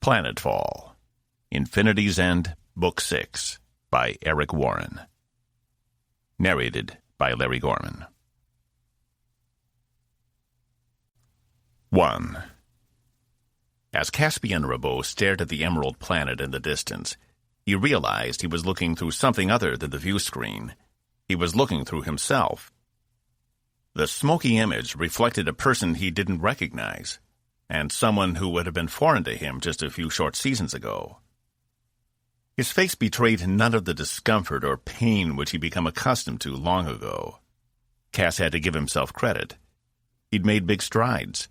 Planetfall, Infinity's End, Book 6, by Eric Warren. Narrated by Larry Gorman. 1. As Caspian stared at the emerald planet in the distance, he realized he was looking through something other than the view screen. He was looking through himself. The smoky image reflected a person he didn't recognize, and someone who would have been foreign to him just a few short seasons ago. His face betrayed none of the discomfort or pain which he'd become accustomed to long ago. Cas had to give himself credit. He'd made big strides.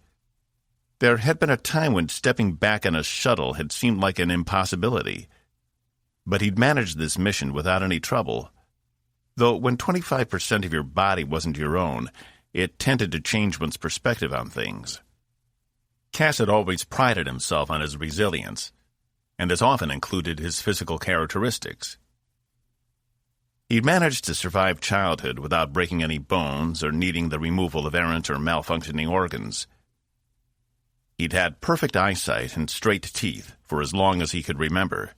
There had been a time when stepping back on a shuttle had seemed like an impossibility. But he'd managed this mission without any trouble, though when 25% of your body wasn't your own, it tended to change one's perspective on things. Cas had always prided himself on his resilience, and this often included his physical characteristics. He'd managed to survive childhood without breaking any bones or needing the removal of errant or malfunctioning organs. He'd had perfect eyesight and straight teeth for as long as he could remember,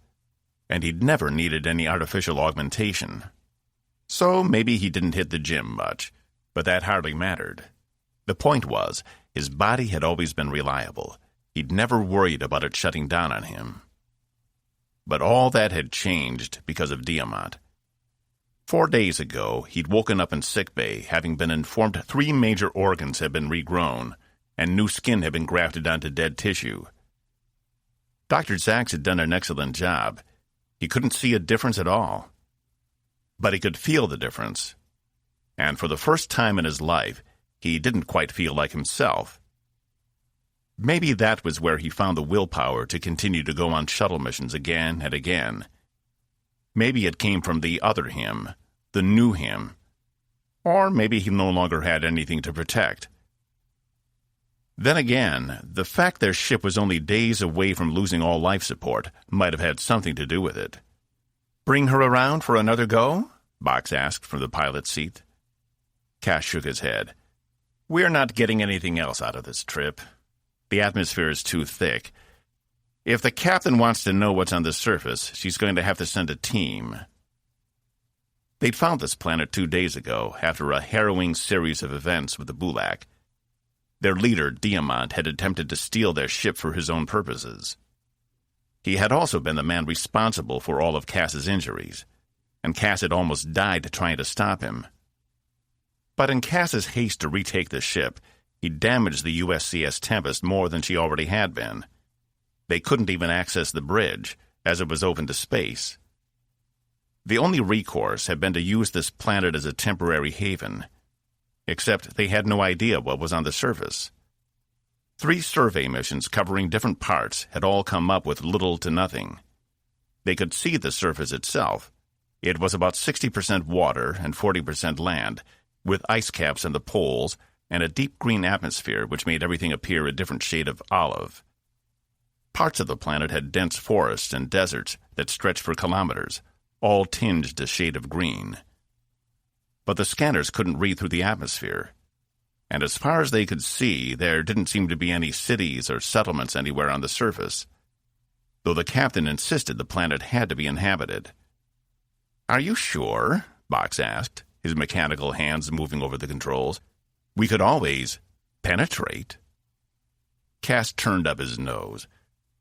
and he'd never needed any artificial augmentation. So maybe he didn't hit the gym much, but that hardly mattered. The point was, his body had always been reliable. He'd never worried about it shutting down on him. But all that had changed because of Diamant. 4 days ago, he'd woken up in sickbay, having been informed 3 major organs had been regrown, and new skin had been grafted onto dead tissue. Dr. Zaks had done an excellent job. He couldn't see a difference at all. But he could feel the difference. And for the first time in his life, he didn't quite feel like himself. Maybe that was where he found the willpower to continue to go on shuttle missions again and again. Maybe it came from the other him, the new him. Or maybe he no longer had anything to protect. Then again, the fact their ship was only days away from losing all life support might have had something to do with it. "Bring her around for another go?" Box asked from the pilot's seat. Cas shook his head. "We're not getting anything else out of this trip. The atmosphere is too thick. If the captain wants to know what's on the surface, she's going to have to send a team." They'd found this planet 2 days ago, after a harrowing series of events with the Bulak. Their leader, Diamant, had attempted to steal their ship for his own purposes. He had also been the man responsible for all of Cas's injuries, and Cas had almost died trying to stop him. But in Cas's haste to retake the ship, he damaged the USCS Tempest more than she already had been. They couldn't even access the bridge, as it was open to space. The only recourse had been to use this planet as a temporary haven, except they had no idea what was on the surface. 3 survey missions covering different parts had all come up with little to nothing. They could see the surface itself. It was about 60% water and 40% land, with ice caps on the poles and a deep green atmosphere which made everything appear a different shade of olive. Parts of the planet had dense forests and deserts that stretched for kilometers, all tinged a shade of green. But the scanners couldn't read through the atmosphere, and as far as they could see, there didn't seem to be any cities or settlements anywhere on the surface, though the captain insisted the planet had to be inhabited. "Are you sure?" Box asked, his mechanical hands moving over the controls. "We could always penetrate." Cas turned up his nose.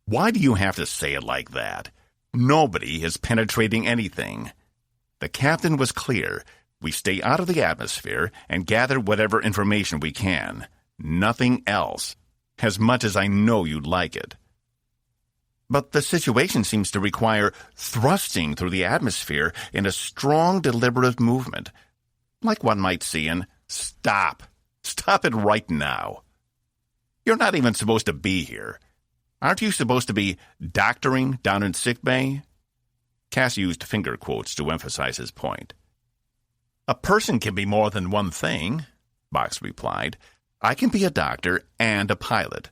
"Why do you have to say it like that? Nobody is penetrating anything. The captain was clear. We stay out of the atmosphere and gather whatever information we can. Nothing else. As much as I know you'd like it." "But the situation seems to require thrusting through the atmosphere in a strong, deliberate movement, like one might see in—" "Stop! Stop it right now. You're not even supposed to be here. Aren't you supposed to be doctoring down in sickbay?" Cas used finger quotes to emphasize his point. "A person can be more than one thing," Box replied. "I can be a doctor and a pilot.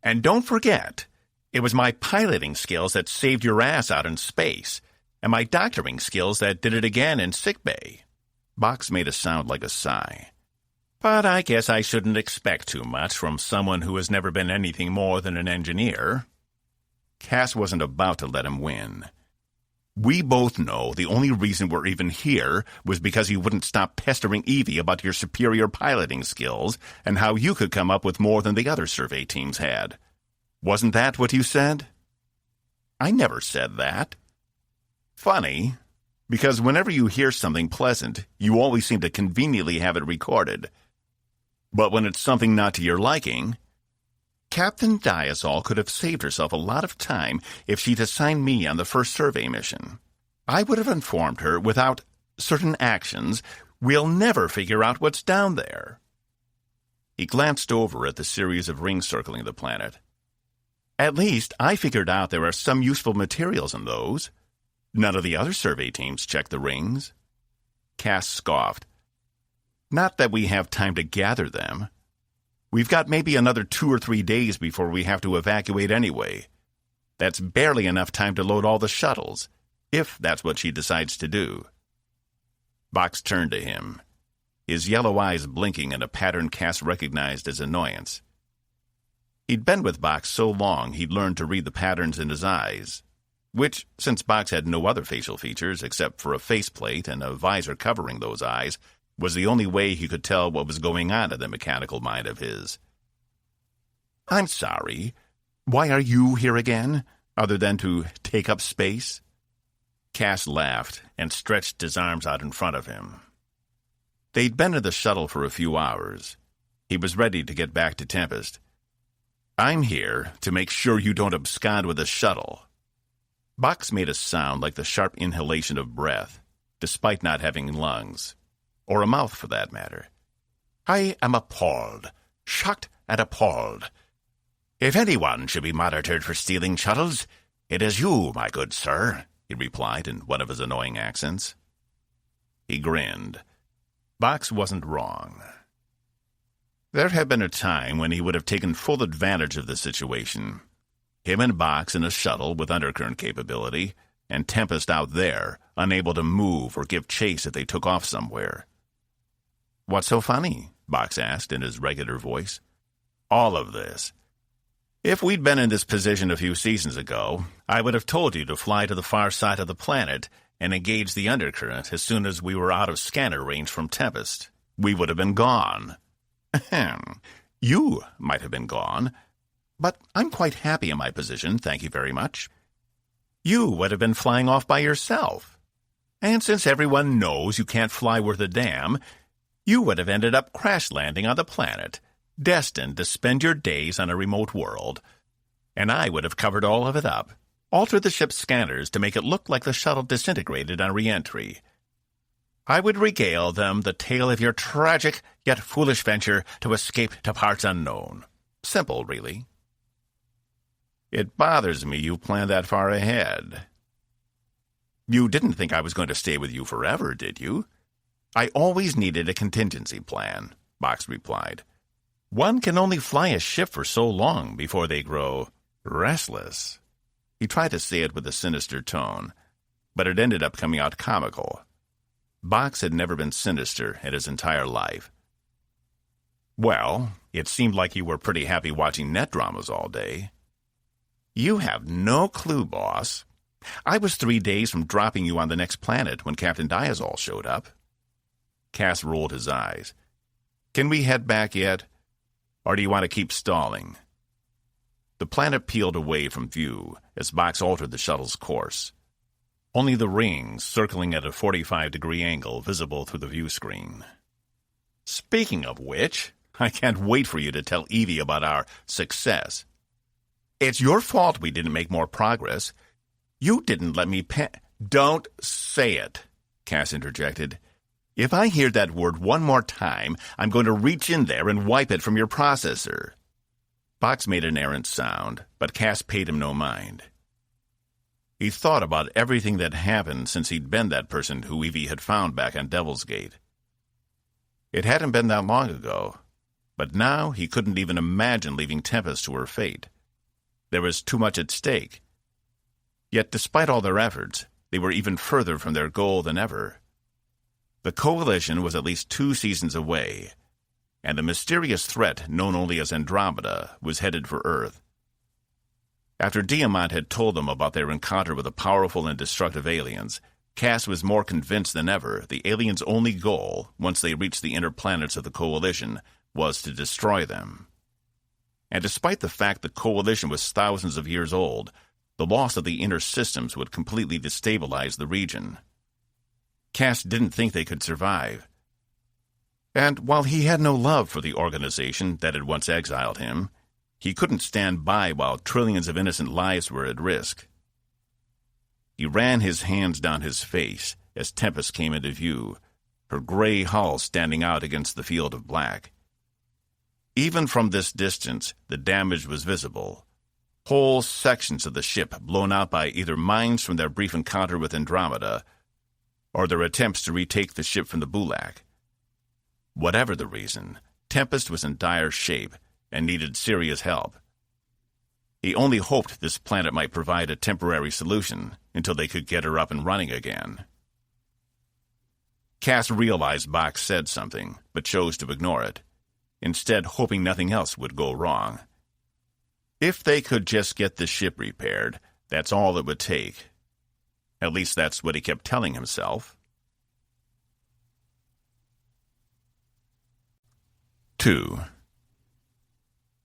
And don't forget, it was my piloting skills that saved your ass out in space, and my doctoring skills that did it again in sickbay." Box made a sound like a sigh. "But I guess I shouldn't expect too much from someone who has never been anything more than an engineer." Cas wasn't about to let him win. We both know the only reason we're even here was because you wouldn't stop pestering Evie about your superior piloting skills and how you could come up with more than the other survey teams had. Wasn't that what you said? I never said that. Funny, because whenever you hear something pleasant, you always seem to conveniently have it recorded. But when it's something not to your liking, Captain Diazol could have saved herself a lot of time if she'd assigned me on the first survey mission. I would have informed her without certain actions, we'll never figure out what's down there. He glanced over at the series of rings circling the planet. At least I figured out there are some useful materials in those. None of the other survey teams checked the rings. Cas scoffed. Not that we have time to gather them. We've got maybe another 2 or 3 days before we have to evacuate anyway. That's barely enough time to load all the shuttles, if that's what she decides to do. Box turned to him, his yellow eyes blinking in a pattern Cas recognized as annoyance. He'd been with Box so long he'd learned to read the patterns in his eyes, which, since Box had no other facial features except for a faceplate and a visor covering those eyes, was the only way he could tell what was going on in the mechanical mind of his. I'm sorry. Why are you here again, other than to take up space? Cas laughed and stretched his arms out in front of him. They'd been in the shuttle for a few hours. He was ready to get back to Tempest. I'm here to make sure you don't abscond with the shuttle. Box made a sound like the sharp inhalation of breath, despite not having lungs. Or a mouth, for that matter. I am appalled, shocked and appalled. If anyone should be monitored for stealing shuttles, it is you, my good sir, he replied in one of his annoying accents. He grinned. Box wasn't wrong. There had been a time when he would have taken full advantage of the situation. Him and Box in a shuttle with undercurrent capability, and Tempest out there, unable to move or give chase if they took off somewhere. What's so funny? Box asked in his regular voice. All of this. If we'd been in this position a few seasons ago, I would have told you to fly to the far side of the planet and engage the undercurrent as soon as we were out of scanner range from Tempest. We would have been gone. Ahem. You might have been gone, but I'm quite happy in my position, thank you very much. You would have been flying off by yourself. And since everyone knows you can't fly worth a damn, you would have ended up crash-landing on the planet, destined to spend your days on a remote world. And I would have covered all of it up, altered the ship's scanners to make it look like the shuttle disintegrated on re-entry. I would regale them the tale of your tragic yet foolish venture to escape to parts unknown. Simple, really. It bothers me you planned that far ahead. You didn't think I was going to stay with you forever, did you? I always needed a contingency plan, Box replied. One can only fly a ship for so long before they grow restless. He tried to say it with a sinister tone, but it ended up coming out comical. Box had never been sinister in his entire life. Well, it seemed like you were pretty happy watching net dramas all day. You have no clue, boss. I was 3 days from dropping you on the next planet when Captain Diazol showed up. Cas rolled his eyes. Can we head back yet? Or do you want to keep stalling? The planet peeled away from view as Box altered the shuttle's course. Only the rings circling at a 45-degree angle visible through the view screen. Speaking of which, I can't wait for you to tell Evie about our success. It's your fault we didn't make more progress. You didn't let me Don't say it, Cas interjected. If I hear that word one more time, I'm going to reach in there and wipe it from your processor. Box made an errant sound, but Cas paid him no mind. He thought about everything that happened since he'd been that person who Evie had found back on Devil's Gate. It hadn't been that long ago, but now he couldn't even imagine leaving Tempest to her fate. There was too much at stake. Yet despite all their efforts, they were even further from their goal than ever. The Coalition was at least 2 seasons away, and the mysterious threat known only as Andromeda was headed for Earth. After Diamant had told them about their encounter with the powerful and destructive aliens, Cas was more convinced than ever the aliens' only goal, once they reached the inner planets of the Coalition, was to destroy them. And despite the fact the Coalition was thousands of years old, the loss of the inner systems would completely destabilize the region. Cas didn't think they could survive. And while he had no love for the organization that had once exiled him, he couldn't stand by while trillions of innocent lives were at risk. He ran his hands down his face as Tempest came into view, her gray hull standing out against the field of black. Even from this distance, the damage was visible. Whole sections of the ship blown out by either mines from their brief encounter with Andromeda, or their attempts to retake the ship from the Bulak. Whatever the reason, Tempest was in dire shape and needed serious help. He only hoped this planet might provide a temporary solution until they could get her up and running again. Cas realized Bach said something, but chose to ignore it, instead hoping nothing else would go wrong. If they could just get the ship repaired, that's all it would take. At least that's what he kept telling himself. 2.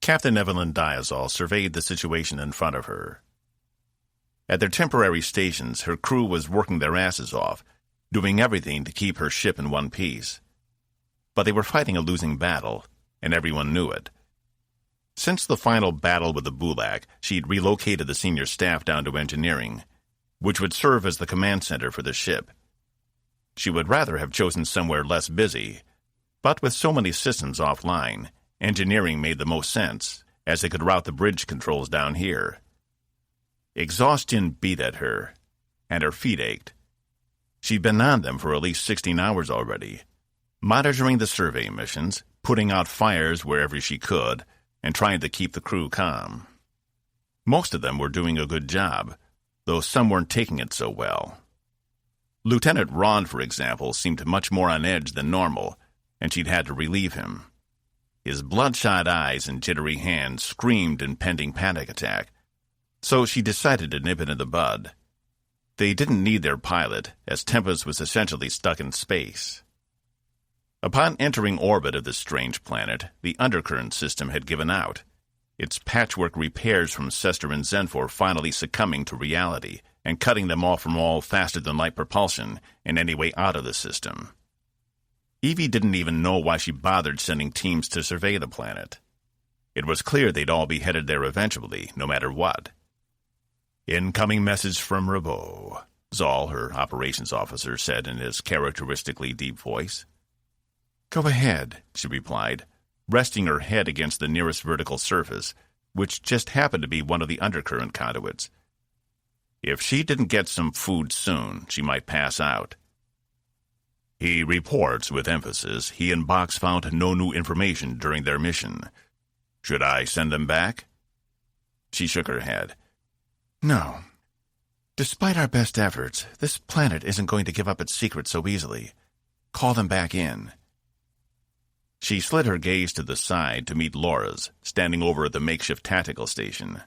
Captain Evelyn Diazol surveyed the situation in front of her. At their temporary stations, her crew was working their asses off, doing everything to keep her ship in one piece. But they were fighting a losing battle, and everyone knew it. Since the final battle with the Bulak, she'd relocated the senior staff down to engineering, which would serve as the command center for the ship. She would rather have chosen somewhere less busy, but with so many systems offline, engineering made the most sense, as they could route the bridge controls down here. Exhaustion beat at her, and her feet ached. She'd been on them for at least 16 hours already, monitoring the survey missions, putting out fires wherever she could, and trying to keep the crew calm. Most of them were doing a good job, though some weren't taking it so well. Lieutenant Ron, for example, seemed much more on edge than normal, and she'd had to relieve him. His bloodshot eyes and jittery hands screamed impending panic attack, so she decided to nip it in the bud. They didn't need their pilot, as Tempest was essentially stuck in space. Upon entering orbit of this strange planet, the undercurrent system had given out, its patchwork repairs from Sester and Zenfor finally succumbing to reality and cutting them off from all faster-than-light propulsion in any way out of the system. Evie didn't even know why she bothered sending teams to survey the planet. It was clear they'd all be headed there eventually, no matter what. "Incoming message from Rabot," Zoll, her operations officer, said in his characteristically deep voice. "Go ahead," she replied, resting her head against the nearest vertical surface, which just happened to be one of the undercurrent conduits. If she didn't get some food soon, she might pass out. "He reports, with emphasis, he and Box found no new information during their mission. Should I send them back?" She shook her head. "No. Despite our best efforts, this planet isn't going to give up its secret so easily. Call them back in." She slid her gaze to the side to meet Laura's, standing over at the makeshift tactical station.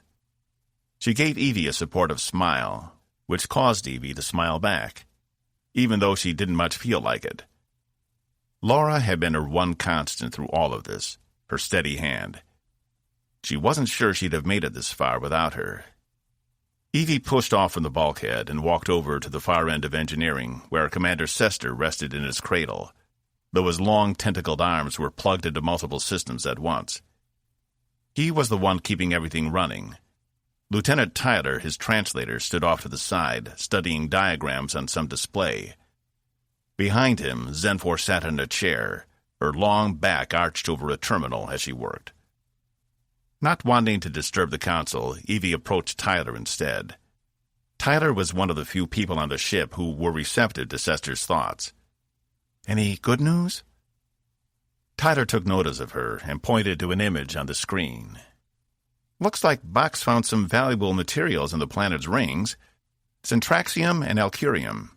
She gave Evie a supportive smile, which caused Evie to smile back, even though she didn't much feel like it. Laura had been her one constant through all of this, her steady hand. She wasn't sure she'd have made it this far without her. Evie pushed off from the bulkhead and walked over to the far end of engineering, where Commander Sester rested in his cradle, though his long tentacled arms were plugged into multiple systems at once. He was the one keeping everything running. Lieutenant Tyler, his translator, stood off to the side, studying diagrams on some display. Behind him, Zenfor sat in a chair, her long back arched over a terminal as she worked. Not wanting to disturb the council, Evie approached Tyler instead. Tyler was one of the few people on the ship who were receptive to Sester's thoughts. "Any good news?" Tyler took notice of her and pointed to an image on the screen. "Looks like Box found some valuable materials in the planet's rings, Centraxium and Alcurium."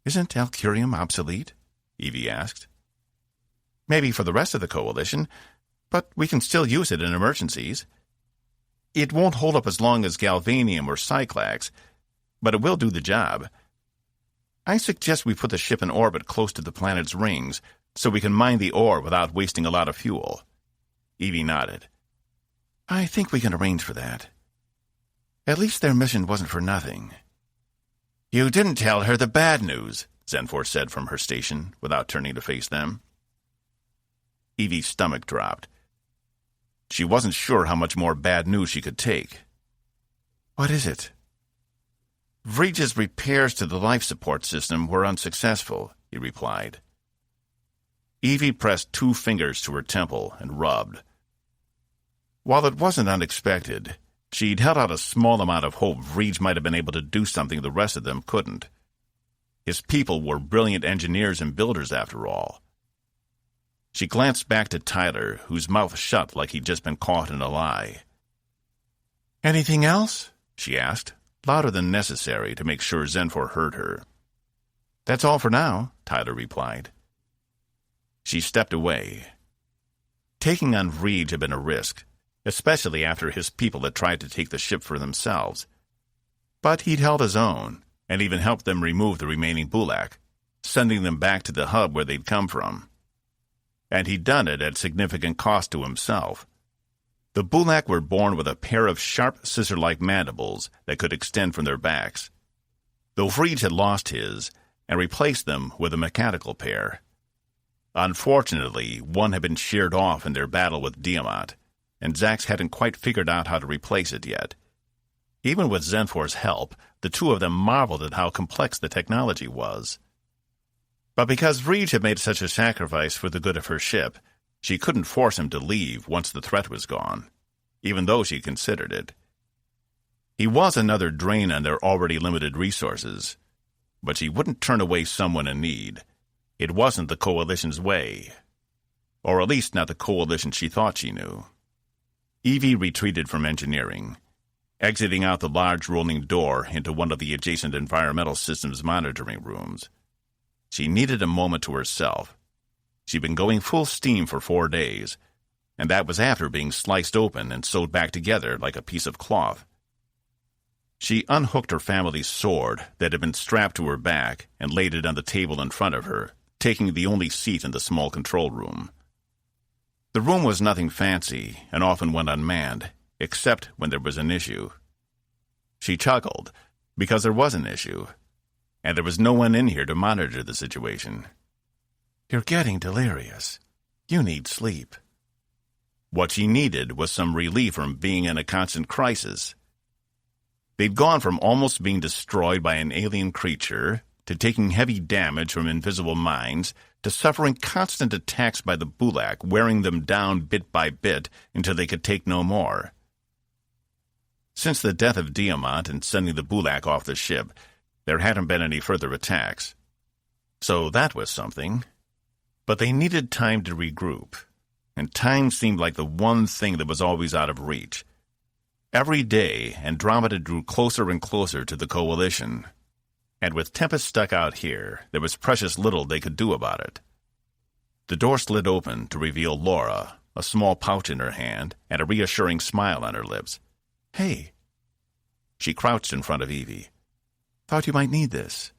"Isn't Alcurium obsolete?" Evie asked. "Maybe for the rest of the Coalition, but we can still use it in emergencies." It won't hold up as long as galvanium or cyclax, but it will do the job. I suggest we put the ship in orbit close to the planet's rings so we can mine the ore without wasting a lot of fuel." Evie nodded. "I think we can arrange for that. At least their mission wasn't for nothing." "You didn't tell her the bad news," Zenfor said from her station, without turning to face them. Evie's stomach dropped. She wasn't sure how much more bad news she could take. "What is it?" "Vreege's repairs to the life support system were unsuccessful," he replied. Evie pressed 2 fingers to her temple and rubbed. While it wasn't unexpected, she'd held out a small amount of hope Vreege might have been able to do something the rest of them couldn't. His people were brilliant engineers and builders, after all. She glanced back to Tyler, whose mouth shut like he'd just been caught in a lie. "Anything else?" she asked, louder than necessary to make sure Zenfor heard her. "That's all for now," Tyler replied. She stepped away. Taking on Vreege had been a risk, especially after his people had tried to take the ship for themselves. But he'd held his own, and even helped them remove the remaining Bulak, sending them back to the hub where they'd come from. And he'd done it at significant cost to himself. The Bulak were born with a pair of sharp, scissor-like mandibles that could extend from their backs, though Vreege had lost his and replaced them with a mechanical pair. Unfortunately, one had been sheared off in their battle with Diamant, and Zax hadn't quite figured out how to replace it yet. Even with Zenfor's help, the two of them marveled at how complex the technology was. But because Vreege had made such a sacrifice for the good of her ship, she couldn't force him to leave once the threat was gone, even though she considered it. He was another drain on their already limited resources, but she wouldn't turn away someone in need. It wasn't the Coalition's way, or at least not the Coalition she thought she knew. Evie retreated from engineering, exiting out the large rolling door into one of the adjacent environmental systems monitoring rooms. She needed a moment to herself. She'd been going full steam for 4 days, and that was after being sliced open and sewed back together like a piece of cloth. She unhooked her family's sword that had been strapped to her back and laid it on the table in front of her, taking the only seat in the small control room. The room was nothing fancy and often went unmanned, except when there was an issue. She chuckled, because there was an issue, and there was no one in here to monitor the situation. "You're getting delirious. You need sleep." What she needed was some relief from being in a constant crisis. They'd gone from almost being destroyed by an alien creature to taking heavy damage from invisible mines to suffering constant attacks by the Bulak, wearing them down bit by bit until they could take no more. Since the death of Diamant and sending the Bulak off the ship, there hadn't been any further attacks. So that was something. But they needed time to regroup, and time seemed like the one thing that was always out of reach. Every day, Andromeda drew closer and closer to the Coalition, and with Tempest stuck out here, there was precious little they could do about it. The door slid open to reveal Laura, a small pouch in her hand and a reassuring smile on her lips. "Hey." She crouched in front of Evie. "Thought you might need this."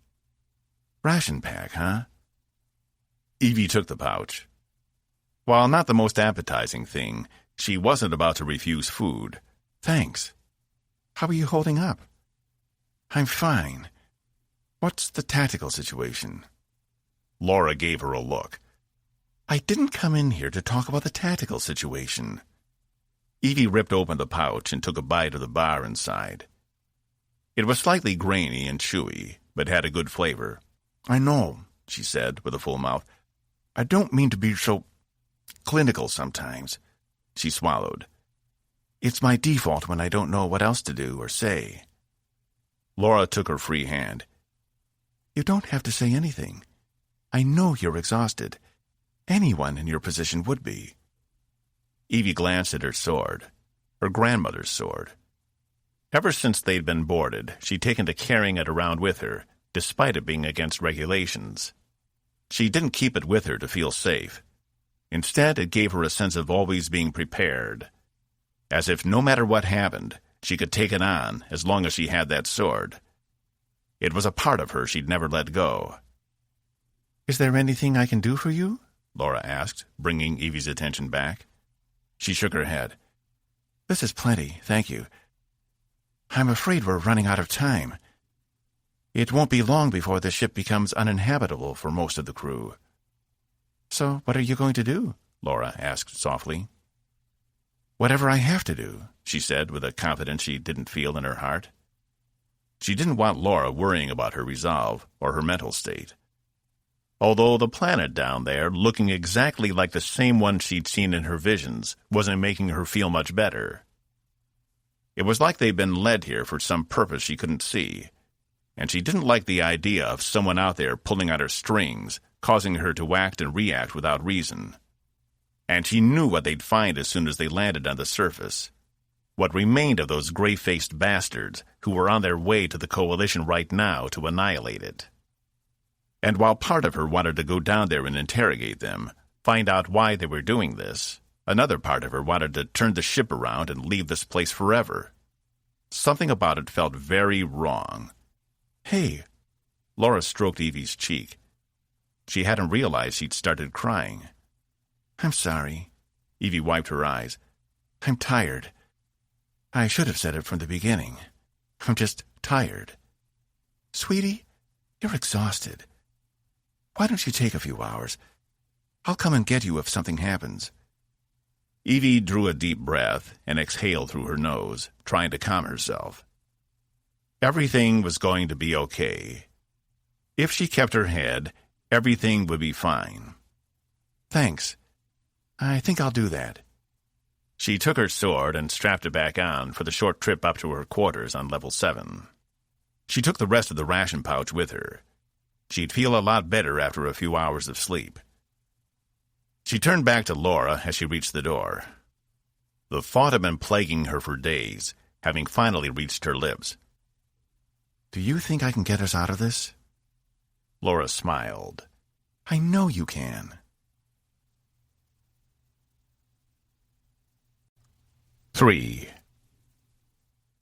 "Ration pack, huh?" Evie took the pouch. While not the most appetizing thing, she wasn't about to refuse food. "Thanks. How are you holding up?" "I'm fine. What's the tactical situation?" Laura gave her a look. "I didn't come in here to talk about the tactical situation." Evie ripped open the pouch and took a bite of the bar inside. It was slightly grainy and chewy, but had a good flavor. "I know," she said with a full mouth. "I don't mean to be so clinical sometimes." She swallowed. "It's my default when I don't know what else to do or say." Laura took her free hand. "You don't have to say anything. I know you're exhausted. Anyone in your position would be." Evie glanced at her sword, her grandmother's sword. Ever since they'd been boarded, she'd taken to carrying it around with her, despite it being against regulations. She didn't keep it with her to feel safe. Instead, it gave her a sense of always being prepared. as if no matter what happened, she could take it on as long as she had that sword. It was a part of her she'd never let go. "Is there anything I can do for you?" Laura asked, bringing Evie's attention back. She shook her head. "This is plenty, thank you. I'm afraid we're running out of time. It won't be long before the ship becomes uninhabitable for most of the crew." "So what are you going to do?" Laura asked softly. "Whatever I have to do," she said with a confidence she didn't feel in her heart. She didn't want Laura worrying about her resolve or her mental state. Although the planet down there, looking exactly like the same one she'd seen in her visions, wasn't making her feel much better. It was like they'd been led here for some purpose she couldn't see, and she didn't like the idea of someone out there pulling at her strings, causing her to act and react without reason. And she knew what they'd find as soon as they landed on the surface. What remained of those gray-faced bastards who were on their way to the Coalition right now to annihilate it. And while part of her wanted to go down there and interrogate them, find out why they were doing this, another part of her wanted to turn the ship around and leave this place forever. Something about it felt very wrong. "Hey," Laura stroked Evie's cheek. She hadn't realized she'd started crying. "I'm sorry." Evie wiped her eyes. "I'm tired. I should have said it from the beginning. I'm just tired." "Sweetie, you're exhausted. Why don't you take a few hours? I'll come and get you if something happens." Evie drew a deep breath and exhaled through her nose, trying to calm herself. Everything was going to be okay. If she kept her head, everything would be fine. "Thanks. I think I'll do that." She took her sword and strapped it back on for the short trip up to her quarters on level 7. She took the rest of the ration pouch with her. She'd feel a lot better after a few hours of sleep. She turned back to Laura as she reached the door. The thought had been plaguing her for days, having finally reached her lips. "Do you think I can get us out of this?" Laura smiled. "I know you can." 3.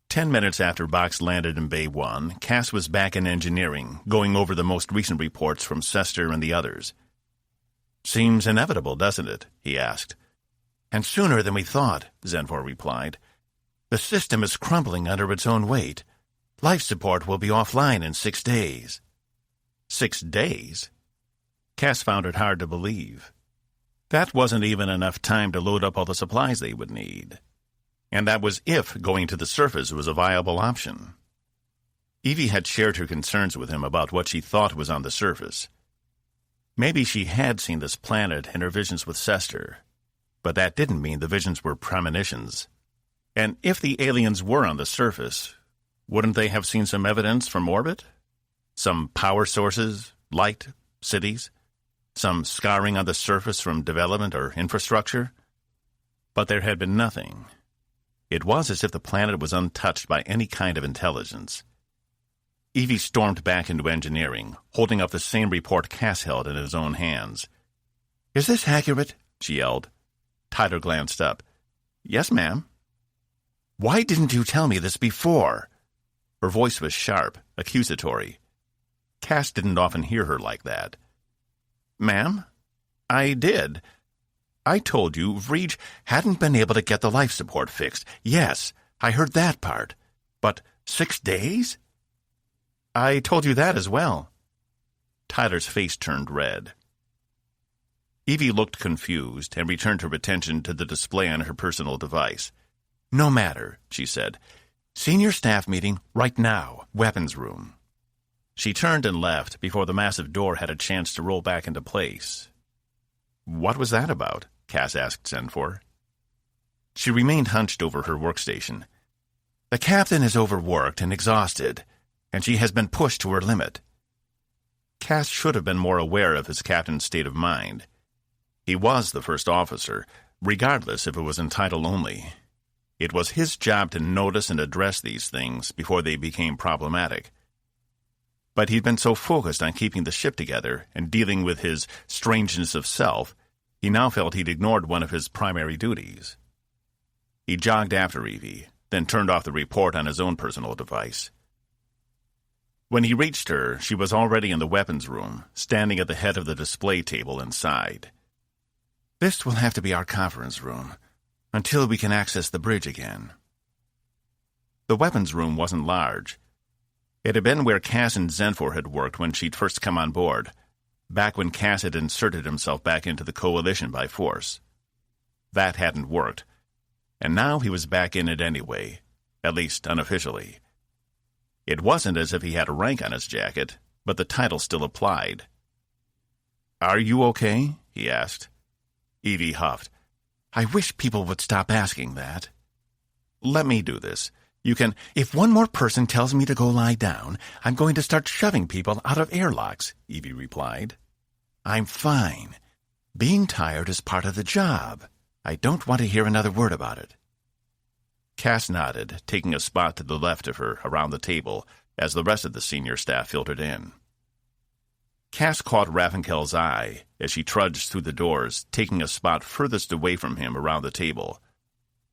10 minutes after Box landed in Bay 1, Cas was back in engineering, going over the most recent reports from Sester and the others. "Seems inevitable, doesn't it?" he asked. "And sooner than we thought," Zenfor replied. "The system is crumbling under its own weight. Life support will be offline in 6 days." 6 days? Cas found it hard to believe. That wasn't even enough time to load up all the supplies they would need. And that was if going to the surface was a viable option. Evie had shared her concerns with him about what she thought was on the surface. Maybe she had seen this planet in her visions with Sester, but that didn't mean the visions were premonitions. And if the aliens were on the surface, wouldn't they have seen some evidence from orbit? Some power sources, light, cities? Some scarring on the surface from development or infrastructure? But there had been nothing. It was as if the planet was untouched by any kind of intelligence. Evie stormed back into engineering, holding up the same report Cas held in his own hands. "Is this accurate?" she yelled. Tyler glanced up. "Yes, ma'am." "Why didn't you tell me this before?" Her voice was sharp, accusatory. Cas didn't often hear her like that. "Ma'am, I did. I told you Vreej hadn't been able to get the life support fixed. Yes, I heard that part. But 6 days? I told you that as well." Tyler's face turned red. Evie looked confused and returned her attention to the display on her personal device. "No matter," she said. "Senior staff meeting right now, weapons room." She turned and left before the massive door had a chance to roll back into place. "What was that about?" Cas asked Zenfor. She remained hunched over her workstation. "The captain is overworked and exhausted, and she has been pushed to her limit." Cas should have been more aware of his captain's state of mind. He was the first officer, regardless if it was in title only. It was his job to notice and address these things before they became problematic. But he'd been so focused on keeping the ship together and dealing with his strangeness of self, he now felt he'd ignored one of his primary duties. He jogged after Evie, then turned off the report on his own personal device. When he reached her, she was already in the weapons room, standing at the head of the display table inside. "This will have to be our conference room, until we can access the bridge again." The weapons room wasn't large. It had been where Cas and Zenfor had worked when she'd first come on board, back when Cas had inserted himself back into the Coalition by force. That hadn't worked, and now he was back in it anyway, at least unofficially. It wasn't as if he had a rank on his jacket, but the title still applied. "Are you okay?" he asked. Evie huffed. "I wish people would stop asking that." "Let me do this. You can—" "If one more person tells me to go lie down, I'm going to start shoving people out of airlocks," Evie replied. "I'm fine. Being tired is part of the job. I don't want to hear another word about it." Cas nodded, taking a spot to the left of her around the table as the rest of the senior staff filtered in. Cas caught Ravenkel's eye as she trudged through the doors, taking a spot furthest away from him around the table.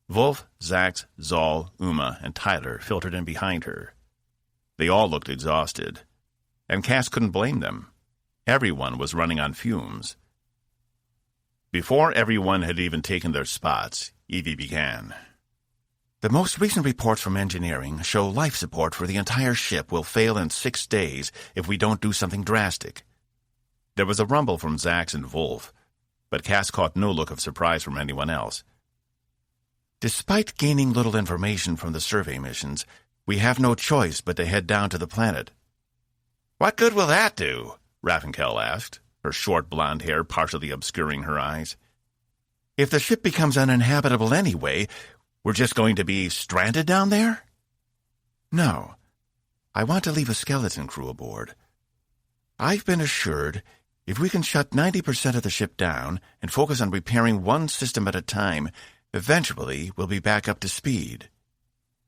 Wolf, Zax, Zal, Uma, and Tyler filtered in behind her. They all looked exhausted, and Cas couldn't blame them. Everyone was running on fumes. Before everyone had even taken their spots, Evie began. "The most recent reports from engineering show life support for the entire ship will fail in 6 days if we don't do something drastic." There was a rumble from Zax and Wolf, but Cas caught no look of surprise from anyone else. "Despite gaining little information from the survey missions, we have no choice but to head down to the planet." "What good will that do?" Ravenkel asked, her short blonde hair partially obscuring her eyes. "If the ship becomes uninhabitable anyway, we're just going to be stranded down there?" "No. I want to leave a skeleton crew aboard. I've been assured if we can shut 90% of the ship down and focus on repairing one system at a time, eventually we'll be back up to speed."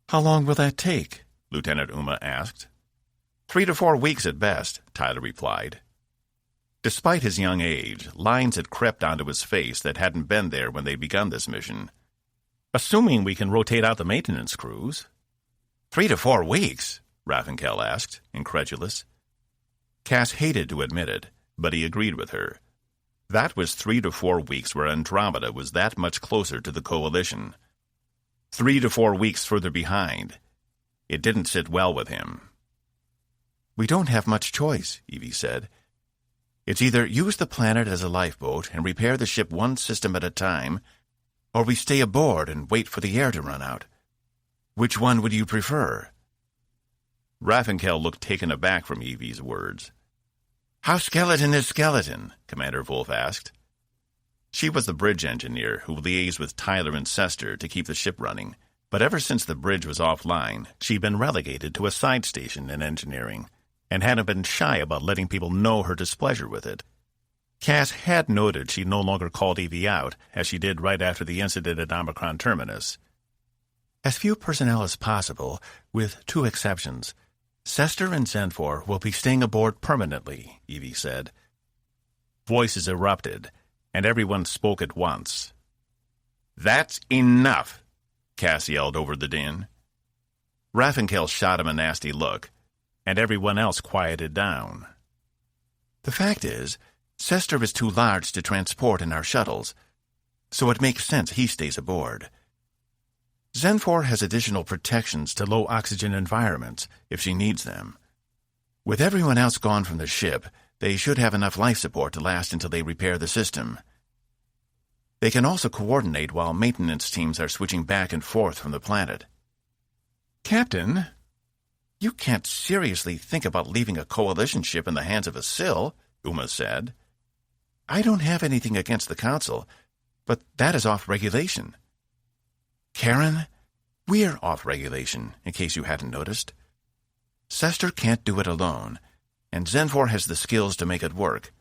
"How long will that take?" Lieutenant Uma asked. 3 to 4 weeks at best," Tyler replied. Despite his young age, lines had crept onto his face that hadn't been there when they begun this mission. "Assuming we can rotate out the maintenance crews." 3 to 4 weeks?" Ravenkel asked, incredulous. Cas hated to admit it, but he agreed with her. That was 3 to 4 weeks where Andromeda was that much closer to the Coalition. 3 to 4 weeks further behind. It didn't sit well with him. "We don't have much choice," Evie said. "It's either use the planet as a lifeboat and repair the ship one system at a time, or we stay aboard and wait for the air to run out. Which one would you prefer?" Ravenkel looked taken aback from Evie's words. "How skeleton is skeleton?" Commander Wolf asked. She was the bridge engineer who liaised with Tyler and Sester to keep the ship running, but ever since the bridge was offline, she'd been relegated to a side station in engineering, and hadn't been shy about letting people know her displeasure with it. Cas had noted she no longer called Evie out, as she did right after the incident at Omicron Terminus. "As few personnel as possible, with 2 exceptions. Sester and Zenfor will be staying aboard permanently," Evie said. Voices erupted, and everyone spoke at once. "That's enough!" Cas yelled over the din. Ravenkel shot him a nasty look, and everyone else quieted down. "The fact is, Sester is too large to transport in our shuttles, so it makes sense he stays aboard. Zenfor has additional protections to low-oxygen environments if she needs them. With everyone else gone from the ship, they should have enough life support to last until they repair the system. They can also coordinate while maintenance teams are switching back and forth from the planet." "Captain, you can't seriously think about leaving a Coalition ship in the hands of a Sill," Uma said. "I don't have anything against the Council, but that is off regulation." "Karen, we're off regulation, in case you hadn't noticed. Sester can't do it alone, and Zenfor has the skills to make it work.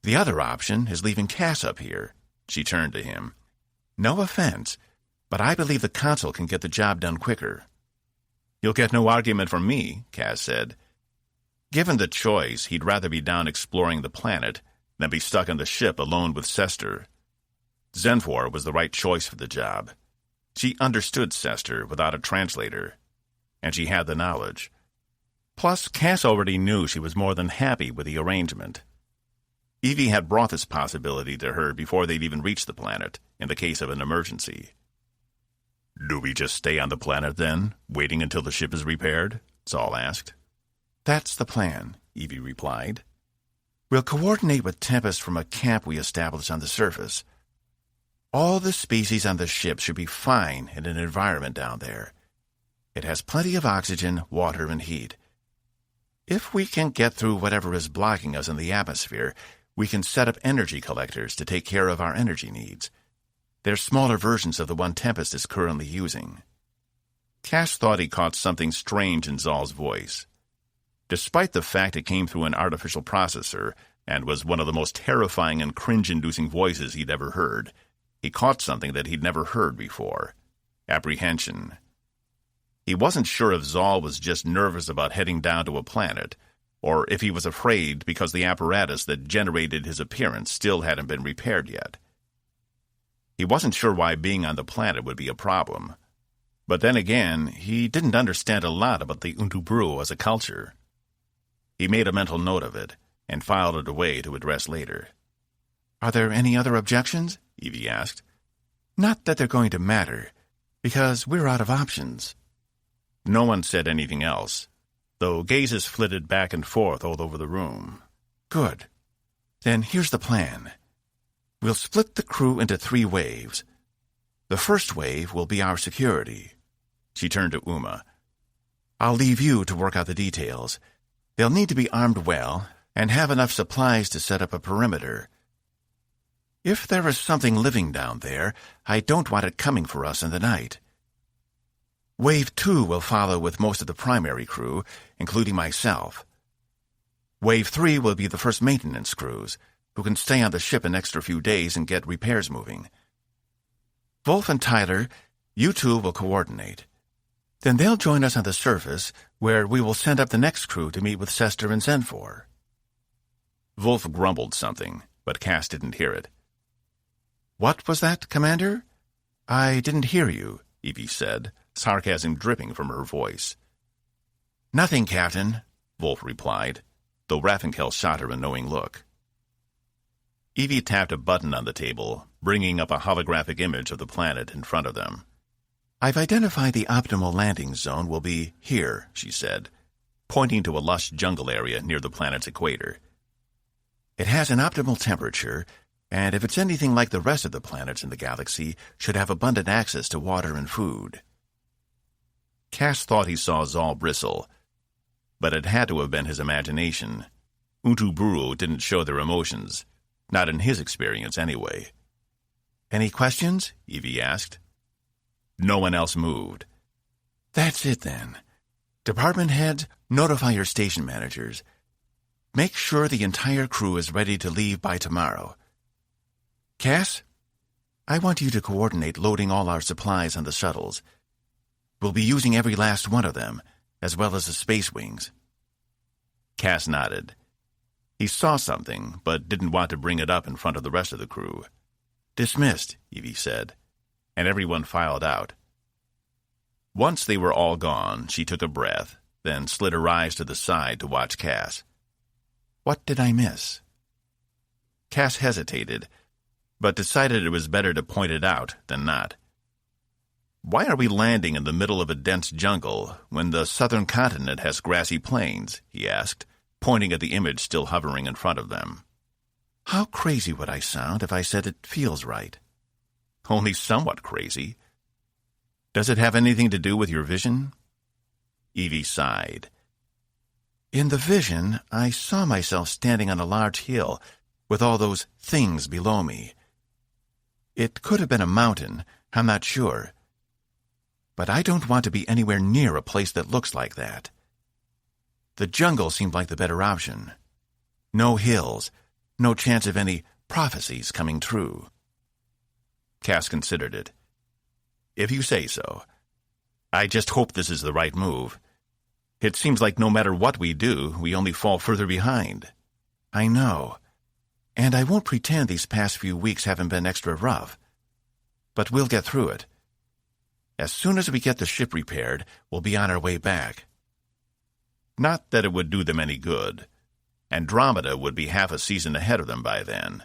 The other option is leaving Cas up here." She turned to him. "No offense, but I believe the Council can get the job done quicker." "You'll get no argument from me," Cas said. Given the choice, he'd rather be down exploring the planet than be stuck in the ship alone with Sester. Zenfor was the right choice for the job. She understood Sester without a translator, and she had the knowledge. Plus, Cas already knew she was more than happy with the arrangement. Evie had brought this possibility to her before they'd even reached the planet, in the case of an emergency. "Do we just stay on the planet, then, waiting until the ship is repaired?" Saul asked. "That's the plan," Evie replied. "We'll coordinate with Tempest from a camp we establish on the surface. All the species on the ship should be fine in an environment down there. It has plenty of oxygen, water, and heat. If we can get through whatever is blocking us in the atmosphere, we can set up energy collectors to take care of our energy needs. They're smaller versions of the one Tempest is currently using." Cas thought he caught something strange in Zal's voice. Despite the fact it came through an artificial processor and was one of the most terrifying and cringe-inducing voices he'd ever heard, he caught something that he'd never heard before: apprehension. He wasn't sure if Zal was just nervous about heading down to a planet, or if he was afraid because the apparatus that generated his appearance still hadn't been repaired yet. He wasn't sure why being on the planet would be a problem. But then again, he didn't understand a lot about the Untubru as a culture. He made a mental note of it, and filed it away to address later. "Are there any other objections?" Evie asked. "Not that they're going to matter, because we're out of options." No one said anything else, though gazes flitted back and forth all over the room. "Good. Then here's the plan. We'll split the crew into 3 waves. The first wave will be our security." She turned to Uma. "I'll leave you to work out the details. They'll need to be armed well and have enough supplies to set up a perimeter. If there is something living down there, I don't want it coming for us in the night. Wave 2 will follow with most of the primary crew, including myself. Wave 3 will be the first maintenance crews, who can stay on the ship an extra few days and get repairs moving. Wolf and Tyler, you two will coordinate. Then they'll join us on the surface, where we will send up the next crew to meet with Sester and Zenfor." Wolf grumbled something, but Cas didn't hear it. "What was that, Commander? I didn't hear you," Evie said, sarcasm dripping from her voice. "Nothing, Captain," Wolf replied, though Raffinkel shot her a knowing look. Evie tapped a button on the table, bringing up a holographic image of the planet in front of them. "I've identified the optimal landing zone will be here," she said, pointing to a lush jungle area near the planet's equator. "It has an optimal temperature, and if it's anything like the rest of the planets in the galaxy, should have abundant access to water and food." Cas thought he saw Zal bristle, but it had to have been his imagination. Untuburu didn't show their emotions, not in his experience anyway. "Any questions?" Evie asked. No one else moved. "That's it, then. Department heads, notify your station managers. Make sure the entire crew is ready to leave by tomorrow. Cas, I want you to coordinate loading all our supplies on the shuttles. We'll be using every last one of them, as well as the space wings." Cas nodded. He saw something, but didn't want to bring it up in front of the rest of the crew. "Dismissed," Evie said, and everyone filed out. Once they were all gone, she took a breath, then slid her eyes to the side to watch Cas. "What did I miss?" Cas hesitated, but decided it was better to point it out than not. "Why are we landing in the middle of a dense jungle when the southern continent has grassy plains?" he asked, pointing at the image still hovering in front of them. "How crazy would I sound if I said it feels right?" "Only somewhat crazy. Does it have anything to do with your vision?" Evie sighed. "In the vision, I saw myself standing on a large hill with all those things below me. It could have been a mountain, I'm not sure. But I don't want to be anywhere near a place that looks like that. The jungle seemed like the better option. No hills, no chance of any prophecies coming true." Cas considered it. "If you say so. I just hope this is the right move. It seems like no matter what we do, we only fall further behind." "I know. And I won't pretend these past few weeks haven't been extra rough. But we'll get through it. As soon as we get the ship repaired, we'll be on our way back. Not that it would do them any good. Andromeda would be half a season ahead of them by then,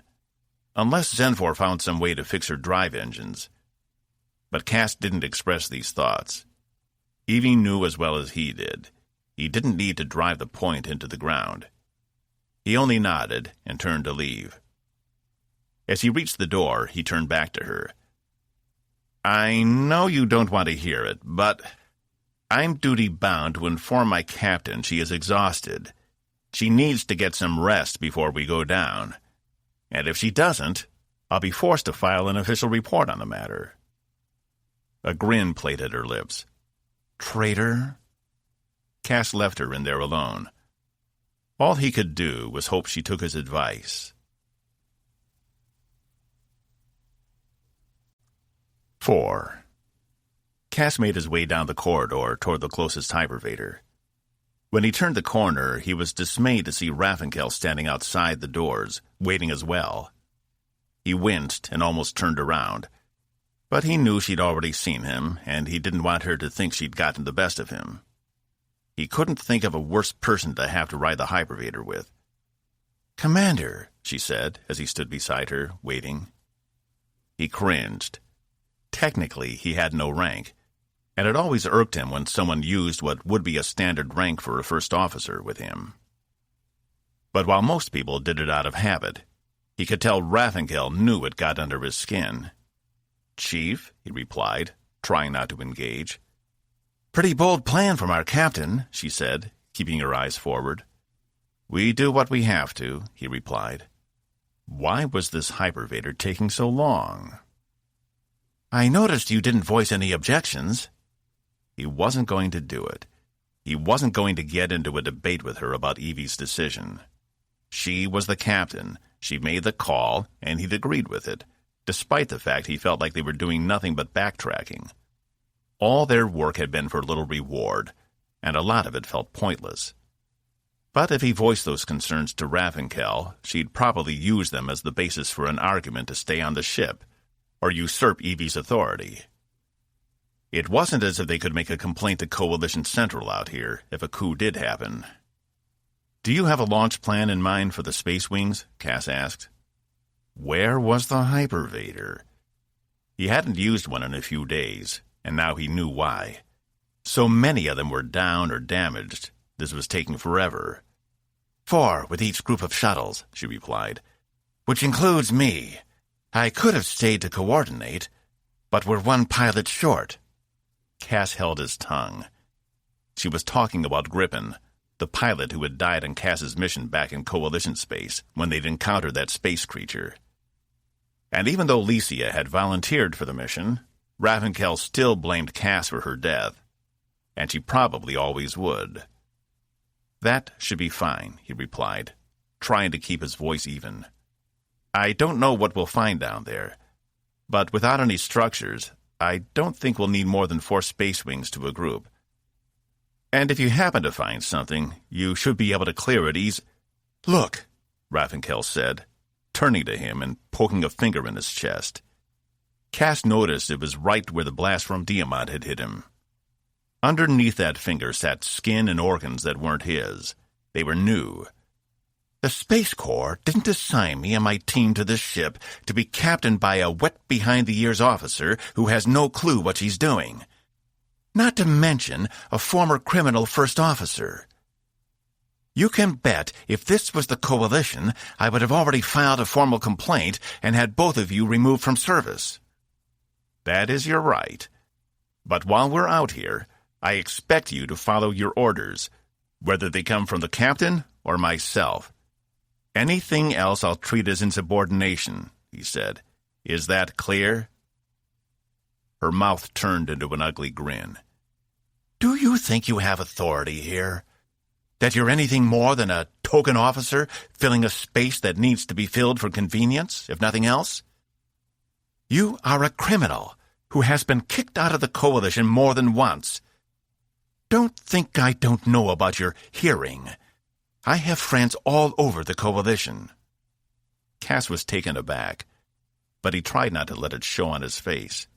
unless Zenfor found some way to fix her drive engines. But Cas didn't express these thoughts. Evie knew as well as he did. He didn't need to drive the point into the ground. He only nodded and turned to leave. As he reached the door, he turned back to her. I know you don't want to hear it, but I'm duty-bound to inform my captain she is exhausted. She needs to get some rest before we go down. And if she doesn't, I'll be forced to file an official report on the matter. A grin played at her lips. Traitor? Cas left her in there alone. All he could do was hope she took his advice. 4. Cas made his way down the corridor toward the closest hypervator. When he turned the corner, he was dismayed to see Raffinkel standing outside the doors, waiting as well. He winced and almost turned around, but he knew she'd already seen him, and he didn't want her to think she'd gotten the best of him. He couldn't think of a worse person to have to ride the hypervator with. Commander, she said, as he stood beside her, waiting. He cringed. Technically, he had no rank, and it always irked him when someone used what would be a standard rank for a first officer with him. But while most people did it out of habit, he could tell Raffinkel knew it got under his skin. Chief, he replied, trying not to engage. Pretty bold plan from our captain, she said, keeping her eyes forward. We do what we have to, he replied. Why was this hypervator taking so long? I noticed you didn't voice any objections. He wasn't going to do it. He wasn't going to get into a debate with her about Evie's decision. She was the captain. She made the call, and he'd agreed with it, despite the fact he felt like they were doing nothing but backtracking. All their work had been for little reward, and a lot of it felt pointless. But if he voiced those concerns to Raffinkel, she'd probably use them as the basis for an argument to stay on the ship, or usurp Evie's authority. It wasn't as if they could make a complaint to Coalition Central out here if a coup did happen. Do you have a launch plan in mind for the Space Wings? Cas asked. Where was the hypervator? He hadn't used one in a few days, and now he knew why. So many of them were down or damaged. This was taking forever. 4 with each group of shuttles, she replied, which includes me. I could have stayed to coordinate, but we're 1 pilot short. Cas held his tongue. She was talking about Griffin, the pilot who had died on Cas's mission back in Coalition space when they'd encountered that space creature. And even though Licia had volunteered for the mission, Raffinkel still blamed Cas for her death, and she probably always would. That should be fine, he replied, trying to keep his voice even. I don't know what we'll find down there, but without any structures, I don't think we'll need more than 4 space wings to a group. And if you happen to find something, you should be able to clear it easy. Look, Raffinkel said, turning to him and poking a finger in his chest. Cas noticed it was right where the blast from Diamant had hit him. Underneath that finger sat skin and organs that weren't his. They were new. The Space Corps didn't assign me and my team to this ship to be captained by a wet-behind-the-ears officer who has no clue what she's doing. Not to mention a former criminal first officer. You can bet if this was the Coalition, I would have already filed a formal complaint and had both of you removed from service. That is your right. But while we're out here, I expect you to follow your orders, whether they come from the captain or myself. Anything else I'll treat as insubordination, he said. Is that clear? Her mouth turned into an ugly grin. Do you think you have authority here? That you're anything more than a token officer filling a space that needs to be filled for convenience, if nothing else? You are a criminal who has been kicked out of the Coalition more than once. Don't think I don't know about your hearing. I have friends all over the Coalition. Cas was taken aback, but he tried not to let it show on his face.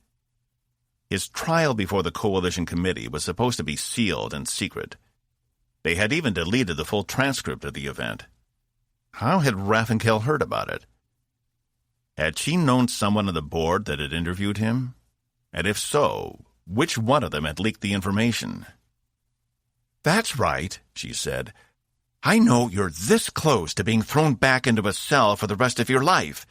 His trial before the Coalition Committee was supposed to be sealed and secret. They had even deleted the full transcript of the event. How had Raffinkel heard about it? Had she known someone on the board that had interviewed him? And if so, which one of them had leaked the information? "That's right," she said. "I know you're this close to being thrown back into a cell for the rest of your life.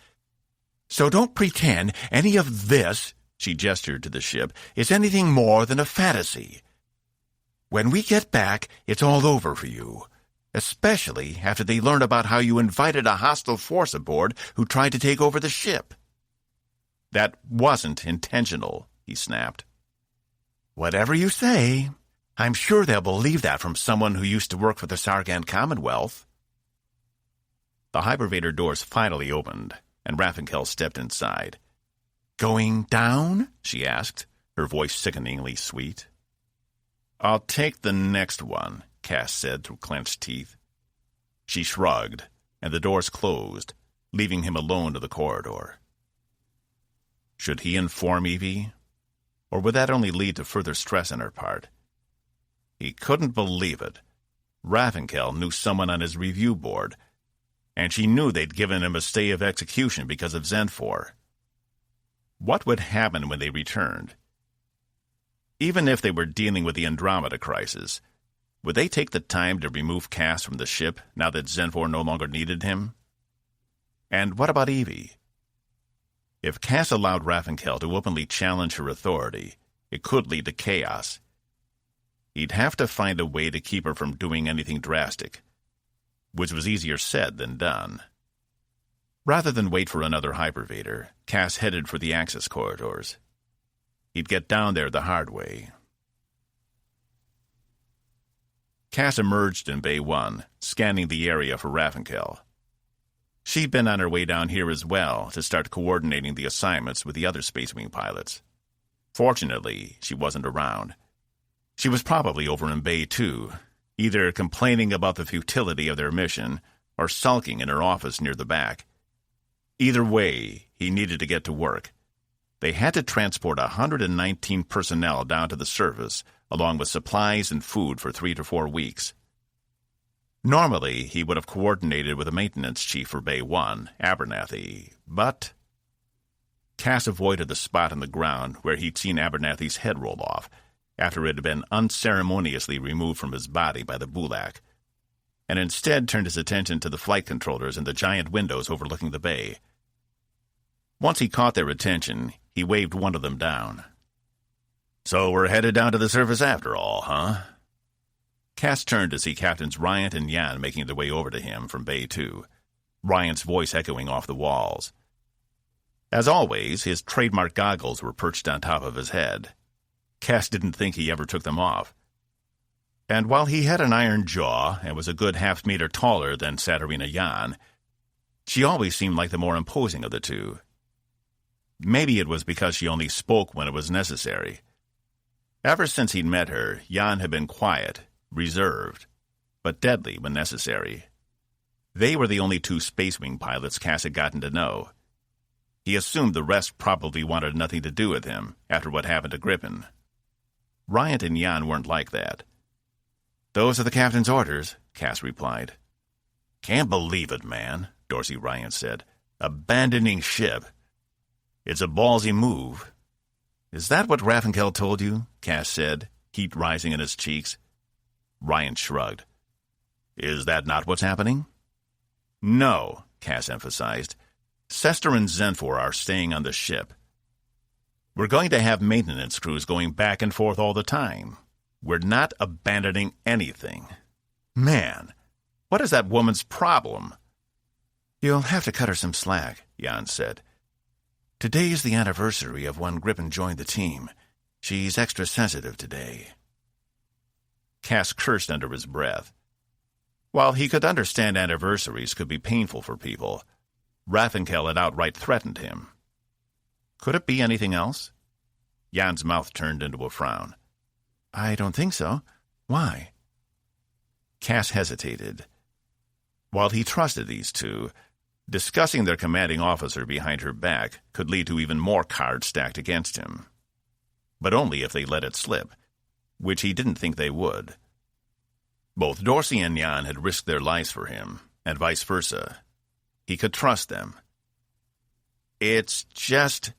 So don't pretend any of this," she gestured to the ship, "is anything more than a fantasy. When we get back, it's all over for you, especially after they learn about how you invited a hostile force aboard who tried to take over the ship." "That wasn't intentional," he snapped. "Whatever you say. I'm sure they'll believe that from someone who used to work for the Sargan Commonwealth." The hypervator doors finally opened, and Raffinkel stepped inside. "Going down?" she asked, her voice sickeningly sweet. "I'll take the next one," Cas said through clenched teeth. She shrugged, and the doors closed, leaving him alone to the corridor. Should he inform Evie? Or would that only lead to further stress on her part? He couldn't believe it. Raffinkel knew someone on his review board, and she knew they'd given him a stay of execution because of Zenfor. What would happen when they returned? Even if they were dealing with the Andromeda crisis, would they take the time to remove Cas from the ship now that Zenfor no longer needed him? And what about Evie? If Cas allowed Raffinkel to openly challenge her authority, it could lead to chaos. He'd have to find a way to keep her from doing anything drastic, which was easier said than done. Rather than wait for another hypervator, Cas headed for the access corridors. He'd get down there the hard way. Cas emerged in Bay 1, scanning the area for Raffinkel. She'd been on her way down here as well to start coordinating the assignments with the other Space Wing pilots. Fortunately, she wasn't around. She was probably over in Bay 2, either complaining about the futility of their mission or sulking in her office near the back. Either way, he needed to get to work. They had to transport 119 personnel down to the surface, along with supplies and food for 3 to 4 weeks. Normally, he would have coordinated with the maintenance chief for Bay 1, Abernathy, but Cas avoided the spot on the ground where he'd seen Abernathy's head roll off, after it had been unceremoniously removed from his body by the Bulak, and instead turned his attention to the flight controllers in the giant windows overlooking the bay. Once he caught their attention, he waved one of them down. "So we're headed down to the surface after all, huh?" Cas turned to see Captains Ryant and Yan making their way over to him from Bay 2, Ryant's voice echoing off the walls. As always, his trademark goggles were perched on top of his head. Cas didn't think he ever took them off. And while he had an iron jaw and was a good half-meter taller than Saturina Yan, she always seemed like the more imposing of the two. Maybe it was because she only spoke when it was necessary. Ever since he'd met her, Yan had been quiet, reserved, but deadly when necessary. They were the only 2 Space Wing pilots Cas had gotten to know. He assumed the rest probably wanted nothing to do with him after what happened to Griffin. Ryant and Yan weren't like that. "Those are the captain's orders," Cas replied. "Can't believe it, man," Dorsey Ryant said. "Abandoning ship. It's a ballsy move." "Is that what Raffinkel told you?" Cas said, heat rising in his cheeks. Ryant shrugged. "Is that not what's happening?" "No," Cas emphasized. "Sester and Zenfor are staying on the ship. We're going to have maintenance crews going back and forth all the time. We're not abandoning anything." "Man, what is that woman's problem?" "You'll have to cut her some slack," Yan said. "Today is the anniversary of when Griffin joined the team. She's extra sensitive today." Cas cursed under his breath. While he could understand anniversaries could be painful for people, Raffinkel had outright threatened him. Could it be anything else? Jan's mouth turned into a frown. "I don't think so. Why?" Cas hesitated. While he trusted these two, discussing their commanding officer behind her back could lead to even more cards stacked against him. but only if they let it slip, which he didn't think they would. Both Dorsey and Jan had risked their lives for him, and vice versa. He could trust them. It's just...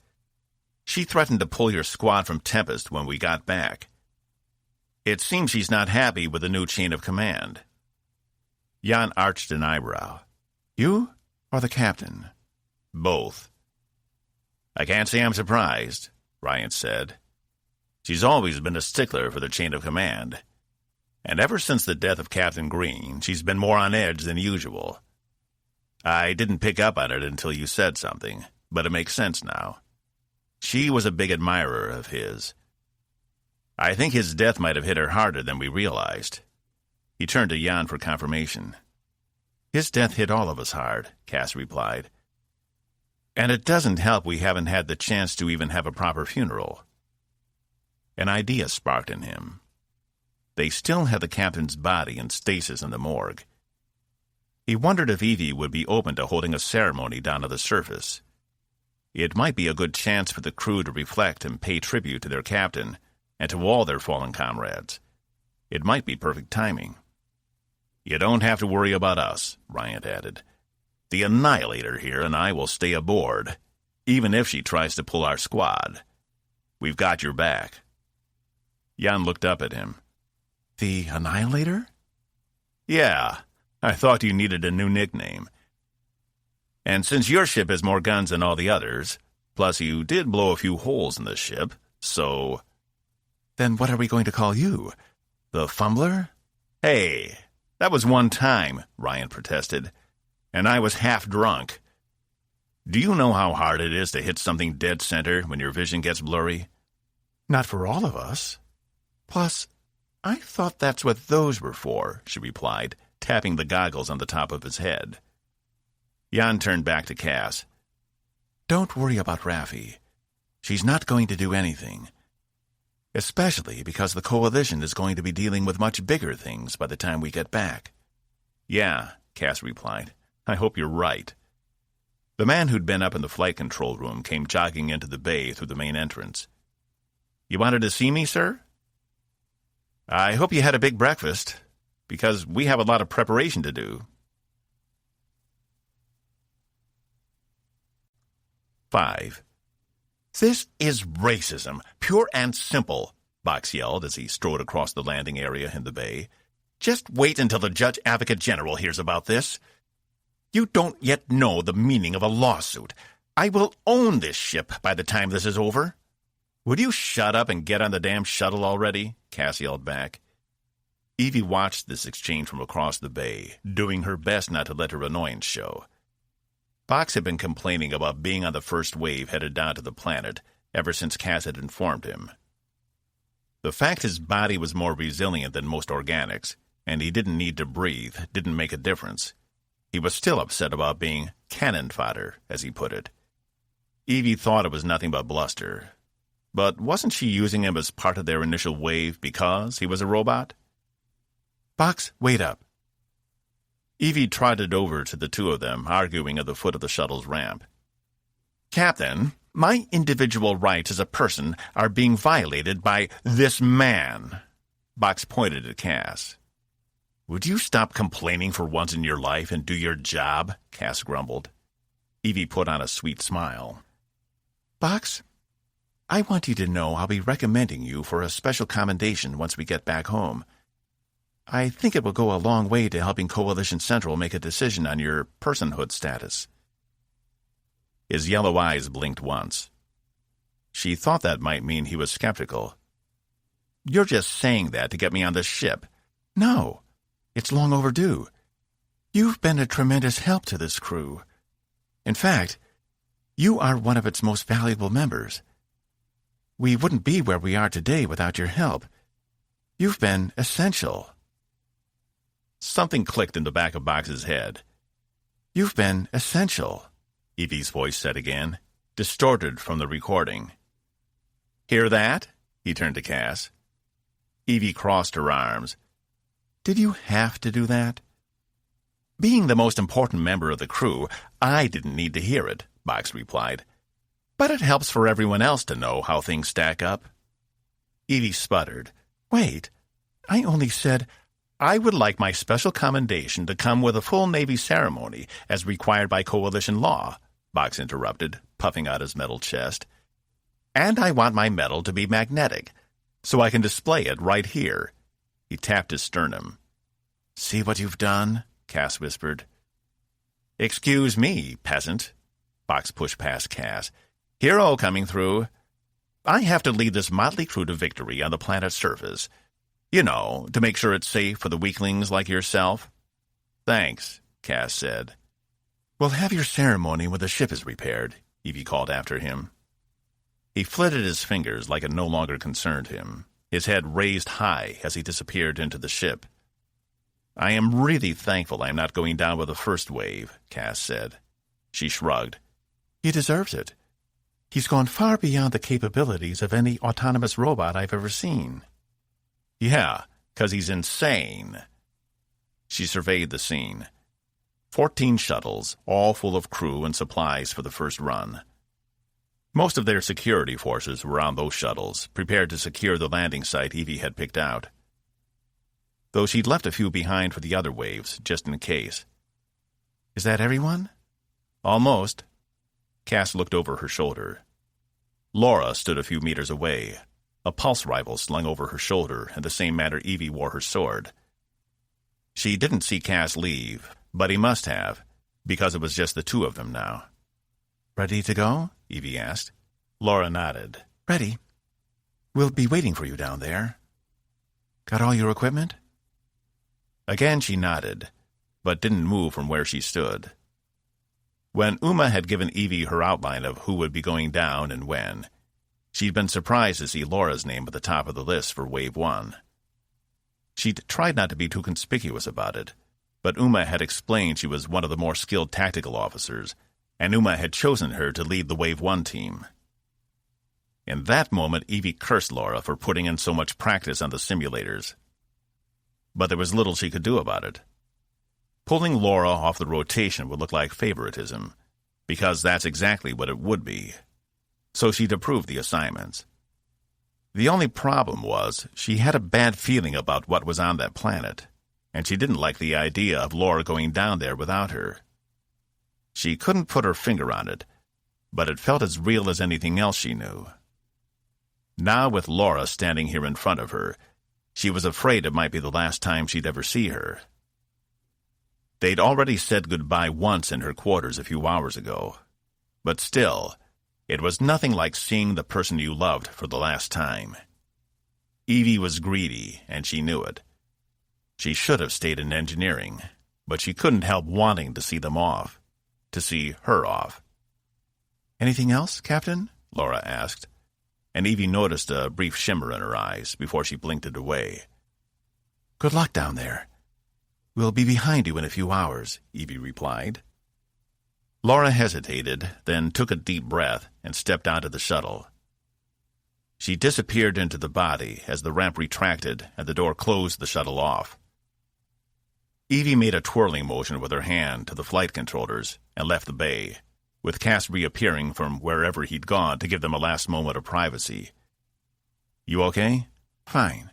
She threatened to pull your squad from Tempest when we got back. It seems she's not happy with the new chain of command. Jan arched an eyebrow. You or the captain? Both. I can't say I'm surprised, Ryan said. She's always been a stickler for the chain of command. And ever since the death of Captain Green, she's been more on edge than usual. I didn't pick up on it until you said something, but it makes sense now. She was a big admirer of his. I think his death might have hit her harder than we realized. He turned to Jan for confirmation. His death hit all of us hard, Cas replied. And it doesn't help we haven't had the chance to even have a proper funeral. An idea sparked in him. They still had the captain's body in stasis in the morgue. He wondered if Evie would be open to holding a ceremony down at the surface. It might be a good chance for the crew to reflect and pay tribute to their captain and to all their fallen comrades. It might be perfect timing. You don't have to worry about us, Ryan added. The Annihilator here and I will stay aboard, even if she tries to pull our squad. We've got your back. Jan looked up at him. The Annihilator? Yeah, I thought you needed a new nickname. And since your ship has more guns than all the others, plus you did blow a few holes in the ship, so... Then what are we going to call you? The Fumbler? Hey, that was one time, Ryan protested, and I was half drunk. Do you know how hard it is to hit something dead center when your vision gets blurry? Not for all of us. Plus, I thought that's what those were for, she replied, tapping the goggles on the top of his head. Jan turned back to Cas. Don't worry about Raffi. She's not going to do anything. Especially because the Coalition is going to be dealing with much bigger things by the time we get back. Yeah, Cas replied. I hope you're right. The man who'd been up in the flight control room came jogging into the bay through the main entrance. You wanted to see me, sir? I hope you had a big breakfast, because we have a lot of preparation to do. 5. This is racism, pure and simple, Box yelled as he strode across the landing area in the bay. Just wait until the Judge Advocate General hears about this. You don't yet know the meaning of a lawsuit. I will own this ship by the time this is over. Would you shut up and get on the damn shuttle already? Cas yelled back. Evie watched this exchange from across the bay, doing her best not to let her annoyance show. Box had been complaining about being on the first wave headed down to the planet ever since Cas had informed him. The fact his body was more resilient than most organics, and he didn't need to breathe, didn't make a difference. He was still upset about being cannon fodder, as he put it. Evie thought it was nothing but bluster. But wasn't she using him as part of their initial wave because he was a robot? Box, wait up. Evie trotted over to the two of them, arguing at the foot of the shuttle's ramp. Captain, my individual rights as a person are being violated by this man. Box pointed at Cas. Would you stop complaining for once in your life and do your job? Cas grumbled. Evie put on a sweet smile. Box, I want you to know I'll be recommending you for a special commendation once we get back home. I think it will go a long way to helping Coalition Central make a decision on your personhood status. His yellow eyes blinked once. She thought that might mean he was skeptical. You're just saying that to get me on this ship. No, it's long overdue. You've been a tremendous help to this crew. In fact, you are one of its most valuable members. We wouldn't be where we are today without your help. You've been essential. Something clicked in the back of Box's head. You've been essential, Evie's voice said again, distorted from the recording. Hear that? He turned to Cas. Evie crossed her arms. Did you have to do that? Being the most important member of the crew, I didn't need to hear it, Box replied. But it helps for everyone else to know how things stack up. Evie sputtered. Wait, I only said, I would like my special commendation to come with a full Navy ceremony as required by coalition law, Box interrupted, puffing out his metal chest. And I want my medal to be magnetic, so I can display it right here. He tapped his sternum. See what you've done? Cas whispered. Excuse me, peasant. Box pushed past Cas. Hero coming through. I have to lead this motley crew to victory on the planet's surface. You know, to make sure it's safe for the weaklings like yourself. Thanks, Cas said. We'll have your ceremony when the ship is repaired, Evie called after him. He flitted his fingers like it no longer concerned him, his head raised high as he disappeared into the ship. I am really thankful I'm not going down with the first wave, Cas said. She shrugged. He deserves it. He's gone far beyond the capabilities of any autonomous robot I've ever seen. Yeah, 'cause he's insane. She surveyed the scene. 14 shuttles, all full of crew and supplies for the first run. Most of their security forces were on those shuttles, prepared to secure the landing site Evie had picked out. Though she'd left a few behind for the other waves, just in case. Is that everyone? Almost. Cas looked over her shoulder. Laura stood a few meters away, a pulse rifle slung over her shoulder in the same manner Evie wore her sword. She didn't see Cas leave, but he must have, because it was just the two of them now. Ready to go? Evie asked. Laura nodded. Ready. We'll be waiting for you down there. Got all your equipment? Again she nodded, but didn't move from where she stood. When Uma had given Evie her outline of who would be going down and when, she'd been surprised to see Laura's name at the top of the list for Wave 1. She'd tried not to be too conspicuous about it, but Uma had explained she was one of the more skilled tactical officers, and Uma had chosen her to lead the Wave 1 team. In that moment, Evie cursed Laura for putting in so much practice on the simulators. But there was little she could do about it. Pulling Laura off the rotation would look like favoritism, because that's exactly what it would be. So she'd approved the assignments. The only problem was she had a bad feeling about what was on that planet, and she didn't like the idea of Laura going down there without her. She couldn't put her finger on it, but it felt as real as anything else she knew. Now, with Laura standing here in front of her, she was afraid it might be the last time she'd ever see her. They'd already said goodbye once in her quarters a few hours ago, but still, it was nothing like seeing the person you loved for the last time. Evie was greedy, and she knew it. She should have stayed in engineering, but she couldn't help wanting to see them off, to see her off. Anything else, Captain? Laura asked, and Evie noticed a brief shimmer in her eyes before she blinked it away. Good luck down there. We'll be behind you in a few hours, Evie replied. Laura hesitated, then took a deep breath and stepped onto the shuttle. She disappeared into the body as the ramp retracted and the door closed the shuttle off. Evie made a twirling motion with her hand to the flight controllers and left the bay, with Cas reappearing from wherever he'd gone to give them a last moment of privacy. You okay? Fine.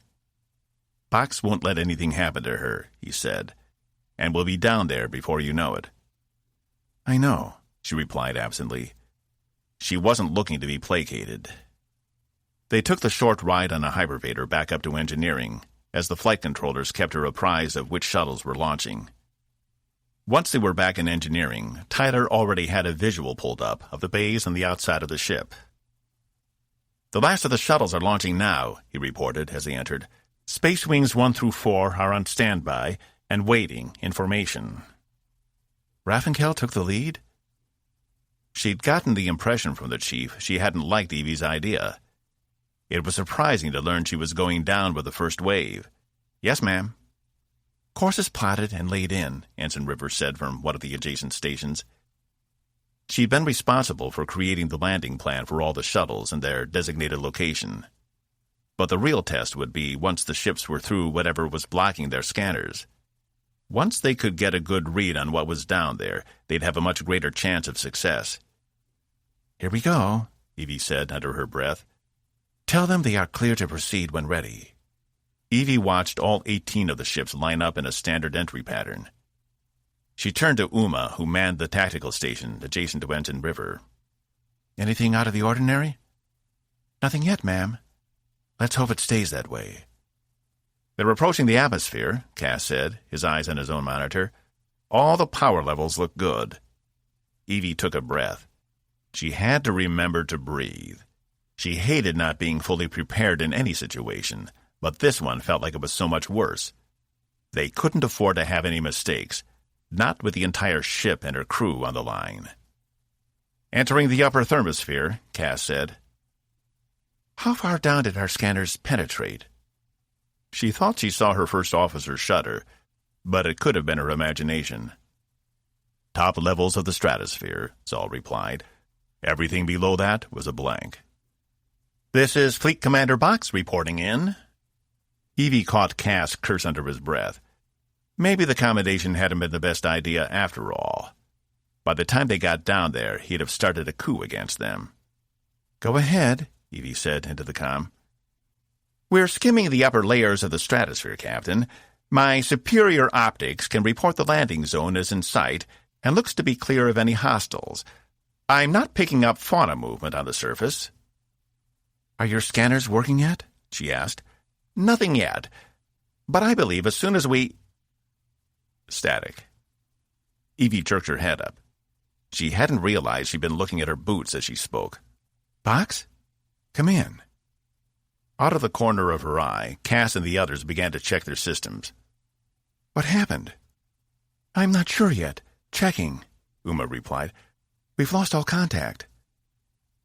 Box won't let anything happen to her, he said, and we'll be down there before you know it. I know, she replied absently. She wasn't looking to be placated. They took the short ride on a hypervator back up to engineering, as the flight controllers kept her apprised of which shuttles were launching. Once they were back in engineering, Tyler already had a visual pulled up of the bays on the outside of the ship. The last of the shuttles are launching now, he reported as they entered. Space Wings 1 through 4 are on standby and waiting in formation. Raffenkel took the lead? She'd gotten the impression from the chief she hadn't liked Evie's idea. It was surprising to learn she was going down with the first wave. Yes, ma'am. Courses plotted and laid in, Ensign Rivers said from one of the adjacent stations. She'd been responsible for creating the landing plan for all the shuttles in their designated location. But the real test would be once the ships were through whatever was blocking their scanners. Once they could get a good read on what was down there, they'd have a much greater chance of success. Here we go, Evie said under her breath. Tell them they are clear to proceed when ready. Evie watched all 18 of the ships line up in a standard entry pattern. She turned to Uma, who manned the tactical station adjacent to Ensign River. Anything out of the ordinary? Nothing yet, ma'am. Let's hope it stays that way. They're approaching the atmosphere, Cas said, his eyes on his own monitor. All the power levels look good. Evie took a breath. She had to remember to breathe. She hated not being fully prepared in any situation, but this one felt like it was so much worse. They couldn't afford to have any mistakes, not with the entire ship and her crew on the line. Entering the upper thermosphere, Cas said. How far down did our scanners penetrate? She thought she saw her first officer shudder, but it could have been her imagination. Top levels of the stratosphere, Zal replied. Everything below that was a blank. This is Fleet Commander Box reporting in. Evie caught Cas curse under his breath. Maybe the combination hadn't been the best idea after all. By the time they got down there, he'd have started a coup against them. Go ahead, Evie said into the comm. We're skimming the upper layers of the stratosphere, Captain. My superior optics can report the landing zone is in sight and looks to be clear of any hostiles. I'm not picking up fauna movement on the surface. Are your scanners working yet? She asked. Nothing yet, but I believe as soon as we... Static. Evie jerked her head up. She hadn't realized she'd been looking at her boots as she spoke. Box? Come in. Out of the corner of her eye, Cas and the others began to check their systems. What happened? I'm not sure yet. Checking, Uma replied. We've lost all contact.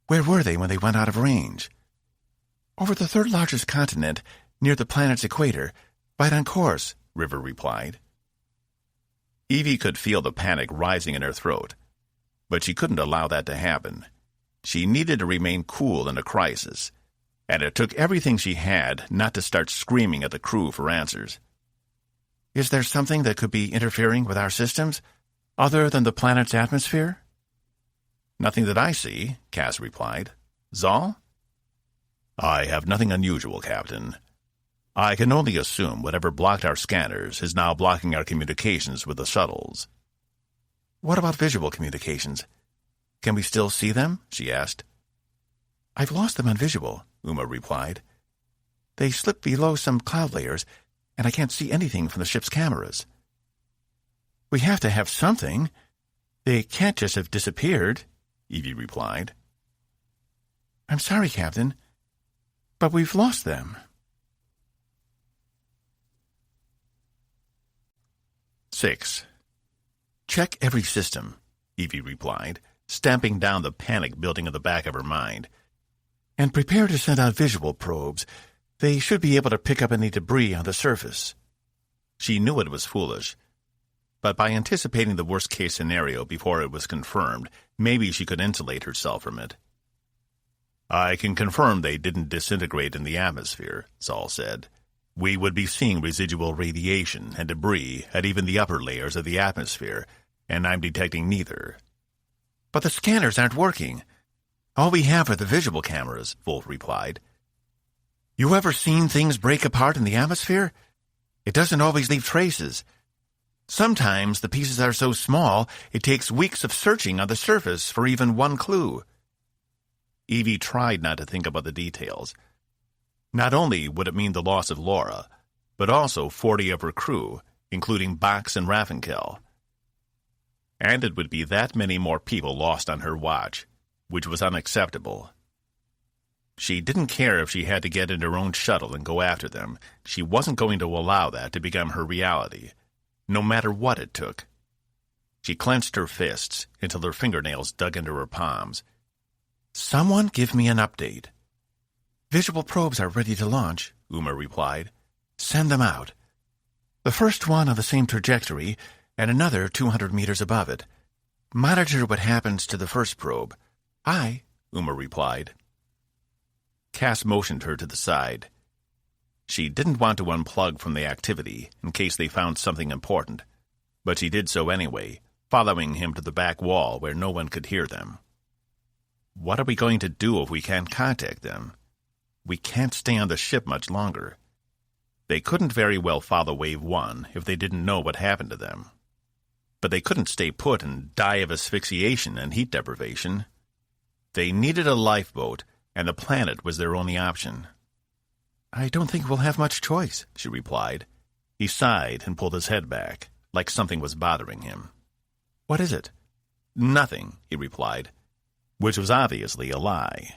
Where were they when they went out of range? Over the third largest continent, near the planet's equator, right on course, River replied. Evie could feel the panic rising in her throat, but she couldn't allow that to happen. She needed to remain cool in a crisis, and it took everything she had not to start screaming at the crew for answers. Is there something that could be interfering with our systems, other than the planet's atmosphere? Nothing that I see, Cas replied. Zal? I have nothing unusual, Captain. I can only assume whatever blocked our scanners is now blocking our communications with the shuttles. What about visual communications? Can we still see them? She asked. I've lost them on visual, Uma replied. They slip below some cloud layers, and I can't see anything from the ship's cameras. We have to have something. They can't just have disappeared, Evie replied. I'm sorry, Captain, but we've lost them. 6. Check every system, Evie replied, stamping down the panic building in the back of her mind. And prepare to send out visual probes. They should be able to pick up any debris on the surface. She knew it was foolish, but by anticipating the worst-case scenario before it was confirmed, maybe she could insulate herself from it. I can confirm they didn't disintegrate in the atmosphere, Zal said. We would be seeing residual radiation and debris at even the upper layers of the atmosphere, and I'm detecting neither. But the scanners aren't working. All we have are the visual cameras, Wolf replied. You ever seen things break apart in the atmosphere? It doesn't always leave traces. Sometimes the pieces are so small, it takes weeks of searching on the surface for even one clue. Evie tried not to think about the details. Not only would it mean the loss of Laura, but also 40 of her crew, including Bax and Raffenkel. And it would be that many more people lost on her watch, which was unacceptable. She didn't care if she had to get in her own shuttle and go after them. She wasn't going to allow that to become her reality, no matter what it took. She clenched her fists until her fingernails dug into her palms. Someone give me an update. Visual probes are ready to launch, Uma replied. Send them out. The first one on the same trajectory, and another 200 meters above it. Monitor what happens to the first probe. Aye, Uma replied. Cas motioned her to the side. She didn't want to unplug from the activity in case they found something important, but she did so anyway, following him to the back wall where no one could hear them. What are we going to do if we can't contact them? We can't stay on the ship much longer. They couldn't very well follow Wave 1 if they didn't know what happened to them. But they couldn't stay put and die of asphyxiation and heat deprivation. They needed a lifeboat, and the planet was their only option. I don't think we'll have much choice, she replied. He sighed and pulled his head back, like something was bothering him. What is it? Nothing, he replied, which was obviously a lie.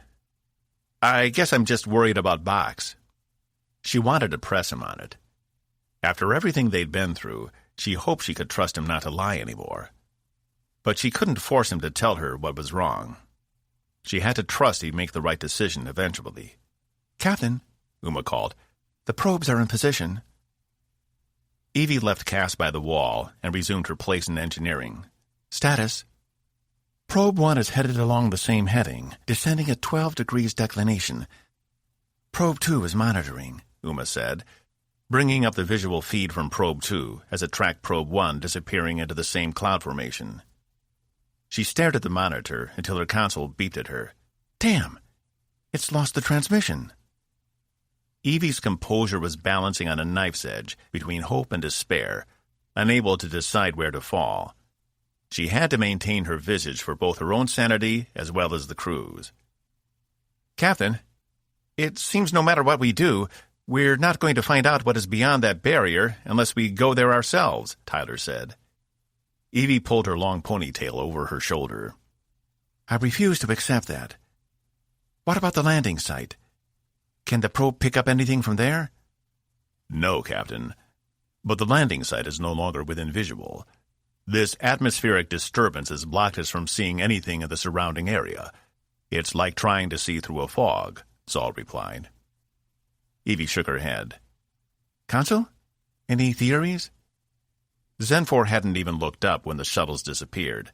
I guess I'm just worried about Box. She wanted to press him on it. After everything they'd been through, she hoped she could trust him not to lie anymore. But she couldn't force him to tell her what was wrong. She had to trust he'd make the right decision eventually. Captain, Uma called. The probes are in position. Evie left Cas by the wall and resumed her place in engineering. Status. Probe 1 is headed along the same heading, descending at 12 degrees declination. Probe 2 is monitoring, Uma said, bringing up the visual feed from Probe 2 as it tracked Probe 1 disappearing into the same cloud formation. She stared at the monitor until her console beeped at her. Damn! It's lost the transmission. Evie's composure was balancing on a knife's edge between hope and despair, unable to decide where to fall. She had to maintain her visage for both her own sanity as well as the crew's. Captain, it seems no matter what we do, we're not going to find out what is beyond that barrier unless we go there ourselves, Tyler said. Evie pulled her long ponytail over her shoulder. I refuse to accept that. What about the landing site? Can the probe pick up anything from there? No, Captain. But the landing site is no longer within visual. This atmospheric disturbance has blocked us from seeing anything in the surrounding area. It's like trying to see through a fog, Saul replied. Evie shook her head. Consul? Any theories? Zenfor hadn't even looked up when the shuttles disappeared.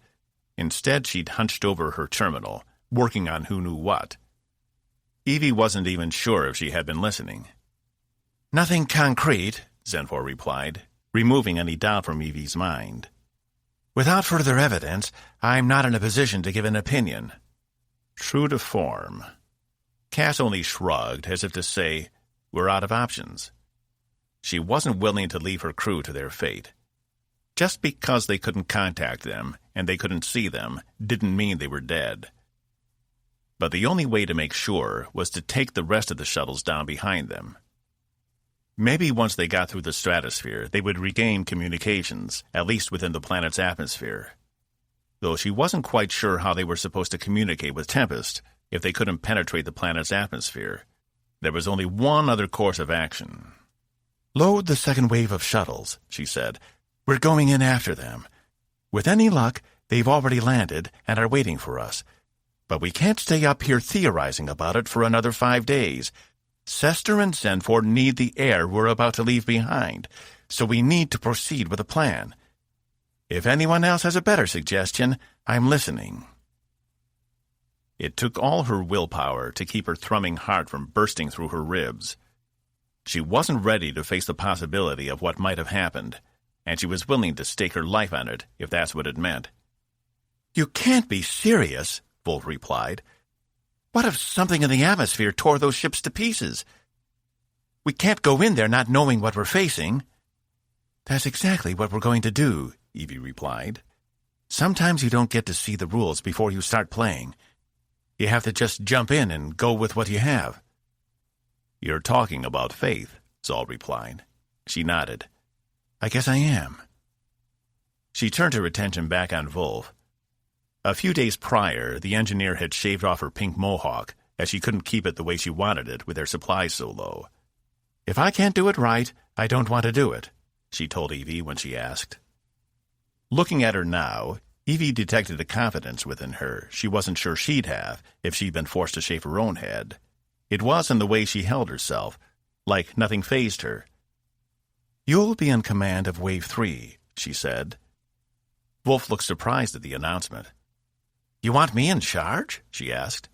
Instead, she'd hunched over her terminal, working on who knew what. Evie wasn't even sure if she had been listening. Nothing concrete, Zenfor replied, removing any doubt from Evie's mind. Without further evidence, I'm not in a position to give an opinion. True to form. Cas only shrugged, as if to say, we're out of options. She wasn't willing to leave her crew to their fate. Just because they couldn't contact them and they couldn't see them didn't mean they were dead. But the only way to make sure was to take the rest of the shuttles down behind them. Maybe once they got through the stratosphere, they would regain communications, at least within the planet's atmosphere. Though she wasn't quite sure how they were supposed to communicate with Tempest if they couldn't penetrate the planet's atmosphere. There was only one other course of action. Load the second wave of shuttles, she said. We're going in after them. With any luck, they've already landed and are waiting for us. But we can't stay up here theorizing about it for another 5 days. Sester and Zenfor need the air we're about to leave behind, so we need to proceed with a plan. If anyone else has a better suggestion, I'm listening. It took all her willpower to keep her thrumming heart from bursting through her ribs. She wasn't ready to face the possibility of what might have happened, and she was willing to stake her life on it if that's what it meant. You can't be serious, Wolf replied. What if something in the atmosphere tore those ships to pieces? We can't go in there not knowing what we're facing. That's exactly what we're going to do, Evie replied. Sometimes you don't get to see the rules before you start playing. You have to just jump in and go with what you have. You're talking about faith, Saul replied. She nodded. I guess I am. She turned her attention back on Wolf. A few days prior, the engineer had shaved off her pink mohawk, as she couldn't keep it the way she wanted it with their supplies so low. If I can't do it right, I don't want to do it, she told Evie when she asked. Looking at her now, Evie detected a confidence within her she wasn't sure she'd have if she'd been forced to shave her own head. It was in the way she held herself, like nothing fazed her. You'll be in command of Wave 3, she said. Wolf looked surprised at the announcement. You want me in charge? She asked.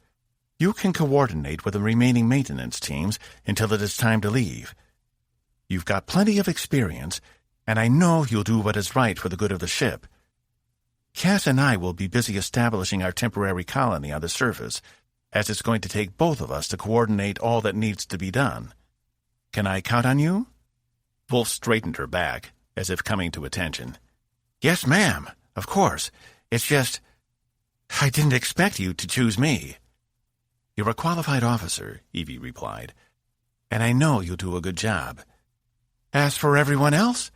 You can coordinate with the remaining maintenance teams until it is time to leave. You've got plenty of experience, and I know you'll do what is right for the good of the ship. Cas and I will be busy establishing our temporary colony on the surface, as it's going to take both of us to coordinate all that needs to be done. Can I count on you?" Wolf straightened her back, as if coming to attention. "Yes, ma'am. Of course. It's just, I didn't expect you to choose me." "You're a qualified officer," Evie replied, "and I know you'll do a good job. As for everyone else,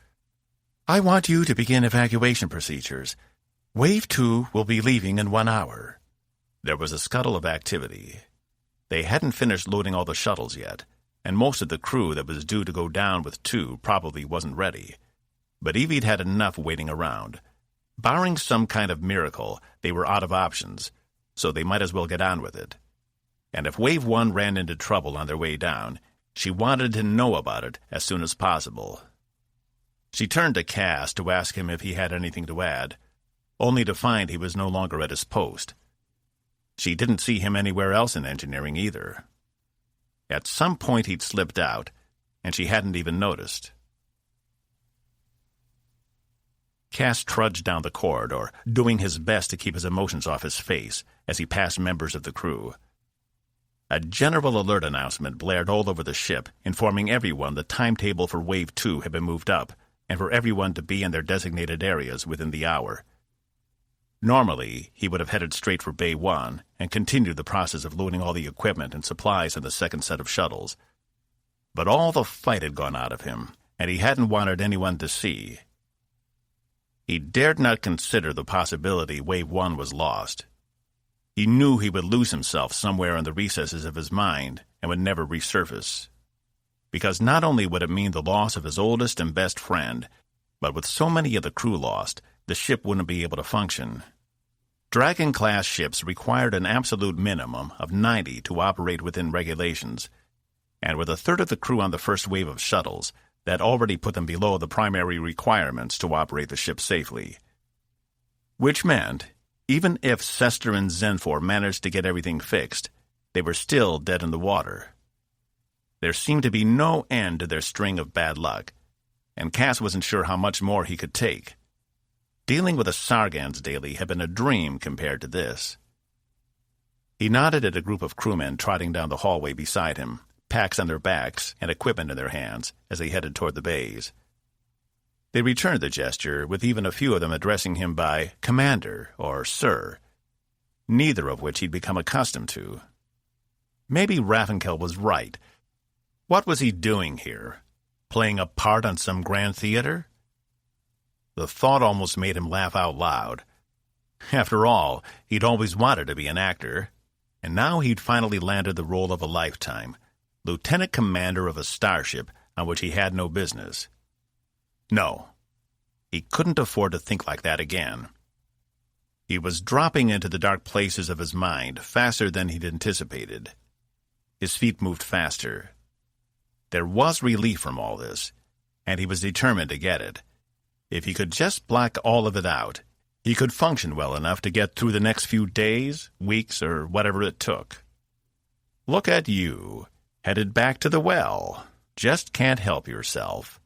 I want you to begin evacuation procedures. Wave 2 will be leaving in 1 hour." There was a scuttle of activity. They hadn't finished loading all the shuttles yet, and most of the crew that was due to go down with 2 probably wasn't ready. But Evie'd had enough waiting around. Barring some kind of miracle, they were out of options, so they might as well get on with it. And if Wave 1 ran into trouble on their way down, she wanted to know about it as soon as possible. She turned to Cas to ask him if he had anything to add, only to find he was no longer at his post. She didn't see him anywhere else in engineering either. At some point he'd slipped out, and she hadn't even noticed. Cas trudged down the corridor, doing his best to keep his emotions off his face as he passed members of the crew. A general alert announcement blared all over the ship, informing everyone the timetable for Wave 2 had been moved up, and for everyone to be in their designated areas within the hour. Normally, he would have headed straight for Bay 1 and continued the process of loading all the equipment and supplies in the second set of shuttles. But all the fight had gone out of him, and he hadn't wanted anyone to see. He dared not consider the possibility Wave 1 was lost. He knew he would lose himself somewhere in the recesses of his mind and would never resurface. Because not only would it mean the loss of his oldest and best friend, but with so many of the crew lost, the ship wouldn't be able to function. Dragon-class ships required an absolute minimum of 90 to operate within regulations, and with a third of the crew on the first wave of shuttles, that already put them below the primary requirements to operate the ship safely. Which meant, even if Sester and Zenfor managed to get everything fixed, they were still dead in the water. There seemed to be no end to their string of bad luck, and Cas wasn't sure how much more he could take. Dealing with a Sargans daily had been a dream compared to this. He nodded at a group of crewmen trotting down the hallway beside him, packs on their backs and equipment in their hands, as they headed toward the bays. They returned the gesture, with even a few of them addressing him by Commander or Sir, neither of which he'd become accustomed to. Maybe Raffenkel was right. What was he doing here? Playing a part on some grand theater? The thought almost made him laugh out loud. After all, he'd always wanted to be an actor, and now he'd finally landed the role of a lifetime, lieutenant commander of a starship on which he had no business. No, he couldn't afford to think like that again. He was dropping into the dark places of his mind faster than he'd anticipated. His feet moved faster. There was relief from all this, and he was determined to get it. If he could just block all of it out, he could function well enough to get through the next few days, weeks, or whatever it took. Look at you, headed back to the well. Just can't help yourself.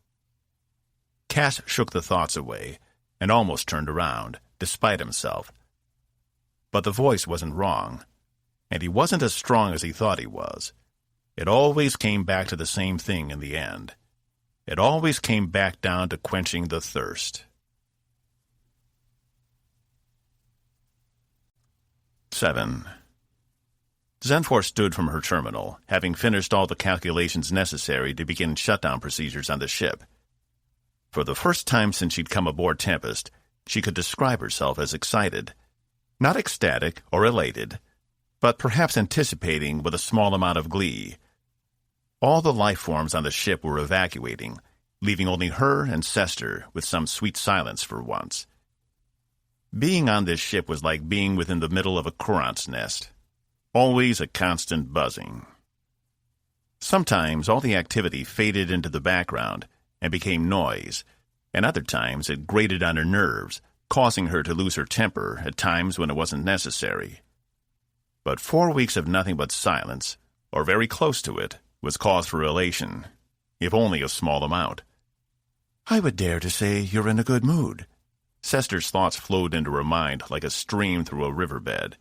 Cas shook the thoughts away and almost turned around, despite himself. But the voice wasn't wrong, and he wasn't as strong as he thought he was. It always came back to the same thing in the end. It always came back down to quenching the thirst. 7. Zenfor stood from her terminal, having finished all the calculations necessary to begin shutdown procedures on the ship. For the first time since she'd come aboard Tempest, she could describe herself as excited. Not ecstatic or elated, but perhaps anticipating with a small amount of glee. All the life forms on the ship were evacuating, leaving only her and Sester with some sweet silence for once. Being on this ship was like being within the middle of a currant's nest. Always a constant buzzing. Sometimes all the activity faded into the background and became noise, and other times it grated on her nerves, causing her to lose her temper at times when it wasn't necessary. But 4 weeks of nothing but silence, or very close to it, was cause for elation, if only a small amount. "I would dare to say you're in a good mood." Sester's thoughts flowed into her mind like a stream through a riverbed.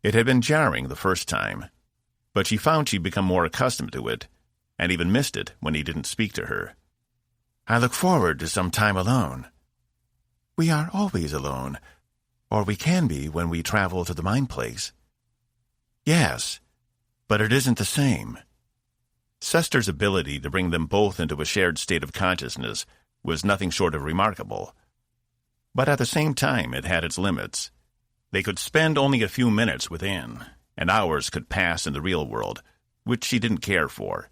It had been jarring the first time, but she found she'd become more accustomed to it, and even missed it when he didn't speak to her. I look forward to some time alone. We are always alone, or we can be when we travel to the mine place. Yes, but it isn't the same. Sester's ability to bring them both into a shared state of consciousness was nothing short of remarkable. But at the same time, it had its limits. They could spend only a few minutes within, and hours could pass in the real world, which she didn't care for.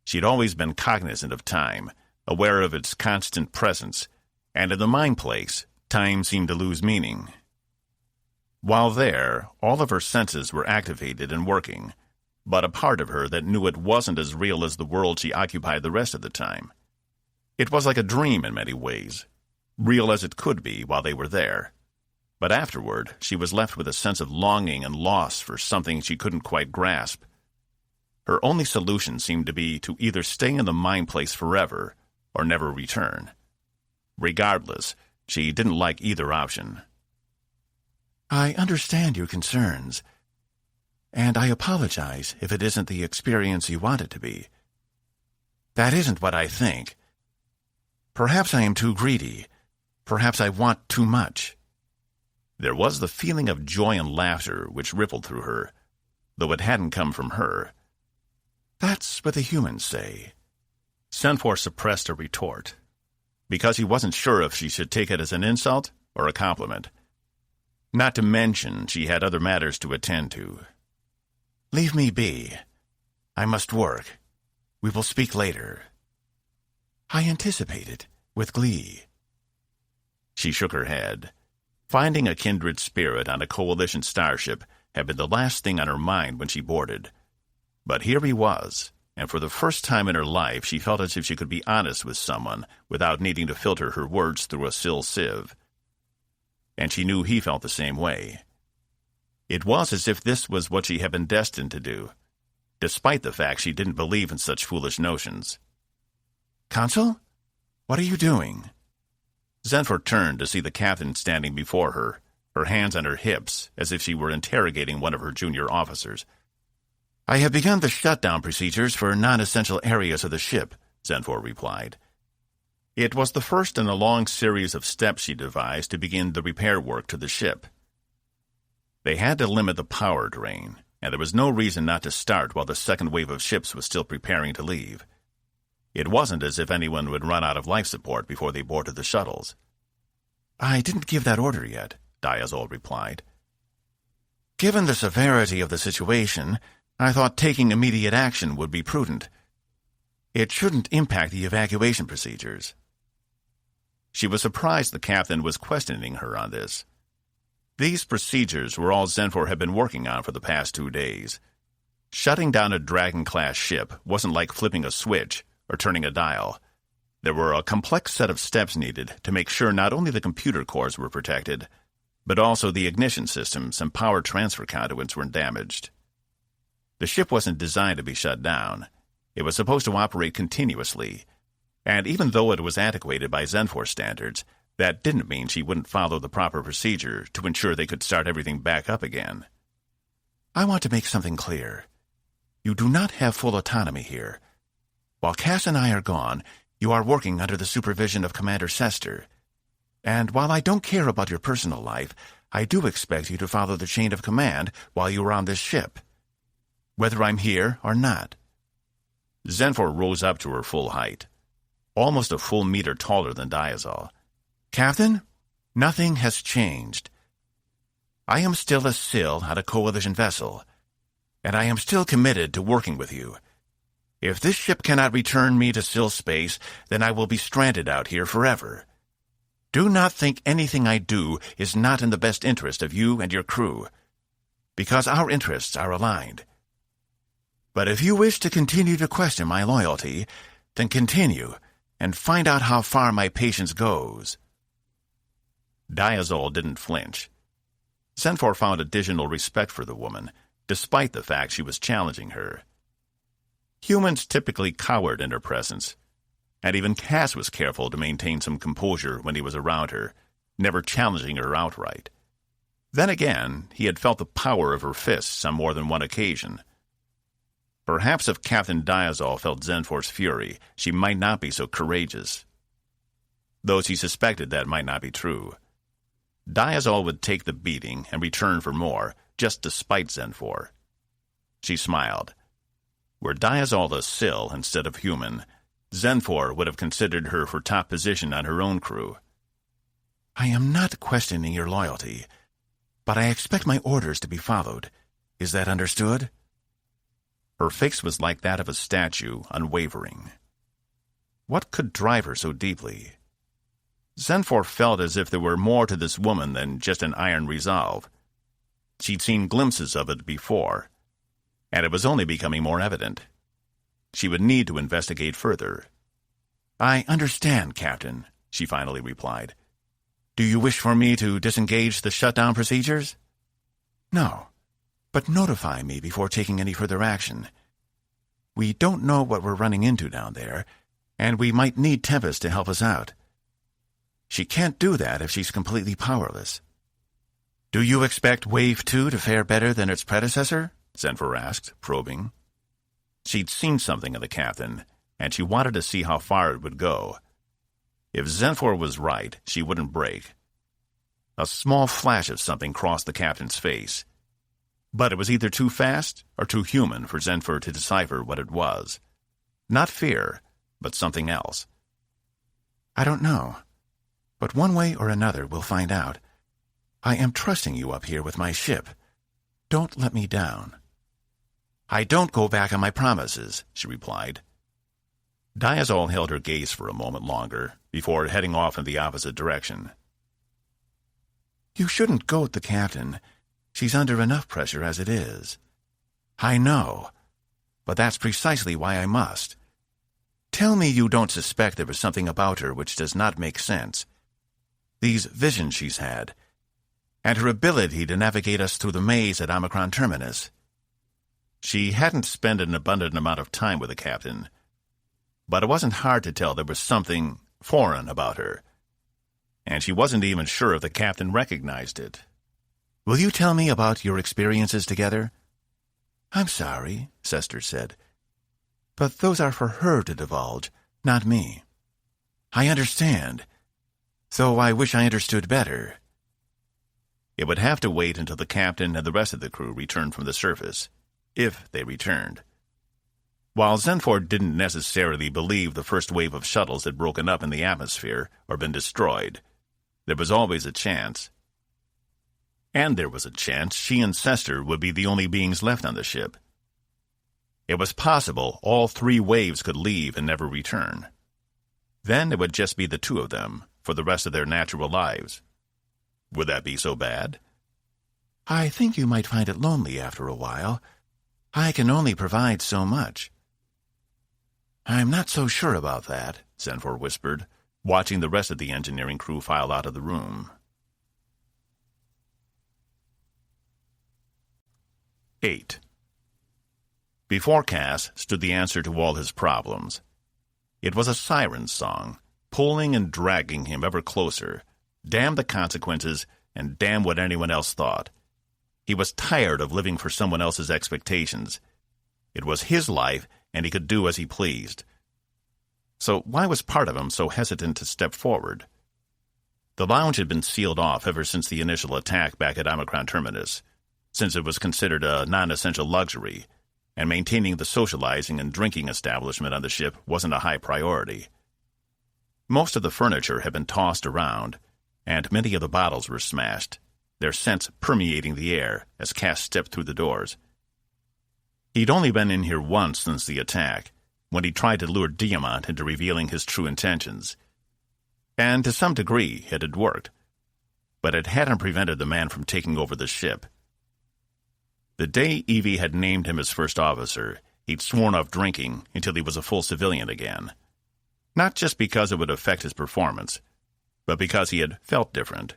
She'd always been cognizant of time, aware of its constant presence, and in the mind place, time seemed to lose meaning. While there, all of her senses were activated and working, but a part of her that knew it wasn't as real as the world she occupied the rest of the time. It was like a dream in many ways, real as it could be while they were there. But afterward, she was left with a sense of longing and loss for something she couldn't quite grasp. Her only solution seemed to be to either stay in the mind place forever or never return. Regardless, she didn't like either option. I understand your concerns, and I apologize if it isn't the experience you want it to be. That isn't what I think. Perhaps I am too greedy. Perhaps I want too much. There was the feeling of joy and laughter which rippled through her, though it hadn't come from her. That's what the humans say. Senfor suppressed a retort, because he wasn't sure if she should take it as an insult or a compliment. Not to mention she had other matters to attend to. Leave me be. I must work. We will speak later. I anticipate it, with glee. She shook her head. Finding a kindred spirit on a coalition starship had been the last thing on her mind when she boarded. But here he was, and for the first time in her life she felt as if she could be honest with someone without needing to filter her words through a sill sieve. And she knew he felt the same way. It was as if this was what she had been destined to do, despite the fact she didn't believe in such foolish notions. Consul? What are you doing? Senfor turned to see the captain standing before her, her hands on her hips, as if she were interrogating one of her junior officers. I have begun the shutdown procedures for non-essential areas of the ship, Senfor replied. It was the first in a long series of steps she devised to begin the repair work to the ship. They had to limit the power drain, and there was no reason not to start while the second wave of ships was still preparing to leave. It wasn't as if anyone would run out of life support before they boarded the shuttles. I didn't give that order yet, Diazol replied. Given the severity of the situation, I thought taking immediate action would be prudent. It shouldn't impact the evacuation procedures. She was surprised the captain was questioning her on this. These procedures were all Senfor had been working on for the past 2 days. Shutting down a Dragon-class ship wasn't like flipping a switch or turning a dial. There were a complex set of steps needed to make sure not only the computer cores were protected, but also the ignition systems and power transfer conduits weren't damaged. The ship wasn't designed to be shut down. It was supposed to operate continuously, and even though it was antiquated by Senfor standards, that didn't mean she wouldn't follow the proper procedure to ensure they could start everything back up again. I want to make something clear. You do not have full autonomy here. While Cas and I are gone, you are working under the supervision of Commander Sester. And while I don't care about your personal life, I do expect you to follow the chain of command while you are on this ship, whether I'm here or not. Senfor rose up to her full height, almost a full meter taller than Diazol. Captain, nothing has changed. I am still a Sill on a coalition vessel, and I am still committed to working with you. If this ship cannot return me to Sill space, then I will be stranded out here forever. Do not think anything I do is not in the best interest of you and your crew, because our interests are aligned. But if you wish to continue to question my loyalty, then continue, and find out how far my patience goes. Diazol didn't flinch. Senfor found additional respect for the woman, despite the fact she was challenging her. Humans typically cowered in her presence, and even Cas was careful to maintain some composure when he was around her, never challenging her outright. Then again, he had felt the power of her fists on more than one occasion. Perhaps if Captain Diazol felt Zenfor's fury, she might not be so courageous. Though she suspected that might not be true. Diazol would take the beating and return for more, just to spite Zenfor. She smiled. Were Diazol a Sill instead of human, Zenfor would have considered her for top position on her own crew. I am not questioning your loyalty, but I expect my orders to be followed. Is that understood? Her face was like that of a statue, unwavering. What could drive her so deeply? Zenfor felt as if there were more to this woman than just an iron resolve. She'd seen glimpses of it before, and it was only becoming more evident. She would need to investigate further. I understand, Captain, she finally replied. Do you wish for me to disengage the shutdown procedures? No, but notify me before taking any further action. We don't know what we're running into down there, and we might need Tempest to help us out. She can't do that if she's completely powerless. Do you expect Wave 2 to fare better than its predecessor? Zenfor asked, probing. She'd seen something of the captain, and she wanted to see how far it would go. If Zenfor was right, she wouldn't break. A small flash of something crossed the captain's face. But it was either too fast or too human for Zenfor to decipher what it was. Not fear, but something else. I don't know. But one way or another we'll find out. I am trusting you up here with my ship. Don't let me down. I don't go back on my promises, she replied. Diazol held her gaze for a moment longer before heading off in the opposite direction. You shouldn't goad the captain. She's under enough pressure as it is. I know, but that's precisely why I must. Tell me you don't suspect there was something about her which does not make sense. These visions she's had, and her ability to navigate us through the maze at Omicron Terminus. She hadn't spent an abundant amount of time with the captain, but it wasn't hard to tell there was something foreign about her, and she wasn't even sure if the captain recognized it. Will you tell me about your experiences together? I'm sorry, Sester said, but those are for her to divulge, not me. I understand, though I wish I understood better. It would have to wait until the captain and the rest of the crew returned from the surface, if they returned. While Zenfor didn't necessarily believe the first wave of shuttles had broken up in the atmosphere or been destroyed, there was always a chance. And there was a chance she and Sester would be the only beings left on the ship. It was possible all 3 waves could leave and never return. Then it would just be the 2 of them for the rest of their natural lives. Would that be so bad? I think you might find it lonely after a while. I can only provide so much. I'm not so sure about that, Zenfor whispered, watching the rest of the engineering crew file out of the room. 8. Before Cas stood the answer to all his problems. It was a siren's song, pulling and dragging him ever closer. Damn the consequences, and damn what anyone else thought. He was tired of living for someone else's expectations. It was his life, and he could do as he pleased. So why was part of him so hesitant to step forward? The lounge had been sealed off ever since the initial attack back at Omicron Terminus, since it was considered a non-essential luxury, and maintaining the socializing and drinking establishment on the ship wasn't a high priority. Most of the furniture had been tossed around, and many of the bottles were smashed, their scents permeating the air as Cas stepped through the doors. He'd only been in here once since the attack, when he tried to lure Diamant into revealing his true intentions. And to some degree it had worked, but it hadn't prevented the man from taking over the ship. The day Evie had named him as first officer, he'd sworn off drinking until he was a full civilian again. Not just because it would affect his performance, but because he had felt different.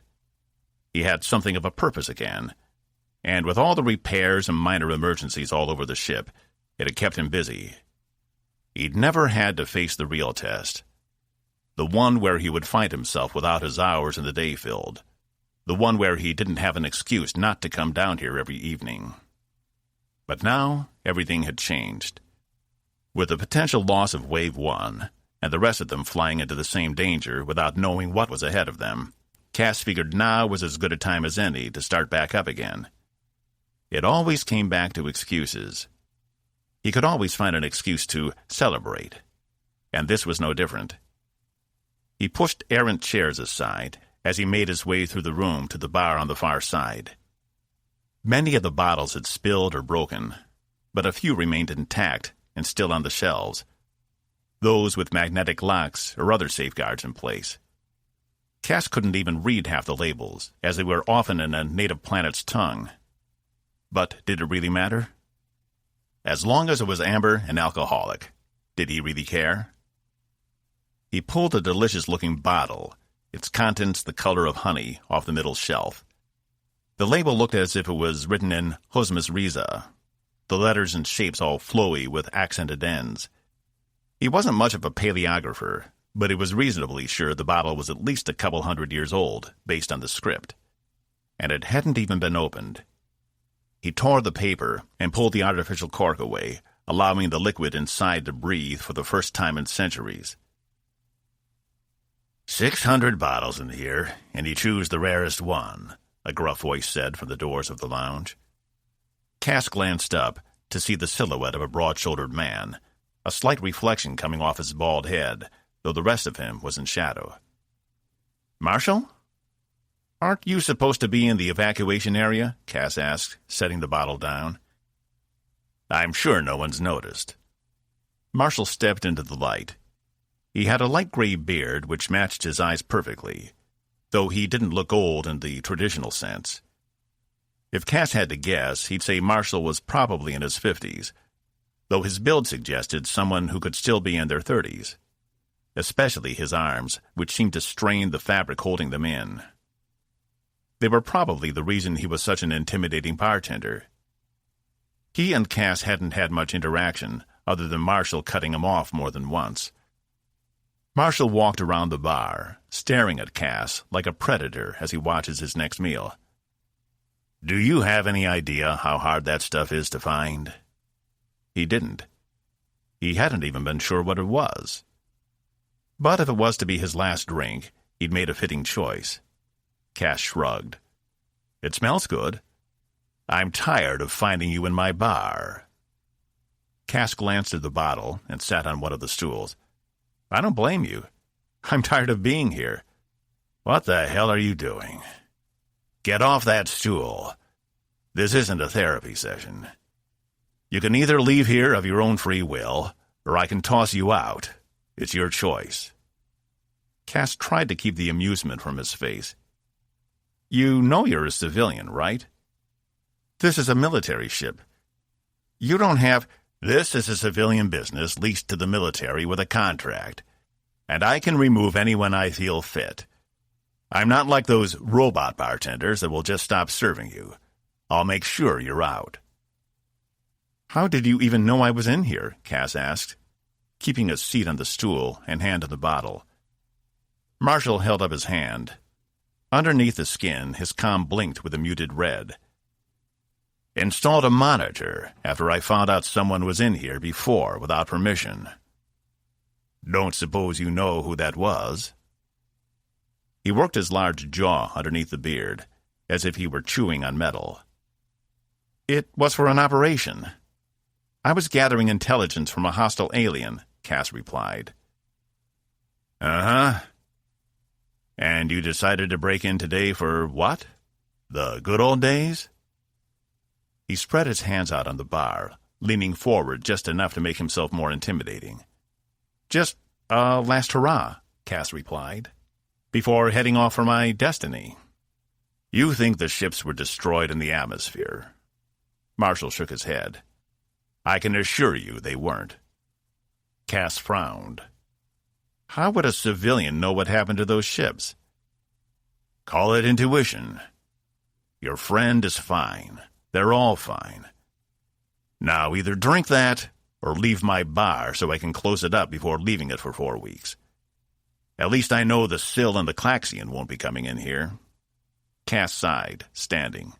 He had something of a purpose again, and with all the repairs and minor emergencies all over the ship, it had kept him busy. He'd never had to face the real test, the one where he would find himself without his hours in the day filled. the one where he didn't have an excuse not to come down here every evening. But now everything had changed. With the potential loss of Wave 1, and the rest of them flying into the same danger without knowing what was ahead of them, Cas figured now was as good a time as any to start back up again. It always came back to excuses. He could always find an excuse to celebrate, and this was no different. He pushed errant chairs aside as he made his way through the room to the bar on the far side. Many of the bottles had spilled or broken, but a few remained intact and still on the shelves, those with magnetic locks or other safeguards in place. Cas couldn't even read half the labels, as they were often in a native planet's tongue. But did it really matter? As long as it was amber and alcoholic, did he really care? He pulled a delicious-looking bottle, its contents the color of honey, off the middle shelf. The label looked as if it was written in Hosmus Riza, the letters and shapes all flowy with accented ends. He wasn't much of a paleographer, but he was reasonably sure the bottle was at least a couple 100 years old, based on the script. And it hadn't even been opened. He tore the paper and pulled the artificial cork away, allowing the liquid inside to breathe for the first time in centuries. 600 bottles in here, and you choose the rarest one, a gruff voice said from the doors of the lounge. Cas glanced up to see the silhouette of a broad-shouldered man, a slight reflection coming off his bald head, though the rest of him was in shadow. "Marshal? Aren't you supposed to be in the evacuation area?" Cas asked, setting the bottle down. "I'm sure no one's noticed." Marshal stepped into the light. He had a light gray beard which matched his eyes perfectly, though he didn't look old in the traditional sense. If Cas had to guess, he'd say Marshal was probably in his 50s, though his build suggested someone who could still be in their 30s, especially his arms, which seemed to strain the fabric holding them in. They were probably the reason he was such an intimidating bartender. He and Cas hadn't had much interaction, other than Marshal cutting him off more than once. Marshal walked around the bar, staring at Cas like a predator as he watches his next meal. "Do you have any idea how hard that stuff is to find?" He didn't. He hadn't even been sure what it was. But if it was to be his last drink, he'd made a fitting choice. Cas shrugged. "It smells good. I'm tired of finding you in my bar." Cas glanced at the bottle and sat on one of the stools. "I don't blame you. I'm tired of being here. What the hell are you doing? Get off that stool. This isn't a therapy session. You can either leave here of your own free will, or I can toss you out. It's your choice." Cas tried to keep the amusement from his face. "You know you're a civilian, right? This is a military ship. You don't have—" "This is a civilian business leased to the military with a contract, and I can remove anyone I feel fit. I'm not like those robot bartenders that will just stop serving you. I'll make sure you're out." "How did you even know I was in here?" Cas asked, keeping a seat on the stool and hand on the bottle. Marshal held up his hand. Underneath the skin, his comm blinked with a muted red. "Installed a monitor after I found out someone was in here before without permission. Don't suppose you know who that was?" He worked his large jaw underneath the beard, as if he were chewing on metal. "It was for an operation. I was gathering intelligence from a hostile alien," Cas replied. "Uh-huh. And you decided to break in today for what? The good old days?" He spread his hands out on the bar, leaning forward just enough to make himself more intimidating. "Just last hurrah," Cas replied, "before heading off for my destiny." "You think the ships were destroyed in the atmosphere?" Marshal shook his head. "I can assure you they weren't." Cas frowned. How would a civilian know what happened to those ships? Call it intuition. Your friend is fine. They're all fine. Now either drink that or leave my bar so I can close it up before leaving it for 4 weeks. At least I know the Sill and the Claxion won't be coming in here. Cas sighed, standing.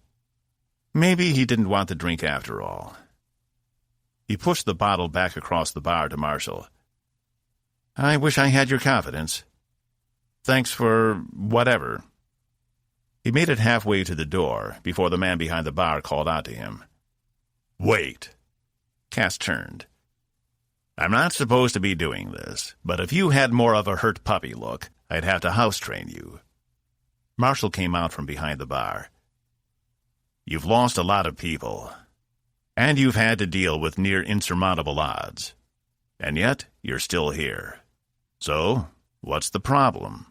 Maybe he didn't want the drink after all. He pushed the bottle back across the bar to Marshall. I wish I had your confidence. Thanks for whatever. He made it halfway to the door before the man behind the bar called out to him. Wait. Cas turned. I'm not supposed to be doing this, but if you had more of a hurt puppy look, I'd have to house-train you. Marshall came out from behind the bar. You've lost a lot of people, and you've had to deal with near insurmountable odds. And yet, you're still here. So, what's the problem?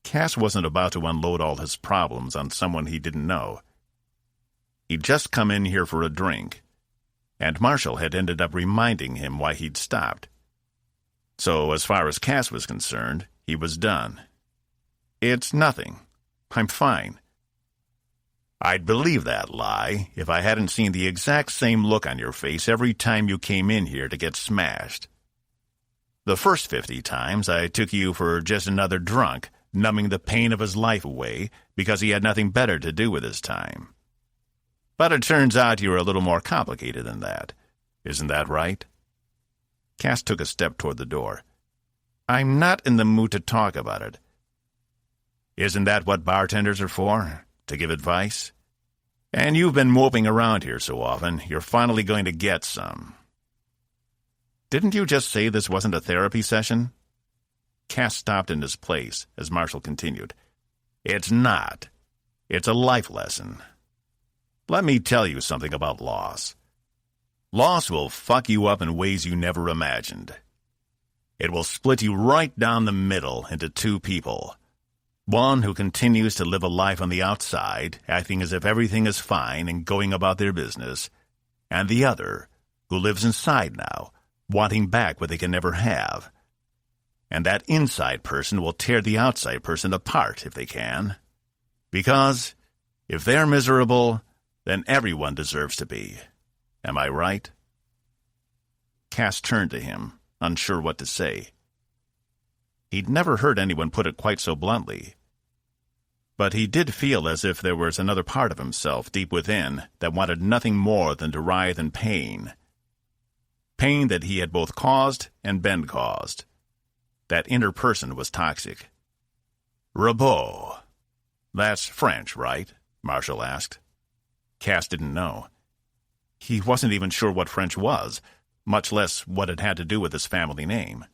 Cas wasn't about to unload all his problems on someone he didn't know. He'd just come in here for a drink, and Marshall had ended up reminding him why he'd stopped. So, as far as Cas was concerned, he was done. It's nothing. I'm fine. I'd believe that lie if I hadn't seen the exact same look on your face every time you came in here to get smashed. The first 50 times I took you for just another drunk, numbing the pain of his life away because he had nothing better to do with his time. But it turns out you're a little more complicated than that. Isn't that right? Cas took a step toward the door. I'm not in the mood to talk about it. Isn't that what bartenders are for? To give advice? And you've been moping around here so often, you're finally going to get some. Didn't you just say this wasn't a therapy session? Cas stopped in his place as Marshall continued. It's not. It's a life lesson. Let me tell you something about loss. Loss will fuck you up in ways you never imagined. It will split you right down the middle into two people. One who continues to live a life on the outside, acting as if everything is fine and going about their business, and the other who lives inside now, wanting back what they can never have. And that inside person will tear the outside person apart if they can. Because if they're miserable, then everyone deserves to be. Am I right? Cas turned to him, unsure what to say. He'd never heard anyone put it quite so bluntly. But he did feel as if there was another part of himself deep within that wanted nothing more than to writhe in pain. Pain that he had both caused and been caused. That inner person was toxic. Rabot. That's French, right? Marshall asked. Cas didn't know. He wasn't even sure what French was, much less what it had to do with his family name.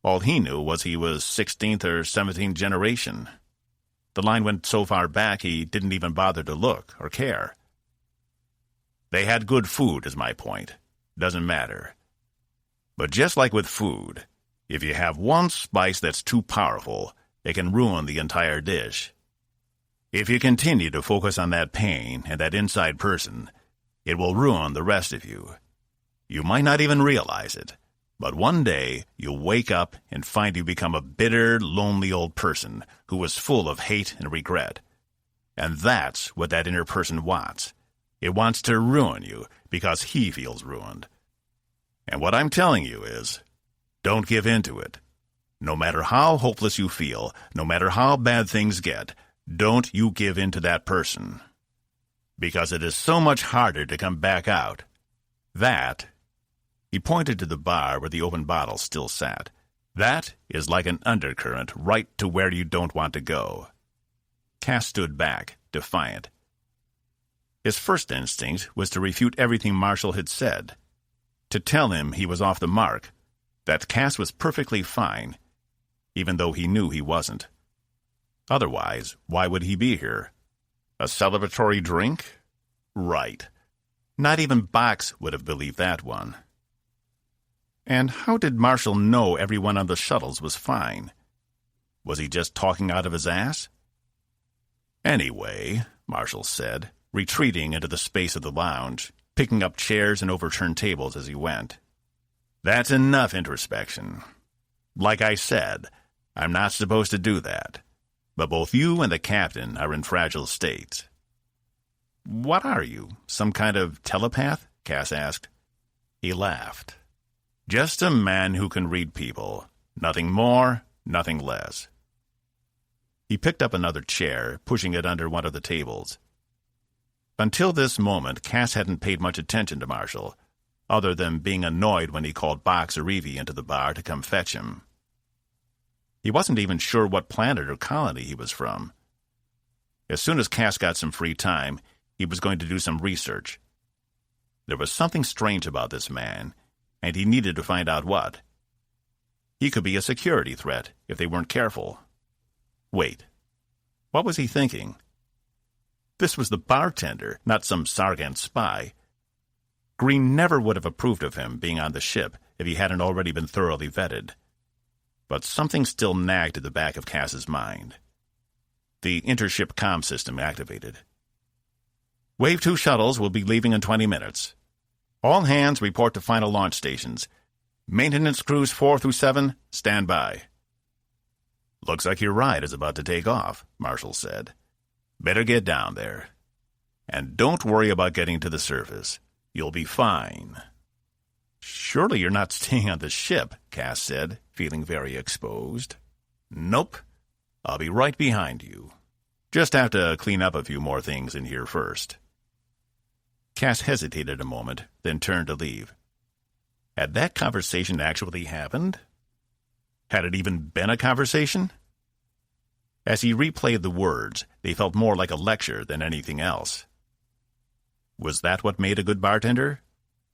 All he knew was he was 16th or 17th generation. The line went so far back he didn't even bother to look or care. They had good food, is my point. Doesn't matter. But just like with food, if you have one spice that's too powerful, it can ruin the entire dish. If you continue to focus on that pain and that inside person, it will ruin the rest of you. You might not even realize it, but one day you'll wake up and find you become a bitter, lonely old person who was full of hate and regret. And that's what that inner person wants. It wants to ruin you because he feels ruined. And what I'm telling you is, don't give in to it. No matter how hopeless you feel, no matter how bad things get, don't you give in to that person. Because it is so much harder to come back out. That, he pointed to the bar where the open bottle still sat, that is like an undercurrent right to where you don't want to go. Cas stood back, defiant. His first instinct was to refute everything Marshall had said, to tell him he was off the mark, that Cas was perfectly fine, even though he knew he wasn't. Otherwise, why would he be here? A celebratory drink? Right. Not even Box would have believed that one. And how did Marshall know everyone on the shuttles was fine? Was he just talking out of his ass? Anyway, Marshall said, retreating into the space of the lounge, picking up chairs and overturned tables as he went. That's enough introspection. Like I said, I'm not supposed to do that. But both you and the captain are in fragile states. What are you, some kind of telepath? Cas asked. He laughed. Just a man who can read people. Nothing more, nothing less. He picked up another chair, pushing it under one of the tables. Until this moment, Cas hadn't paid much attention to Marshall, other than being annoyed when he called Box or Evie into the bar to come fetch him. He wasn't even sure what planet or colony he was from. As soon as Cas got some free time, he was going to do some research. There was something strange about this man, and he needed to find out what. He could be a security threat if they weren't careful. Wait, what was he thinking? This was the bartender, not some Sargant spy. Green never would have approved of him being on the ship if he hadn't already been thoroughly vetted. But something still nagged at the back of Cas's mind. The intership comm system activated. Wave 2 shuttles will be leaving in 20 minutes. All hands report to final launch stations. Maintenance crews 4 through 7, stand by. Looks like your ride is about to take off, Marshall said. Better get down there. And don't worry about getting to the surface. You'll be fine. Surely you're not staying on the ship, Cas said, feeling very exposed. Nope. I'll be right behind you. Just have to clean up a few more things in here first. Cas hesitated a moment, then turned to leave. Had that conversation actually happened? Had it even been a conversation? As he replayed the words, they felt more like a lecture than anything else. Was that what made a good bartender?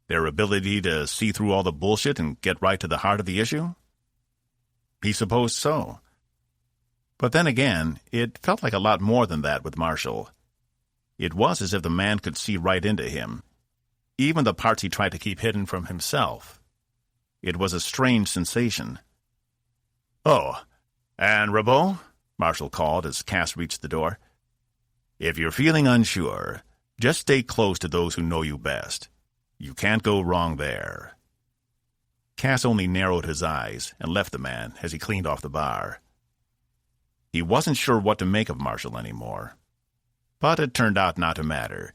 Their ability to see through all the bullshit and get right to the heart of the issue? He supposed so. But then again, it felt like a lot more than that with Marshall. It was as if the man could see right into him, even the parts he tried to keep hidden from himself. It was a strange sensation. Oh, and Rabot? Marshall called as Cas reached the door. If you're feeling unsure, just stay close to those who know you best. You can't go wrong there. Cas only narrowed his eyes and left the man as he cleaned off the bar. He wasn't sure what to make of Marshall anymore. But it turned out not to matter,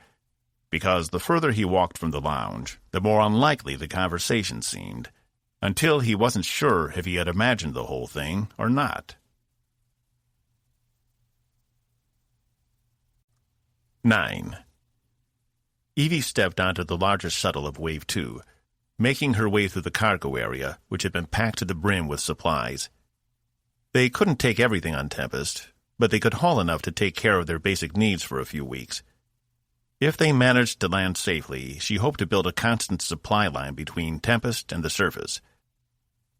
because the further he walked from the lounge, the more unlikely the conversation seemed, until he wasn't sure if he had imagined the whole thing or not. 9. Evie stepped onto the largest shuttle of Wave 2, making her way through the cargo area, which had been packed to the brim with supplies. They couldn't take everything on Tempest, but they could haul enough to take care of their basic needs for a few weeks. If they managed to land safely, she hoped to build a constant supply line between Tempest and the surface.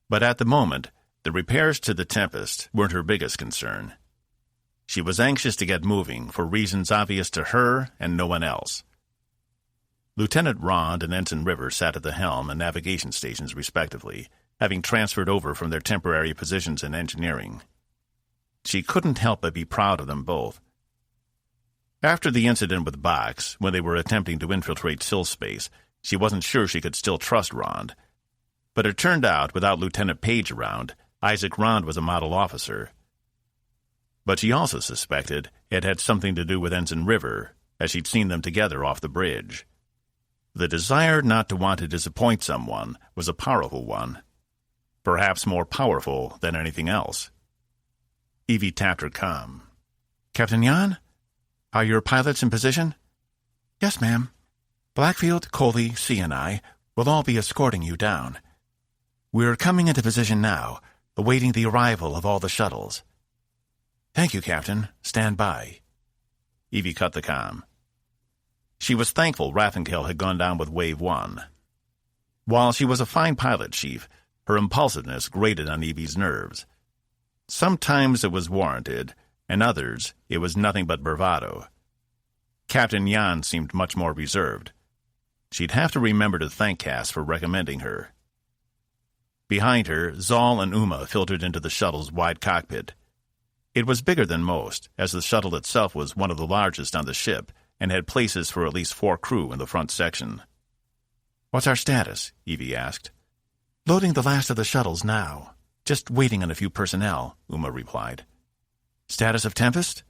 But at the moment, the repairs to the Tempest weren't her biggest concern. She was anxious to get moving for reasons obvious to her and no one else. Lieutenant Rond and Ensign Rivers sat at the helm and navigation stations respectively, having transferred over from their temporary positions in engineering. She couldn't help but be proud of them both. After the incident with Box, when they were attempting to infiltrate Sill space, she wasn't sure she could still trust Rond. But it turned out, without Lieutenant Page around, Isaac Rond was a model officer. But she also suspected it had something to do with Ensign River, as she'd seen them together off the bridge. The desire not to want to disappoint someone was a powerful one, perhaps more powerful than anything else. Evie tapped her comm. Captain Jan? Are your pilots in position? Yes, ma'am. Blackfield, Coley, C, and I will all be escorting you down. We're coming into position now, awaiting the arrival of all the shuttles. Thank you, Captain. Stand by. Evie cut the comm. She was thankful Raffinkel had gone down with Wave 1. While she was a fine pilot chief, her impulsiveness grated on Evie's nerves. Sometimes it was warranted, and others it was nothing but bravado. Captain Jan seemed much more reserved. She'd have to remember to thank Cas for recommending her. Behind her, Zal and Uma filtered into the shuttle's wide cockpit. It was bigger than most, as the shuttle itself was one of the largest on the ship, and had places for at least 4 crew in the front section. What's our status? Evie asked. Loading the last of the shuttles now. Just waiting on a few personnel, Uma replied. Status of Tempest?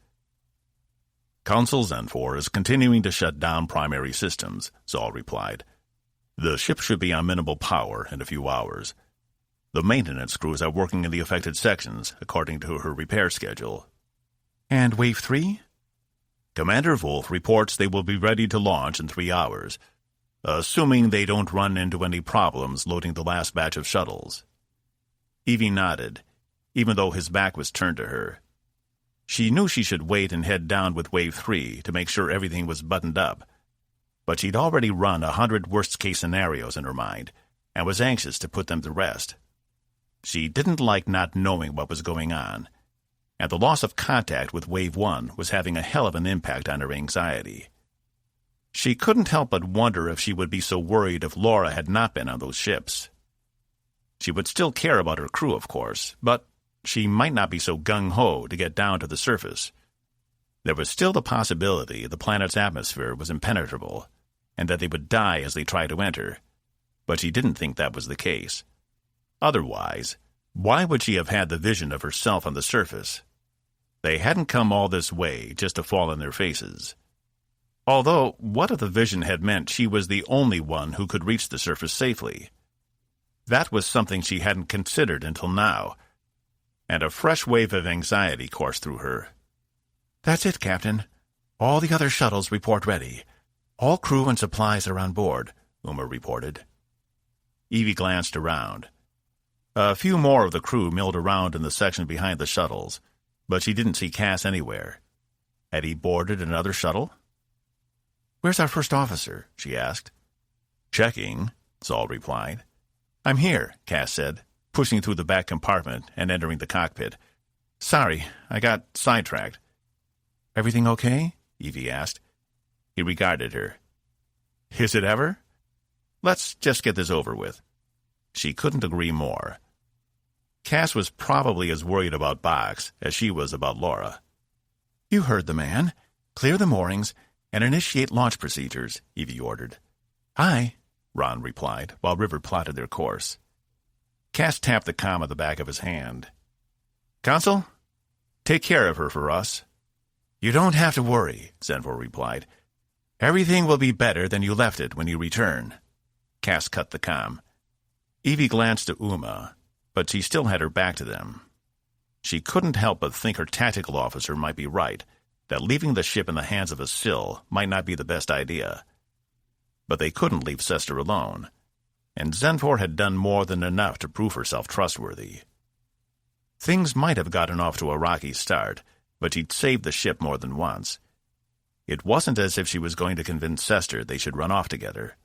Council Zenfor is continuing to shut down primary systems, Zal replied. The ship should be on minimal power in a few hours. The maintenance crews are working in the affected sections, according to her repair schedule. And Wave 3? Commander Wolf reports they will be ready to launch in 3 hours, assuming they don't run into any problems loading the last batch of shuttles. Evie nodded, even though his back was turned to her. She knew she should wait and head down with Wave 3 to make sure everything was buttoned up, but she'd already run 100 worst-case scenarios in her mind and was anxious to put them to rest. She didn't like not knowing what was going on, and the loss of contact with Wave 1 was having a hell of an impact on her anxiety. She couldn't help but wonder if she would be so worried if Laura had not been on those ships. She would still care about her crew, of course, but she might not be so gung-ho to get down to the surface. There was still the possibility the planet's atmosphere was impenetrable, and that they would die as they tried to enter, but she didn't think that was the case. Otherwise, why would she have had the vision of herself on the surface? They hadn't come all this way just to fall on their faces. Although, what if the vision had meant she was the only one who could reach the surface safely? That was something she hadn't considered until now, and a fresh wave of anxiety coursed through her. That's it, Captain. All the other shuttles report ready. All crew and supplies are on board, Uma reported. Evie glanced around. A few more of the crew milled around in the section behind the shuttles, but she didn't see Cas anywhere. Had he boarded another shuttle? "Where's our first officer?" she asked. "Checking," Saul replied. "I'm here," Cas said, pushing through the back compartment and entering the cockpit. "Sorry, I got sidetracked." "Everything okay?" Evie asked. He regarded her. "Is it ever? Let's just get this over with." She couldn't agree more. Cas was probably as worried about Box as she was about Laura. "You heard the man. Clear the moorings and initiate launch procedures," Evie ordered. "Aye," Ron replied, while River plotted their course. Cas tapped the comm on the back of his hand. "Consul, take care of her for us." "You don't have to worry," Zenfor replied. "Everything will be better than you left it when you return." Cas cut the comm. Evie glanced at Uma, but she still had her back to them. She couldn't help but think her tactical officer might be right, that leaving the ship in the hands of a Sill might not be the best idea. But they couldn't leave Sester alone, and Zenfor had done more than enough to prove herself trustworthy. Things might have gotten off to a rocky start, but she'd saved the ship more than once. It wasn't as if she was going to convince Sester they should run off together,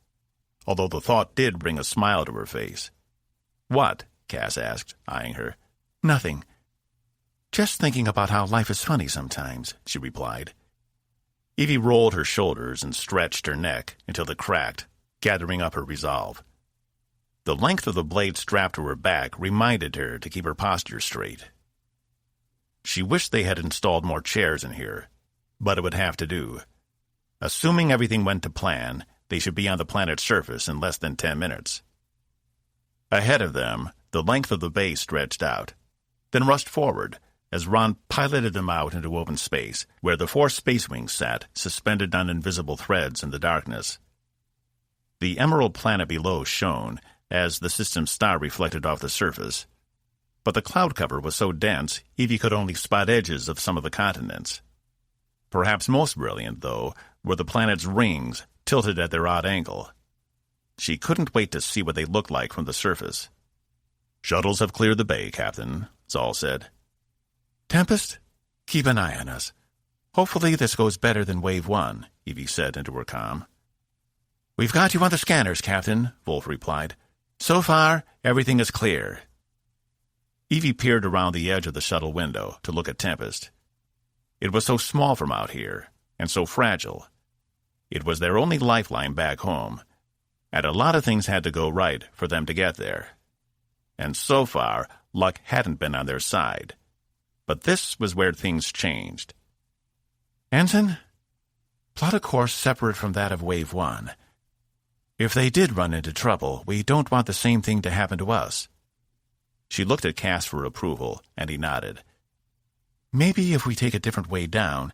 although the thought did bring a smile to her face. "What?" Cas asked, eyeing her. "Nothing. Just thinking about how life is funny sometimes," she replied. Evie rolled her shoulders and stretched her neck until it cracked, gathering up her resolve. The length of the blade strapped to her back reminded her to keep her posture straight. She wished they had installed more chairs in here, but it would have to do. Assuming everything went to plan, they should be on the planet's surface in less than 10 minutes. Ahead of them, the length of the bay stretched out, then rushed forward as Ron piloted them out into open space, where the 4 space wings sat, suspended on invisible threads in the darkness. The emerald planet below shone as the system's star reflected off the surface, but the cloud cover was so dense Evie could only spot edges of some of the continents. Perhaps most brilliant, though, were the planet's rings, tilted at their odd angle. She couldn't wait to see what they looked like from the surface. "Shuttles have cleared the bay, Captain," Saul said. "Tempest, keep an eye on us. Hopefully this goes better than Wave 1, Evie said into her comm. "We've got you on the scanners, Captain," Wolf replied. "So far, everything is clear." Evie peered around the edge of the shuttle window to look at Tempest. It was so small from out here, and so fragile. It was their only lifeline back home, and a lot of things had to go right for them to get there. And so far, luck hadn't been on their side. But this was where things changed. "Ensign, plot a course separate from that of Wave 1. If they did run into trouble, we don't want the same thing to happen to us." She looked at Cas for approval, and he nodded. "Maybe if we take a different way down,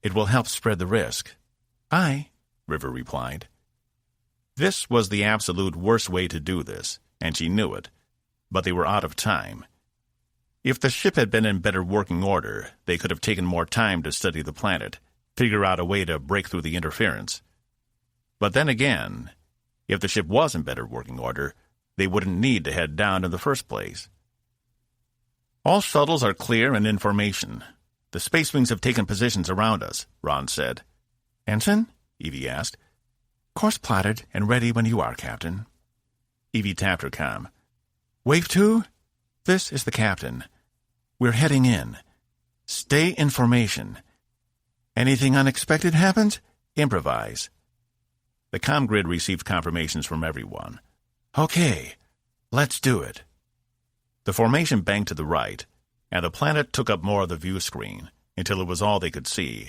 it will help spread the risk." "Aye," River replied. This was the absolute worst way to do this, and she knew it, but they were out of time. If the ship had been in better working order, they could have taken more time to study the planet, figure out a way to break through the interference. But then again, if the ship was in better working order, they wouldn't need to head down in the first place. All shuttles are clear and in formation. The Space Wings have taken positions around us, Ron said. Ensign? Evie asked. Course plotted and ready when you are, Captain. Evie tapped her comm. Wave 2? This is the Captain. We're heading in. Stay in formation. Anything unexpected happens, improvise. The comm grid received confirmations from everyone. Okay, let's do it. The formation banked to the right, and the planet took up more of the view screen, until it was all they could see.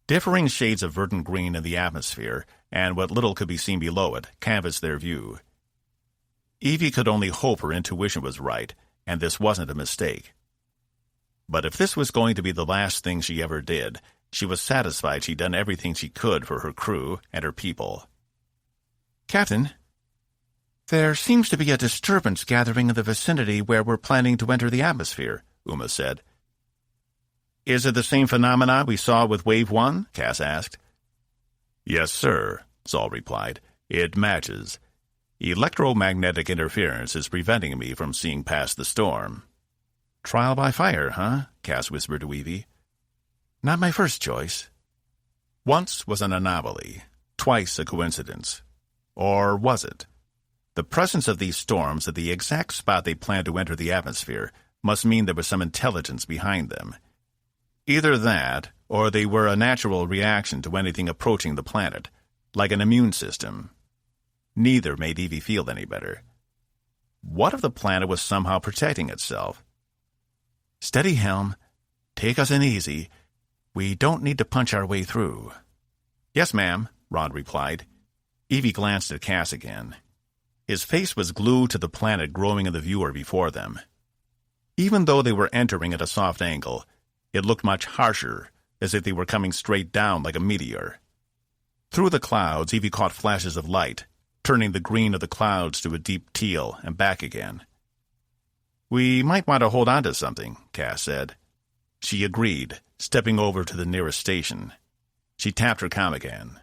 Differing shades of verdant green in the atmosphere, and what little could be seen below it, canvassed their view. Evie could only hope her intuition was right, and this wasn't a mistake. But if this was going to be the last thing she ever did, she was satisfied she'd done everything she could for her crew and her people. Captain, there seems to be a disturbance gathering in the vicinity where we're planning to enter the atmosphere, Uma said. Is it the same phenomena we saw with Wave 1? Cas asked. Yes, sir, Saul replied. It matches. Electromagnetic interference is preventing me from seeing past the storm. Trial by fire, huh? Cas whispered to Evie. Not my first choice. Once was an anomaly, twice a coincidence. Or was it? The presence of these storms at the exact spot they planned to enter the atmosphere must mean there was some intelligence behind them. Either that, or they were a natural reaction to anything approaching the planet, like an immune system. Neither made Evie feel any better. What if the planet was somehow protecting itself? Steady, helm. Take us in easy. We don't need to punch our way through. Yes, ma'am, Ron replied. Evie glanced at Cas again. His face was glued to the planet growing in the viewer before them. Even though they were entering at a soft angle, it looked much harsher, as if they were coming straight down like a meteor. Through the clouds, Evie caught flashes of light, turning the green of the clouds to a deep teal and back again. We might want to hold on to something, Cas said. She agreed, stepping over to the nearest station. She tapped her comm again.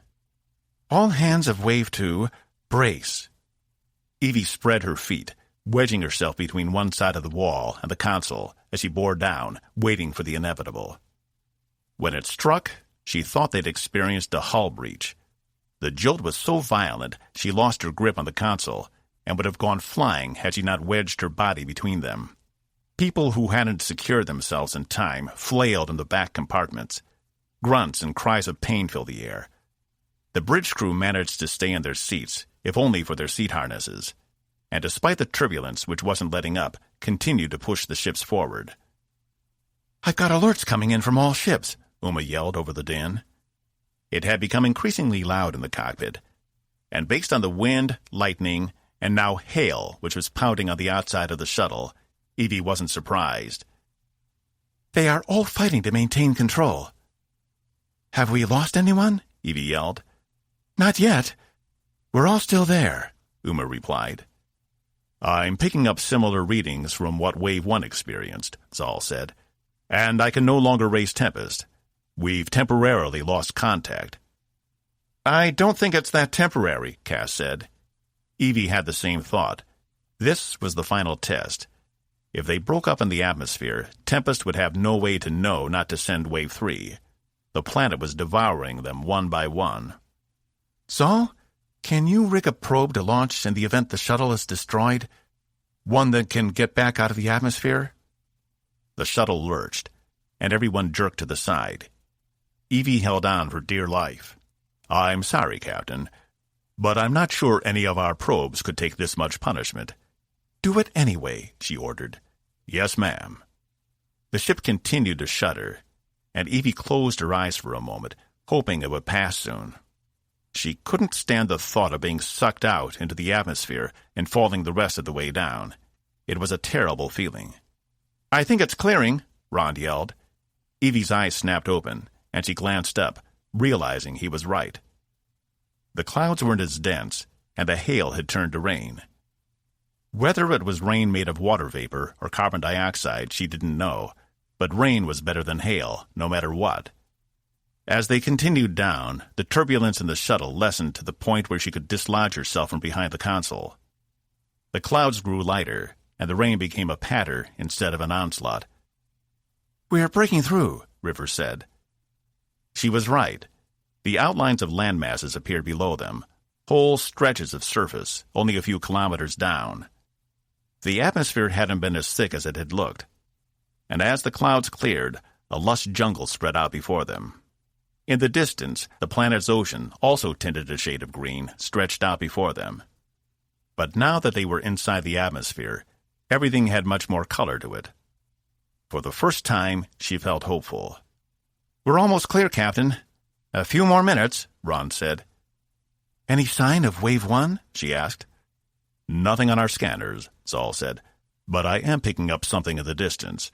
All hands of Wave 2, brace. Evie spread her feet, wedging herself between one side of the wall and the console as she bore down, waiting for the inevitable. When it struck, she thought they'd experienced a hull breach. The jolt was so violent she lost her grip on the console and would have gone flying had she not wedged her body between them. People who hadn't secured themselves in time flailed in the back compartments. Grunts and cries of pain filled the air. The bridge crew managed to stay in their seats, if only for their seat harnesses, and despite the turbulence which wasn't letting up, continued to push the ships forward. I've got alerts coming in from all ships, Uma yelled over the din. It had become increasingly loud in the cockpit, and based on the wind, lightning, and now hail which was pounding on the outside of the shuttle, Evie wasn't surprised. They are all fighting to maintain control. Have we lost anyone? Evie yelled. Not yet. We're all still there, Uma replied. I'm picking up similar readings from what Wave 1 experienced, Zal said, and I can no longer raise Tempest. We've temporarily lost contact. I don't think it's that temporary, Cas said. Evie had the same thought. This was the final test. If they broke up in the atmosphere, Tempest would have no way to know not to send Wave 3. The planet was devouring them one by one. Zal, can you rig a probe to launch in the event the shuttle is destroyed? One that can get back out of the atmosphere? The shuttle lurched, and everyone jerked to the side. Evie held on for dear life. I'm sorry, Captain, but I'm not sure any of our probes could take this much punishment. Do it anyway, she ordered. Yes, ma'am. The ship continued to shudder, and Evie closed her eyes for a moment, hoping it would pass soon. She couldn't stand the thought of being sucked out into the atmosphere and falling the rest of the way down. It was a terrible feeling. I think it's clearing, Ron yelled. Evie's eyes snapped open, and she glanced up, realizing he was right. The clouds weren't as dense, and the hail had turned to rain. Whether it was rain made of water vapor or carbon dioxide, she didn't know, but rain was better than hail, no matter what. As they continued down, the turbulence in the shuttle lessened to the point where she could dislodge herself from behind the console. The clouds grew lighter, and the rain became a patter instead of an onslaught. "We are breaking through," River said. She was right. The outlines of landmasses appeared below them, whole stretches of surface, only a few kilometers down. The atmosphere hadn't been as thick as it had looked, and as the clouds cleared, a lush jungle spread out before them. In the distance, the planet's ocean, also tinted a shade of green, stretched out before them. But now that they were inside the atmosphere, everything had much more color to it. For the first time, she felt hopeful. "We're almost clear, Captain. A few more minutes," Ron said. "Any sign of Wave 1? She asked. "Nothing on our scanners," Saul said, "but I am picking up something in the distance,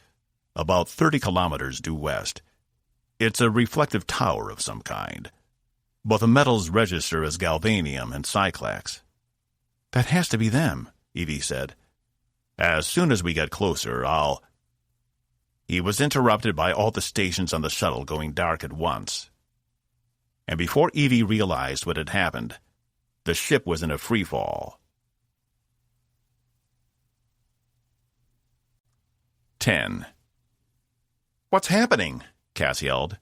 about 30 kilometers due west. It's a reflective tower of some kind, but the metals register as galvanium and cyclax." "That has to be them," Evie said. "As soon as we get closer, I'll—" He was interrupted by all the stations on the shuttle going dark at once. And before Evie realized what had happened, the ship was in a free fall. 10. "What's happening?" Cas yelled.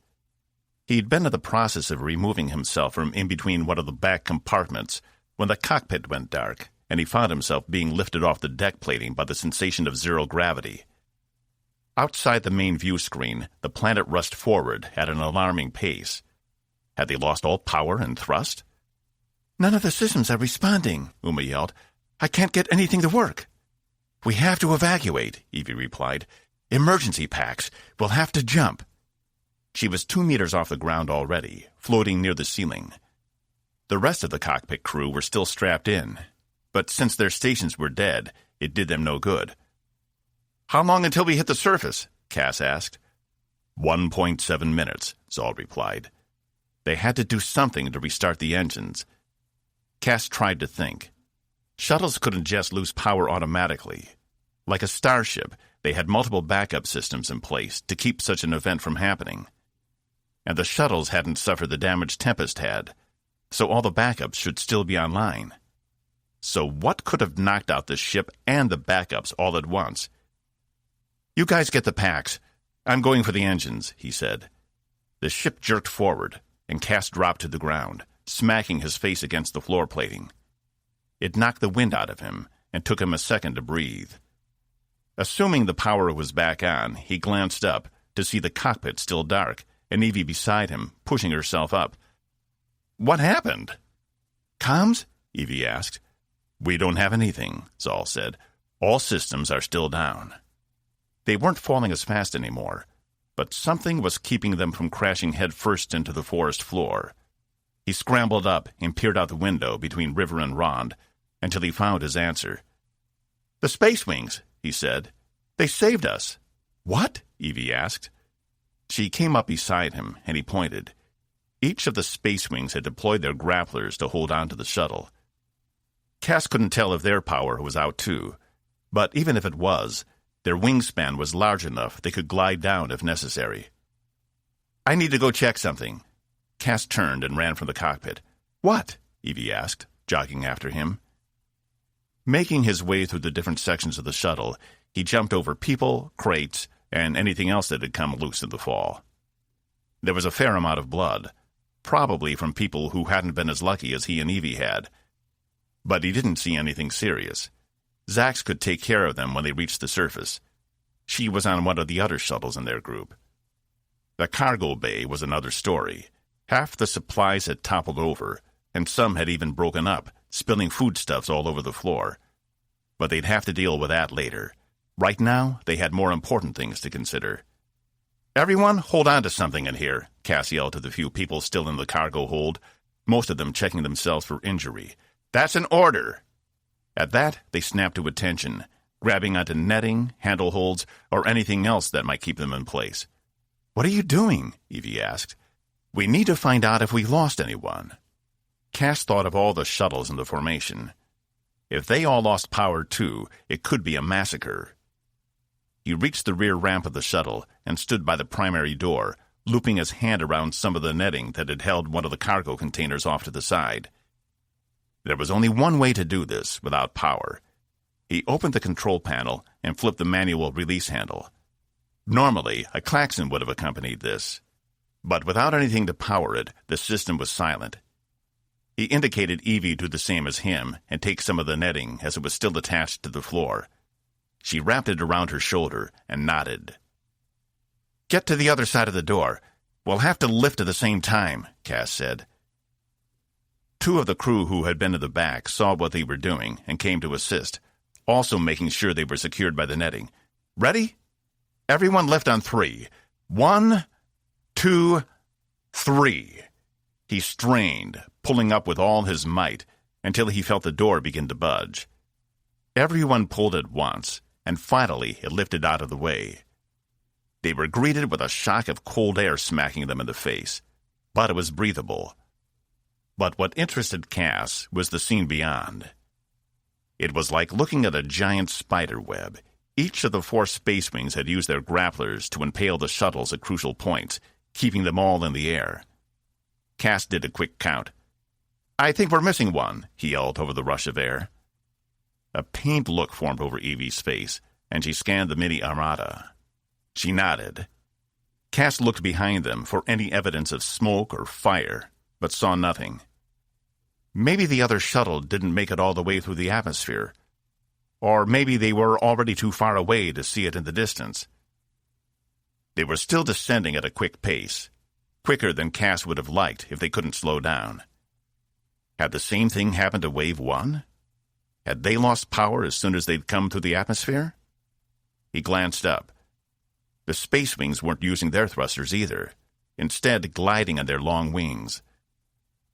He'd been in the process of removing himself from in between one of the back compartments when the cockpit went dark, and he found himself being lifted off the deck plating by the sensation of zero gravity. Outside the main view screen, the planet rushed forward at an alarming pace. Had they lost all power and thrust? "None of the systems are responding," Uma yelled. "I can't get anything to work." "We have to evacuate," Evie replied. "Emergency packs. We'll have to jump." She was 2 meters off the ground already, floating near the ceiling. The rest of the cockpit crew were still strapped in, but since their stations were dead, it did them no good. "How long until we hit the surface?" Cas asked. 1.7 minutes, Saul replied. They had to do something to restart the engines. Cas tried to think. Shuttles couldn't just lose power automatically. Like a starship, they had multiple backup systems in place to keep such an event from happening. And the shuttles hadn't suffered the damage Tempest had, so all the backups should still be online. So what could have knocked out the ship and the backups all at once? "You guys get the packs. I'm going for the engines," he said. The ship jerked forward, and Cas dropped to the ground, smacking his face against the floor plating. It knocked the wind out of him, and took him a second to breathe. Assuming the power was back on, he glanced up to see the cockpit still dark, and Evie beside him, pushing herself up. "What happened?" "Comms?" Evie asked. "We don't have anything," Saul said. "All systems are still down." They weren't falling as fast anymore, but something was keeping them from crashing headfirst into the forest floor. He scrambled up and peered out the window between River and Rond until he found his answer. "The space wings," he said. "They saved us." "What?" Evie asked. She came up beside him, and he pointed. Each of the space wings had deployed their grapplers to hold on to the shuttle. Cas couldn't tell if their power was out too, but even if it was, their wingspan was large enough they could glide down if necessary. "I need to go check something." Cas turned and ran from the cockpit. "What?" Evie asked, jogging after him. Making his way through the different sections of the shuttle, he jumped over people, crates, and anything else that had come loose in the fall. There was a fair amount of blood, probably from people who hadn't been as lucky as he and Evie had. But he didn't see anything serious. Zax could take care of them when they reached the surface. She was on one of the other shuttles in their group. The cargo bay was another story. Half the supplies had toppled over, and some had even broken up, spilling foodstuffs all over the floor. But they'd have to deal with that later. Right now, they had more important things to consider. "Everyone, hold on to something in here," Cas yelled to the few people still in the cargo hold, most of them checking themselves for injury. "That's an order." At that, they snapped to attention, grabbing onto netting, handle holds, or anything else that might keep them in place. "What are you doing?" Evie asked. "We need to find out if we lost anyone." Cas thought of all the shuttles in the formation. If they all lost power too, it could be a massacre. He reached the rear ramp of the shuttle and stood by the primary door, looping his hand around some of the netting that had held one of the cargo containers off to the side. There was only one way to do this without power. He opened the control panel and flipped the manual release handle. Normally, a klaxon would have accompanied this, but without anything to power it, the system was silent. He indicated Evie do the same as him and take some of the netting as it was still attached to the floor. She wrapped it around her shoulder and nodded. "Get to the other side of the door. We'll have to lift at the same time," Cas said. Two of the crew who had been in the back saw what they were doing and came to assist, also making sure they were secured by the netting. "Ready? Everyone lift on 3. 1, 2, 3. He strained, pulling up with all his might, until he felt the door begin to budge. Everyone pulled at once, and finally it lifted out of the way. They were greeted with a shock of cold air smacking them in the face, but it was breathable. But what interested Cas was the scene beyond. It was like looking at a giant spider web. Each of the 4 space wings had used their grapplers to impale the shuttles at crucial points, keeping them all in the air. Cas did a quick count. "I think we're missing one," he yelled over the rush of air. A pained look formed over Evie's face, and she scanned the mini armada. She nodded. Cas looked behind them for any evidence of smoke or fire, but saw nothing. Maybe the other shuttle didn't make it all the way through the atmosphere, or maybe they were already too far away to see it in the distance. They were still descending at a quick pace, quicker than Cas would have liked if they couldn't slow down. Had the same thing happened to Wave 1? Had they lost power as soon as they'd come through the atmosphere? He glanced up. The space wings weren't using their thrusters either, instead gliding on their long wings.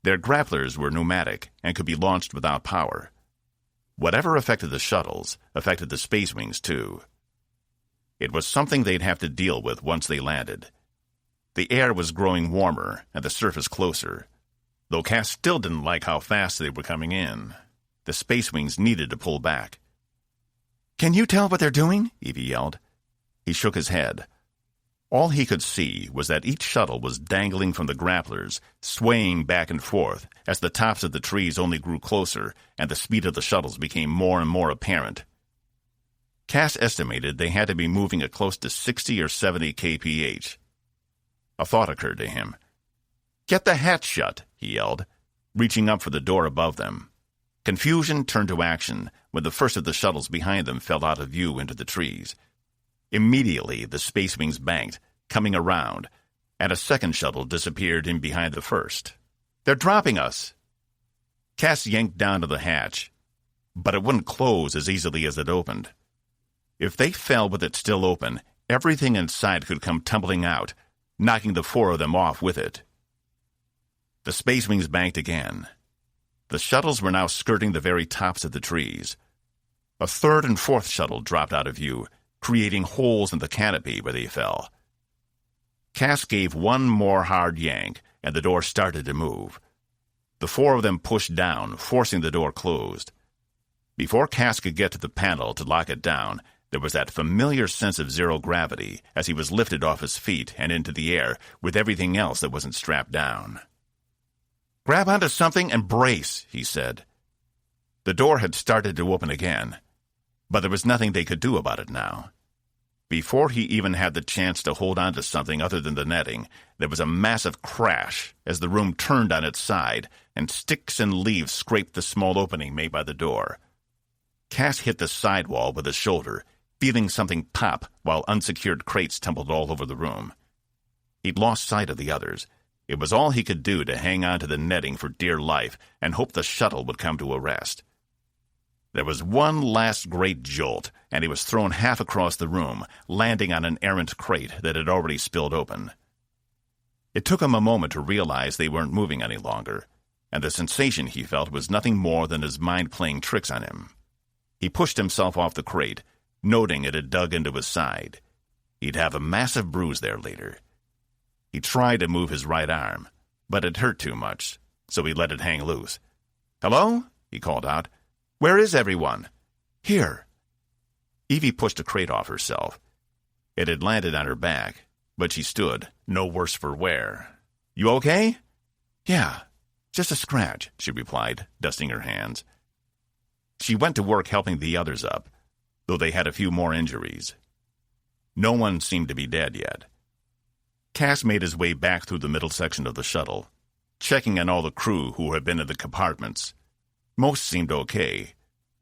Their grapplers were pneumatic and could be launched without power. Whatever affected the shuttles affected the space wings too. It was something they'd have to deal with once they landed. The air was growing warmer and the surface closer, though Cas still didn't like how fast they were coming in. The space wings needed to pull back. "Can you tell what they're doing?" Evie yelled. He shook his head. All he could see was that each shuttle was dangling from the grapplers, swaying back and forth as the tops of the trees only grew closer and the speed of the shuttles became more and more apparent. Cas estimated they had to be moving at close to 60 or 70 kph. A thought occurred to him. "Get the hatch shut," he yelled, reaching up for the door above them. Confusion turned to action when the first of the shuttles behind them fell out of view into the trees. Immediately, the space wings banked, coming around, and a second shuttle disappeared in behind the first. "They're dropping us!" Cas yanked down to the hatch, but it wouldn't close as easily as it opened. If they fell with it still open, everything inside could come tumbling out, knocking the 4 of them off with it. The space wings banked again. The shuttles were now skirting the very tops of the trees. A third and fourth shuttle dropped out of view, creating holes in the canopy where they fell. Cas gave one more hard yank, and the door started to move. The 4 of them pushed down, forcing the door closed. Before Cas could get to the panel to lock it down, there was that familiar sense of zero gravity as he was lifted off his feet and into the air with everything else that wasn't strapped down. "Grab onto something and brace," he said. The door had started to open again, but there was nothing they could do about it now. Before he even had the chance to hold on to something other than the netting, there was a massive crash as the room turned on its side, and sticks and leaves scraped the small opening made by the door. Cas hit the sidewall with his shoulder, feeling something pop while unsecured crates tumbled all over the room. He'd lost sight of the others. It was all he could do to hang on to the netting for dear life and hope the shuttle would come to a rest. There was one last great jolt, and he was thrown half across the room, landing on an errant crate that had already spilled open. It took him a moment to realize they weren't moving any longer, and the sensation he felt was nothing more than his mind playing tricks on him. He pushed himself off the crate, noting it had dug into his side. He'd have a massive bruise there later. He tried to move his right arm, but it hurt too much, so he let it hang loose. "Hello?" he called out. Where is everyone? Here. Evie pushed a crate off herself. It had landed on her back, but she stood, no worse for wear. You okay? Yeah, just a scratch, she replied, dusting her hands. She went to work helping the others up, though they had a few more injuries. No one seemed to be dead yet. Cas made his way back through the middle section of the shuttle, checking on all the crew who had been in the compartments. Most seemed okay,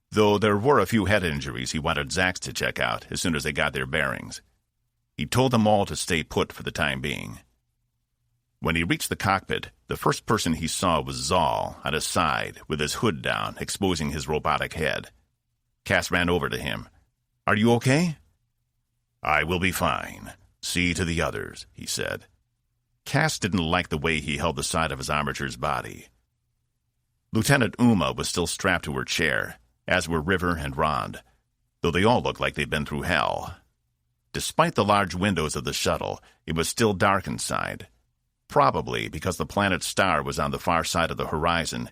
though there were a few head injuries he wanted Zax to check out as soon as they got their bearings. He told them all to stay put for the time being. When he reached the cockpit, the first person he saw was Zal on his side with his hood down, exposing his robotic head. Cas ran over to him. Are you okay? I will be fine. See to the others, he said. Cas didn't like the way he held the side of his armature's body. Lieutenant Uma was still strapped to her chair, as were River and Rond, though they all looked like they'd been through hell. Despite the large windows of the shuttle, it was still dark inside, probably because the planet's star was on the far side of the horizon,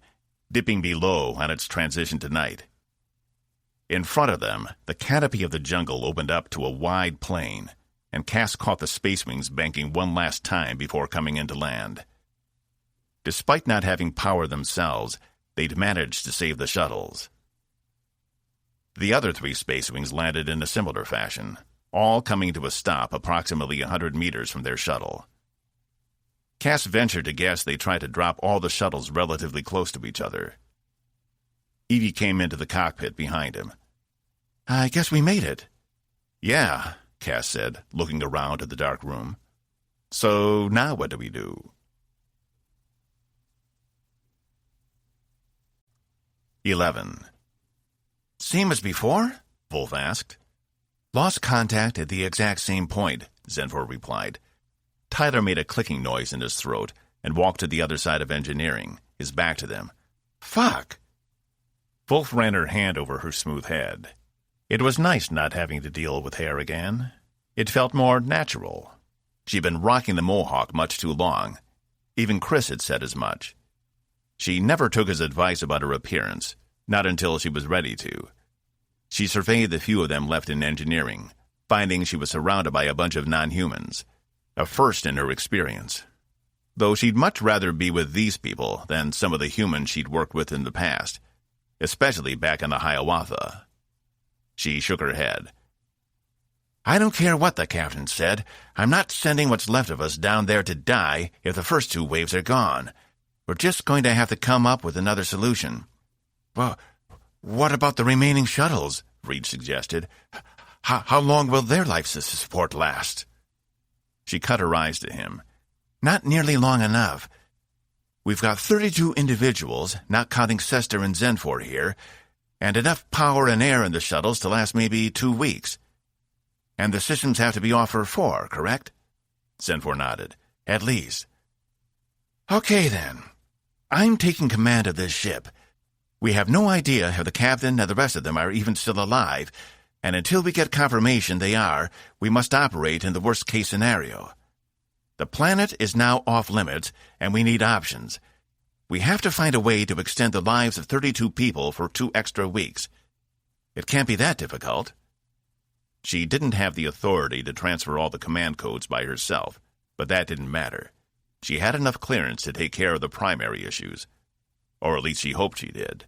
dipping below on its transition to night. In front of them, the canopy of the jungle opened up to a wide plain, and Cas caught the Space Wings banking one last time before coming into land. Despite not having power themselves, they'd managed to save the shuttles. The other 3 Space Wings landed in a similar fashion, all coming to a stop approximately 100 meters from their shuttle. Cas ventured to guess they tried to drop all the shuttles relatively close to each other. Evie came into the cockpit behind him. I guess we made it. Yeah, Cas said, looking around at the dark room. So now what do we do? 11. Same as before? Wolf asked. Lost contact at the exact same point, Zenfor replied. Tyler made a clicking noise in his throat and walked to the other side of engineering, his back to them. Fuck! Wolf ran her hand over her smooth head. It was nice not having to deal with hair again. It felt more natural. She'd been rocking the mohawk much too long. Even Chris had said as much. She never took his advice about her appearance, not until she was ready to. She surveyed the few of them left in engineering, finding she was surrounded by a bunch of non-humans, a first in her experience. Though she'd much rather be with these people than some of the humans she'd worked with in the past, especially back in the Hiawatha. She shook her head. I don't care what the captain said. I'm not sending what's left of us down there to die if the first 2 waves are gone. We're just going to have to come up with another solution. Well, what about the remaining shuttles? Reed suggested. How long will their life support last? She cut her eyes to him. Not nearly long enough. We've got 32 individuals, not counting Sester and Zenfor here, and enough power and air in the shuttles to last maybe 2 weeks. And the systems have to be off for 4, correct? Zenfor nodded. At least. Okay, then. I'm taking command of this ship. We have no idea if the captain and the rest of them are even still alive, and until we get confirmation they are, we must operate in the worst-case scenario. The planet is now off-limits, and we need options. We have to find a way to extend the lives of 32 people for 2 extra weeks. It can't be that difficult. She didn't have the authority to transfer all the command codes by herself, but that didn't matter. She had enough clearance to take care of the primary issues. Or at least she hoped she did.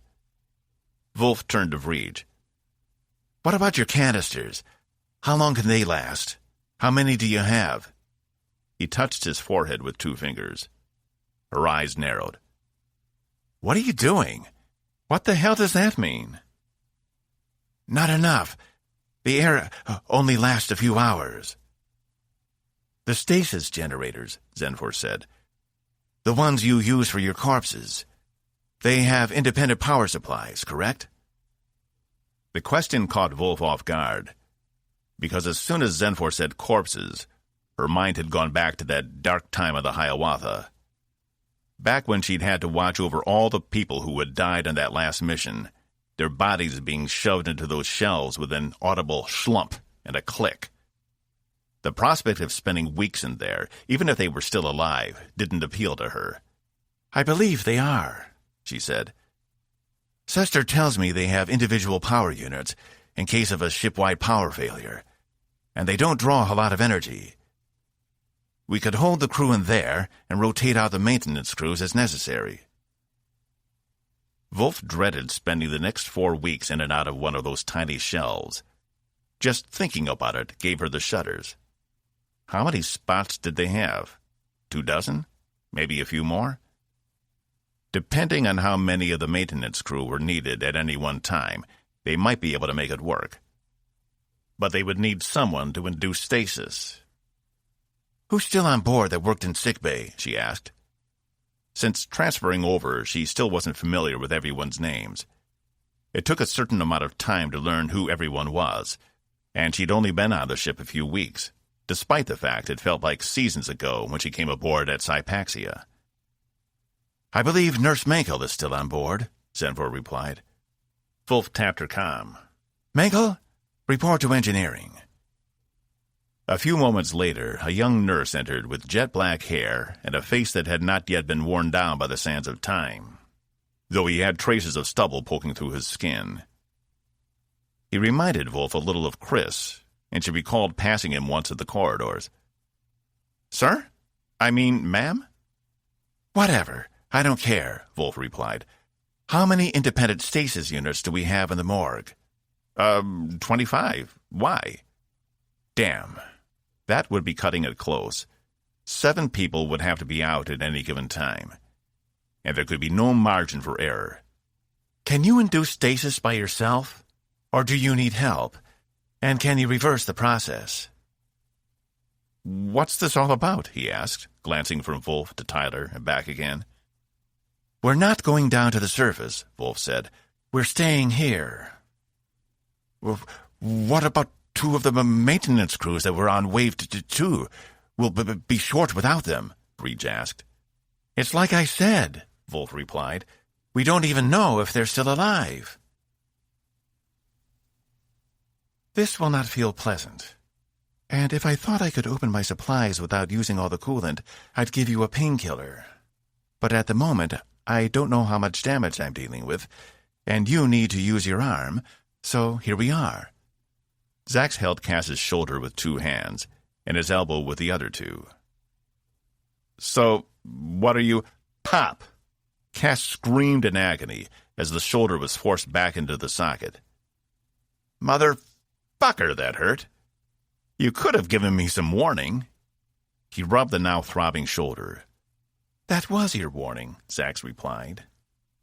Wolf turned to Vreej. What about your canisters? How long can they last? How many do you have? He touched his forehead with 2 fingers. Her eyes narrowed. What are you doing? What the hell does that mean? Not enough. The air only lasts a few hours. The stasis generators, Zenfor said. The ones you use for your corpses. They have independent power supplies, correct? The question caught Wolf off guard, because as soon as Zenfor said corpses, her mind had gone back to that dark time of the Hiawatha. Back when she'd had to watch over all the people who had died on that last mission, their bodies being shoved into those shells with an audible slump and a click. The prospect of spending weeks in there, even if they were still alive, didn't appeal to her. I believe they are, she said. Sester tells me they have individual power units in case of a ship-wide power failure, and they don't draw a lot of energy. We could hold the crew in there and rotate out the maintenance crews as necessary. Wolf dreaded spending the next 4 weeks in and out of one of those tiny shells. Just thinking about it gave her the shudders. How many spots did they have? 24? Maybe a few more? Depending on how many of the maintenance crew were needed at any one time, they might be able to make it work. But they would need someone to induce stasis. Who's still on board that worked in sickbay? She asked. Since transferring over, she still wasn't familiar with everyone's names. It took a certain amount of time to learn who everyone was, and she'd only been on the ship a few weeks, despite the fact it felt like seasons ago when she came aboard at Sypaxia. I believe Nurse Mankel is still on board, Zenvor replied. Wolf tapped her comm. Mankel, report to engineering. A few moments later, a young nurse entered with jet-black hair and a face that had not yet been worn down by the sands of time, though he had traces of stubble poking through his skin. He reminded Wolf a little of Chris, and she recalled passing him once at the corridors. Sir? I mean, ma'am? Whatever. I don't care, Wolf replied. How many independent stasis units do we have in the morgue? 25. Why? Damn. That would be cutting it close. 7 people would have to be out at any given time. And there could be no margin for error. Can you induce stasis by yourself? Or do you need help? And can you reverse the process? What's this all about? He asked, glancing from Wolf to Tyler and back again. We're not going down to the surface, Wolf said. We're staying here. What about 2 of the maintenance crews that were on Wave 2? We'll be short without them, Breach asked. It's like I said, Wolf replied. We don't even know if they're still alive. This will not feel pleasant. And if I thought I could open my supplies without using all the coolant, I'd give you a painkiller. But at the moment, I don't know how much damage I'm dealing with, and you need to use your arm, so here we are. Zax held Cass's shoulder with 2 hands, and his elbow with the other 2. So, what are you— Pop! Cass screamed in agony as the shoulder was forced back into the socket. Motherfucker, that hurt. You could have given me some warning. He rubbed the now throbbing shoulder. That was your warning, Zax replied.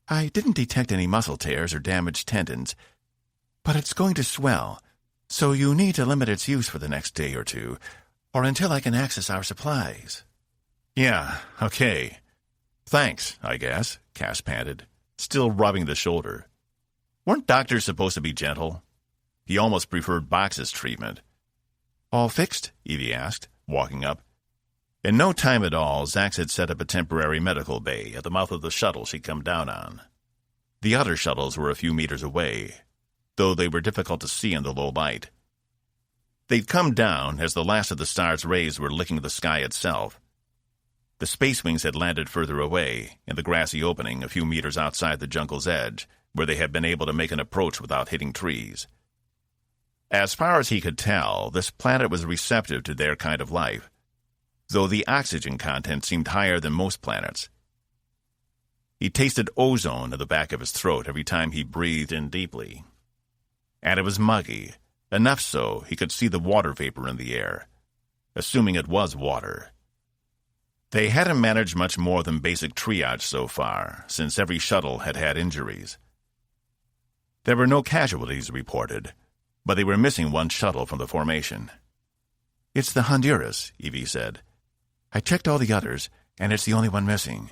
I didn't detect any muscle tears or damaged tendons, but it's going to swell, so you need to limit its use for the next day or 2, or until I can access our supplies. Yeah, okay. Thanks, I guess, Cass panted, still rubbing the shoulder. Weren't doctors supposed to be gentle? He almost preferred Box's treatment. All fixed? Evie asked, walking up. In no time at all, Zax had set up a temporary medical bay at the mouth of the shuttle she'd come down on. The other shuttles were a few meters away, though they were difficult to see in the low light. They'd come down as the last of the star's rays were licking the sky itself. The Space Wings had landed further away, in the grassy opening a few meters outside the jungle's edge, where they had been able to make an approach without hitting trees. As far as he could tell, this planet was receptive to their kind of life, though the oxygen content seemed higher than most planets. He tasted ozone in the back of his throat every time he breathed in deeply. And it was muggy, enough so he could see the water vapor in the air, assuming it was water. They hadn't managed much more than basic triage so far, since every shuttle had had injuries. There were no casualties reported, but they were missing 1 shuttle from the formation. It's the Honduras, Evie said. I checked all the others, and it's the only one missing.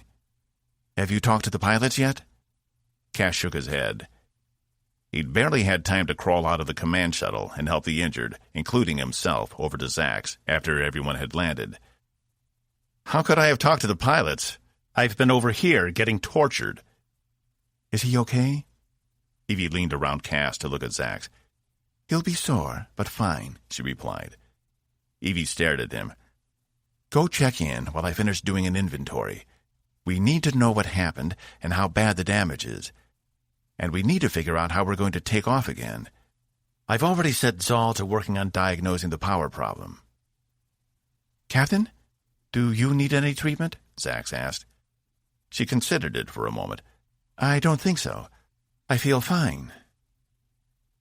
Have you talked to the pilots yet? Cass shook his head. He'd barely had time to crawl out of the command shuttle and help the injured, including himself, over to Zax after everyone had landed. How could I have talked to the pilots? I've been over here getting tortured. Is he okay? Evie leaned around Cass to look at Zax. He'll be sore, but fine, she replied. Evie stared at him. Go check in while I finish doing an inventory. We need to know what happened and how bad the damage is. and we need to figure out how we're going to take off again. I've already set Zal to working on diagnosing the power problem. Captain, do you need any treatment? Zax asked. She considered it for a moment. I don't think so. I feel fine.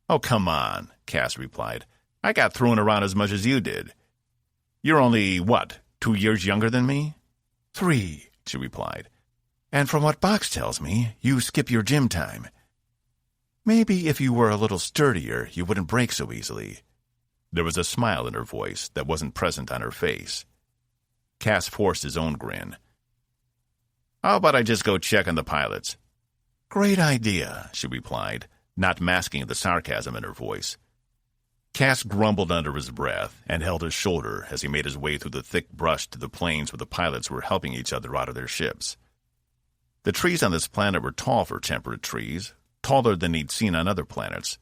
Oh, come on, Cas replied. I got thrown around as much as you did. You're only, 2 years younger than me? 3, she replied. And from what Box tells me, you skip your gym time. Maybe if you were a little sturdier, you wouldn't break so easily. There was a smile in her voice that wasn't present on her face. Cas forced his own grin. How about I just go check on the pilots? Great idea, she replied, not masking the sarcasm in her voice. Cas grumbled under his breath and held his shoulder as he made his way through the thick brush to the plains where the pilots were helping each other out of their ships. The trees on this planet were tall for temperate trees, taller than he'd seen on other planets,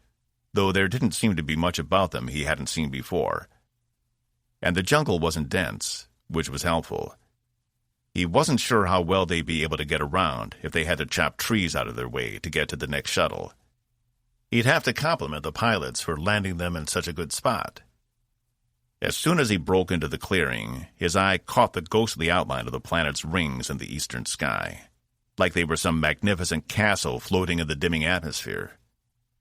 though there didn't seem to be much about them he hadn't seen before. And the jungle wasn't dense, which was helpful. He wasn't sure how well they'd be able to get around if they had to chop trees out of their way to get to the next shuttle. He'd have to compliment the pilots for landing them in such a good spot. As soon as he broke into the clearing, his eye caught the ghostly outline of the planet's rings in the eastern sky, like they were some magnificent castle floating in the dimming atmosphere.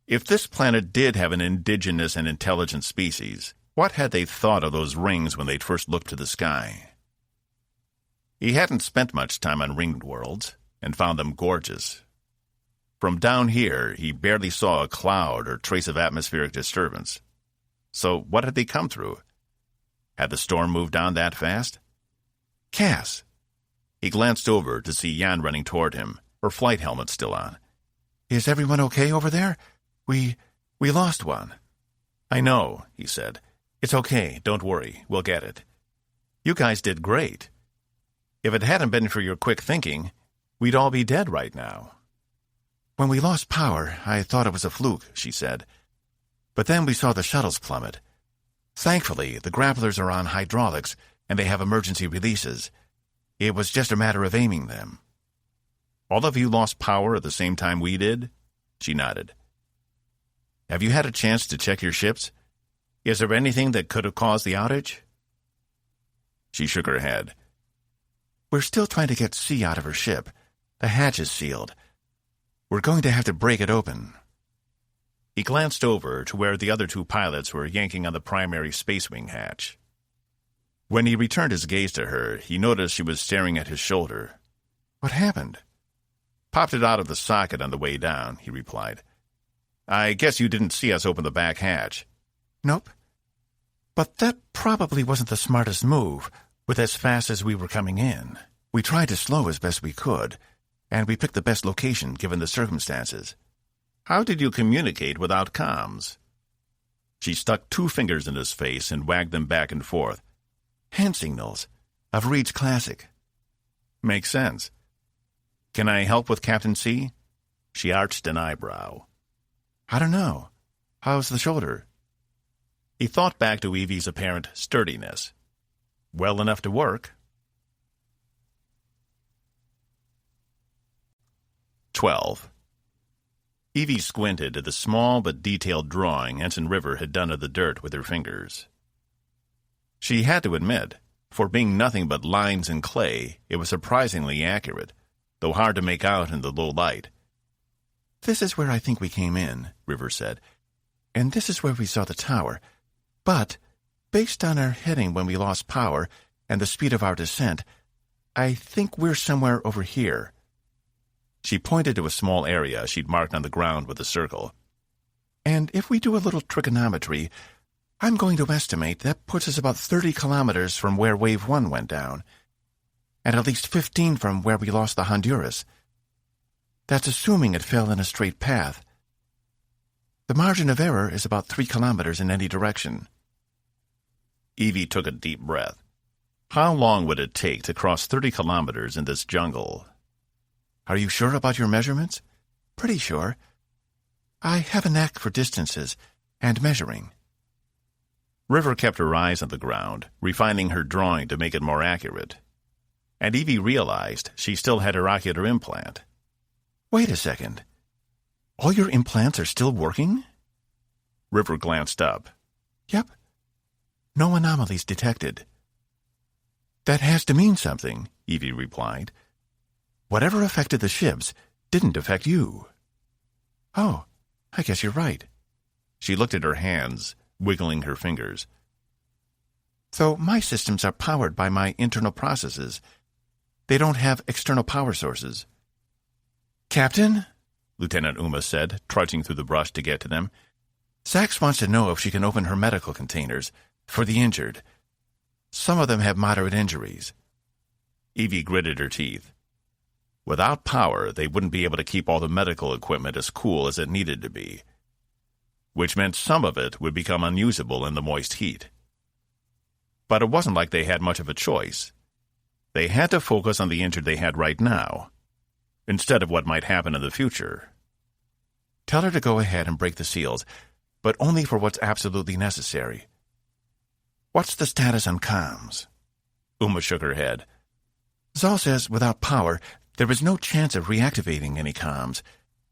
If this planet did have an indigenous and intelligent species, what had they thought of those rings when they'd first looked to the sky? He hadn't spent much time on ringed worlds, and found them gorgeous. From down here, he barely saw a cloud or trace of atmospheric disturbance. So what had they come through? Had the storm moved on that fast? Cas! He glanced over to see Yan running toward him, her flight helmet still on. Is everyone okay over there? We lost one. I know, he said. It's okay, don't worry, we'll get it. You guys did great. If it hadn't been for your quick thinking, we'd all be dead right now. When we lost power, I thought it was a fluke, she said. But then we saw the shuttles plummet. Thankfully, the grapplers are on hydraulics, and they have emergency releases. It was just a matter of aiming them. All of you lost power at the same time we did? She nodded. Have you had a chance to check your ships? Is there anything that could have caused the outage? She shook her head. We're still trying to get C out of her ship. The hatch is sealed. We're going to have to break it open. He glanced over to where the other 2 pilots were yanking on the primary space wing hatch. When he returned his gaze to her, he noticed she was staring at his shoulder. What happened? Popped it out of the socket on the way down, he replied. I guess you didn't see us open the back hatch. Nope. But that probably wasn't the smartest move, with as fast as we were coming in. We tried to slow as best we could, and we picked the best location given the circumstances. How did you communicate without comms? She stuck 2 fingers in his face and wagged them back and forth. Hand signals. Of Reed's Classic. Makes sense. Can I help with Captain C? She arched an eyebrow. I don't know. How's the shoulder? He thought back to Evie's apparent sturdiness. Well enough to work. 12. Evie squinted at the small but detailed drawing Ensign River had done of the dirt with her fingers. She had to admit, for being nothing but lines and clay, it was surprisingly accurate, though hard to make out in the low light. This is where I think we came in, River said, and this is where we saw the tower. But, based on our heading when we lost power and the speed of our descent, I think we're somewhere over here. She pointed to a small area she'd marked on the ground with a circle. And if we do a little trigonometry, I'm going to estimate that puts us about 30 kilometers from where Wave 1 went down, and at least 15 from where we lost the Honduras. That's assuming it fell in a straight path. The margin of error is about 3 kilometers in any direction. Evie took a deep breath. How long would it take to cross 30 kilometers in this jungle? Are you sure about your measurements? Pretty sure. I have a knack for distances and measuring. River kept her eyes on the ground, refining her drawing to make it more accurate. And Evie realized she still had her ocular implant. Wait a second. All your implants are still working? River glanced up. Yep. No anomalies detected. That has to mean something, Evie replied. Whatever affected the ships didn't affect you. Oh, I guess you're right. She looked at her hands, wiggling her fingers. So my systems are powered by my internal processes. They don't have external power sources. Captain, Lieutenant Uma said, trudging through the brush to get to them, Sax wants to know if she can open her medical containers for the injured. Some of them have moderate injuries. Evie gritted her teeth. Without power, they wouldn't be able to keep all the medical equipment as cool as it needed to be, which meant some of it would become unusable in the moist heat. But it wasn't like they had much of a choice. They had to focus on the injured they had right now, instead of what might happen in the future. Tell her to go ahead and break the seals, but only for what's absolutely necessary. What's the status on comms? Uma shook her head. Zal says without power, there is no chance of reactivating any comms,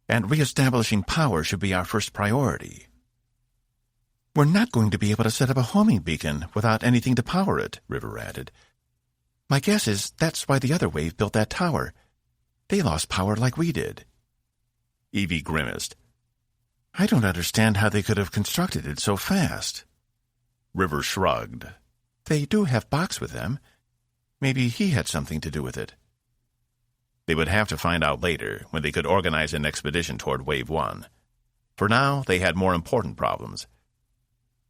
and re-establishing power should be our first priority. We're not going to be able to set up a homing beacon without anything to power it, River added. My guess is that's why the other wave built that tower. They lost power like we did. Evie grimaced. I don't understand how they could have constructed it so fast. River shrugged. They do have Box with them. Maybe he had something to do with it. They would have to find out later, when they could organize an expedition toward Wave 1. For now, they had more important problems.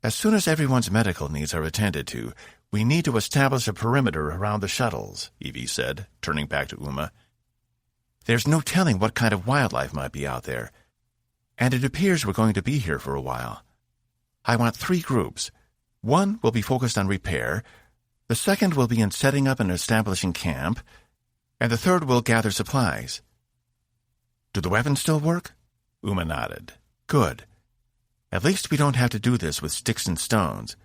As soon as everyone's medical needs are attended to, we need to establish a perimeter around the shuttles, Evie said, turning back to Uma. There's no telling what kind of wildlife might be out there, and it appears we're going to be here for a while. I want 3 groups. One will be focused on repair, the second will be in setting up and establishing camp, and the third will gather supplies. Do the weapons still work? Uma nodded. Good. At least we don't have to do this with sticks and stones.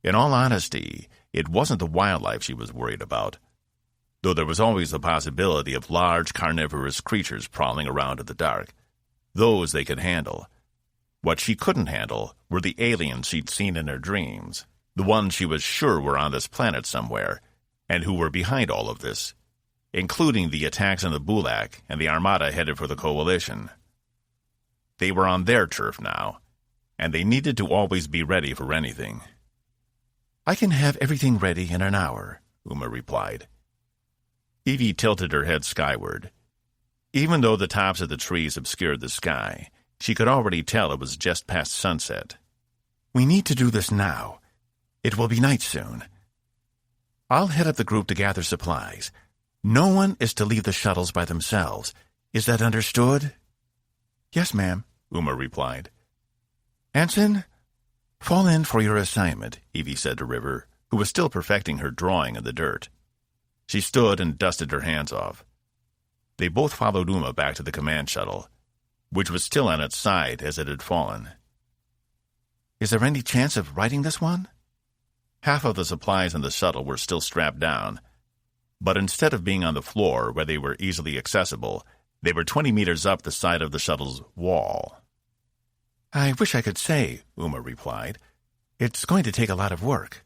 In all honesty, it wasn't the wildlife she was worried about, though there was always the possibility of large carnivorous creatures prowling around in the dark. Those they could handle. What she couldn't handle were the aliens she'd seen in her dreams, the ones she was sure were on this planet somewhere, and who were behind all of this, including the attacks on the Bulak and the armada headed for the Coalition. They were on their turf now, and they needed to always be ready for anything. I can have everything ready in an hour, Uma replied. Evie tilted her head skyward. Even though the tops of the trees obscured the sky, she could already tell it was just past sunset. We need to do this now. It will be night soon. I'll head up the group to gather supplies. No one is to leave the shuttles by themselves. Is that understood? Yes, ma'am, Uma replied. Anson, fall in for your assignment, Evie said to River, who was still perfecting her drawing in the dirt. She stood and dusted her hands off. They both followed Uma back to the command shuttle, which was still on its side as it had fallen. Is there any chance of righting this one? Half of the supplies in the shuttle were still strapped down, but instead of being on the floor where they were easily accessible, they were 20 meters up the side of the shuttle's wall. I wish I could say, Uma replied. It's going to take a lot of work.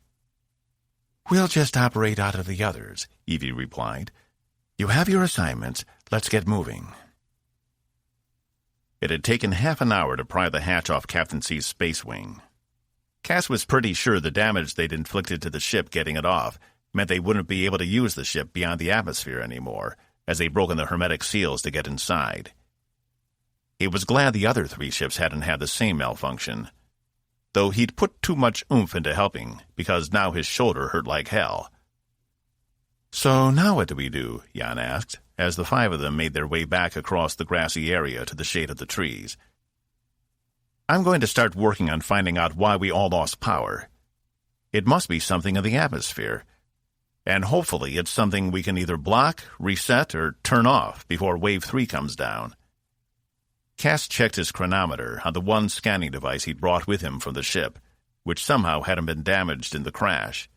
We'll just operate out of the others, Evie replied. You have your assignments. Let's get moving. It had taken half an hour to pry the hatch off Captain C's space wing. Cas was pretty sure the damage they'd inflicted to the ship getting it off meant they wouldn't be able to use the ship beyond the atmosphere anymore, as they'd broken the hermetic seals to get inside. He was glad the other 3 ships hadn't had the same malfunction, though he'd put too much oomph into helping, because now his shoulder hurt like hell. So now what do we do? Jan asked, as the 5 of them made their way back across the grassy area to the shade of the trees. I'm going to start working on finding out why we all lost power. It must be something in the atmosphere, and hopefully it's something we can either block, reset, or turn off before Wave 3 comes down. Cas checked his chronometer on the one scanning device he'd brought with him from the ship, which somehow hadn't been damaged in the crash.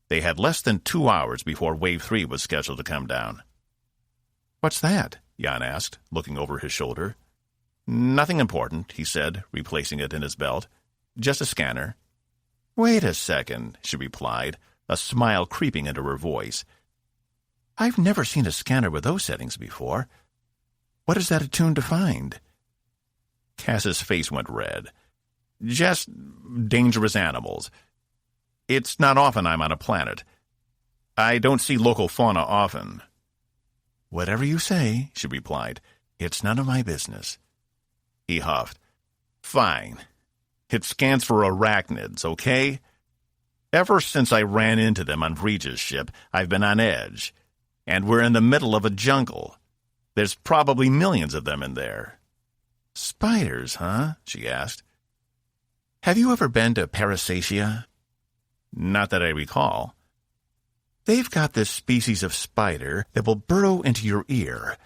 They had less than 2 hours before Wave 3 was scheduled to come down. What's that? Jan asked, looking over his shoulder. Nothing important, he said, replacing it in his belt. Just a scanner. Wait a second, she replied, a smile creeping into her voice. I've never seen a scanner with those settings before. What is that attuned to find? Cas's face went red. Just dangerous animals. It's not often I'm on a planet. I don't see local fauna often. Whatever you say, she replied. It's none of my business. He huffed. Fine. It scans for arachnids, okay? Ever since I ran into them on Regis' ship, I've been on edge. And we're in the middle of a jungle. There's probably millions of them in there. Spiders, huh? She asked. Have you ever been to Parasatia? Not that I recall. They've got this species of spider that will burrow into your ear,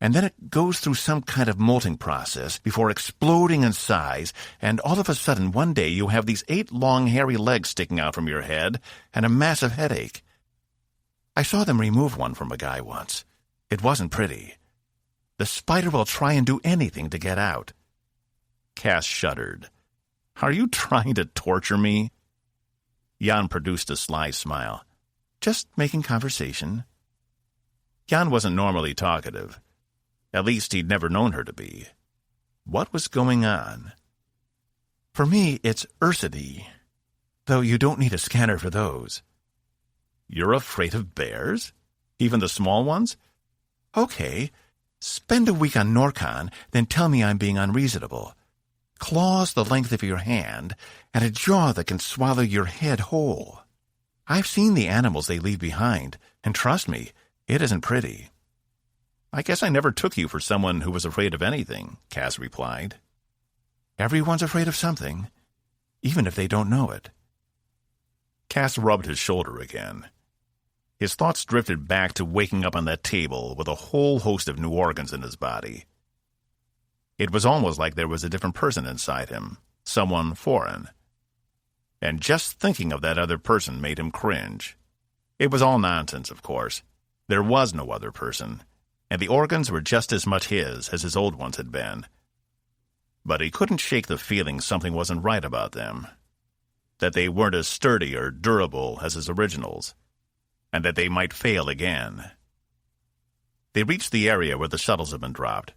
and then it goes through some kind of molting process before exploding in size, and all of a sudden one day you have these 8 long hairy legs sticking out from your head and a massive headache. I saw them remove one from a guy once. It wasn't pretty. The spider will try and do anything to get out. Cas shuddered. Are you trying to torture me? Jan produced a sly smile. Just making conversation. Jan wasn't normally talkative. At least he'd never known her to be. What was going on? For me, it's Ursidae, though you don't need a scanner for those. You're afraid of bears? Even the small ones? Okay, spend a week on Norcon, then tell me I'm being unreasonable. Claws the length of your hand, and a jaw that can swallow your head whole. I've seen the animals they leave behind, and trust me, it isn't pretty. I guess I never took you for someone who was afraid of anything, Cas replied. Everyone's afraid of something, even if they don't know it. Cas rubbed his shoulder again. His thoughts drifted back to waking up on that table with a whole host of new organs in his body. It was almost like there was a different person inside him, someone foreign. And just thinking of that other person made him cringe. It was all nonsense, of course. There was no other person, and the organs were just as much his as his old ones had been. But he couldn't shake the feeling something wasn't right about them, that they weren't as sturdy or durable as his originals, and that they might fail again. They reached the area where the shuttles had been dropped.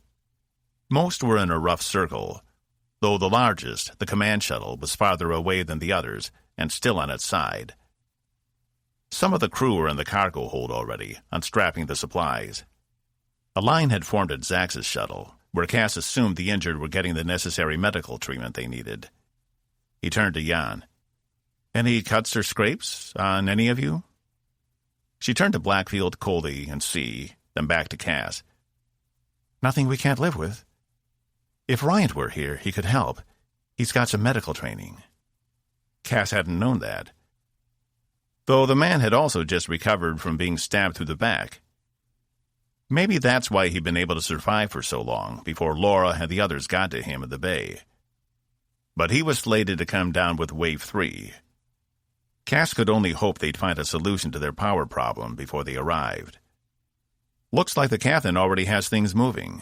Most were in a rough circle, though the largest, the command shuttle, was farther away than the others and still on its side. Some of the crew were in the cargo hold already, unstrapping the supplies. A line had formed at Zax's shuttle, where Cas assumed the injured were getting the necessary medical treatment they needed. He turned to Jan. Any cuts or scrapes on any of you? She turned to Blackfield, Coley, and C, then back to Cas. Nothing we can't live with. If Ryan were here, he could help. He's got some medical training. Cas hadn't known that. Though the man had also just recovered from being stabbed through the back. Maybe that's why he'd been able to survive for so long, before Laura and the others got to him in the bay. But he was slated to come down with Wave 3. Cas could only hope they'd find a solution to their power problem before they arrived. Looks like the captain already has things moving.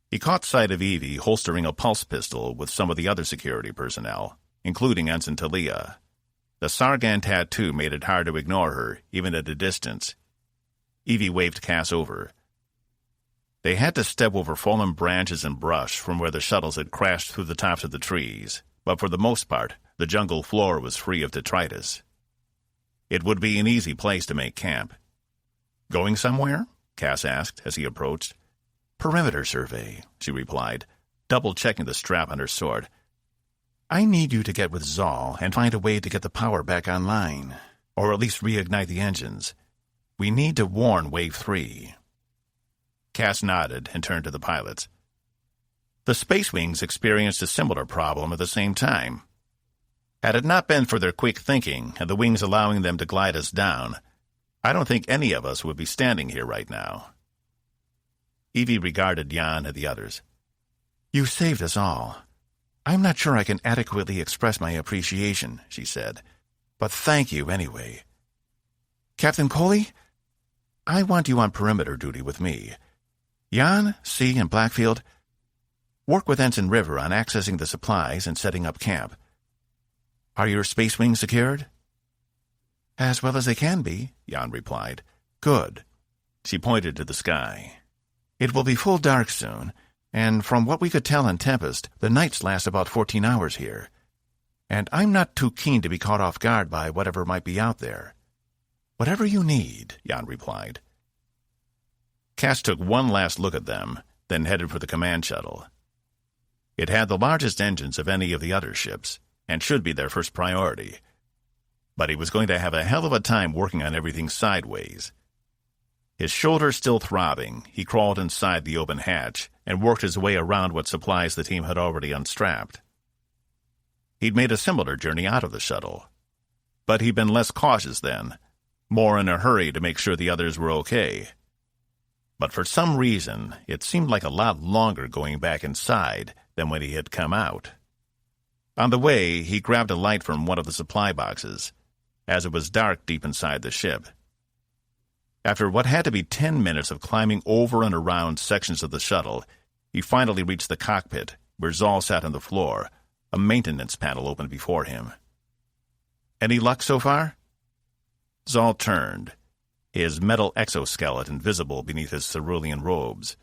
He caught sight of Evie holstering a pulse pistol with some of the other security personnel, including Ensign Talia. The Sargan tattoo made it hard to ignore her, even at a distance. Evie waved Cas over. They had to step over fallen branches and brush from where the shuttles had crashed through the tops of the trees, but for the most part, the jungle floor was free of detritus. It would be an easy place to make camp. Going somewhere? Cas asked as he approached. Perimeter survey, she replied, double-checking the strap on her sword. I need you to get with Zal and find a way to get the power back online, or at least reignite the engines. We need to warn Wave 3. Cas nodded and turned to the pilots. The Space Wings experienced a similar problem at the same time. Had it not been for their quick thinking and the wings allowing them to glide us down, I don't think any of us would be standing here right now. Evie regarded Jan and the others. You saved us all. I'm not sure I can adequately express my appreciation, she said, but thank you anyway. Captain Coley, I want you on perimeter duty with me. Jan, C, and Blackfield, work with Ensign River on accessing the supplies and setting up camp. Are your space wings secured? As well as they can be, Jan replied. Good. She pointed to the sky. It will be full dark soon, and from what we could tell in Tempest, the nights last about 14 hours here. And I'm not too keen to be caught off guard by whatever might be out there. Whatever you need, Jan replied. Cas took one last look at them, then headed for the command shuttle. It had the largest engines of any of the other ships, and should be their first priority. But he was going to have a hell of a time working on everything sideways. His shoulders still throbbing, he crawled inside the open hatch and worked his way around what supplies the team had already unstrapped. He'd made a similar journey out of the shuttle, but he'd been less cautious then, more in a hurry to make sure the others were okay. But for some reason, it seemed like a lot longer going back inside than when he had come out. On the way, he grabbed a light from one of the supply boxes, as it was dark deep inside the ship. After what had to be 10 minutes of climbing over and around sections of the shuttle, he finally reached the cockpit, where Zal sat on the floor, a maintenance panel open before him. Any luck so far? Zal turned, his metal exoskeleton visible beneath his cerulean robes.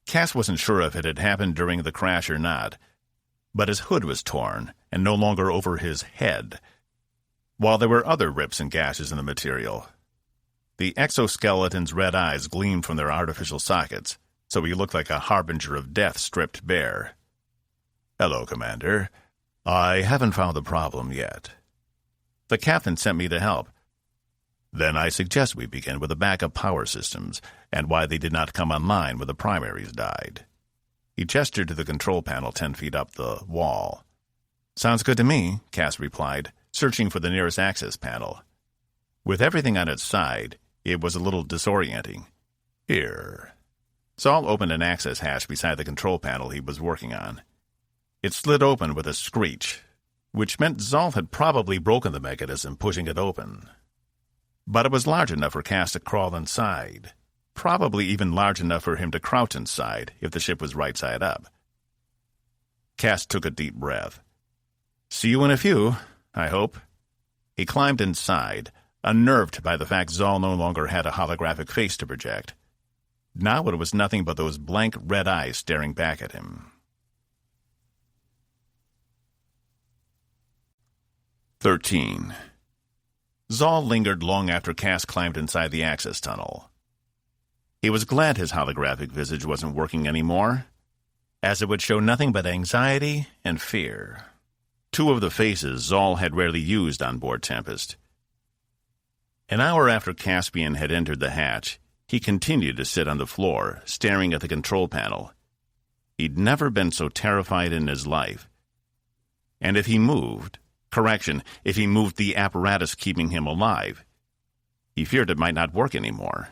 Cas wasn't sure if it had happened during the crash or not, but his hood was torn and no longer over his head, while there were other rips and gashes in the material. The exoskeleton's red eyes gleamed from their artificial sockets, so he looked like a harbinger of death stripped bare. Hello, Commander. I haven't found the problem yet. The captain sent me to help. Then I suggest we begin with the backup power systems and why they did not come online when the primaries died. He gestured to the control panel 10 feet up the wall. Sounds good to me, Cas replied, searching for the nearest access panel. With everything on its side, it was a little disorienting. Here. Zal opened an access hatch beside the control panel he was working on. It slid open with a screech, which meant Zal had probably broken the mechanism pushing it open. But it was large enough for Cas to crawl inside, probably even large enough for him to crouch inside if the ship was right side up. Cas took a deep breath. See you in a few, I hope. He climbed inside, unnerved by the fact Zal no longer had a holographic face to project. Now it was nothing but those blank red eyes staring back at him. 13. Zal lingered long after Cas climbed inside the access tunnel. He was glad his holographic visage wasn't working anymore, as it would show nothing but anxiety and fear. Two of the faces Zal had rarely used on board Tempest. An hour after Caspian had entered the hatch, he continued to sit on the floor, staring at the control panel. He'd never been so terrified in his life. And if he moved, if he moved the apparatus keeping him alive, he feared it might not work anymore.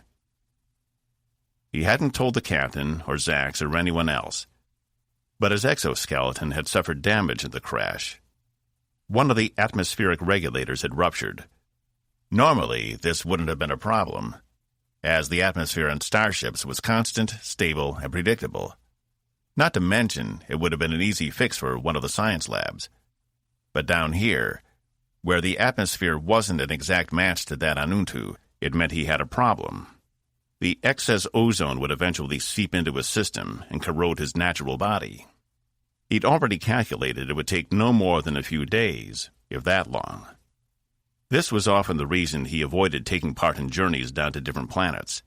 He hadn't told the captain, or Zax, or anyone else, but his exoskeleton had suffered damage in the crash. One of the atmospheric regulators had ruptured. Normally, this wouldn't have been a problem, as the atmosphere on starships was constant, stable, and predictable. Not to mention, it would have been an easy fix for one of the science labs. But down here, where the atmosphere wasn't an exact match to that on Untu, it meant he had a problem. The excess ozone would eventually seep into his system and corrode his natural body. He'd already calculated it would take no more than a few days, if that long. This was often the reason he avoided taking part in journeys down to different planets.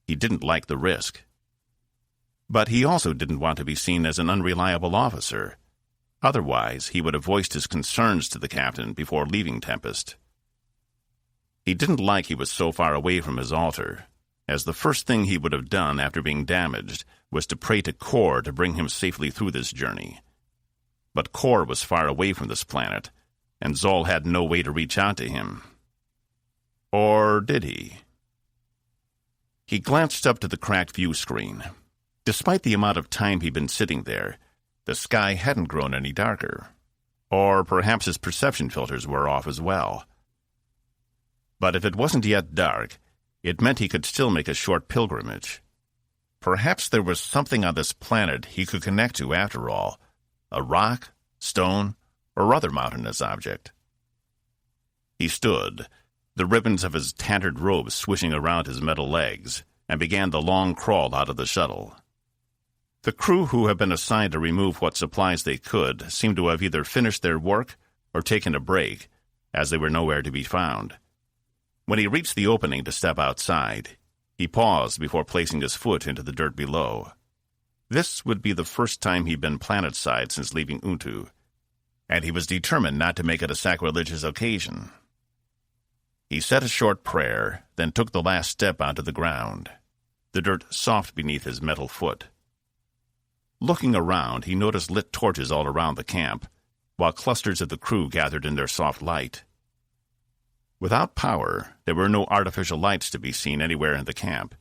He didn't like the risk. But he also didn't want to be seen as an unreliable officer. Otherwise, he would have voiced his concerns to the captain before leaving Tempest. He didn't like he was so far away from his altar, as the first thing he would have done after being damaged was to pray to Kor to bring him safely through this journey. But Kor was far away from this planet, and Zal had no way to reach out to him. Or did he? He glanced up to the cracked view screen. Despite the amount of time he'd been sitting there, the sky hadn't grown any darker. Or perhaps his perception filters were off as well. But if it wasn't yet dark, it meant he could still make a short pilgrimage. Perhaps there was something on this planet he could connect to after all, a rock, stone, or other mountainous object. He stood, the ribbons of his tattered robe swishing around his metal legs, and began the long crawl out of the shuttle. The crew who had been assigned to remove what supplies they could seemed to have either finished their work or taken a break, as they were nowhere to be found. When he reached the opening to step outside, he paused before placing his foot into the dirt below. This would be the first time he'd been planetside since leaving Untu, and he was determined not to make it a sacrilegious occasion. He said a short prayer, then took the last step onto the ground, the dirt soft beneath his metal foot. Looking around, he noticed lit torches all around the camp, while clusters of the crew gathered in their soft light. Without power, there were no artificial lights to be seen anywhere in the camp.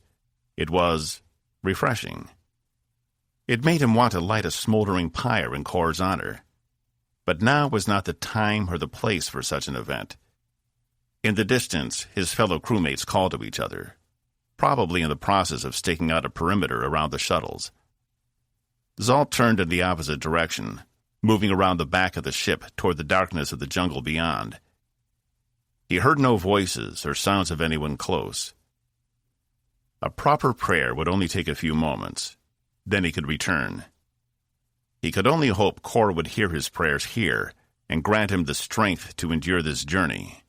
It was refreshing. It made him want to light a smoldering pyre in Kor's honor. But now was not the time or the place for such an event. In the distance, his fellow crewmates called to each other, probably in the process of staking out a perimeter around the shuttles. Zal turned in the opposite direction, moving around the back of the ship toward the darkness of the jungle beyond. He heard no voices or sounds of anyone close. A proper prayer would only take a few moments. Then he could return. He could only hope Kor would hear his prayers here and grant him the strength to endure this journey.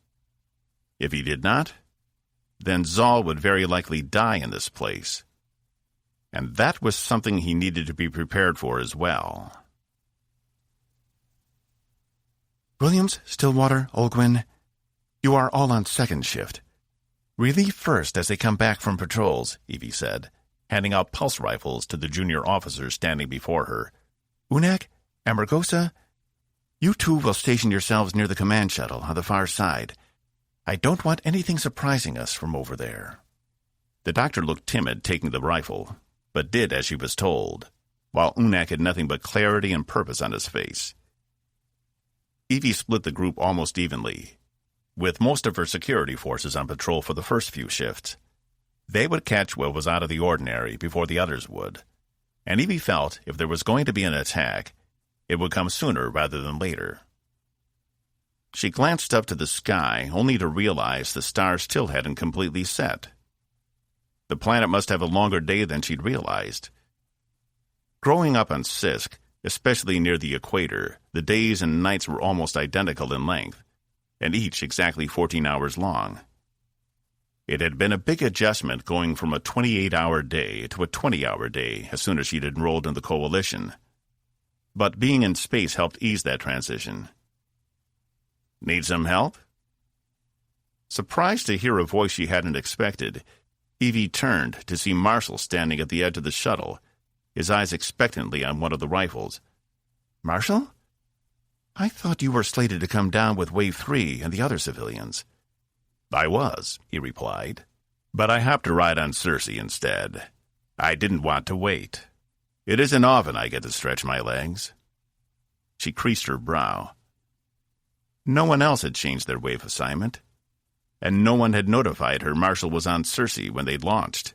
If he did not, then Zal would very likely die in this place. And that was something he needed to be prepared for as well. Williams, Stillwater, Olguin, you are all on second shift. Relieve first as they come back from patrols, Evie said, handing out pulse rifles to the junior officers standing before her. Unak, Amargosa, you two will station yourselves near the command shuttle on the far side. I don't want anything surprising us from over there. The doctor looked timid taking the rifle, but did as she was told, while Unak had nothing but clarity and purpose on his face. Evie split the group almost evenly, with most of her security forces on patrol for the first few shifts. They would catch what was out of the ordinary before the others would, and Evie felt if there was going to be an attack, it would come sooner rather than later. She glanced up to the sky, only to realize the stars still hadn't completely set. The planet must have a longer day than she'd realized. Growing up on Sisk, especially near the equator, the days and nights were almost identical in length, and each exactly 14 hours long. It had been a big adjustment going from a 28-hour day to a 20-hour day as soon as she'd enrolled in the Coalition. But being in space helped ease that transition. Need some help? Surprised to hear a voice she hadn't expected, Evie turned to see Marshall standing at the edge of the shuttle, his eyes expectantly on one of the rifles. Marshall? I thought you were slated to come down with Wave 3 and the other civilians. I was, he replied, but I hopped to ride on Cersei instead. I didn't want to wait. It isn't often I get to stretch my legs. She creased her brow. No one else had changed their wave assignment, and no one had notified her Marshall was on Cersei when they'd launched.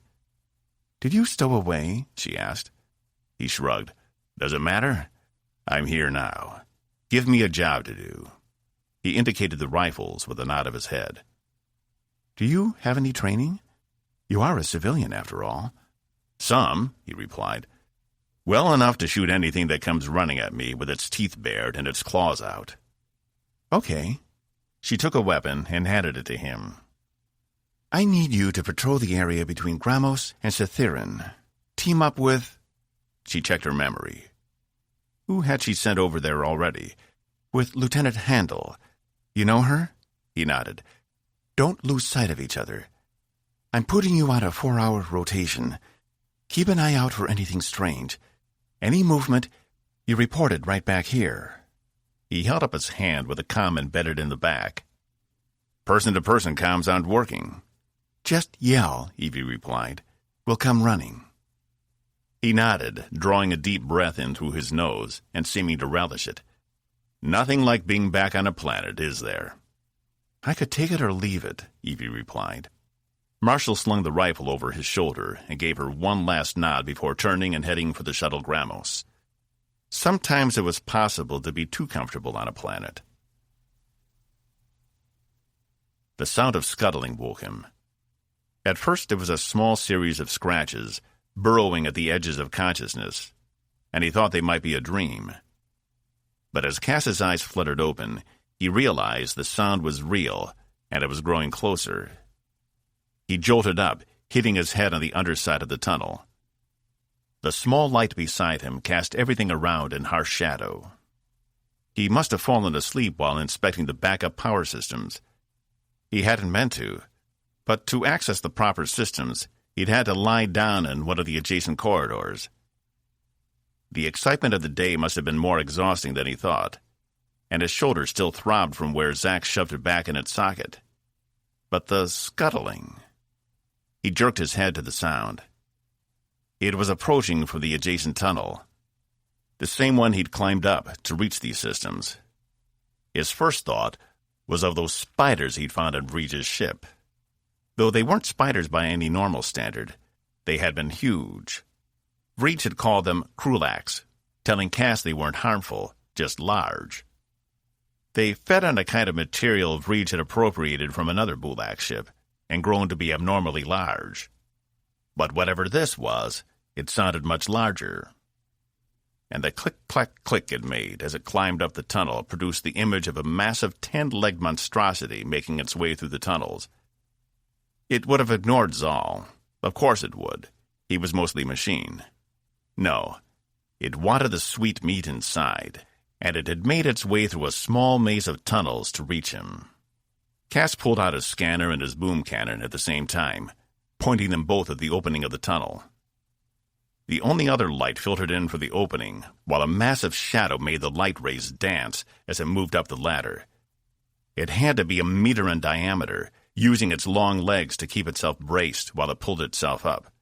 Did you stow away? She asked. He shrugged. Does it matter? I'm here now. Give me a job to do. He indicated the rifles with a nod of his head. Do you have any training? You are a civilian, after all. Some, he replied. Well enough to shoot anything that comes running at me with its teeth bared and its claws out. Okay. She took a weapon and handed it to him. I need you to patrol the area between Gramos and Sethirin. Team up with... She checked her memory. Who had she sent over there already? With Lieutenant Handel. You know her? He nodded. Don't lose sight of each other. I'm putting you on a 4-hour rotation. Keep an eye out for anything strange. Any movement, you report it right back here. He held up his hand with a comm embedded in the back. Person-to-person comms aren't working. Just yell, Evie replied. We'll come running. He nodded, drawing a deep breath in through his nose and seeming to relish it. Nothing like being back on a planet, is there? I could take it or leave it, Evie replied. Marshall slung the rifle over his shoulder and gave her one last nod before turning and heading for the shuttle Gramos. Sometimes it was possible to be too comfortable on a planet. The sound of scuttling woke him. At first it was a small series of scratches, burrowing at the edges of consciousness, and he thought they might be a dream. But as Cass's eyes fluttered open, he realized the sound was real, and it was growing closer. He jolted up, hitting his head on the underside of the tunnel. The small light beside him cast everything around in harsh shadow. He must have fallen asleep while inspecting the backup power systems. He hadn't meant to, but to access the proper systems, he'd had to lie down in one of the adjacent corridors. The excitement of the day must have been more exhausting than he thought, and his shoulder still throbbed from where Zack shoved it back in its socket. But the scuttling... He jerked his head to the sound. It was approaching from the adjacent tunnel, the same one he'd climbed up to reach these systems. His first thought was of those spiders he'd found on Vreege's ship. Though they weren't spiders by any normal standard, they had been huge. Vreege had called them krulax, telling Cass they weren't harmful, just large. They fed on a kind of material Vreege had appropriated from another Bulak ship, and grown to be abnormally large. But whatever this was, it sounded much larger. And the click-clack-click it made as it climbed up the tunnel produced the image of a massive 10-legged monstrosity making its way through the tunnels. It would have ignored Zal. Of course it would. He was mostly machine. No, it wanted the sweet meat inside, and it had made its way through a small maze of tunnels to reach him. Cass pulled out his scanner and his boom cannon at the same time, pointing them both at the opening of the tunnel. The only other light filtered in for the opening, while a massive shadow made the light rays dance as it moved up the ladder. It had to be a meter in diameter, using its long legs to keep itself braced while it pulled itself up.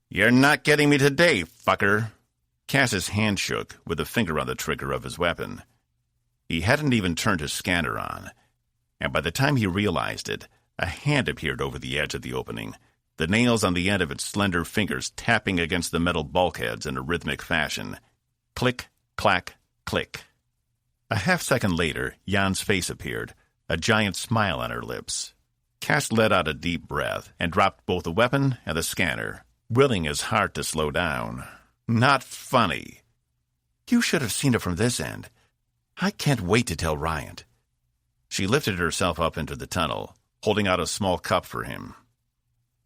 "You're not getting me today, fucker!" Cass's hand shook, with a finger on the trigger of his weapon. He hadn't even turned his scanner on, and by the time he realized it, a hand appeared over the edge of the opening, the nails on the end of its slender fingers tapping against the metal bulkheads in a rhythmic fashion. Click, clack, click. A half-second later, Jan's face appeared, a giant smile on her lips. Cass let out a deep breath and dropped both the weapon and the scanner, willing his heart to slow down. Not funny. "You should have seen it from this end. I can't wait to tell Ryant." She lifted herself up into the tunnel, holding out a small cup for him.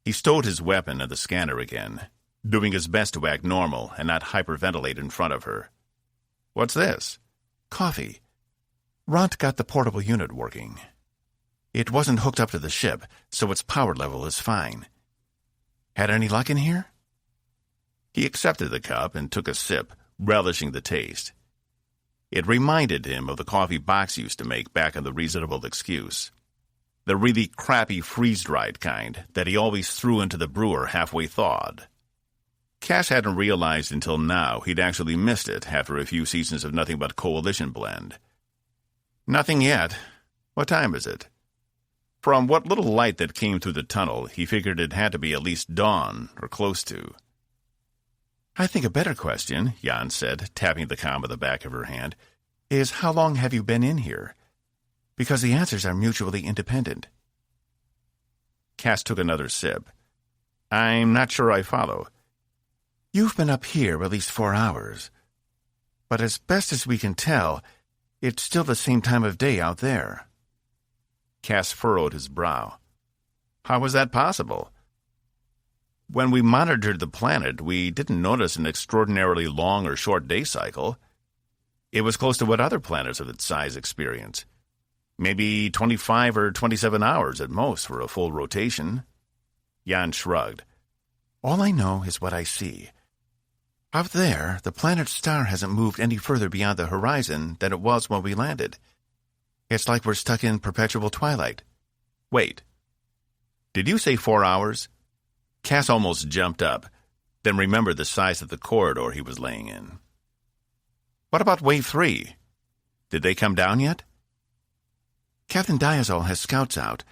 He stowed his weapon and the scanner again, doing his best to act normal and not hyperventilate in front of her. "What's this?" "Coffee. Ront got the portable unit working. It wasn't hooked up to the ship, so its power level is fine. Had any luck in here?" He accepted the cup and took a sip, relishing the taste. It reminded him of the coffee Box used to make back in the Reasonable Excuse. The really crappy freeze-dried kind that he always threw into the brewer halfway thawed. Cass hadn't realized until now he'd actually missed it after a few seasons of nothing but Coalition blend. "Nothing yet. What time is it?" From what little light that came through the tunnel, he figured it had to be at least dawn, or close to. "I think a better question," Jan said, tapping the comm of the back of her hand, "is how long have you been in here? Because the answers are mutually independent." Cass took another sip. "I'm not sure I follow." "You've been up here at least 4 hours. But as best as we can tell, it's still the same time of day out there." Cass furrowed his brow. "How was that possible? When we monitored the planet, we didn't notice an extraordinarily long or short day cycle. It was close to what other planets of its size experience. Maybe 25 or 27 hours at most for a full rotation." Jan shrugged. "All I know is what I see. Up there, the planet's star hasn't moved any further beyond the horizon than it was when we landed. It's like we're stuck in perpetual twilight." "Wait. Did you say 4 hours?" Cass almost jumped up, then remembered the size of the corridor he was laying in. "What about Wave 3? Did they come down yet?" "Captain Diazol has scouts out,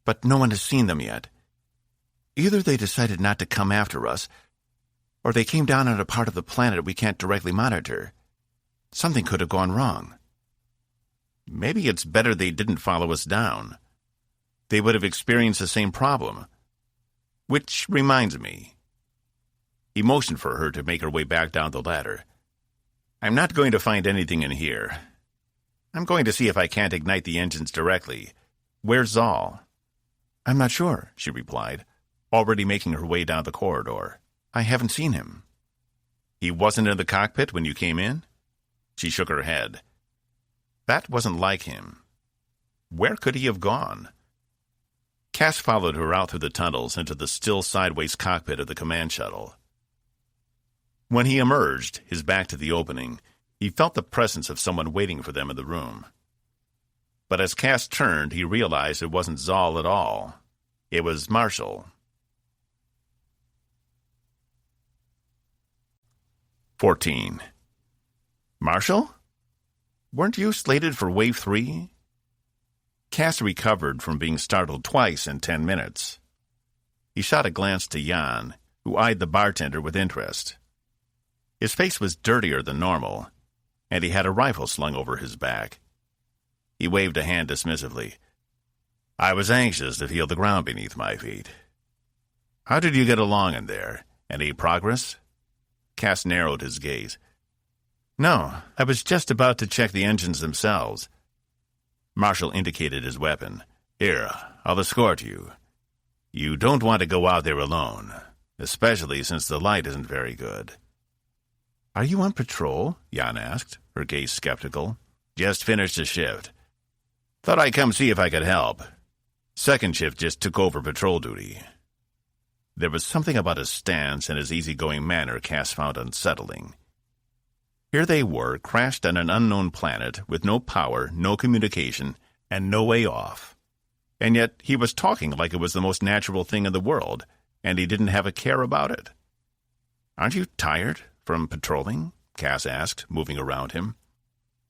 but no one has seen them yet. Either they decided not to come after us, or they came down on a part of the planet we can't directly monitor. Something could have gone wrong. Maybe it's better they didn't follow us down. They would have experienced the same problem. Which reminds me. He motioned for her to make her way back down the ladder. I'm not going to find anything in here. I'm going to see if I can't ignite the engines directly. Where's Zal? I'm not sure, she replied, already making her way down the corridor. I haven't seen him. He wasn't in the cockpit when you came in? She shook her head. That wasn't like him. Where could he have gone? Cas followed her out through the tunnels into the still sideways cockpit of the command shuttle. When he emerged, his back to the opening, he felt the presence of someone waiting for them in the room. But as Cas turned, he realized it wasn't Zal at all. It was Marshall. 14. Marshall? Weren't you slated for Wave 3? Cas recovered from being startled twice in 10 minutes. He shot a glance to Jan, who eyed the bartender with interest. His face was dirtier than normal, and he had a rifle slung over his back. He waved a hand dismissively. I was anxious to feel the ground beneath my feet. How did you get along in there? Any progress? Cas narrowed his gaze. No, I was just about to check the engines themselves. Marshall indicated his weapon. Here, I'll escort you. You don't want to go out there alone, especially since the light isn't very good. Are you on patrol? Jan asked, her gaze skeptical. Just finished a shift. Thought I'd come see if I could help. Second shift just took over patrol duty. There was something about his stance and his easygoing manner Cas found unsettling. Here they were, crashed on an unknown planet, with no power, no communication, and no way off. And yet he was talking like it was the most natural thing in the world, and he didn't have a care about it. Aren't you tired from patrolling? Cas asked, moving around him.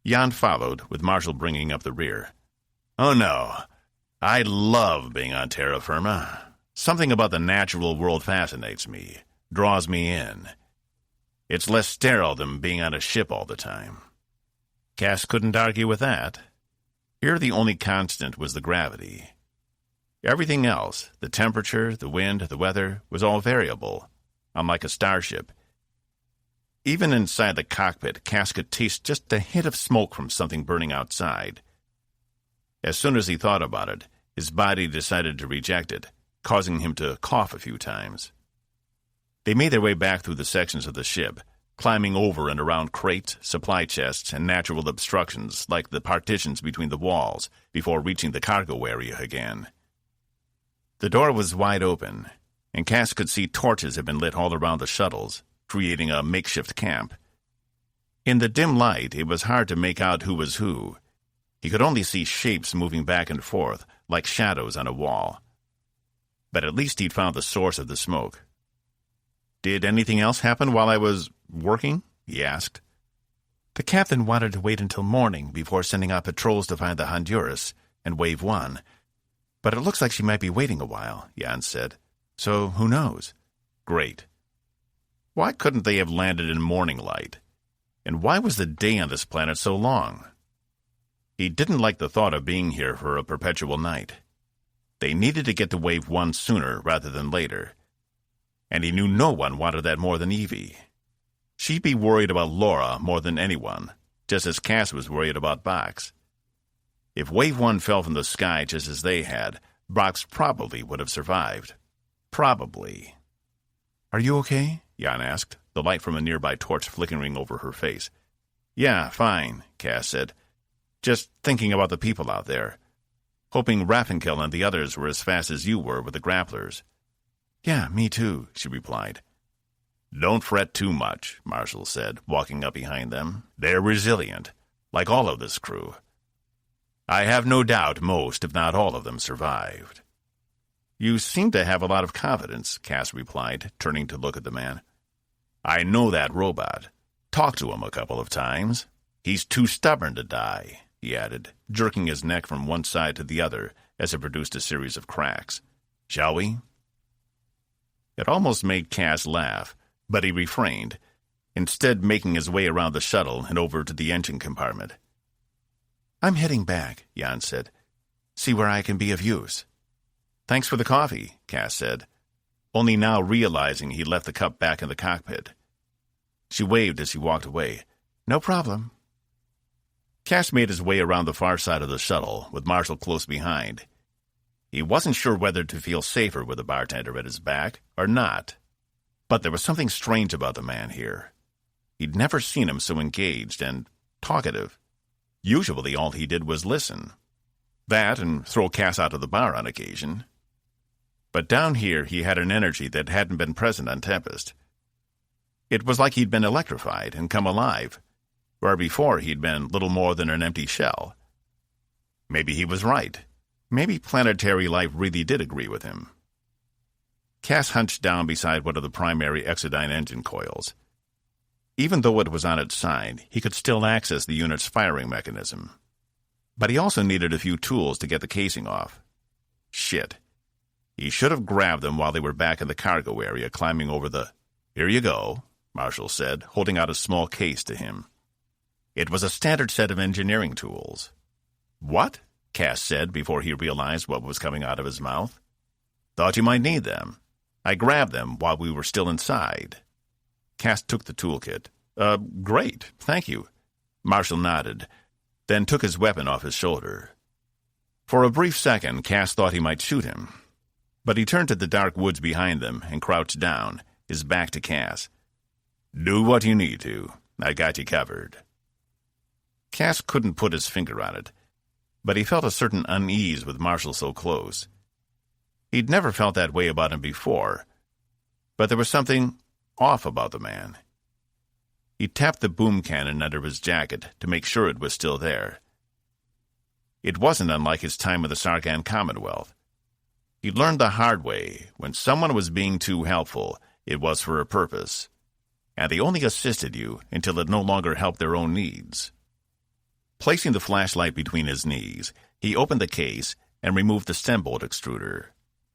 Jan followed, with Marshall bringing up the rear. Oh no, I love being on terra firma. Something about the natural world fascinates me, draws me in. It's less sterile than being on a ship all the time. Cas couldn't argue with that. Here the only constant was the gravity. Everything else, the temperature, the wind, the weather, was all variable, unlike a starship. Even inside the cockpit, Cas could taste just a hint of smoke from something burning outside. As soon as he thought about it, his body decided to reject it, causing him to cough a few times. They made their way back through the sections of the ship, climbing over and around crates, supply chests, and natural obstructions like the partitions between the walls, before reaching the cargo area again. The door was wide open, and Cas could see torches had been lit all around the shuttles, creating a makeshift camp. In the dim light, it was hard to make out who was who. He could only see shapes moving back and forth, like shadows on a wall. But at least he'd found the source of the smoke. Did anything else happen while I was working? He asked. The captain wanted to wait until morning before sending out patrols to find the Honduras and Wave 1. But it looks like she might be waiting a while, Jan said. So who knows? Great. Why couldn't they have landed in morning light? And why was the day on this planet so long? He didn't like the thought of being here for a perpetual night. They needed to get to Wave 1 sooner rather than later. And he knew no one wanted that more than Evie. She'd be worried about Laura more than anyone, just as Cas was worried about Box. If Wave 1 fell from the sky just as they had, Box probably would have survived. Probably. Are you okay? Jan asked, the light from a nearby torch flickering over her face. Yeah, fine, Cas said. Just thinking about the people out there. Hoping Raffenkill and the others were as fast as you were with the grapplers. Yeah, me too, she replied. Don't fret too much, Marshall said, walking up behind them. They're resilient, like all of this crew. I have no doubt most, if not all of them, survived. You seem to have a lot of confidence, Cas replied, turning to look at the man. I know that robot. Talked to him a couple of times. He's too stubborn to die, he added, jerking his neck from one side to the other as it produced a series of cracks. "Shall we?" It almost made Cas laugh, but he refrained, instead making his way around the shuttle and over to the engine compartment. "I'm heading back," Jan said. "See where I can be of use." "Thanks for the coffee," Cas said, only now realizing he left the cup back in the cockpit. She waved as he walked away. "No problem." Cas made his way around the far side of the shuttle, with Marshall close behind. He wasn't sure whether to feel safer with the bartender at his back or not. But there was something strange about the man here. He'd never seen him so engaged and talkative. Usually all he did was listen. That and throw Cas out of the bar on occasion. But down here he had an energy that hadn't been present on Tempest. It was like he'd been electrified and come alive, where before he'd been little more than an empty shell. Maybe he was right. Maybe planetary life really did agree with him. Cas hunched down beside one of the primary Exodyne engine coils. Even though it was on its side, he could still access the unit's firing mechanism. But he also needed a few tools to get the casing off. Shit. He should have grabbed them while they were back in the cargo area climbing over the... "Here you go," Marshall said, holding out a small case to him. It was a standard set of engineering tools. "What?" Cas said before he realized what was coming out of his mouth. "Thought you might need them. I grabbed them while we were still inside." Cas took the toolkit. Great, thank you." Marshall nodded, then took his weapon off his shoulder. For a brief second, Cas thought he might shoot him. But he turned to the dark woods behind them and crouched down, his back to Cas. "Do what you need to. I got you covered." Cas couldn't put his finger on it, but he felt a certain unease with Marshall so close. He'd never felt that way about him before, but there was something off about the man. He tapped the boom cannon under his jacket to make sure it was still there. It wasn't unlike his time in the Sargan Commonwealth. He'd learned the hard way, when someone was being too helpful, it was for a purpose, and they only assisted you until it no longer helped their own needs. Placing the flashlight between his knees, he opened the case and removed the stem bolt extruder.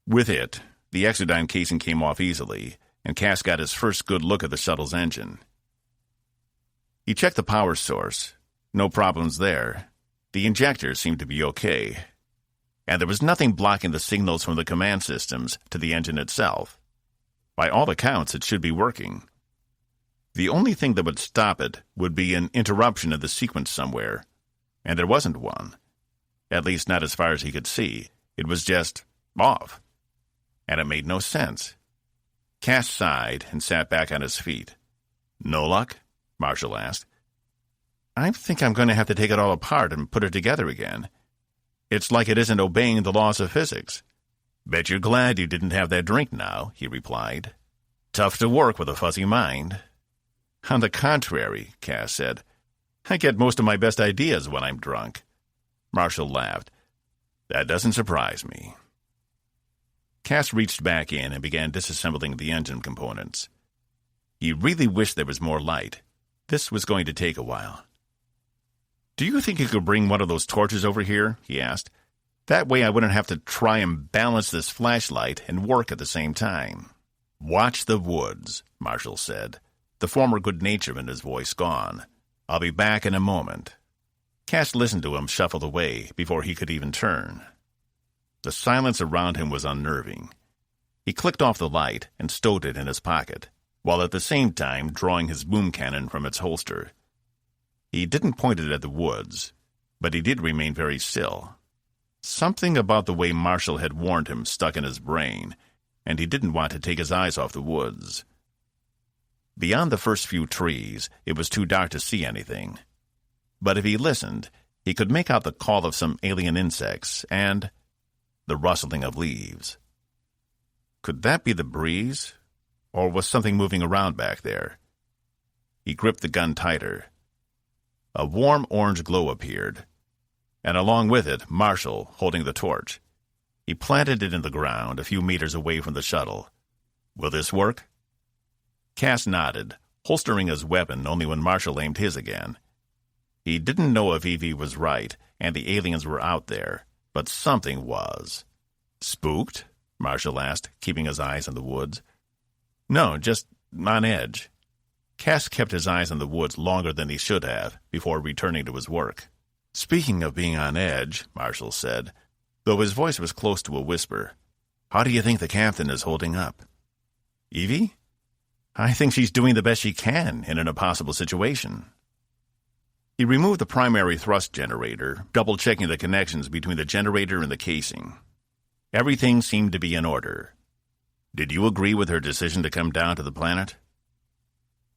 With it, the Exodyne casing came off easily, and Cas got his first good look at the shuttle's engine. He checked the power source. No problems there. The injectors seemed to be okay. And there was nothing blocking the signals from the command systems to the engine itself. By all accounts, it should be working. The only thing that would stop it would be an interruption of the sequence somewhere, and there wasn't one. At least not as far as he could see. It was just off. And it made no sense. Cas sighed and sat back on his feet. "No luck?" Marshall asked. "I think I'm going to have to take it all apart and put it together again. It's like it isn't obeying the laws of physics." "Bet you're glad you didn't have that drink now," he replied. "Tough to work with a fuzzy mind." "On the contrary," Cas said. "I get most of my best ideas when I'm drunk." Marshall laughed. "That doesn't surprise me." Cas reached back in and began disassembling the engine components. He really wished there was more light. This was going to take a while. "Do you think you could bring one of those torches over here?" he asked. "That way I wouldn't have to try and balance this flashlight and work at the same time." "Watch the woods," Marshall said, the former good nature in his voice gone. "I'll be back in a moment." Cas listened to him shuffle away before he could even turn. The silence around him was unnerving. He clicked off the light and stowed it in his pocket, while at the same time drawing his boom cannon from its holster. He didn't point it at the woods, but he did remain very still. Something about the way Marshall had warned him stuck in his brain, and he didn't want to take his eyes off the woods. Beyond the first few trees, it was too dark to see anything. But if he listened, he could make out the call of some alien insects and the rustling of leaves. Could that be the breeze? Or was something moving around back there? He gripped the gun tighter. A warm orange glow appeared, and along with it, Marshall holding the torch. He planted it in the ground a few meters away from the shuttle. "Will this work?" Cas nodded, holstering his weapon only when Marshall aimed his again. He didn't know if Evie was right and the aliens were out there, but something was. Spooked? Marshall asked, keeping his eyes on the woods. No, just on edge. Cas kept his eyes on the woods longer than he should have before returning to his work. Speaking of being on edge, Marshall said, though his voice was close to a whisper, how do you think the captain is holding up? Evie? I think she's doing the best she can in an impossible situation. He removed the primary thrust generator, double-checking the connections between the generator and the casing. Everything seemed to be in order. Did you agree with her decision to come down to the planet?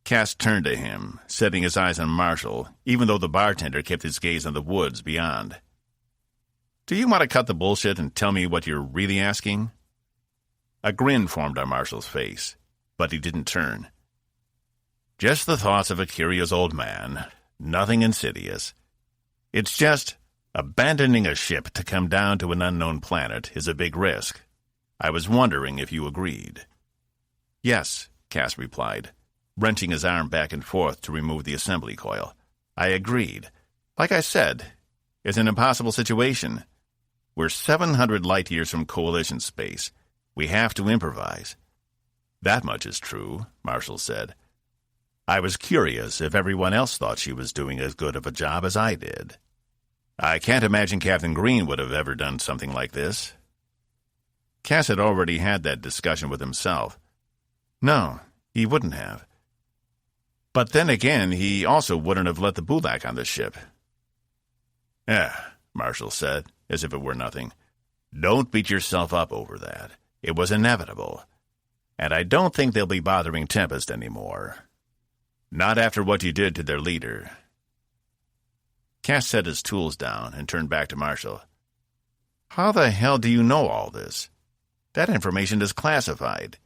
Cas turned to him, setting his eyes on Marshall, even though the bartender kept his gaze on the woods beyond. Do you want to cut the bullshit and tell me what you're really asking? A grin formed on Marshall's face, but he didn't turn. Just the thoughts of a curious old man. Nothing insidious. It's just, abandoning a ship to come down to an unknown planet is a big risk. I was wondering if you agreed. Yes, Cas replied, wrenching his arm back and forth to remove the assembly coil. I agreed. Like I said, it's an impossible situation. We're 700 light-years from Coalition space. We have to improvise. That much is true, Marshall said. I was curious if everyone else thought she was doing as good of a job as I did. I can't imagine Captain Green would have ever done something like this. Cas had already had that discussion with himself. No, he wouldn't have. But then again, he also wouldn't have let the Bulak on the ship. Marshall said, as if it were nothing. Don't beat yourself up over that. It was inevitable. And I don't think they'll be bothering Tempest anymore. Not after what you did to their leader. Cas set his tools down and turned back to Marshall. How the hell do you know all this? That information is classified.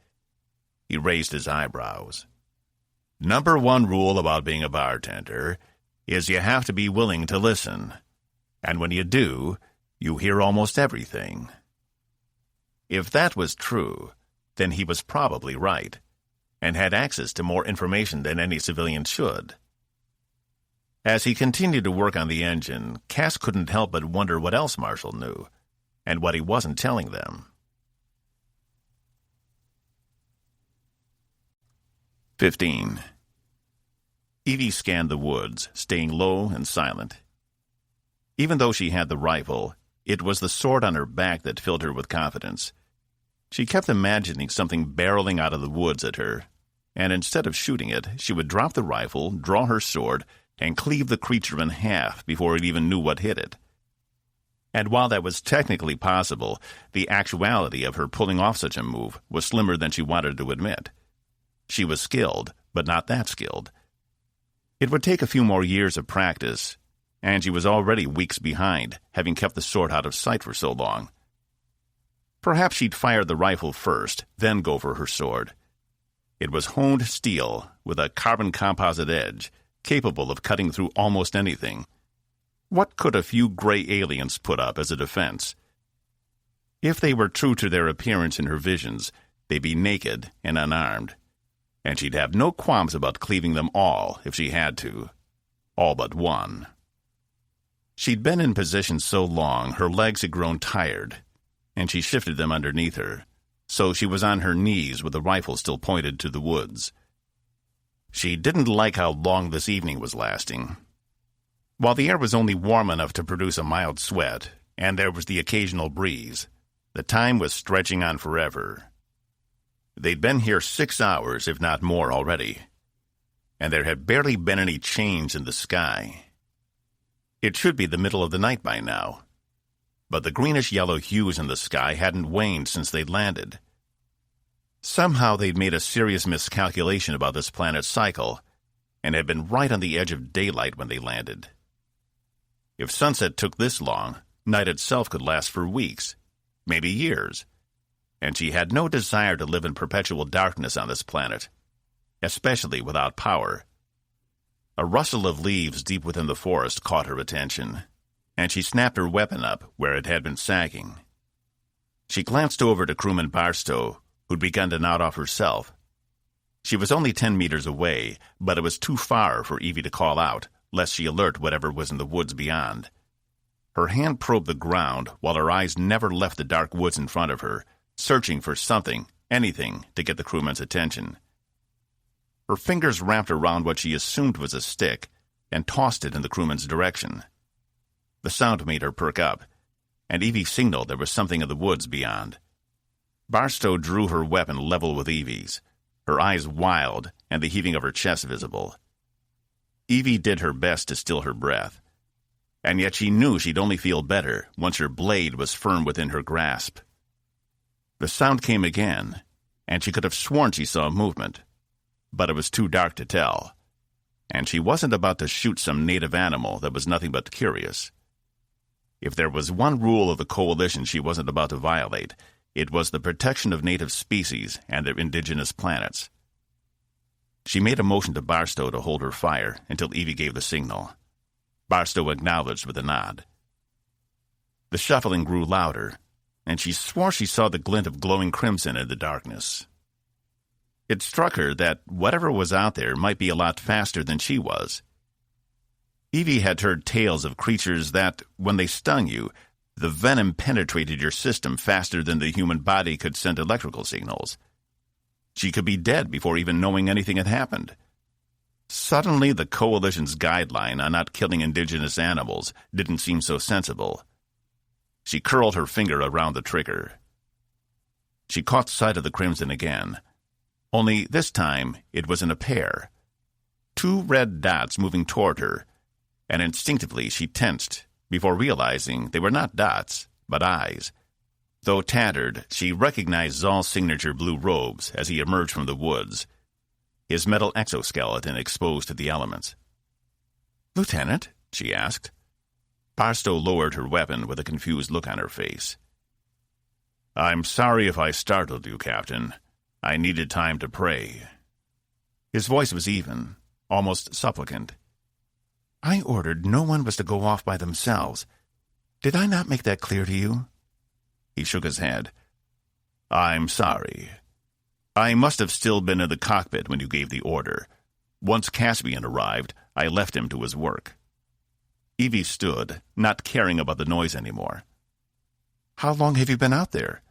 He raised his eyebrows. Number one rule about being a bartender is you have to be willing to listen. And when you do, you hear almost everything. If that was true, then he was probably right, and had access to more information than any civilian should. As he continued to work on the engine, Cas couldn't help but wonder what else Marshall knew, and what he wasn't telling them. 15. Evie scanned the woods, staying low and silent. Even though she had the rifle, it was the sword on her back that filled her with confidence. She kept imagining something barreling out of the woods at her, and instead of shooting it, she would drop the rifle, draw her sword, and cleave the creature in half before it even knew what hit it. And while that was technically possible, the actuality of her pulling off such a move was slimmer than she wanted to admit. She was skilled, but not that skilled. It would take a few more years of practice, and she was already weeks behind, having kept the sword out of sight for so long. Perhaps she'd fire the rifle first, then go for her sword. It was honed steel with a carbon composite edge, capable of cutting through almost anything. What could a few gray aliens put up as a defense? If they were true to their appearance in her visions, they'd be naked and unarmed, and she'd have no qualms about cleaving them all if she had to. All but one. She'd been in position so long her legs had grown tired, and she shifted them underneath her, so she was on her knees with the rifle still pointed to the woods. She didn't like how long this evening was lasting. While the air was only warm enough to produce a mild sweat, and there was the occasional breeze, the time was stretching on forever. They'd been here 6 hours, if not more, already, and there had barely been any change in the sky. It should be the middle of the night by now, but the greenish-yellow hues in the sky hadn't waned since they'd landed. Somehow they'd made a serious miscalculation about this planet's cycle, and had been right on the edge of daylight when they landed. If sunset took this long, night itself could last for weeks, maybe years, and she had no desire to live in perpetual darkness on this planet, especially without power. A rustle of leaves deep within the forest caught her attention, and she snapped her weapon up where it had been sagging. She glanced over to crewman Barstow, who'd begun to nod off herself. She was only 10 meters away, but it was too far for Evie to call out, lest she alert whatever was in the woods beyond. Her hand probed the ground while her eyes never left the dark woods in front of her, searching for something, anything, to get the crewman's attention. Her fingers wrapped around what she assumed was a stick and tossed it in the crewman's direction. The sound made her perk up, and Evie signaled there was something in the woods beyond. Barstow drew her weapon level with Evie's, her eyes wild and the heaving of her chest visible. Evie did her best to still her breath, and yet she knew she'd only feel better once her blade was firm within her grasp. The sound came again, and she could have sworn she saw movement, but it was too dark to tell, and she wasn't about to shoot some native animal that was nothing but curious. If there was one rule of the Coalition she wasn't about to violate, it was the protection of native species and their indigenous planets. She made a motion to Barstow to hold her fire until Evie gave the signal. Barstow acknowledged with a nod. The shuffling grew louder, and she swore she saw the glint of glowing crimson in the darkness. It struck her that whatever was out there might be a lot faster than she was. Evie had heard tales of creatures that, when they stung you, the venom penetrated your system faster than the human body could send electrical signals. She could be dead before even knowing anything had happened. Suddenly, the Coalition's guideline on not killing indigenous animals didn't seem so sensible. She curled her finger around the trigger. She caught sight of the crimson again. Only this time, it was in a pair. 2 red dots moving toward her, and instinctively she tensed before realizing they were not dots, but eyes. Though tattered, she recognized Zal's signature blue robes as he emerged from the woods, his metal exoskeleton exposed to the elements. "Lieutenant?" she asked. Barstow lowered her weapon with a confused look on her face. "I'm sorry if I startled you, Captain. I needed time to pray." His voice was even, almost supplicant. "I ordered no one was to go off by themselves. Did I not make that clear to you?" He shook his head. "I'm sorry. I must have still been in the cockpit when you gave the order. Once Caspian arrived, I left him to his work." Evie stood, not caring about the noise anymore. "How long have you been out there?"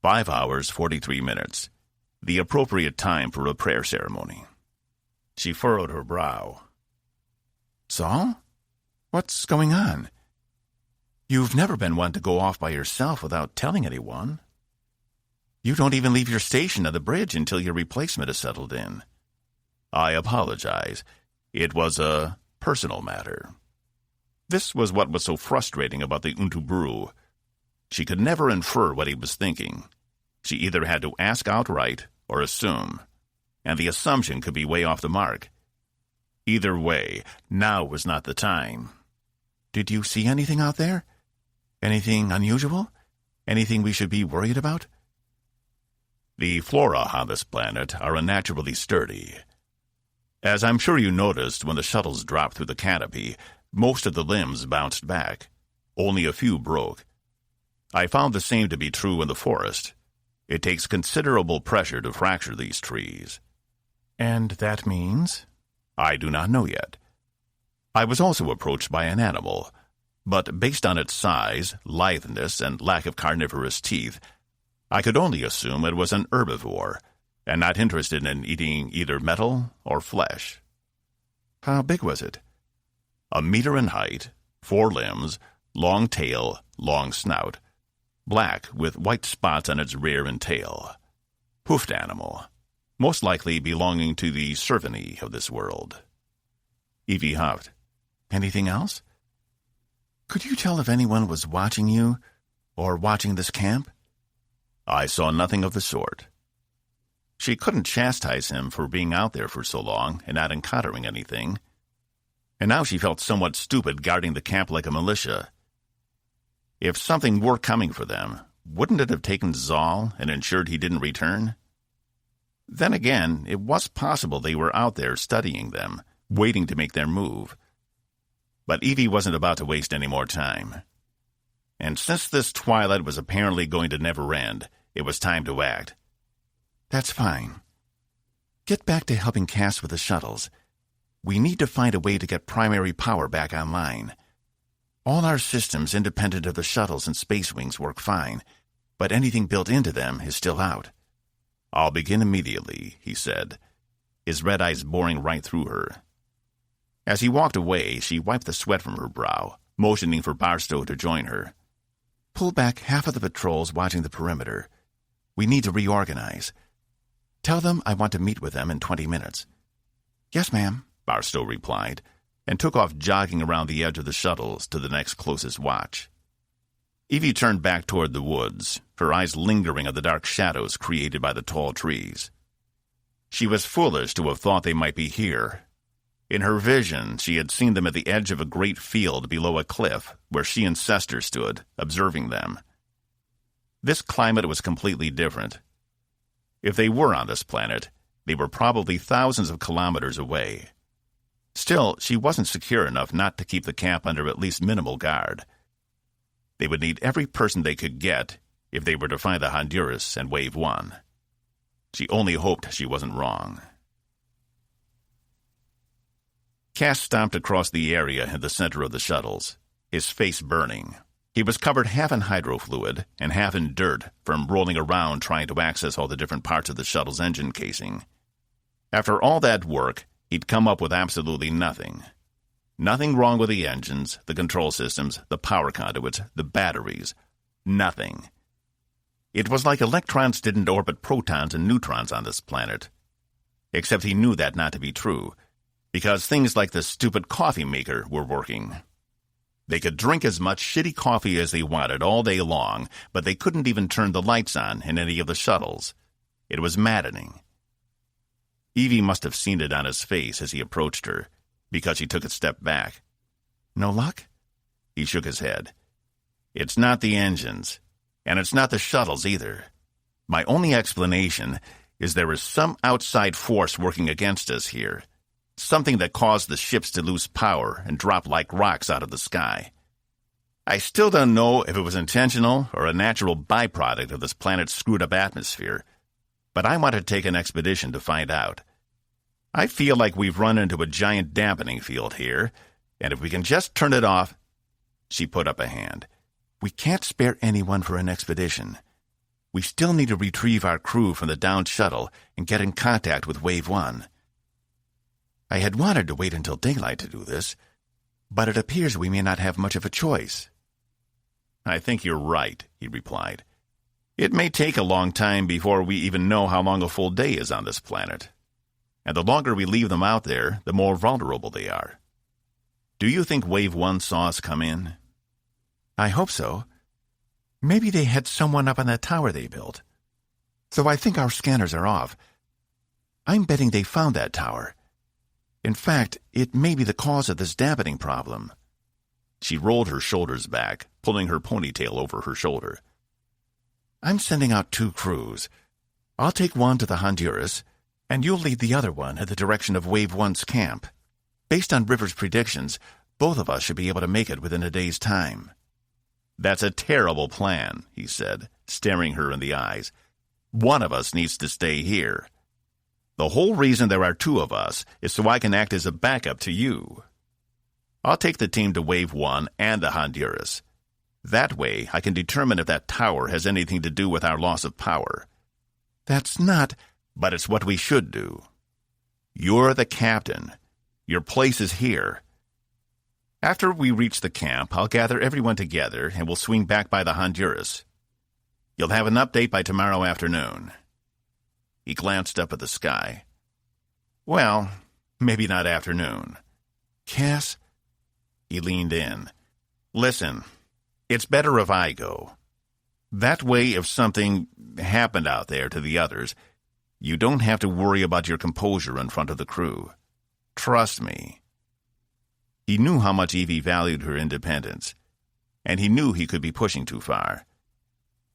5 hours, 43 minutes. The appropriate time for a prayer ceremony. She furrowed her brow. "Zal? What's going on? You've never been one to go off by yourself without telling anyone. You don't even leave your station at the bridge until your replacement is settled in." "I apologize. It was a personal matter." This was what was so frustrating about the Untuburu. She could never infer what he was thinking. She either had to ask outright or assume, and the assumption could be way off the mark. Either way, now was not the time. "Did you see anything out there? Anything unusual? Anything we should be worried about?" "The flora on this planet are unnaturally sturdy. As I'm sure you noticed when the shuttles dropped through the canopy, most of the limbs bounced back. Only a few broke. I found the same to be true in the forest. It takes considerable pressure to fracture these trees." "And that means?" "I do not know yet. I was also approached by an animal, but based on its size, litheness, and lack of carnivorous teeth, I could only assume it was an herbivore, and not interested in eating either metal or flesh." "How big was it?" 1 meter in height, 4 limbs, long tail, long snout, black with white spots on its rear and tail. Hoofed animal, most likely belonging to the Cervini of this world." Evie huffed. "Anything else? Could you tell if anyone was watching you, or watching this camp?" "I saw nothing of the sort." She couldn't chastise him for being out there for so long and not encountering anything. And now she felt somewhat stupid guarding the camp like a militia. If something were coming for them, wouldn't it have taken Zal and ensured he didn't return? Then again, it was possible they were out there studying them, waiting to make their move. But Evie wasn't about to waste any more time. And since this twilight was apparently going to never end, it was time to act. "That's fine. Get back to helping Cas with the shuttles. We need to find a way to get primary power back online. All our systems independent of the shuttles and space wings work fine, but anything built into them is still out. I'll begin immediately, he said, his red eyes boring right through her. As he walked away, she wiped the sweat from her brow, motioning for Barstow to join her. Pull back half of the patrols watching the perimeter. We need to reorganize. Tell them I want to meet with them in 20 minutes. Yes, ma'am, Barstow replied, and took off jogging around the edge of the shuttles to the next closest watch. Evie turned back toward the woods, her eyes lingering on the dark shadows created by the tall trees. She was foolish to have thought they might be here. In her vision, she had seen them at the edge of a great field below a cliff where she and Sester stood, observing them. This climate was completely different. If they were on this planet, they were probably thousands of kilometers away. Still, she wasn't secure enough not to keep the camp under at least minimal guard. They would need every person they could get if they were to find the Honduras and Wave 1. She only hoped she wasn't wrong. Cas stomped across the area in the center of the shuttles, his face burning. He was covered half in hydrofluid and half in dirt from rolling around trying to access all the different parts of the shuttle's engine casing. After all that work, he'd come up with absolutely nothing. Nothing wrong with the engines, the control systems, the power conduits, the batteries. Nothing. It was like electrons didn't orbit protons and neutrons on this planet. Except he knew that not to be true, because things like the stupid coffee maker were working. They could drink as much shitty coffee as they wanted all day long, but they couldn't even turn the lights on in any of the shuttles. It was maddening. Evie must have seen it on his face as he approached her, because he took a step back. No luck? He shook his head. It's not the engines, and it's not the shuttles either. My only explanation is there is some outside force working against us here. Something that caused the ships to lose power and drop like rocks out of the sky. I still don't know if it was intentional or a natural byproduct of this planet's screwed-up atmosphere, but I want to take an expedition to find out. I feel like we've run into a giant dampening field here, and if we can just turn it off... She put up a hand. We can't spare anyone for an expedition. We still need to retrieve our crew from the downed shuttle and get in contact with Wave 1. I had wanted to wait until daylight to do this, but it appears we may not have much of a choice. I think you're right, he replied. It may take a long time before we even know how long a full day is on this planet. And the longer we leave them out there, the more vulnerable they are. Do you think Wave 1 saw us come in? I hope so. Maybe they had someone up on that tower they built. So I think our scanners are off. I'm betting they found that tower. In fact, it may be the cause of this dampening problem. She rolled her shoulders back, pulling her ponytail over her shoulder. I'm sending out 2 crews. I'll take one to the Honduras, and you'll lead the other one in the direction of Wave 1's camp. Based on River's predictions, both of us should be able to make it within a day's time. That's a terrible plan, he said, staring her in the eyes. One of us needs to stay here. The whole reason there are 2 of us is so I can act as a backup to you. I'll take the team to Wave 1 and the Honduras. That way, I can determine if that tower has anything to do with our loss of power. That's not... But it's what we should do. You're the captain. Your place is here. After we reach the camp, I'll gather everyone together and we'll swing back by the Honduras. You'll have an update by tomorrow afternoon. He glanced up at the sky. Well, maybe not afternoon. Cas? He leaned in. Listen, it's better if I go. That way, if something happened out there to the others, you don't have to worry about your composure in front of the crew. Trust me. He knew how much Evie valued her independence, and he knew he could be pushing too far.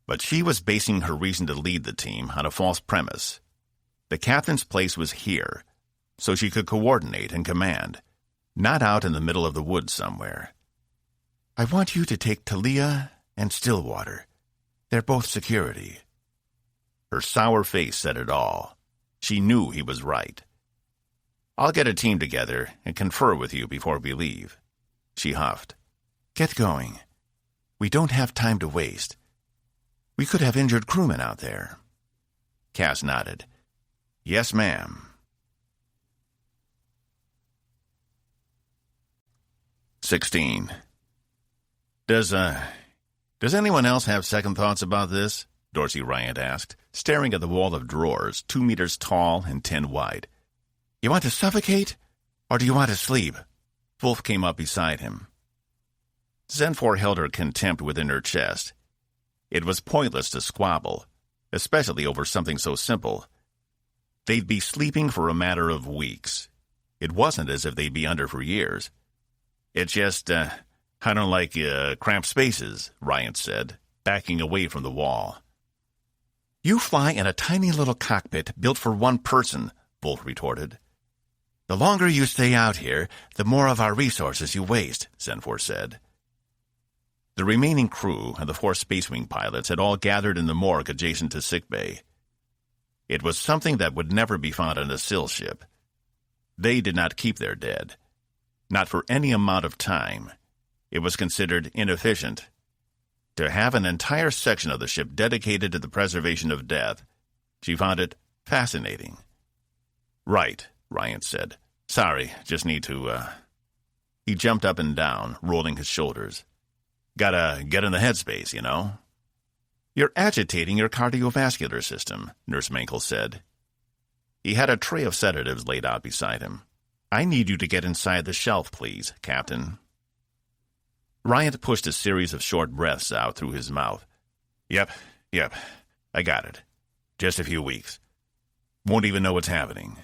But she was basing her reason to lead the team on a false premise. The captain's place was here, so she could coordinate and command, not out in the middle of the woods somewhere. I want you to take Talia and Stillwater. They're both security. Her sour face said it all. She knew he was right. I'll get a team together and confer with you before we leave. She huffed. Get going. We don't have time to waste. We could have injured crewmen out there. Cas nodded. Yes, ma'am. 16. Does anyone else have second thoughts about this? Dorsey Ryant asked, staring at the wall of drawers, 2 meters tall and 10 wide. You want to suffocate, or do you want to sleep? Wolf came up beside him. Zenfor held her contempt within her chest. It was pointless to squabble, especially over something so simple. They'd be sleeping for a matter of weeks. It wasn't as if they'd be under for years. It's just, I don't like cramped spaces, Ryant said, backing away from the wall. You fly in a tiny little cockpit built for one person, Wolf retorted. The longer you stay out here, the more of our resources you waste, Zenfor said. The remaining crew and the 4 Space Wing pilots had all gathered in the morgue adjacent to sickbay. It was something that would never be found on a SIL ship. They did not keep their dead. Not for any amount of time. It was considered inefficient. To have an entire section of the ship dedicated to the preservation of death, she found it fascinating. Right, Ryant said. Sorry, just need to, He jumped up and down, rolling his shoulders. Gotta get in the headspace, you know? You're agitating your cardiovascular system, Nurse Mankel said. He had a tray of sedatives laid out beside him. I need you to get inside the shelf, please, Captain. Ryant pushed a series of short breaths out through his mouth. Yep, I got it. Just a few weeks. Won't even know what's happening.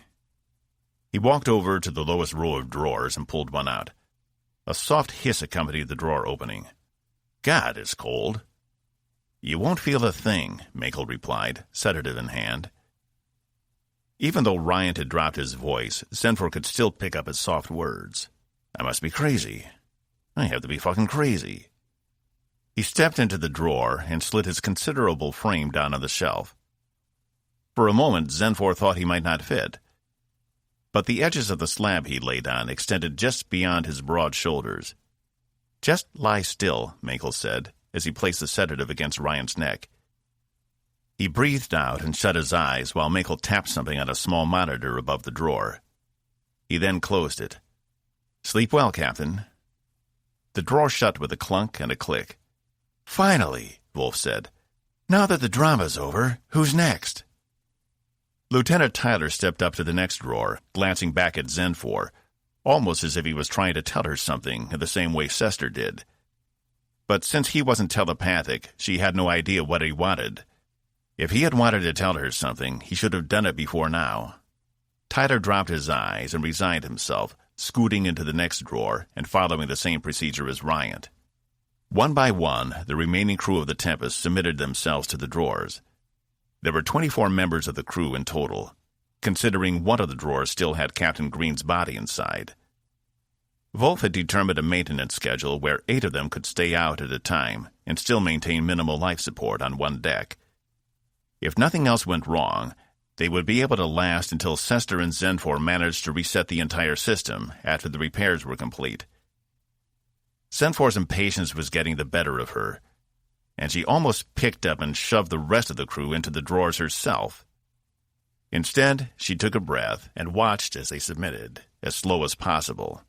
He walked over to the lowest row of drawers and pulled one out. A soft hiss accompanied the drawer opening. God, it's cold. You won't feel a thing, Mankel replied, sedative in hand. Even though Ryant had dropped his voice, Zenfor could still pick up his soft words. I must be crazy. I have to be fucking crazy. He stepped into the drawer and slid his considerable frame down on the shelf. For a moment, Zenfor thought he might not fit. But the edges of the slab he laid on extended just beyond his broad shoulders. Just lie still, Mankel said, as he placed the sedative against Ryant's neck. He breathed out and shut his eyes while Mankel tapped something on a small monitor above the drawer. He then closed it. Sleep well, Captain. The drawer shut with a clunk and a click. Finally, Wolf said. Now that the drama's over, who's next? Lieutenant Tyler stepped up to the next drawer, glancing back at Zenfor, almost as if he was trying to tell her something in the same way Sester did. But since he wasn't telepathic, she had no idea what he wanted. If he had wanted to tell her something, he should have done it before now. Tyler dropped his eyes and resigned himself, scooting into the next drawer and following the same procedure as Ryant. One by one, the remaining crew of the Tempest submitted themselves to the drawers. There were 24 members of the crew in total, considering one of the drawers still had Captain Green's body inside. Wolf had determined a maintenance schedule where 8 of them could stay out at a time and still maintain minimal life support on one deck. If nothing else went wrong, they would be able to last until Sester and Zenfor managed to reset the entire system after the repairs were complete. Zenfor's impatience was getting the better of her, and she almost picked up and shoved the rest of the crew into the drawers herself. Instead, she took a breath and watched as they submitted, as slow as possible.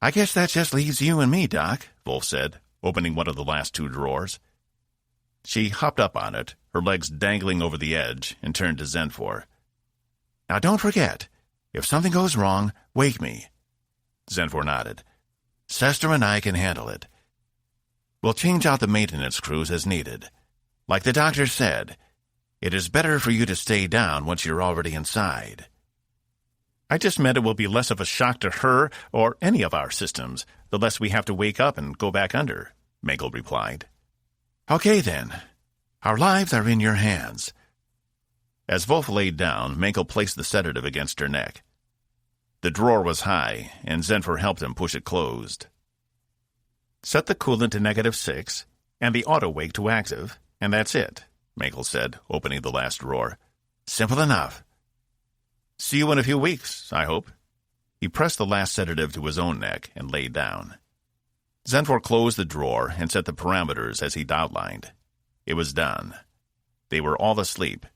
I guess that just leaves you and me, Doc, Wolf said, opening one of the last 2 drawers. She hopped up on it, her legs dangling over the edge, and turned to Zenfor. Now don't forget, if something goes wrong, wake me. Zenfor nodded. Sester and I can handle it. We'll change out the maintenance crews as needed. Like the doctor said, it is better for you to stay down once you're already inside. I just meant it will be less of a shock to her or any of our systems, the less we have to wake up and go back under, Mankel replied. Okay, then. Our lives are in your hands. As Wolf laid down, Mankel placed the sedative against her neck. The drawer was high, and Zenfor helped him push it closed. Set the coolant to -6, and the auto-wake to active, and that's it, Mankel said, opening the last drawer. Simple enough. See you in a few weeks, I hope. He pressed the last sedative to his own neck and lay down. Zenfor closed the drawer and set the parameters as he'd outlined. It was done. They were all asleep.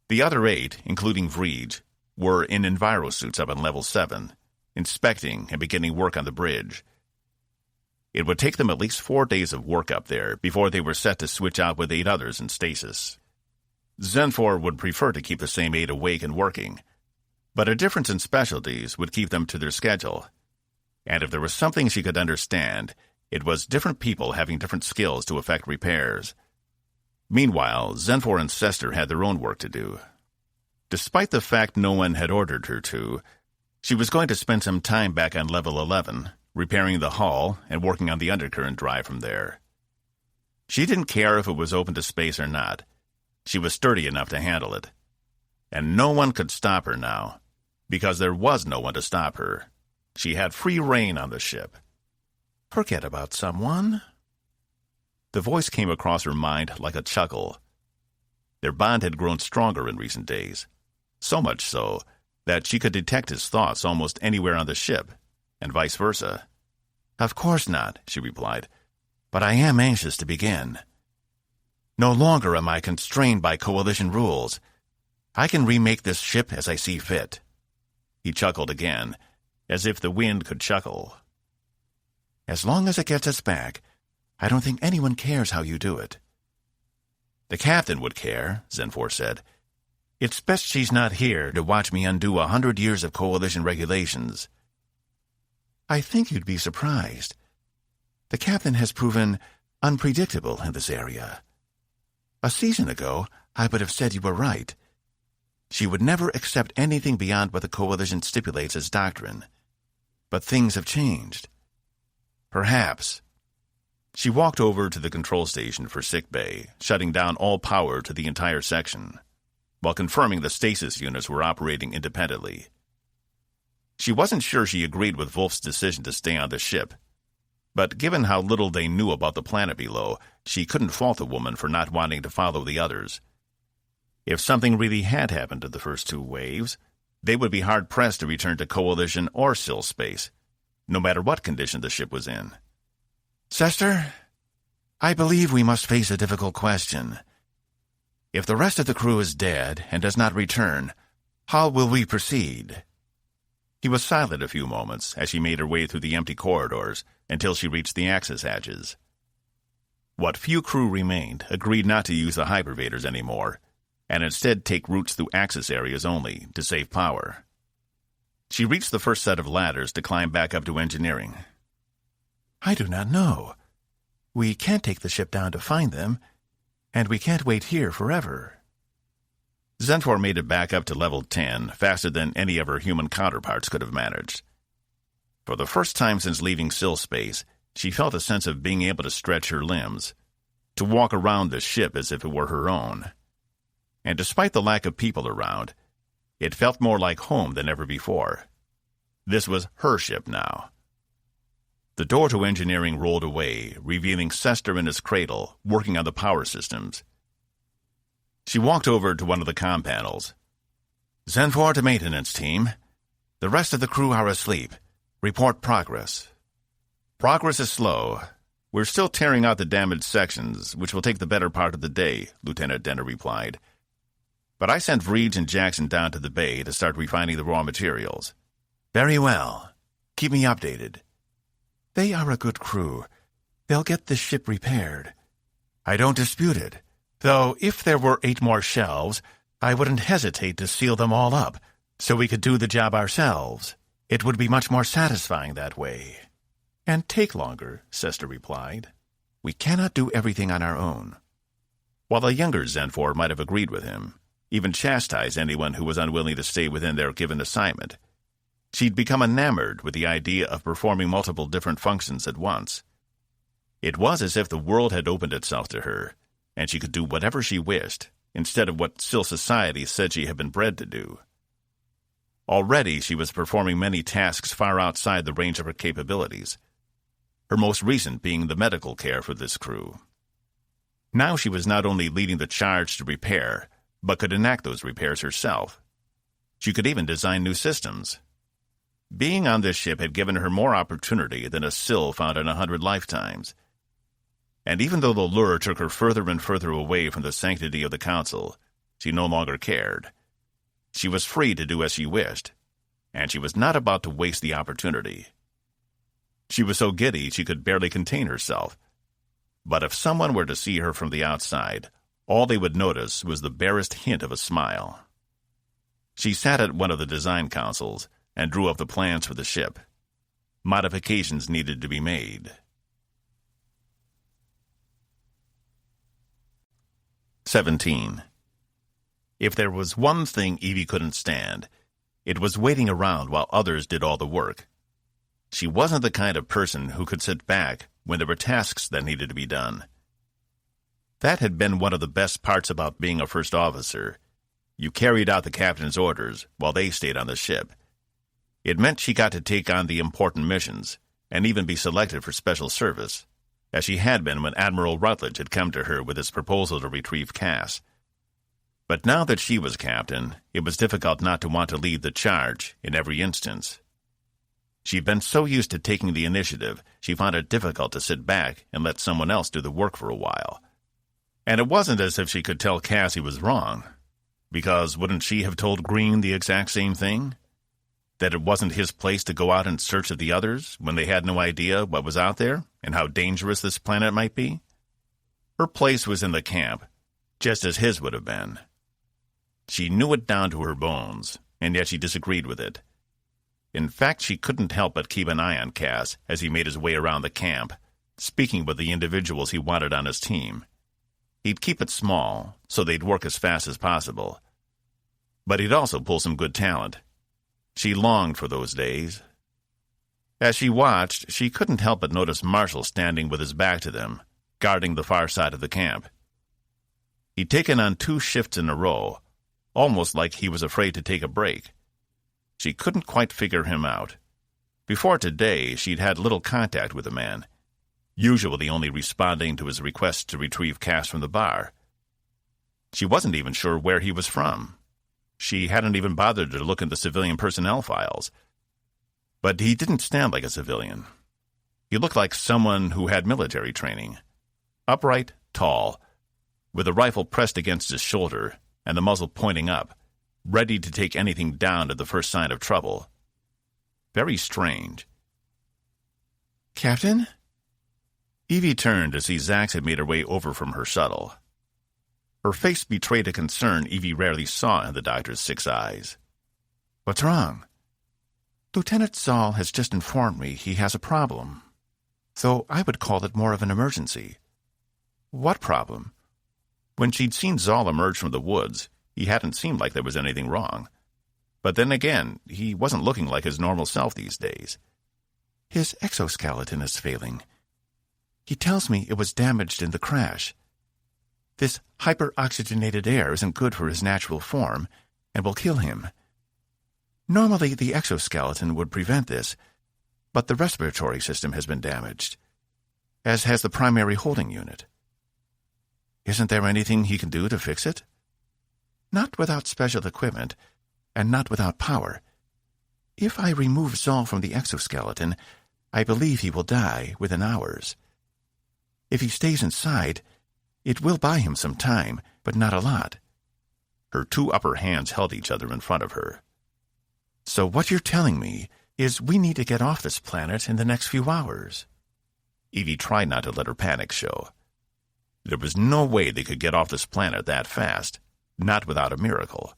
The other 8, including Vreej, were in envirosuits up on level 7, inspecting and beginning work on the bridge. It would take them at least 4 days of work up there before they were set to switch out with 8 others in stasis. Zenfor would prefer to keep the same 8 awake and working, but a difference in specialties would keep them to their schedule. And if there was something she could understand, it was different people having different skills to effect repairs. Meanwhile, Zenfor and Sester had their own work to do. Despite the fact no one had ordered her to, she was going to spend some time back on level 11, repairing the hull and working on the undercurrent drive from there. She didn't care if it was open to space or not. She was sturdy enough to handle it. And no one could stop her now, because there was no one to stop her. She had free reign on the ship. Forget about someone. The voice came across her mind like a chuckle. Their bond had grown stronger in recent days, so much so that she could detect his thoughts almost anywhere on the ship, and vice versa. Of course not, she replied, but I am anxious to begin. No longer am I constrained by Coalition rules. I can remake this ship as I see fit. He chuckled again, as if the wind could chuckle. As long as it gets us back, I don't think anyone cares how you do it. The captain would care, Zenfor said. It's best she's not here to watch me undo 100 years of Coalition regulations. I think you'd be surprised. The captain has proven unpredictable in this area. A season ago, I would have said you were right. She would never accept anything beyond what the Coalition stipulates as doctrine. But things have changed. Perhaps. She walked over to the control station for sickbay, shutting down all power to the entire section, while confirming the stasis units were operating independently. She wasn't sure she agreed with Wolf's decision to stay on the ship, but given how little they knew about the planet below, she couldn't fault the woman for not wanting to follow the others. If something really had happened to the first 2 waves, they would be hard-pressed to return to Coalition or Sil space, no matter what condition the ship was in. Sester, I believe we must face a difficult question. If the rest of the crew is dead and does not return, how will we proceed? He was silent a few moments as she made her way through the empty corridors until she reached the access hatches. What few crew remained agreed not to use the hypervators anymore, and instead take routes through access areas only to save power. She reached the first set of ladders to climb back up to engineering. I do not know. We can't take the ship down to find them, and we can't wait here forever. Zenfor made it back up to level 10 faster than any of her human counterparts could have managed. For the first time since leaving Sil space, she felt a sense of being able to stretch her limbs, to walk around the ship as if it were her own. And despite the lack of people around, it felt more like home than ever before. This was her ship now. The door to engineering rolled away, revealing Sester in his cradle, working on the power systems. She walked over to one of the comm panels. Zenfor to maintenance team. The rest of the crew are asleep. Report progress. Progress is slow. We're still tearing out the damaged sections, which will take the better part of the day, Lieutenant Denner replied. But I sent Vreej and Jackson down to the bay to start refining the raw materials. Very well. Keep me updated. They are a good crew. They'll get this ship repaired. I don't dispute it. Though if there were 8 more shelves, I wouldn't hesitate to seal them all up, so we could do the job ourselves. It would be much more satisfying that way. And take longer, Sester replied. We cannot do everything on our own. While the younger Zenfor might have agreed with him, even chastised anyone who was unwilling to stay within their given assignment, she'd become enamored with the idea of performing multiple different functions at once. It was as if the world had opened itself to her, and she could do whatever she wished, instead of what Sil society said she had been bred to do. Already she was performing many tasks far outside the range of her capabilities, her most recent being the medical care for this crew. Now she was not only leading the charge to repair, but could enact those repairs herself. She could even design new systems. Being on this ship had given her more opportunity than a sill found in 100 lifetimes. And even though the lure took her further and further away from the sanctity of the Council, she no longer cared. She was free to do as she wished, and she was not about to waste the opportunity. She was so giddy she could barely contain herself. But if someone were to see her from the outside, all they would notice was the barest hint of a smile. She sat at one of the design councils and drew up the plans for the ship. Modifications needed to be made. 17. If there was one thing Evie couldn't stand, it was waiting around while others did all the work. She wasn't the kind of person who could sit back when there were tasks that needed to be done. That had been one of the best parts about being a first officer. You carried out the captain's orders while they stayed on the ship. It meant she got to take on the important missions and even be selected for special service, as she had been when Admiral Rutledge had come to her with his proposal to retrieve Cas. But now that she was captain, it was difficult not to want to lead the charge in every instance. She'd been so used to taking the initiative, she found it difficult to sit back and let someone else do the work for a while. And it wasn't as if she could tell Cas he was wrong, because wouldn't she have told Green the exact same thing? That it wasn't his place to go out in search of the others when they had no idea what was out there and how dangerous this planet might be? Her place was in the camp, just as his would have been. She knew it down to her bones, and yet she disagreed with it. In fact, she couldn't help but keep an eye on Cas as he made his way around the camp, speaking with the individuals he wanted on his team. He'd keep it small, so they'd work as fast as possible. But he'd also pull some good talent. She longed for those days. As she watched, she couldn't help but notice Marshall standing with his back to them, guarding the far side of the camp. He'd taken on 2 shifts in a row, almost like he was afraid to take a break. She couldn't quite figure him out. Before today, she'd had little contact with the man, usually only responding to his requests to retrieve Cas from the bar. She wasn't even sure where he was from. She hadn't even bothered to look in the civilian personnel files. But he didn't stand like a civilian. He looked like someone who had military training. Upright, tall, with a rifle pressed against his shoulder and the muzzle pointing up, ready to take anything down at the first sign of trouble. Very strange. Captain? Evie turned to see Zax had made her way over from her shuttle. Her face betrayed a concern Evie rarely saw in the doctor's 6 eyes. What's wrong? Lieutenant Zoll has just informed me he has a problem, though I would call it more of an emergency. What problem? When she'd seen Zoll emerge from the woods, he hadn't seemed like there was anything wrong. But then again, he wasn't looking like his normal self these days. His exoskeleton is failing. He tells me it was damaged in the crash. This hyperoxygenated air isn't good for his natural form and will kill him. Normally, the exoskeleton would prevent this, but the respiratory system has been damaged, as has the primary holding unit. Isn't there anything he can do to fix it? Not without special equipment, and not without power. If I remove Zoll from the exoskeleton, I believe he will die within hours. If he stays inside, it will buy him some time, but not a lot. Her 2 upper hands held each other in front of her. So what you're telling me is we need to get off this planet in the next few hours. Evie tried not to let her panic show. There was no way they could get off this planet that fast, not without a miracle.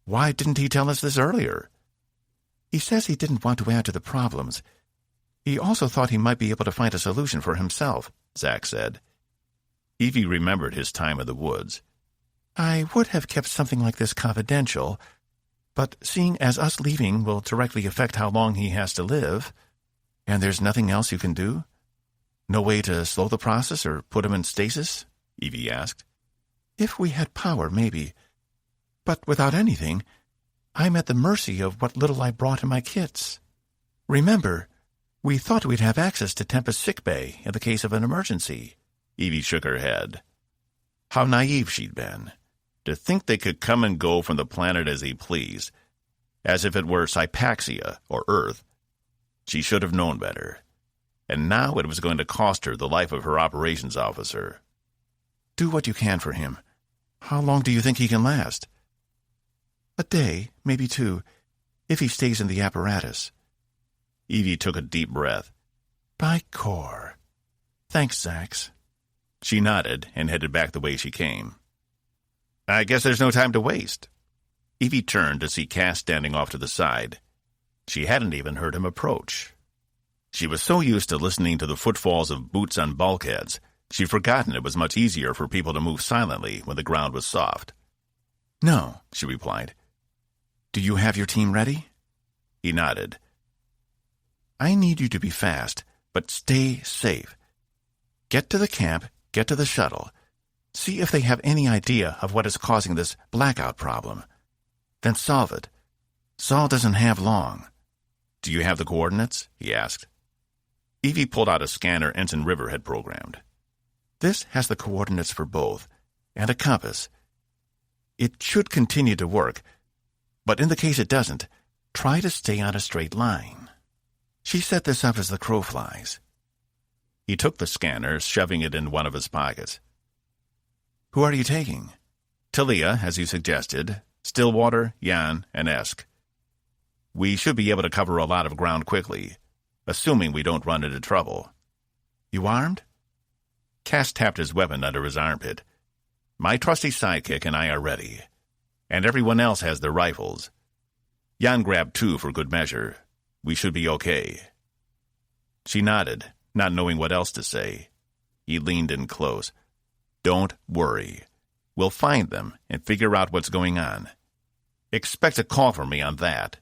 Why didn't he tell us this earlier? He says he didn't want to add to the problems. He also thought he might be able to find a solution for himself, Zax said. Evie remembered his time in the woods. I would have kept something like this confidential, but seeing as us leaving will directly affect how long he has to live, and there's nothing else you can do? No way to slow the process or put him in stasis? Evie asked. If we had power, maybe. But without anything, I'm at the mercy of what little I brought in my kits. Remember, we thought we'd have access to Tempest sickbay in the case of an emergency. Evie shook her head. How naive she'd been. To think they could come and go from the planet as they pleased. as if it were Sypaxia or Earth. She should have known better. And now it was going to cost her the life of her operations officer. Do what you can for him. How long do you think he can last? A day, maybe 2, if he stays in the apparatus. Evie took a deep breath. By Cor. Thanks, Zax. She nodded and headed back the way she came. I guess there's no time to waste. Evie turned to see Cas standing off to the side. She hadn't even heard him approach. She was so used to listening to the footfalls of boots on bulkheads, she'd forgotten it was much easier for people to move silently when the ground was soft. No, she replied. Do you have your team ready? He nodded. I need you to be fast, but stay safe. Get to the camp, get to the shuttle. See if they have any idea of what is causing this blackout problem. Then solve it. Saul doesn't have long. Do you have the coordinates? He asked. Evie pulled out a scanner Ensign River had programmed. This has the coordinates for both, and a compass. It should continue to work, but in the case it doesn't, try to stay on a straight line. She set this up as the crow flies. He took the scanner, shoving it in one of his pockets. Who are you taking? Talia, as you suggested, Stillwater, Jan, and Esk. We should be able to cover a lot of ground quickly, assuming we don't run into trouble. You armed? Cas tapped his weapon under his armpit. My trusty sidekick and I are ready, and everyone else has their rifles. Jan grabbed 2 for good measure. We should be okay. She nodded, not knowing what else to say. He leaned in close. Don't worry. We'll find them and figure out what's going on. Expect a call from me on that.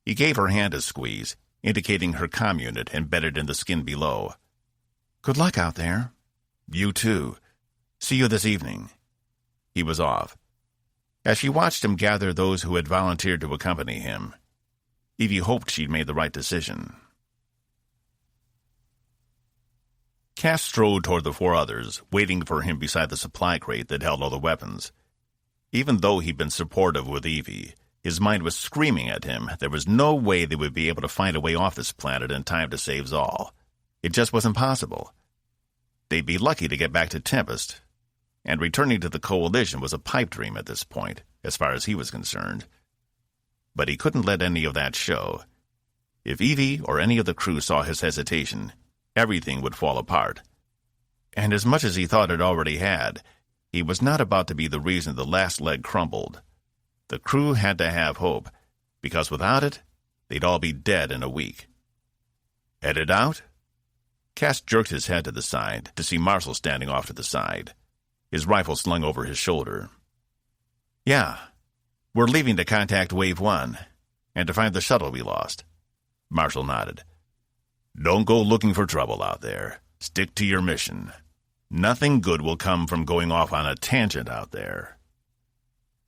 He gave her hand a squeeze, indicating her comm unit embedded in the skin below. Good luck out there. You too. See you this evening. He was off. As she watched him gather those who had volunteered to accompany him, Evie hoped she'd made the right decision. Cas strode toward the 4 others, waiting for him beside the supply crate that held all the weapons. Even though he'd been supportive with Evie, his mind was screaming at him there was no way they would be able to find a way off this planet in time to save Zal. It just wasn't possible. They'd be lucky to get back to Tempest, and returning to the Coalition was a pipe dream at this point, as far as he was concerned. But he couldn't let any of that show. If Evie or any of the crew saw his hesitation, everything would fall apart. And as much as he thought it already had, he was not about to be the reason the last leg crumbled. The crew had to have hope, because without it, they'd all be dead in a week. Headed out? Cas jerked his head to the side to see Marshall standing off to the side, his rifle slung over his shoulder. Yeah, we're leaving to contact Wave 1, and to find the shuttle we lost. Marshall nodded. Don't go looking for trouble out there. Stick to your mission. Nothing good will come from going off on a tangent out there.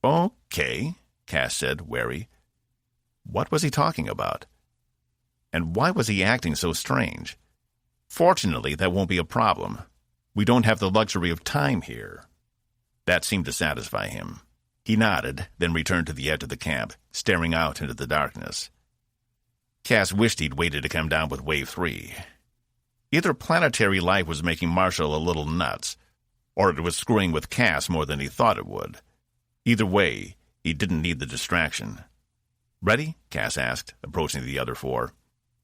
Okay, Cas said, wary. What was he talking about? And why was he acting so strange? Fortunately, that won't be a problem. We don't have the luxury of time here. That seemed to satisfy him. He nodded, then returned to the edge of the camp, staring out into the darkness. Cas wished he'd waited to come down with Wave 3. Either planetary life was making Marshall a little nuts, or it was screwing with Cas more than he thought it would. Either way, he didn't need the distraction. Ready? Cas asked, approaching the other 4.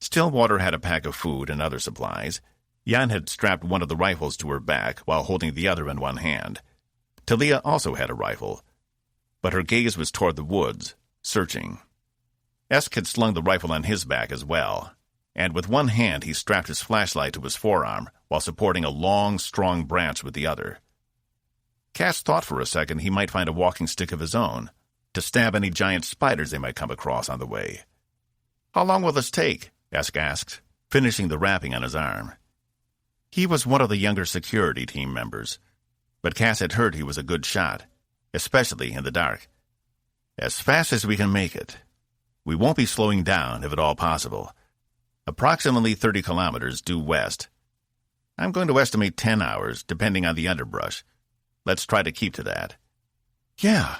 Stillwater had a pack of food and other supplies. Jan had strapped one of the rifles to her back while holding the other in one hand. Talia also had a rifle, but her gaze was toward the woods, searching. Esk had slung the rifle on his back as well, and with one hand he strapped his flashlight to his forearm while supporting a long, strong branch with the other. Cas thought for a second he might find a walking stick of his own, to stab any giant spiders they might come across on the way. How long will this take? Esk asked, finishing the wrapping on his arm. He was one of the younger security team members, but Cas had heard he was a good shot, especially in the dark. As fast as we can make it. We won't be slowing down, if at all possible. Approximately 30 kilometers due west. I'm going to estimate 10 hours, depending on the underbrush. Let's try to keep to that. Yeah.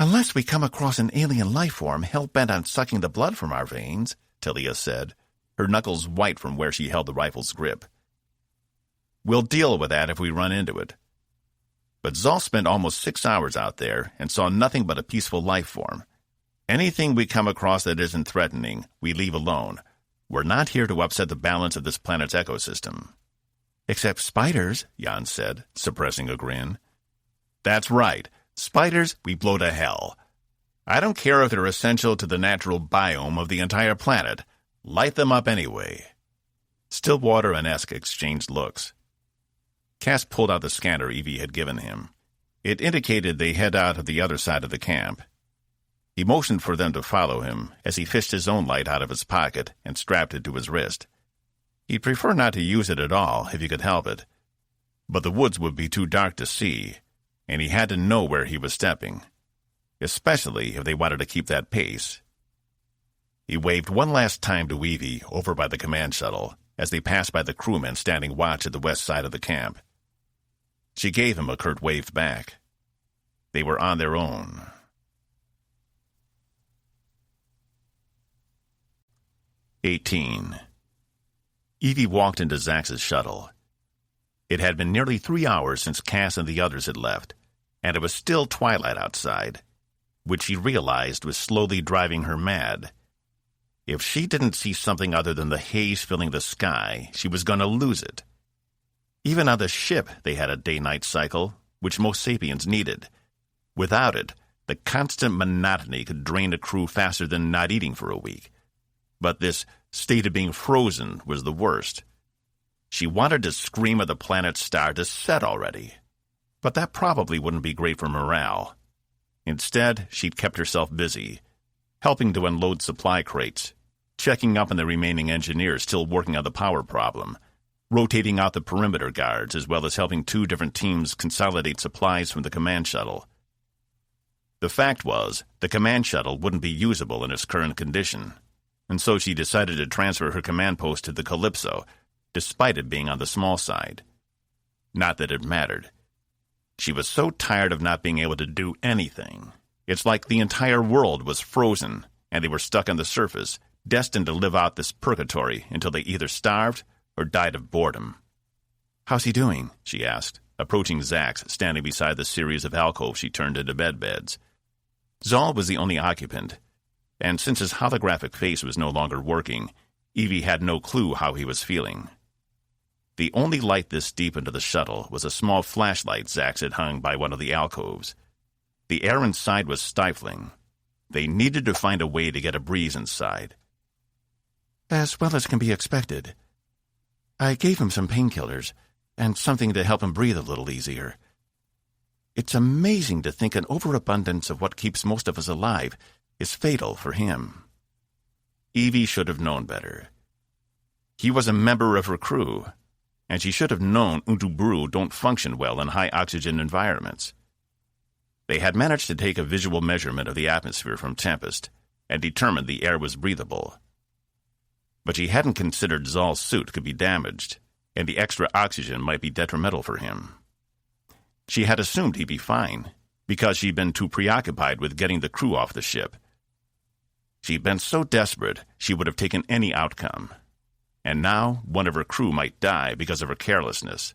Unless we come across an alien life form hell-bent on sucking the blood from our veins, Talia said, her knuckles white from where she held the rifle's grip. We'll deal with that if we run into it. But Zal spent almost 6 hours out there and saw nothing but a peaceful life form. Anything we come across that isn't threatening, we leave alone. We're not here to upset the balance of this planet's ecosystem. Except spiders, Jan said, suppressing a grin. That's right. Spiders, we blow to hell. I don't care if they're essential to the natural biome of the entire planet. Light them up anyway. Stillwater and Esk exchanged looks. Cas pulled out the scanner Evie had given him. It indicated they head out of the other side of the camp. He motioned for them to follow him as he fished his own light out of his pocket and strapped it to his wrist. He'd prefer not to use it at all if he could help it. But the woods would be too dark to see, and he had to know where he was stepping, especially if they wanted to keep that pace. He waved one last time to Evie over by the command shuttle as they passed by the crewmen standing watch at the west side of the camp. She gave him a curt wave back. They were on their own. Evie walked into Zax's shuttle. It had been nearly 3 hours since Cas and the others had left, and it was still twilight outside, which she realized was slowly driving her mad. If she didn't see something other than the haze filling the sky, she was going to lose it. Even on the ship, they had a day-night cycle, which most sapiens needed. Without it, the constant monotony could drain a crew faster than not eating for a week. But this state of being frozen was the worst. She wanted to scream at the planet's star to set already. But that probably wouldn't be great for morale. Instead, she'd kept herself busy, helping to unload supply crates, checking up on the remaining engineers still working on the power problem, rotating out the perimeter guards, as well as helping 2 different teams consolidate supplies from the command shuttle. The fact was, the command shuttle wouldn't be usable in its current condition, and so she decided to transfer her command post to the Calypso, despite it being on the small side. Not that it mattered. She was so tired of not being able to do anything. It's like the entire world was frozen, and they were stuck on the surface, destined to live out this purgatory until they either starved or died of boredom. "How's he doing?" she asked, approaching Zax, standing beside the series of alcoves she turned into beds. Zal was the only occupant, and since his holographic face was no longer working, Evie had no clue how he was feeling. The only light this deep into the shuttle was a small flashlight Zax had hung by one of the alcoves. The air inside was stifling. They needed to find a way to get a breeze inside. "As well as can be expected. I gave him some painkillers, and something to help him breathe a little easier. It's amazing to think an overabundance of what keeps most of us alive is fatal for him." Evie should have known better. He was a member of her crew, and she should have known Untubru don't function well in high-oxygen environments. They had managed to take a visual measurement of the atmosphere from Tempest and determined the air was breathable. But she hadn't considered Zal's suit could be damaged, and the extra oxygen might be detrimental for him. She had assumed he'd be fine, because she'd been too preoccupied with getting the crew off the ship. She'd been so desperate she would have taken any outcome. And now one of her crew might die because of her carelessness.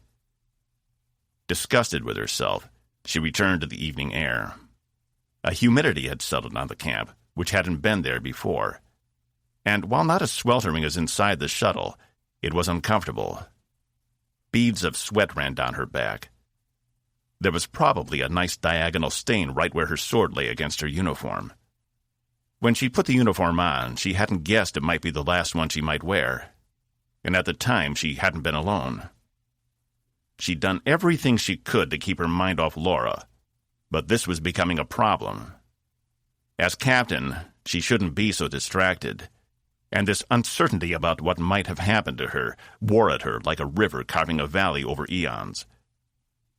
Disgusted with herself, she returned to the evening air. A humidity had settled on the camp, which hadn't been there before. And while not as sweltering as inside the shuttle, it was uncomfortable. Beads of sweat ran down her back. There was probably a nice diagonal stain right where her sword lay against her uniform. When she put the uniform on, she hadn't guessed it might be the last one she might wear. And at the time, she hadn't been alone. She'd done everything she could to keep her mind off Laura, but this was becoming a problem. As captain, she shouldn't be so distracted, and this uncertainty about what might have happened to her wore at her like a river carving a valley over eons.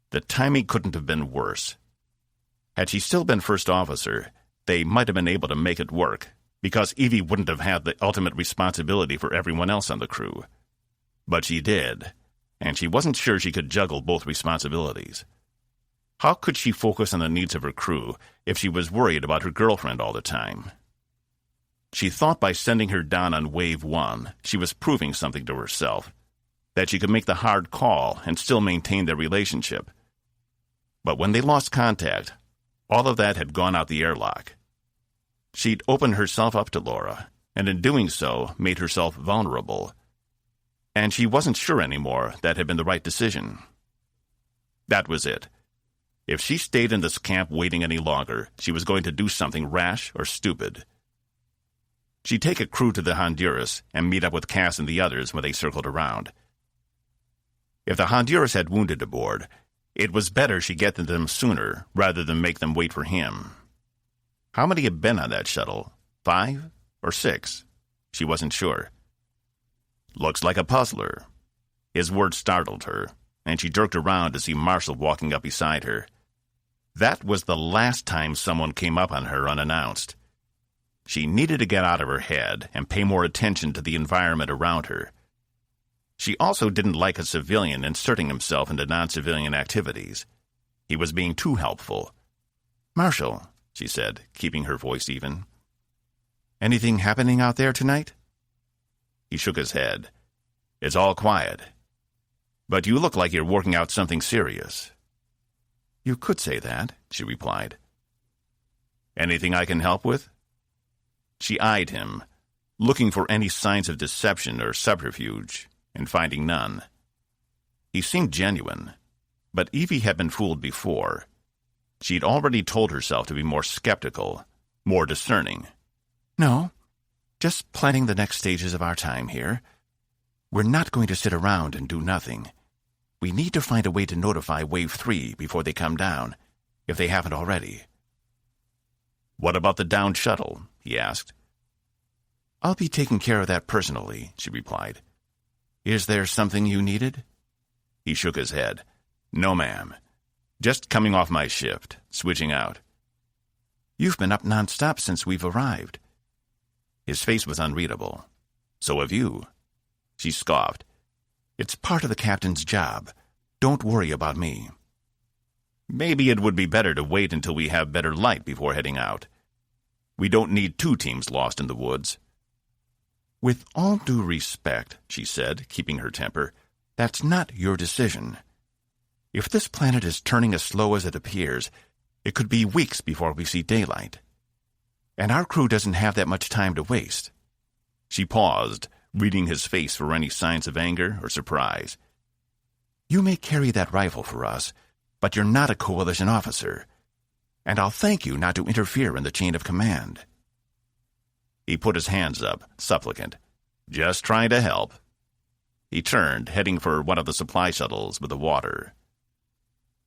The timing couldn't have been worse. Had she still been first officer, they might have been able to make it work, because Evie wouldn't have had the ultimate responsibility for everyone else on the crew. But she did, and she wasn't sure she could juggle both responsibilities. How could she focus on the needs of her crew if she was worried about her girlfriend all the time? She thought by sending her down on Wave 1, she was proving something to herself, that she could make the hard call and still maintain their relationship. But when they lost contact, all of that had gone out the airlock. She'd opened herself up to Laura, and in doing so made herself vulnerable. And she wasn't sure anymore that had been the right decision. That was it. If she stayed in this camp waiting any longer, she was going to do something rash or stupid. She'd take a crew to the Honduras and meet up with Cas and the others when they circled around. If the Honduras had wounded aboard, it was better she get to them sooner rather than make them wait for him. How many had been on that shuttle? 5 or 6? She wasn't sure. Looks like a puzzler. His words startled her, and she jerked around to see Marshall walking up beside her. That was the last time someone came up on her unannounced. She needed to get out of her head and pay more attention to the environment around her. She also didn't like a civilian inserting himself into non-civilian activities. He was being too helpful. "Marshall," she said, keeping her voice even. "Anything happening out there tonight?" He shook his head. "It's all quiet. But you look like you're working out something serious." "You could say that," she replied. "Anything I can help with?" She eyed him, looking for any signs of deception or subterfuge, and finding none. He seemed genuine, but Evie had been fooled before. She'd already told herself to be more skeptical, more discerning. "No, just planning the next stages of our time here. We're not going to sit around and do nothing. We need to find a way to notify Wave 3 before they come down, if they haven't already." "What about the downed shuttle?" he asked. "I'll be taking care of that personally," she replied. "Is there something you needed?" He shook his head. "No, ma'am. Just coming off my shift, switching out." "You've been up nonstop since we've arrived." His face was unreadable. "So have you." She scoffed. "It's part of the captain's job. Don't worry about me." "Maybe it would be better to wait until we have better light before heading out. We don't need 2 teams lost in the woods." "With all due respect," she said, keeping her temper, "that's not your decision. If this planet is turning as slow as it appears, it could be weeks before we see daylight. And our crew doesn't have that much time to waste." She paused, reading his face for any signs of anger or surprise. "You may carry that rifle for us, but you're not a coalition officer. And I'll thank you not to interfere in the chain of command." He put his hands up, supplicant. "Just trying to help." He turned, heading for one of the supply shuttles with the water.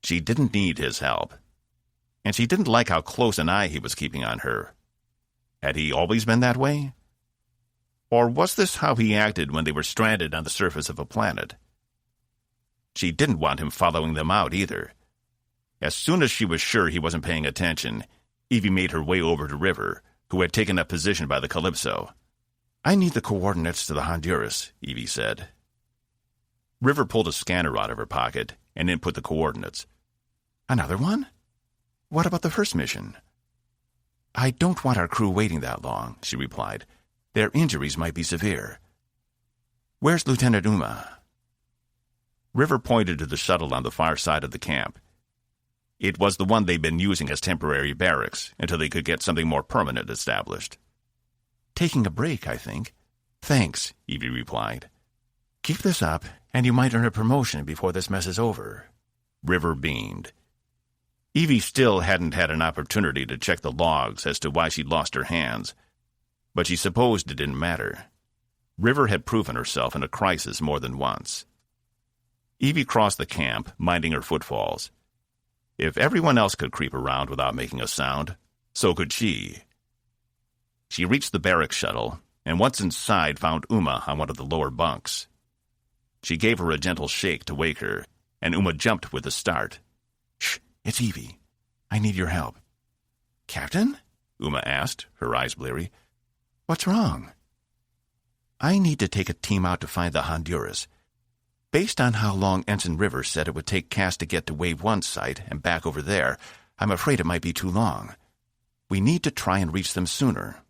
She didn't need his help, and she didn't like how close an eye he was keeping on her. Had he always been that way? Or was this how he acted when they were stranded on the surface of a planet? She didn't want him following them out either. As soon as she was sure he wasn't paying attention, Evie made her way over to River, who had taken up position by the Calypso. "I need the coordinates to the Honduras," Evie said. River pulled a scanner out of her pocket and input the coordinates. "Another one? What about the first mission?" "I don't want our crew waiting that long," she replied. "Their injuries might be severe." "Where's Lieutenant Uma?" River pointed to the shuttle on the far side of the camp. It was the one they'd been using as temporary barracks until they could get something more permanent established. "Taking a break, I think." "Thanks," Evie replied. "Keep this up, and you might earn a promotion before this mess is over." River beamed. Evie still hadn't had an opportunity to check the logs as to why she'd lost her hands, but she supposed it didn't matter. River had proven herself in a crisis more than once. Evie crossed the camp, minding her footfalls. If everyone else could creep around without making a sound, so could she. She reached the barrack shuttle, and once inside found Uma on one of the lower bunks. She gave her a gentle shake to wake her, and Uma jumped with a start. "Shh, it's Evie. I need your help." "Captain?" Uma asked, her eyes bleary. "What's wrong?" "I need to take a team out to find the Honduras. Based on how long Ensign Rivers said it would take Cas to get to Wave 1 site and back over there, I'm afraid it might be too long. We need to try and reach them sooner.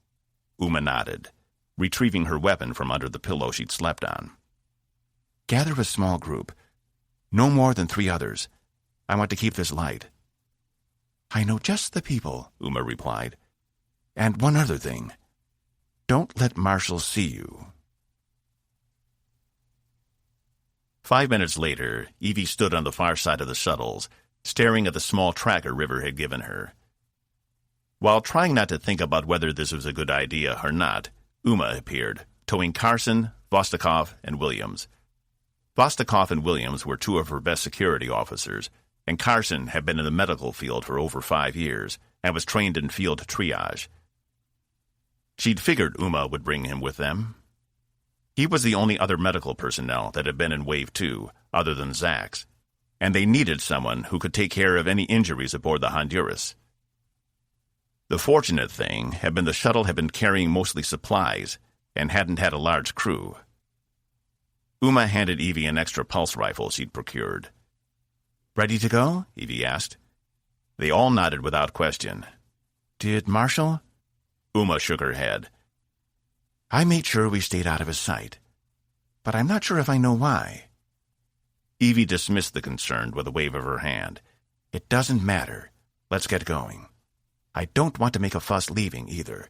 Uma nodded, retrieving her weapon from under the pillow she'd slept on. Gather a small group. No more than 3 others. I want to keep this light. I know just the people, Uma replied. And one other thing. Don't let Marshall see you. 5 minutes later, Evie stood on the far side of the shuttles, staring at the small tracker River had given her. While trying not to think about whether this was a good idea or not, Uma appeared, towing Carson, Vostokov, and Williams. Vostokov and Williams were 2 of her best security officers, and Carson had been in the medical field for over 5 years and was trained in field triage. She'd figured Uma would bring him with them. He was the only other medical personnel that had been in Wave 2, other than Zach's, and they needed someone who could take care of any injuries aboard the Honduras. The fortunate thing had been the shuttle had been carrying mostly supplies and hadn't had a large crew. Uma handed Evie an extra pulse rifle she'd procured. Ready to go? Evie asked. They all nodded without question. Did Marshall? Uma shook her head. I made sure we stayed out of his sight, but I'm not sure if I know why. Evie dismissed the concern with a wave of her hand. It doesn't matter. Let's get going. I don't want to make a fuss leaving, either.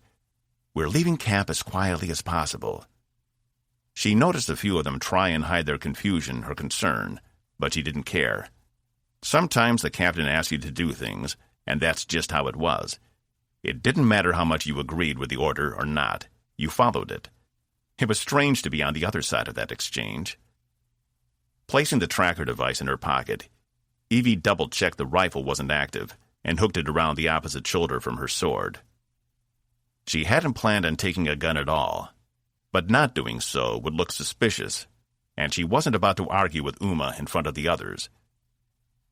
We're leaving camp as quietly as possible. She noticed a few of them try and hide their confusion or concern, but she didn't care. Sometimes the captain asked you to do things, and that's just how it was. It didn't matter how much you agreed with the order or not. You followed it. It was strange to be on the other side of that exchange. Placing the tracker device in her pocket, Evie double-checked the rifle wasn't active and hooked it around the opposite shoulder from her sword. She hadn't planned on taking a gun at all, but not doing so would look suspicious, and she wasn't about to argue with Uma in front of the others.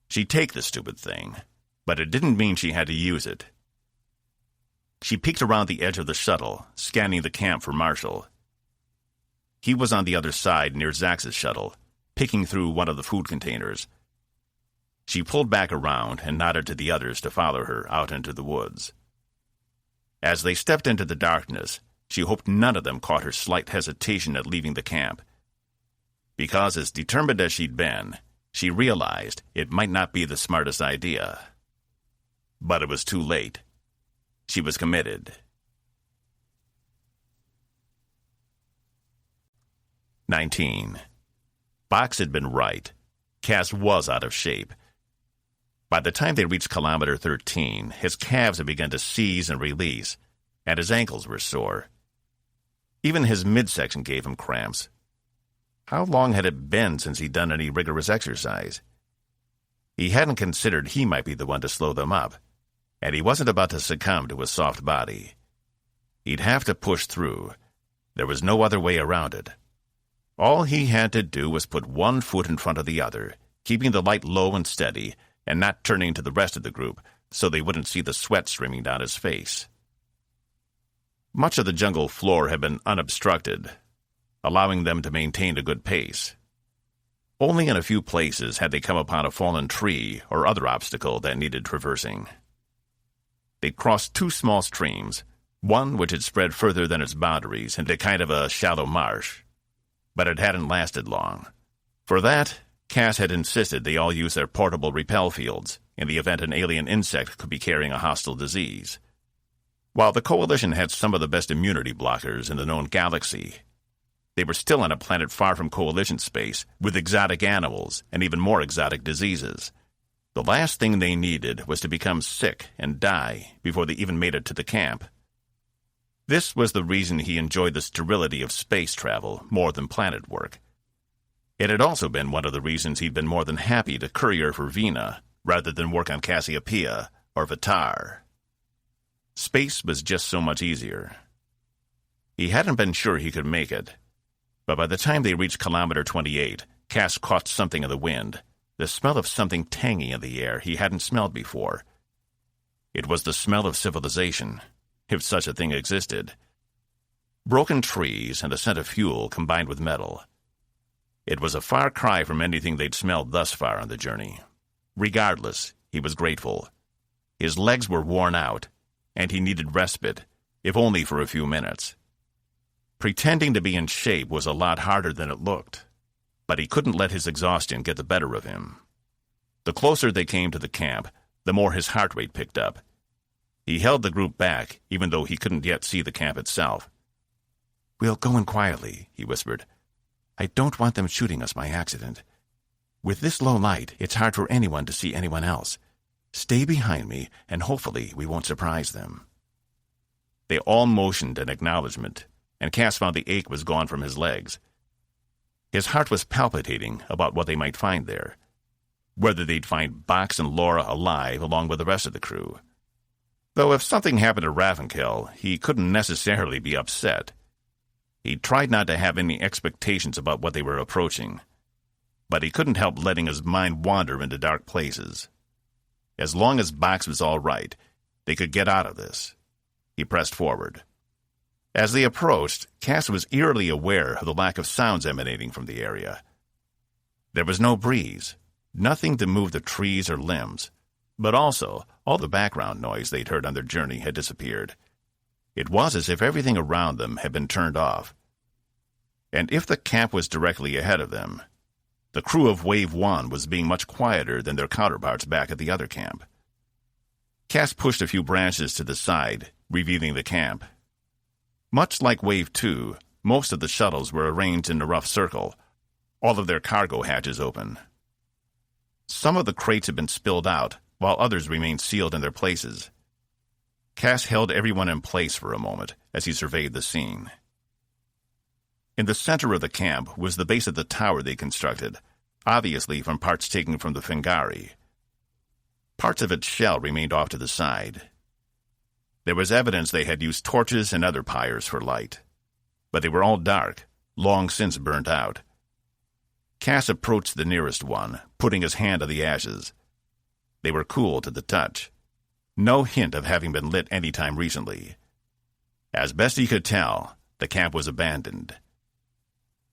She'd take the stupid thing, but it didn't mean she had to use it. She peeked around the edge of the shuttle, scanning the camp for Marshall. He was on the other side near Zax's shuttle, picking through one of the food containers. She pulled back around and nodded to the others to follow her out into the woods. As they stepped into the darkness, she hoped none of them caught her slight hesitation at leaving the camp. Because as determined as she'd been, she realized it might not be the smartest idea. But it was too late. She was committed. 19. Box had been right. Cas was out of shape. By the time they reached kilometer 13, his calves had begun to seize and release, and his ankles were sore. Even his midsection gave him cramps. How long had it been since he'd done any rigorous exercise? He hadn't considered he might be the one to slow them up, and he wasn't about to succumb to his soft body. He'd have to push through. There was no other way around it. All he had to do was put one foot in front of the other, keeping the light low and steady, and not turning to the rest of the group so they wouldn't see the sweat streaming down his face. Much of the jungle floor had been unobstructed, allowing them to maintain a good pace. Only in a few places had they come upon a fallen tree or other obstacle that needed traversing. They'd crossed 2 small streams, one which had spread further than its boundaries into kind of a shallow marsh. But it hadn't lasted long. For that, Cas had insisted they all use their portable repel fields in the event an alien insect could be carrying a hostile disease. While the Coalition had some of the best immunity blockers in the known galaxy, they were still on a planet far from Coalition space with exotic animals and even more exotic diseases. The last thing they needed was to become sick and die before they even made it to the camp. This was the reason he enjoyed the sterility of space travel more than planet work. It had also been one of the reasons he'd been more than happy to courier for Vina rather than work on Cassiopeia or Vitar. Space was just so much easier. He hadn't been sure he could make it, but by the time they reached kilometer 28, Cas caught something in the wind, the smell of something tangy in the air he hadn't smelled before. It was the smell of civilization, if such a thing existed. Broken trees and the scent of fuel combined with metal. It was a far cry from anything they'd smelled thus far on the journey. Regardless, he was grateful. His legs were worn out, and he needed respite, if only for a few minutes. Pretending to be in shape was a lot harder than it looked, but he couldn't let his exhaustion get the better of him. The closer they came to the camp, the more his heart rate picked up. He held the group back, even though he couldn't yet see the camp itself. "We'll go in quietly," he whispered. "I don't want them shooting us by accident. With this low light, it's hard for anyone to see anyone else. Stay behind me, and hopefully we won't surprise them." They all motioned in acknowledgement, and Cas found the ache was gone from his legs. His heart was palpitating about what they might find there, whether they'd find Box and Laura alive along with the rest of the crew. Though if something happened to Ravenkill, he couldn't necessarily be upset. He tried not to have any expectations about what they were approaching, but he couldn't help letting his mind wander into dark places. As long as Box was all right, they could get out of this. He pressed forward. As they approached, Cas was eerily aware of the lack of sounds emanating from the area. There was no breeze, nothing to move the trees or limbs, but also all the background noise they'd heard on their journey had disappeared. It was as if everything around them had been turned off. And if the camp was directly ahead of them, the crew of Wave 1 was being much quieter than their counterparts back at the other camp. Cas pushed a few branches to the side, revealing the camp. Much like Wave 2, most of the shuttles were arranged in a rough circle, all of their cargo hatches open. Some of the crates had been spilled out, while others remained sealed in their places. Cas held everyone in place for a moment as he surveyed the scene. In the center of the camp was the base of the tower they constructed, obviously from parts taken from the Fingari. Parts of its shell remained off to the side. There was evidence they had used torches and other pyres for light, but they were all dark, long since burnt out. Cas approached the nearest one, putting his hand on the ashes. They were cool to the touch. No hint of having been lit any time recently. As best he could tell, the camp was abandoned.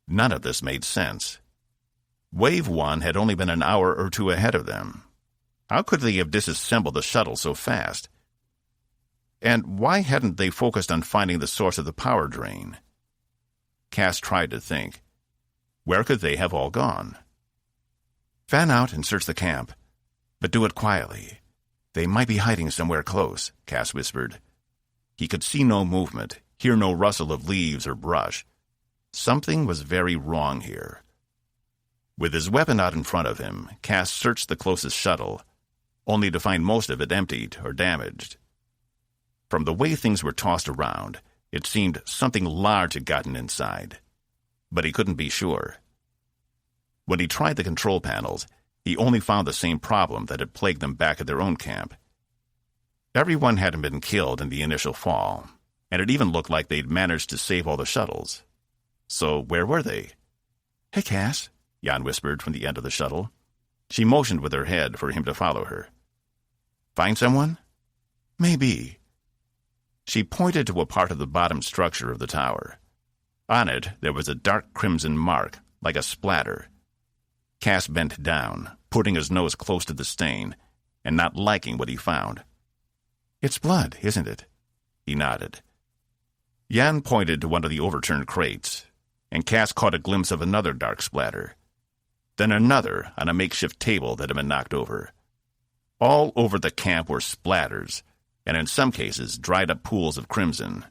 None of this made sense. Wave 1 had only been an hour or two ahead of them. How could they have disassembled the shuttle so fast? And why hadn't they focused on finding the source of the power drain? Cas tried to think. Where could they have all gone? "Fan out and search the camp, but do it quietly. They might be hiding somewhere close," Cas whispered. He could see no movement, hear no rustle of leaves or brush. Something was very wrong here. With his weapon out in front of him, Cas searched the closest shuttle, only to find most of it emptied or damaged. From the way things were tossed around, it seemed something large had gotten inside, but he couldn't be sure. When he tried the control panels, he only found the same problem that had plagued them back at their own camp. Everyone hadn't been killed in the initial fall, and it even looked like they'd managed to save all the shuttles. So where were they? "Hey, Cas," Jan whispered from the end of the shuttle. She motioned with her head for him to follow her. "Find someone?" "Maybe." She pointed to a part of the bottom structure of the tower. On it, there was a dark crimson mark, like a splatter. Cas bent down, putting his nose close to the stain, and not liking what he found. "It's blood, isn't it?" He nodded. Jan pointed to one of the overturned crates, and Cas caught a glimpse of another dark splatter. Then another on a makeshift table that had been knocked over. All over the camp were splatters, and in some cases dried-up pools of crimson.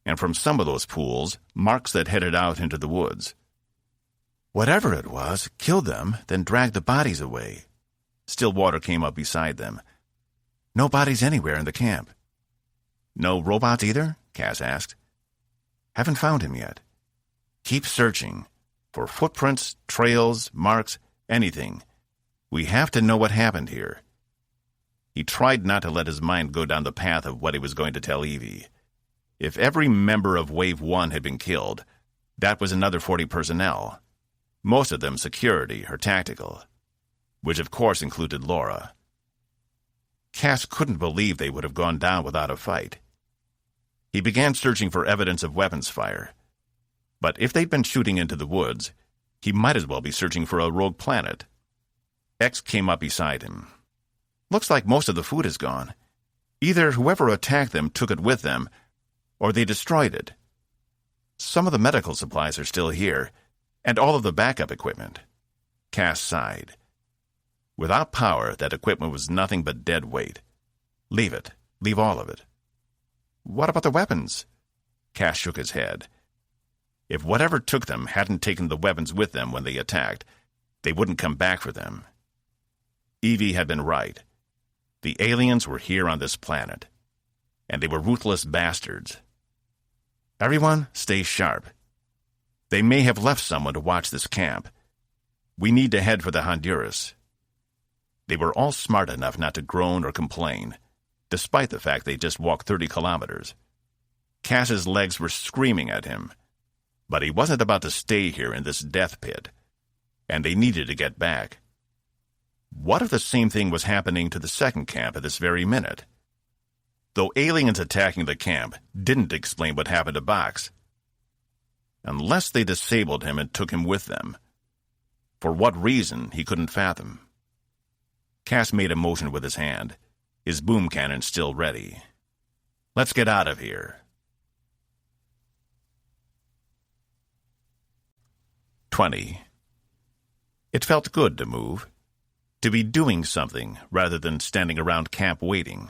And from some of those pools, marks that headed out into the woods. "Whatever it was, killed them, then dragged the bodies away." Stillwater came up beside them. "No bodies anywhere in the camp." "No robots either?" Cas asked. "Haven't found him yet." "Keep searching. For footprints, trails, marks, anything. We have to know what happened here." He tried not to let his mind go down the path of what he was going to tell Evie. If every member of Wave 1 had been killed, that was another 40 personnel, most of them security or tactical, which of course included Laura. Cas couldn't believe they would have gone down without a fight. He began searching for evidence of weapons fire. But if they'd been shooting into the woods, He might as well be searching for a rogue planet. X came up beside him. Looks like most of the food is gone. Either whoever attacked them took it with them, or they destroyed it. Some of the medical supplies are still here, and all of the backup equipment. Cas sighed. Without power, that equipment was nothing but dead weight. Leave it. Leave all of it. What about the weapons? Cas shook his head. If whatever took them hadn't taken the weapons with them when they attacked, they wouldn't come back for them. Evie had been right. The aliens were here on this planet, and they were ruthless bastards. Everyone, stay sharp. They may have left someone to watch this camp. We need to head for the Honduras. They were all smart enough not to groan or complain, despite the fact they just walked 30 kilometers. Cas's legs were screaming at him, but he wasn't about to stay here in this death pit, and they needed to get back. What if the same thing was happening to the second camp at this very minute? Though aliens attacking the camp didn't explain what happened to Box. Unless they disabled him and took him with them. For what reason, he couldn't fathom. Cas made a motion with his hand, his boom cannon still ready. Let's get out of here. 20. It felt good to move. To be doing something rather than standing around camp waiting.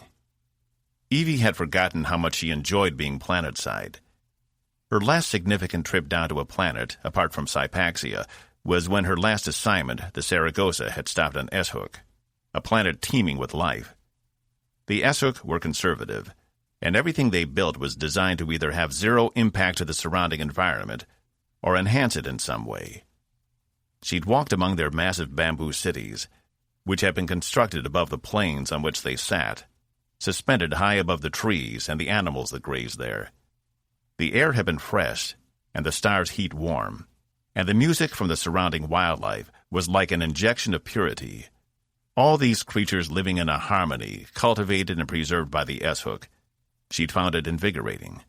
Evie had forgotten how much she enjoyed being planetside. Her last significant trip down to a planet, apart from Sypaxia, was when her last assignment, the Saragossa, had stopped on S-Hook, a planet teeming with life. The S-Hook were conservative, and everything they built was designed to either have zero impact to the surrounding environment or enhance it in some way. She'd walked among their massive bamboo cities, which had been constructed above the plains on which they sat, suspended high above the trees and the animals that grazed there. The air had been fresh, and the stars' heat warm, and the music from the surrounding wildlife was like an injection of purity. All these creatures living in a harmony, cultivated and preserved by the S-Hook. She'd found it invigorating.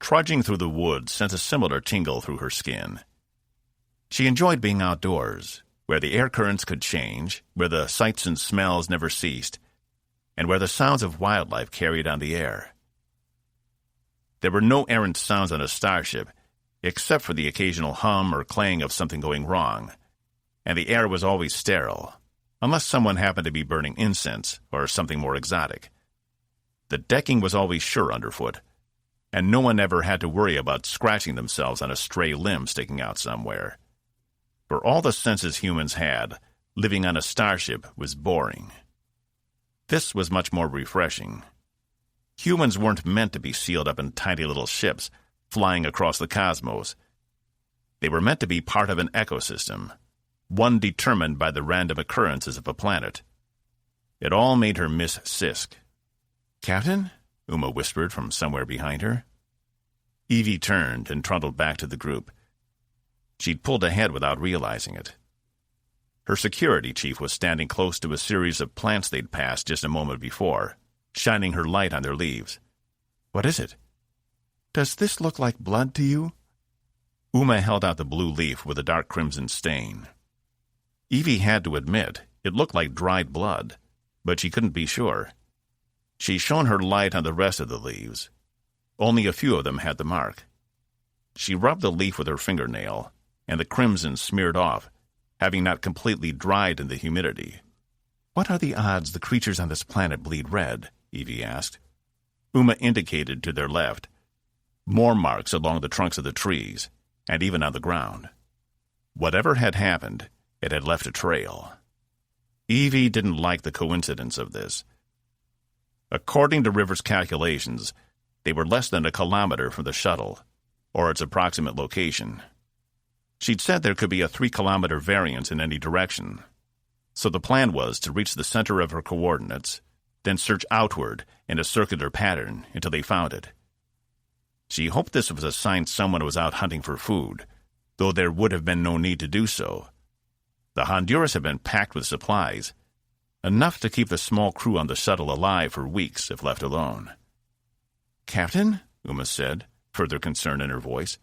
Trudging through the woods sent a similar tingle through her skin. She enjoyed being outdoors, where the air currents could change, where the sights and smells never ceased, and where the sounds of wildlife carried on the air. There were no errant sounds on a starship, except for the occasional hum or clang of something going wrong, and the air was always sterile, unless someone happened to be burning incense or something more exotic. The decking was always sure underfoot, and no one ever had to worry about scratching themselves on a stray limb sticking out somewhere. For all the senses humans had, living on a starship was boring. This was much more refreshing. Humans weren't meant to be sealed up in tiny little ships, flying across the cosmos. They were meant to be part of an ecosystem, one determined by the random occurrences of a planet. It all made her miss Sisk. "Captain?" Uma whispered from somewhere behind her. Evie turned and trundled back to the group. She'd pulled ahead without realizing it. Her security chief was standing close to a series of plants they'd passed just a moment before, shining her light on their leaves. "What is it? Does this look like blood to you?" Uma held out the blue leaf with a dark crimson stain. Evie had to admit it looked like dried blood, but she couldn't be sure. She shone her light on the rest of the leaves. Only a few of them had the mark. She rubbed the leaf with her fingernail, and the crimson smeared off, having not completely dried in the humidity. "What are the odds the creatures on this planet bleed red?" Evie asked. Uma indicated to their left. More marks along the trunks of the trees, and even on the ground. Whatever had happened, it had left a trail. Evie didn't like the coincidence of this. According to River's calculations, they were less than a kilometer from the shuttle, or its approximate location. She'd said there could be a 3-kilometer variance in any direction, so the plan was to reach the center of her coordinates, then search outward in a circular pattern until they found it. She hoped this was a sign someone was out hunting for food, though there would have been no need to do so. The Honduras had been packed with supplies, enough to keep the small crew on the shuttle alive for weeks if left alone. "Captain?" Uma said, further concern in her voice.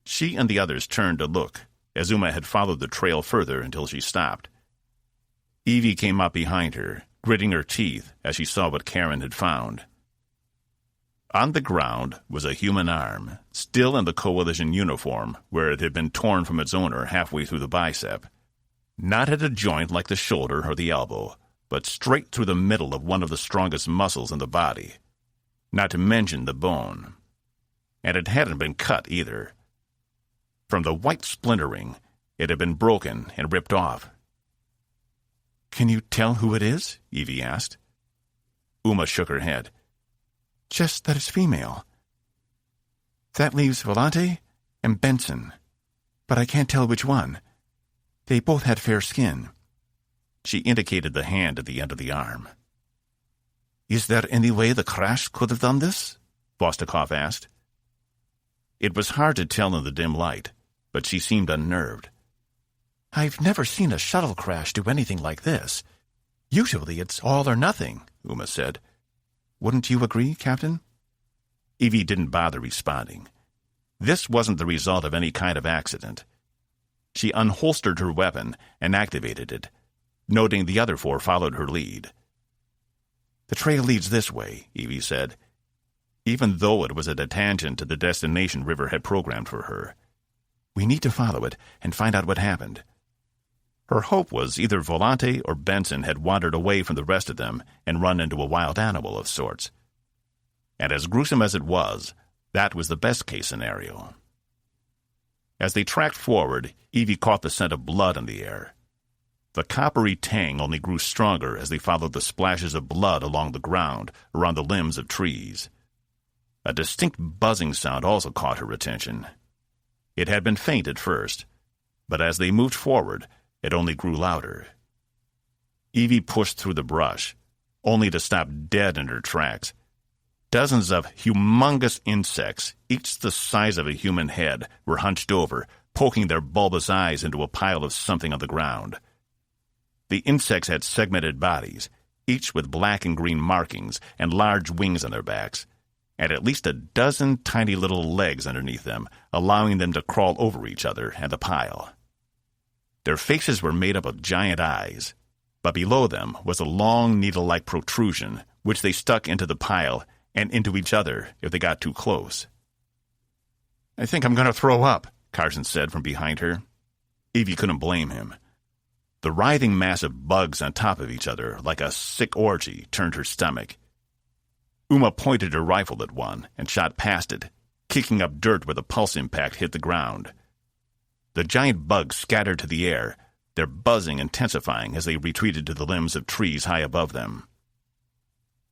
She and the others turned to look, as Uma had followed the trail further until she stopped. Evie came up behind her, gritting her teeth as she saw what Karen had found. On the ground was a human arm, still in the Coalition uniform, where it had been torn from its owner halfway through the bicep. Not at a joint like the shoulder or the elbow, but straight through the middle of one of the strongest muscles in the body, not to mention the bone. And it hadn't been cut either. From the white splintering, it had been broken and ripped off. "Can you tell who it is?" Evie asked. Uma shook her head. "Just that it's female. That leaves Volante and Benson, but I can't tell which one. They both had fair skin." She indicated the hand at the end of the arm. "Is there any way the crash could have done this?" Vostokov asked. It was hard to tell in the dim light, but she seemed unnerved. "I've never seen a shuttle crash do anything like this. Usually it's all or nothing," Uma said. "Wouldn't you agree, Captain?" Evie didn't bother responding. This wasn't the result of any kind of accident. She unholstered her weapon and activated it, noting the other four followed her lead. "The trail leads this way," Evie said, even though it was at a tangent to the destination River had programmed for her. "We need to follow it and find out what happened." Her hope was either Volante or Benson had wandered away from the rest of them and run into a wild animal of sorts. And as gruesome as it was, that was the best-case scenario. As they tracked forward, Evie caught the scent of blood in the air. The coppery tang only grew stronger as they followed the splashes of blood along the ground around the limbs of trees. A distinct buzzing sound also caught her attention. It had been faint at first, but as they moved forward, it only grew louder. Evie pushed through the brush, only to stop dead in her tracks. Dozens of humongous insects, each the size of a human head, were hunched over, poking their bulbous eyes into a pile of something on the ground. The insects had segmented bodies, each with black and green markings and large wings on their backs, and at least a dozen tiny little legs underneath them, allowing them to crawl over each other and the pile. Their faces were made up of giant eyes, but below them was a long needle-like protrusion, which they stuck into the pile and into each other if they got too close. "I think I'm going to throw up," Carson said from behind her. Evie couldn't blame him. The writhing mass of bugs on top of each other, like a sick orgy, turned her stomach. Uma pointed her rifle at one and shot past it, kicking up dirt where the pulse impact hit the ground. The giant bugs scattered to the air, their buzzing intensifying as they retreated to the limbs of trees high above them.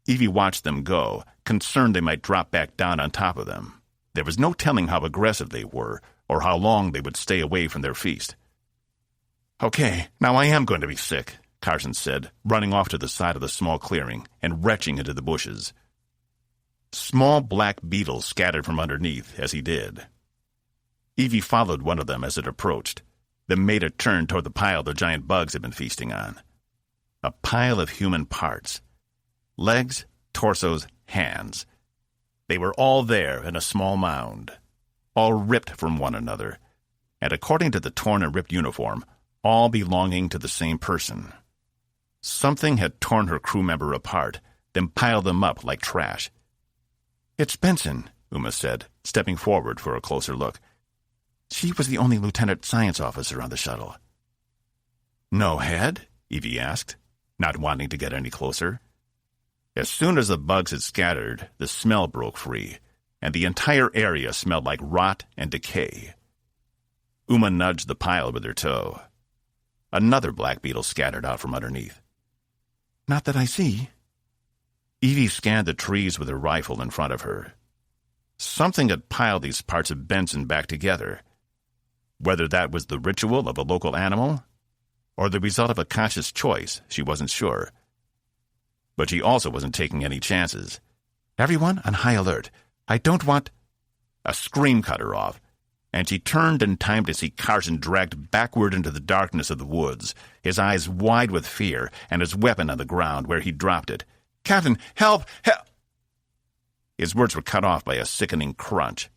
Evie watched them go, concerned they might drop back down on top of them. There was no telling how aggressive they were, or how long they would stay away from their feast. "Okay, now I am going to be Sick," Carson said, running off to the side of the small clearing and retching into the bushes. Small black beetles scattered from underneath as he did. Evie followed one of them as it approached, then made a turn toward the pile the giant bugs had been feasting on. A pile of human parts. Legs, torsos, hands. They were all there in a small mound, all ripped from one another, and according to the torn and ripped uniform, all belonging to the same person. Something had torn her crew member apart, then piled them up like trash. "It's Benson," Uma said, stepping forward for a closer look. "She was the only lieutenant science officer on the shuttle." "No head?" Evie asked, not wanting to get any closer. As soon as the bugs had scattered, the smell broke free, and the entire area smelled like rot and decay. Uma nudged the pile with her toe. Another black beetle scattered out from underneath. "Not that I see." Evie scanned the trees with her rifle in front of her. Something had piled these parts of Benson back together. Whether that was the ritual of a local animal, or the result of a conscious choice, she wasn't sure. But she also wasn't taking any chances. "Everyone on high alert. I don't want—" A scream cut her off, and she turned in time to see Carson dragged backward into the darkness of the woods, his eyes wide with fear and his weapon on the ground where he'd dropped it. "Captain, help! Help!" His words were cut off by a sickening crunch.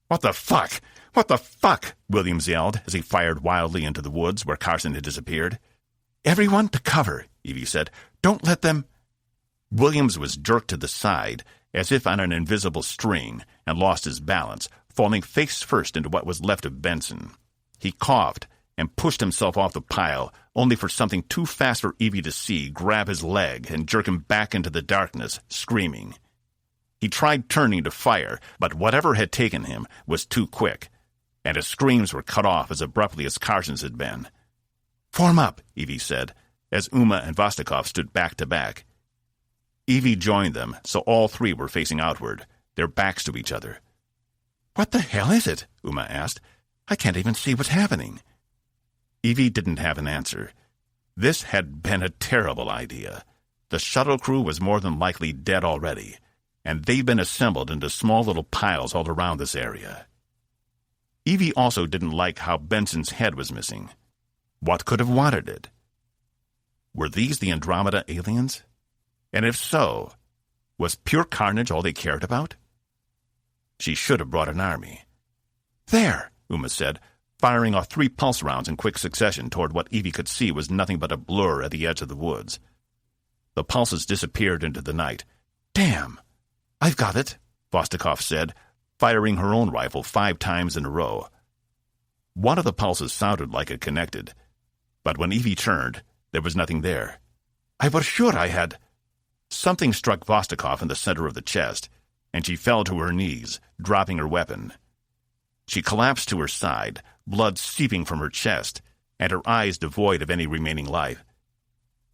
"What the fuck? What the fuck?" Williams yelled as he fired wildly into the woods where Carson had disappeared. "Everyone to cover," Evie said. "Don't let them—" Williams was jerked to the side, as if on an invisible string, and lost his balance, falling face first into what was left of Benson. He coughed and pushed himself off the pile, only for something too fast for Evie to see grab his leg and jerk him back into the darkness, screaming. He tried turning to fire, but whatever had taken him was too quick, and his screams were cut off as abruptly as Carson's had been. "Form up," Evie said, as Uma and Vostokov stood back to back. Evie joined them, so all three were facing outward, their backs to each other. "What the hell is it?" Uma asked. "I can't even see what's happening." Evie didn't have an answer. This had been a terrible idea. The shuttle crew was more than likely dead already, and they'd been assembled into small little piles all around this area. Evie also didn't like how Benson's head was missing. What could have wanted it? Were these the Andromeda aliens? And if so, was pure carnage all they cared about? She should have brought an army. "There," Uma said, firing off 3 pulse rounds in quick succession toward what Evie could see was nothing but a blur at the edge of the woods. The pulses disappeared into the night. "Damn! I've got it," Vostokov said, firing her own rifle 5 times in a row. One of the pulses sounded like it connected, but when Evie turned, there was nothing there. "I was sure I had—" Something struck Vostokov in the center of the chest, and she fell to her knees, dropping her weapon. She collapsed to her side, blood seeping from her chest, and her eyes devoid of any remaining life.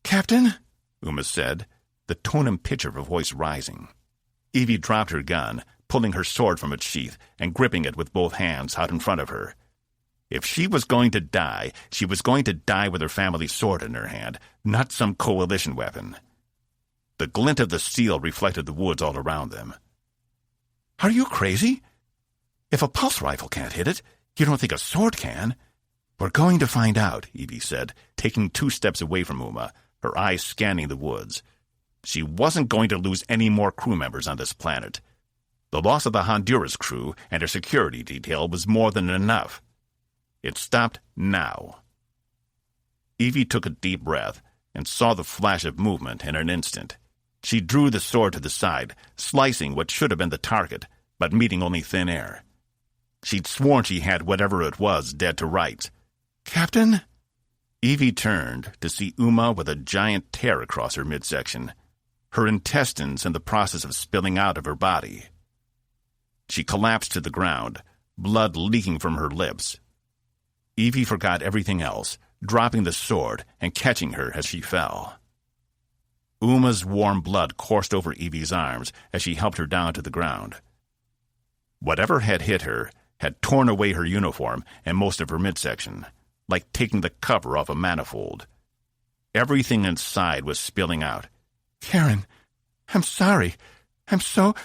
"Captain?" Uma said, the tone and pitch of her voice rising. Evie dropped her gun, pulling her sword from its sheath and gripping it with both hands out in front of her. If she was going to die, she was going to die with her family's sword in her hand, not some coalition weapon. The glint of the steel reflected the woods all around them. "Are you crazy? If a pulse rifle can't hit it, you don't think a sword can?" "We're going to find out," Evie said, taking 2 steps away from Uma, her eyes scanning the woods. She wasn't going to lose any more crew members on this planet. The loss of the Honduras crew and her security detail was more than enough. It stopped now. Evie took a deep breath and saw the flash of movement in an instant. She drew the sword to the side, slicing what should have been the target, but meeting only thin air. She'd sworn she had whatever it was dead to rights. "Captain?" Evie turned to see Uma with a giant tear across her midsection, her intestines in the process of spilling out of her body. She collapsed to the ground, blood leaking from her lips. Evie forgot everything else, dropping the sword and catching her as she fell. Uma's warm blood coursed over Evie's arms as she helped her down to the ground. Whatever had hit her had torn away her uniform and most of her midsection, like taking the cover off a manifold. Everything inside was spilling out. "Karen, I'm sorry. I'm so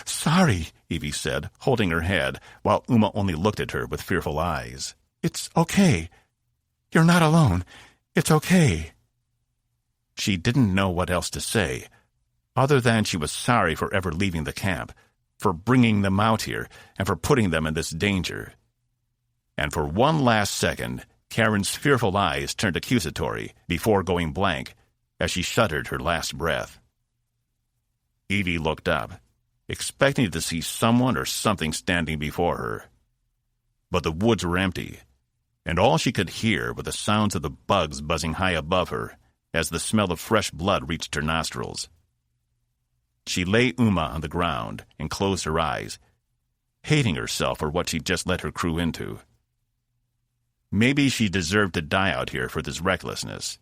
sorry," Evie said, holding her head, while Uma only looked at her with fearful eyes. "It's okay. You're not alone. It's okay." She didn't know what else to say, other than she was sorry for ever leaving the camp, for bringing them out here, and for putting them in this danger. And for one last second, Karen's fearful eyes turned accusatory before going blank as she shuddered her last breath. Evie looked up, expecting to see someone or something standing before her. But the woods were empty, and all she could hear were the sounds of the bugs buzzing high above her as the smell of fresh blood reached her nostrils. She lay Uma on the ground and closed her eyes, hating herself for what she'd just let her crew into. Maybe she deserved to die out here for this recklessness.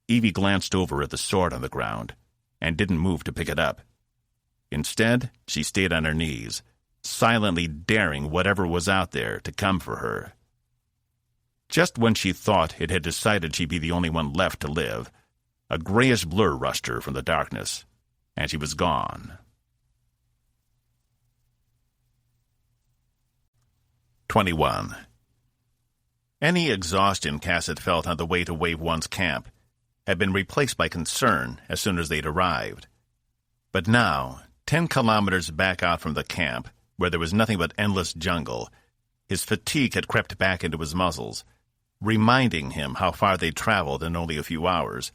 Evie glanced over at the sword on the ground and didn't move to pick it up. Instead, she stayed on her knees, silently daring whatever was out there to come for her. Just when she thought it had decided she'd be the only one left to live, a grayish blur rushed her from the darkness, and she was gone. 21. Any exhaustion Cas had felt on the way to Wave 1's camp had been replaced by concern as soon as they'd arrived. But now, 10 kilometers back out from the camp, where there was nothing but endless jungle, his fatigue had crept back into his muscles, reminding him how far they'd traveled in only a few hours.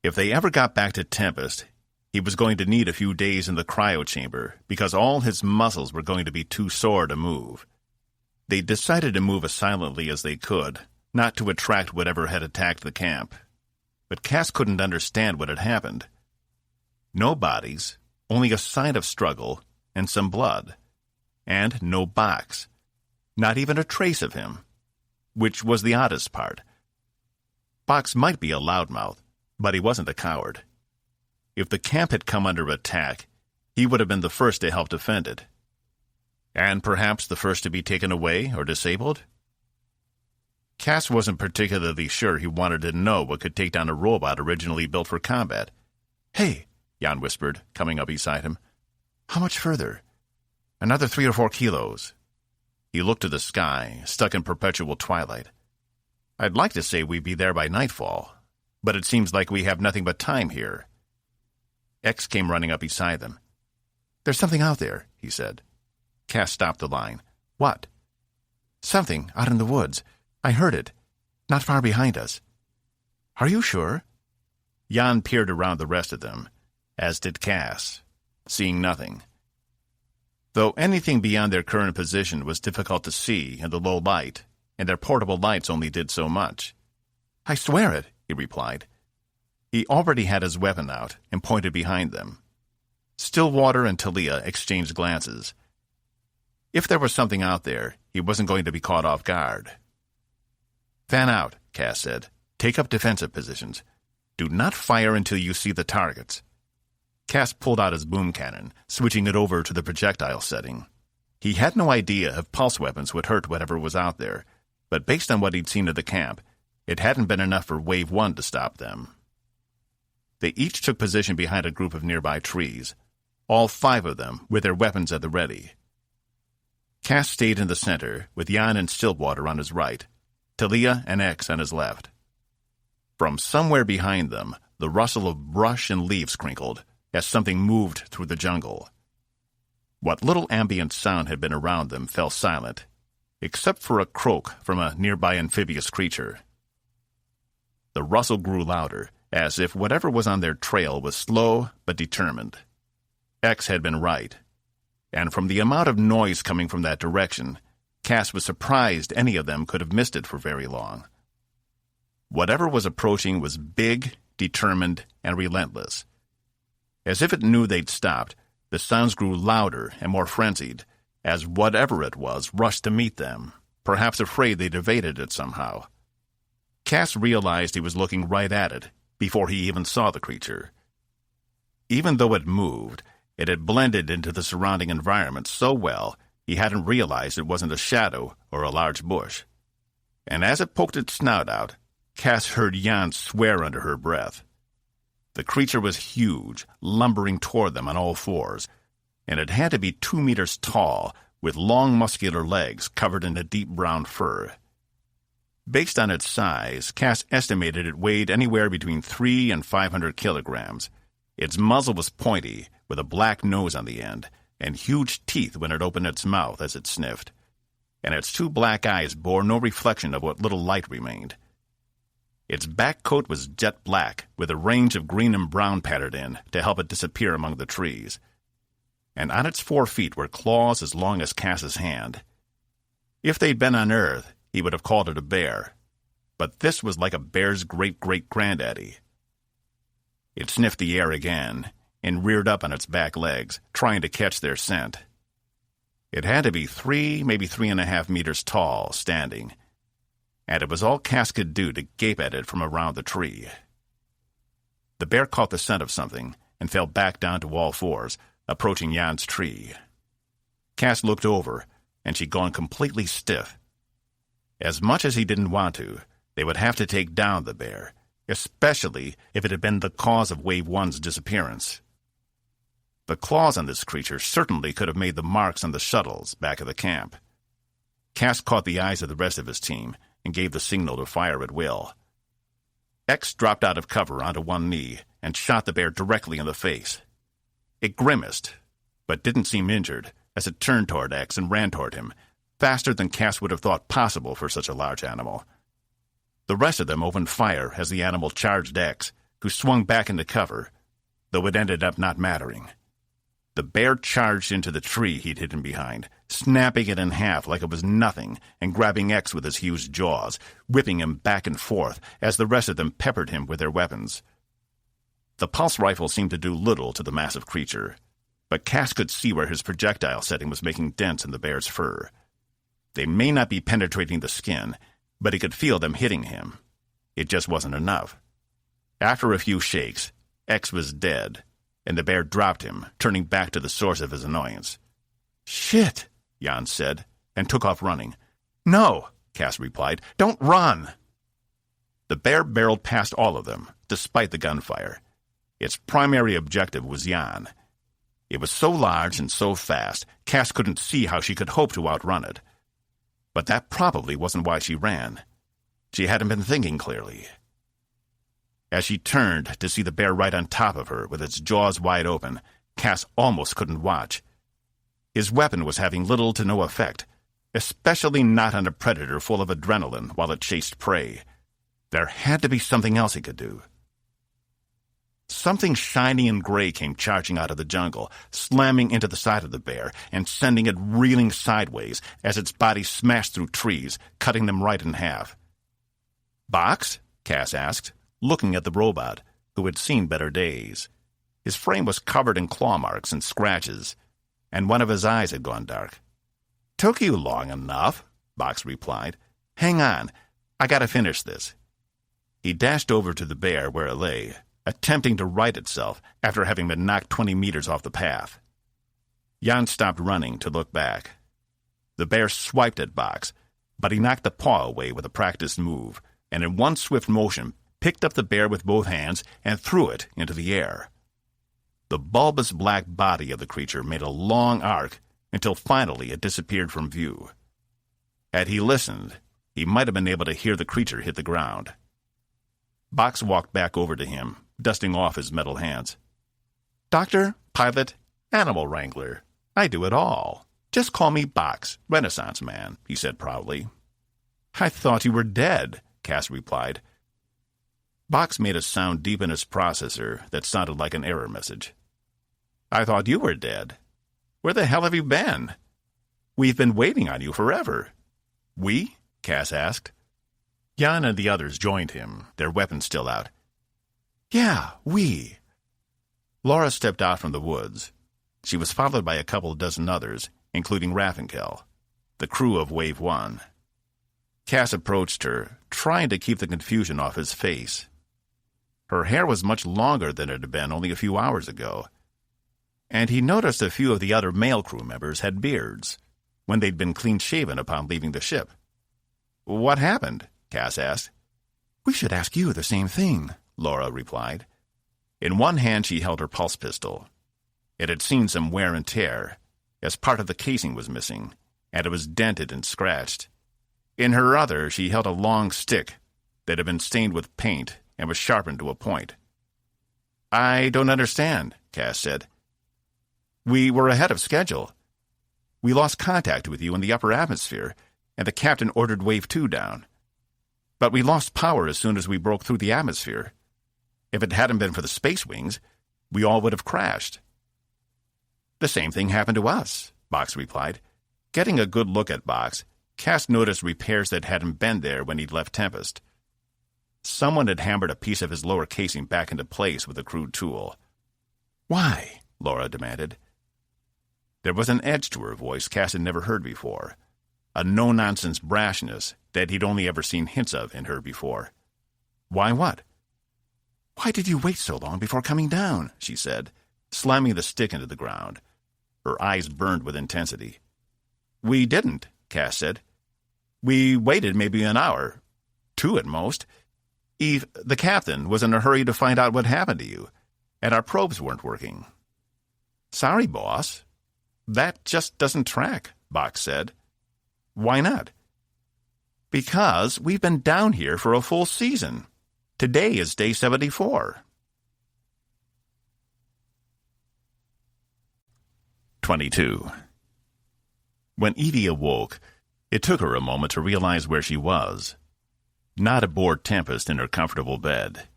If they ever got back to Tempest, he was going to need a few days in the cryo chamber because all his muscles were going to be too sore to move. They decided to move as silently as they could, not to attract whatever had attacked the camp. But Cas couldn't understand what had happened. No bodies, only a sign of struggle and some blood. And no box. Not even a trace of him. Which was the oddest part. Box might be a loudmouth, but he wasn't a coward. If the camp had come under attack, he would have been the first to help defend it. And perhaps the first to be taken away or disabled? Cas wasn't particularly sure he wanted to know what could take down a robot originally built for combat. "Hey," Jan whispered, coming up beside him. "How much further?" "Another 3 or 4 kilos. He looked to the sky, stuck in perpetual twilight. "I'd like to say we'd be there by nightfall, but it seems like we have nothing but time here." X came running up beside them. "There's something out there," he said. Cas stopped the line. "What?" "Something out in the woods. I heard it. Not far behind us." "Are you sure?" Jan peered around the rest of them, as did Cas, seeing nothing. Though anything beyond their current position was difficult to see in the low light, and their portable lights only did so much. "I swear it," he replied. He already had his weapon out and pointed behind them. Stillwater and Talia exchanged glances. If there was something out there, he wasn't going to be caught off guard. "Fan out," Cas said. "Take up defensive positions. Do not fire until you see the targets." Cas pulled out his boom cannon, switching it over to the projectile setting. He had no idea if pulse weapons would hurt whatever was out there, but based on what he'd seen of the camp, it hadn't been enough for Wave 1 to stop them. They each took position behind a group of nearby trees, all 5 of them with their weapons at the ready. Cas stayed in the center, with Jan and Stillwater on his right, Talia and X on his left. From somewhere behind them, the rustle of brush and leaves crinkled as something moved through the jungle. What little ambient sound had been around them fell silent, except for a croak from a nearby amphibious creature. The rustle grew louder, as if whatever was on their trail was slow but determined. X had been right, and from the amount of noise coming from that direction, Cas was surprised any of them could have missed it for very long. Whatever was approaching was big, determined, and relentless. As if it knew they'd stopped, the sounds grew louder and more frenzied, as whatever it was rushed to meet them, perhaps afraid they'd evaded it somehow. Cas realized he was looking right at it before he even saw the creature. Even though it moved, it had blended into the surrounding environment so well he hadn't realized it wasn't a shadow or a large bush. And as it poked its snout out, Cas heard Jan swear under her breath. The creature was huge, lumbering toward them on all 4s, and it had to be 2 meters tall, with long muscular legs covered in a deep brown fur. Based on its size, Cas estimated it weighed anywhere between 300 and 500 kilograms. Its muzzle was pointy, with a black nose on the end, and huge teeth when it opened its mouth as it sniffed. And its 2 black eyes bore no reflection of what little light remained. Its back coat was jet black, with a range of green and brown patterned in to help it disappear among the trees. And on its 4 feet were claws as long as Cas's hand. If they'd been on Earth, he would have called it a bear. But this was like a bear's great-great-granddaddy. It sniffed the air again, and reared up on its back legs, trying to catch their scent. It had to be 3, maybe 3.5 meters tall, standing, and it was all Cas could do to gape at it from around the tree. The bear caught the scent of something and fell back down to all 4s, approaching Jan's tree. Cas looked over, and she'd gone completely stiff. As much as he didn't want to, they would have to take down the bear, especially if it had been the cause of Wave 1's disappearance. The claws on this creature certainly could have made the marks on the shuttles back at the camp. Cas caught the eyes of the rest of his team and gave the signal to fire at will. X dropped out of cover onto one knee and shot the bear directly in the face. It grimaced, but didn't seem injured, as it turned toward X and ran toward him, faster than Cas would have thought possible for such a large animal. The rest of them opened fire as the animal charged X, who swung back into cover, though it ended up not mattering. The bear charged into the tree he'd hidden behind, snapping it in half like it was nothing and grabbing X with his huge jaws, whipping him back and forth as the rest of them peppered him with their weapons. The pulse rifle seemed to do little to the massive creature, but Cas could see where his projectile setting was making dents in the bear's fur. They may not be penetrating the skin, but he could feel them hitting him. It just wasn't enough. After a few shakes, X was dead, and the bear dropped him, turning back to the source of his annoyance. "Shit," Jan said, and took off running. "No," Cas replied. "don't run." The bear barreled past all of them, despite the gunfire. Its primary objective was Jan. It was so large and so fast, Cas couldn't see how she could hope to outrun it. But that probably wasn't why she ran. She hadn't been thinking clearly. As she turned to see the bear right on top of her with its jaws wide open, Cas almost couldn't watch. His weapon was having little to no effect, especially not on a predator full of adrenaline while it chased prey. There had to be something else he could do. Something shiny and gray came charging out of the jungle, slamming into the side of the bear and sending it reeling sideways as its body smashed through trees, cutting them right in half. "Box?" Cas asked, looking at the robot, who had seen better days. His frame was covered in claw marks and scratches, and one of his eyes had gone dark. "Took you long enough," Box replied. "Hang on, I gotta finish this." He dashed over to the bear where it lay, attempting to right itself after having been knocked 20 meters off the path. Jan stopped running to look back. The bear swiped at Box, but he knocked the paw away with a practiced move, and in one swift motion picked up the bear with both hands and threw it into the air. The bulbous black body of the creature made a long arc until finally it disappeared from view. Had he listened, he might have been able to hear the creature hit the ground. Box walked back over to him, dusting off his metal hands. "Doctor, pilot, animal wrangler, I do it all. Just call me Box, Renaissance man," he said proudly. "I thought you were dead," Cas replied. Box made a sound deep in his processor that sounded like an error message. "I thought you were dead. Where the hell have you been? We've been waiting on you forever." "We?" Cas asked. Jan and the others joined him, their weapons still out. "Yeah, we." Laura stepped out from the woods. She was followed by a couple dozen others, including Raffinkel, the crew of Wave 1. Cas approached her, trying to keep the confusion off his face. Her hair was much longer than it had been only a few hours ago, and he noticed a few of the other male crew members had beards, when they'd been clean-shaven upon leaving the ship. "What happened?" Cas asked. "We should ask you the same thing," Laura replied. In one hand she held her pulse pistol. It had seen some wear and tear, as part of the casing was missing, and it was dented and scratched. In her other she held a long stick that had been stained with paint and was sharpened to a point. "I don't understand," Cas said. "We were ahead of schedule. We lost contact with you in the upper atmosphere, and the captain ordered Wave 2 down. But we lost power as soon as we broke through the atmosphere. If it hadn't been for the space wings, we all would have crashed." "The same thing happened to us," Box replied. Getting a good look at Box, Cas noticed repairs that hadn't been there when he'd left Tempest. Someone had hammered a piece of his lower casing back into place with a crude tool. "Why?" Laura demanded. There was an edge to her voice Cas had never heard before, a no-nonsense brashness that he'd only ever seen hints of in her before. "Why what?" "Why did you wait so long before coming down?" she said, slamming the stick into the ground. Her eyes burned with intensity. "We didn't," Cas said. "We waited maybe an hour. 2 at most. Eve, the captain, was in a hurry to find out what happened to you, and our probes weren't working." "Sorry, boss. That just doesn't track," Box said. "Why not?" "Because we've been down here for a full season. Today is day 74. 22. When Evie awoke, it took her a moment to realize where she was. Not aboard Tempest in her comfortable bed.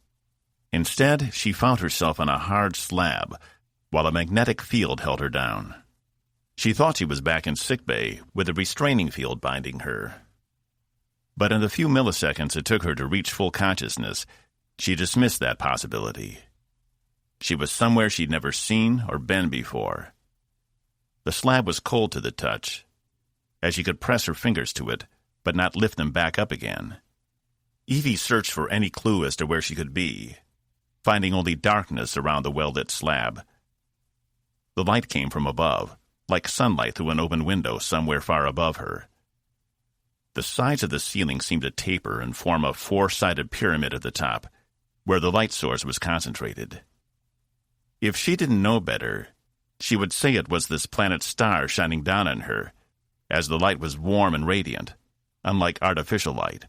Instead, she found herself on a hard slab, while a magnetic field held her down. She thought she was back in sickbay, with a restraining field binding her. But in the few milliseconds it took her to reach full consciousness, she dismissed that possibility. She was somewhere she'd never seen or been before. The slab was cold to the touch, as she could press her fingers to it, but not lift them back up again. Evie searched for any clue as to where she could be, finding only darkness around the well-lit slab. The light came from above, like sunlight through an open window somewhere far above her. The sides of the ceiling seemed to taper and form a four-sided pyramid at the top, where the light source was concentrated. If she didn't know better, she would say it was this planet's star shining down on her, as the light was warm and radiant, unlike artificial light.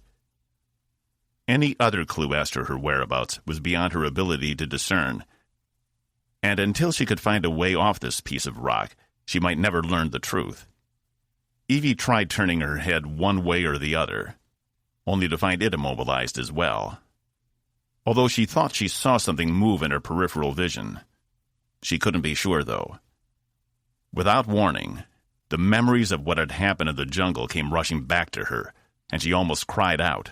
Any other clue as to her whereabouts was beyond her ability to discern, and until she could find a way off this piece of rock, she might never learn the truth. Evie tried turning her head one way or the other, only to find it immobilized as well. Although she thought she saw something move in her peripheral vision. She couldn't be sure, though. Without warning, the memories of what had happened in the jungle came rushing back to her, and she almost cried out.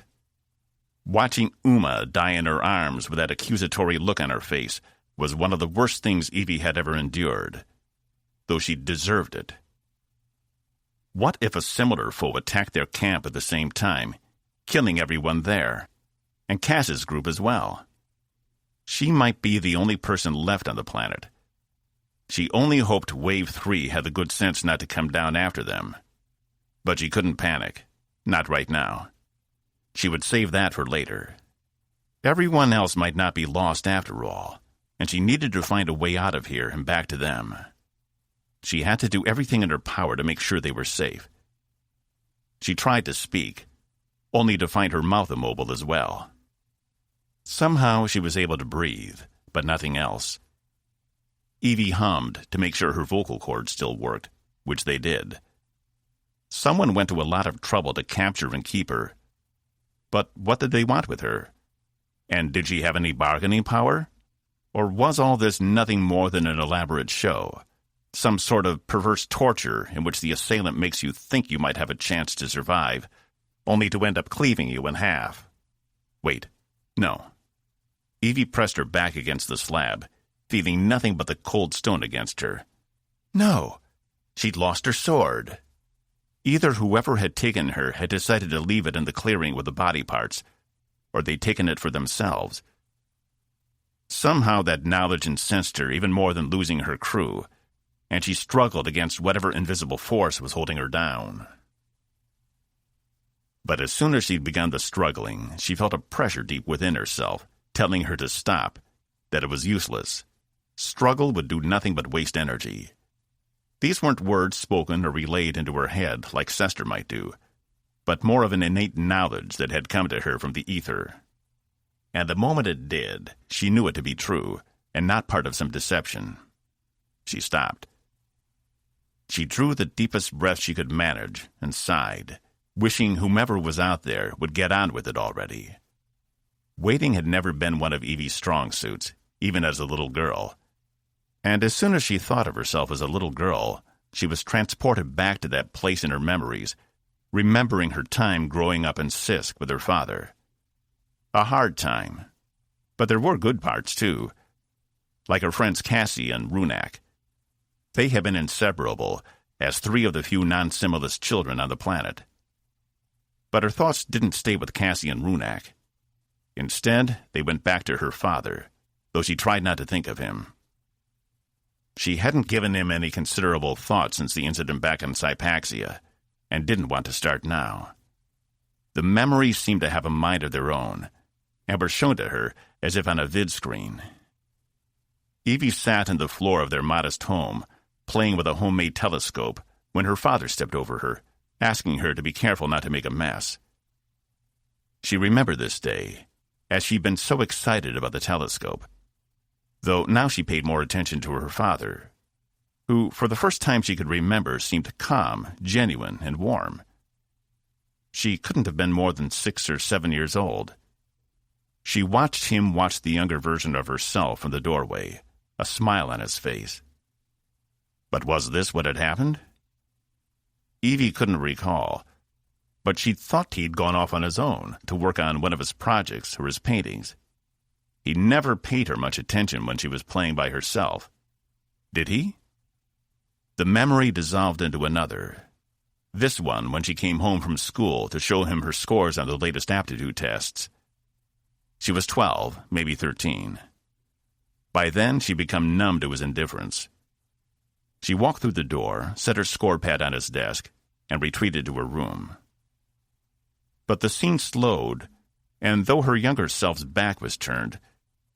Watching Uma die in her arms with that accusatory look on her face was one of the worst things Evie had ever endured, though she deserved it. What if a similar foe attacked their camp at the same time, killing everyone there, and Cas's group as well? She might be the only person left on the planet. She only hoped Wave 3 had the good sense not to come down after them. But she couldn't panic. Not right now. She would save that for later. Everyone else might not be lost after all, and she needed to find a way out of here and back to them. She had to do everything in her power to make sure they were safe. She tried to speak, only to find her mouth immobile as well. Somehow she was able to breathe, but nothing else. Evie hummed to make sure her vocal cords still worked, which they did. Someone went to a lot of trouble to capture and keep her. But what did they want with her? And did she have any bargaining power? Or was all this nothing more than an elaborate show? Some sort of perverse torture in which the assailant makes you think you might have a chance to survive, only to end up cleaving you in half. Wait, no. Evie pressed her back against the slab, feeling nothing but the cold stone against her. No, she'd lost her sword. Either whoever had taken her had decided to leave it in the clearing with the body parts, or they'd taken it for themselves. Somehow that knowledge incensed her even more than losing her crew, and she struggled against whatever invisible force was holding her down. But as soon as she'd begun the struggling, she felt a pressure deep within herself, telling her to stop, that it was useless. Struggle would do nothing but waste energy. These weren't words spoken or relayed into her head like Sester might do, but more of an innate knowledge that had come to her from the ether. And the moment it did, she knew it to be true, and not part of some deception. She stopped. She drew the deepest breath she could manage and sighed, wishing whomever was out there would get on with it already. Waiting had never been one of Evie's strong suits, even as a little girl. And as soon as she thought of herself as a little girl, she was transported back to that place in her memories, remembering her time growing up in Sisk with her father. A hard time. But there were good parts, too. Like her friends Cassie and Runak. They had been inseparable, as three of the few non-Simulus children on the planet. But her thoughts didn't stay with Cassie and Runak. Instead, they went back to her father, though she tried not to think of him. She hadn't given him any considerable thought since the incident back in Sypaxia, and didn't want to start now. The memories seemed to have a mind of their own, and were shown to her as if on a vid screen. Evie sat on the floor of their modest home, playing with a homemade telescope, when her father stepped over her, asking her to be careful not to make a mess. She remembered this day, as she'd been so excited about the telescope, though now she paid more attention to her father. who, for the first time she could remember, seemed calm, genuine, and warm. She couldn't have been more than 6 or 7 years old. She watched him watch the younger version of herself from the doorway, a smile on his face. But was this what had happened? Evie couldn't recall, but she thought he'd gone off on his own to work on one of his projects or his paintings. He never paid her much attention when she was playing by herself. Did he? The memory dissolved into another. This one when she came home from school to show him her scores on the latest aptitude tests. She was 12, maybe 13. By then, she'd become numb to his indifference. She walked through the door, set her score pad on his desk, and retreated to her room. But the scene slowed, and though her younger self's back was turned,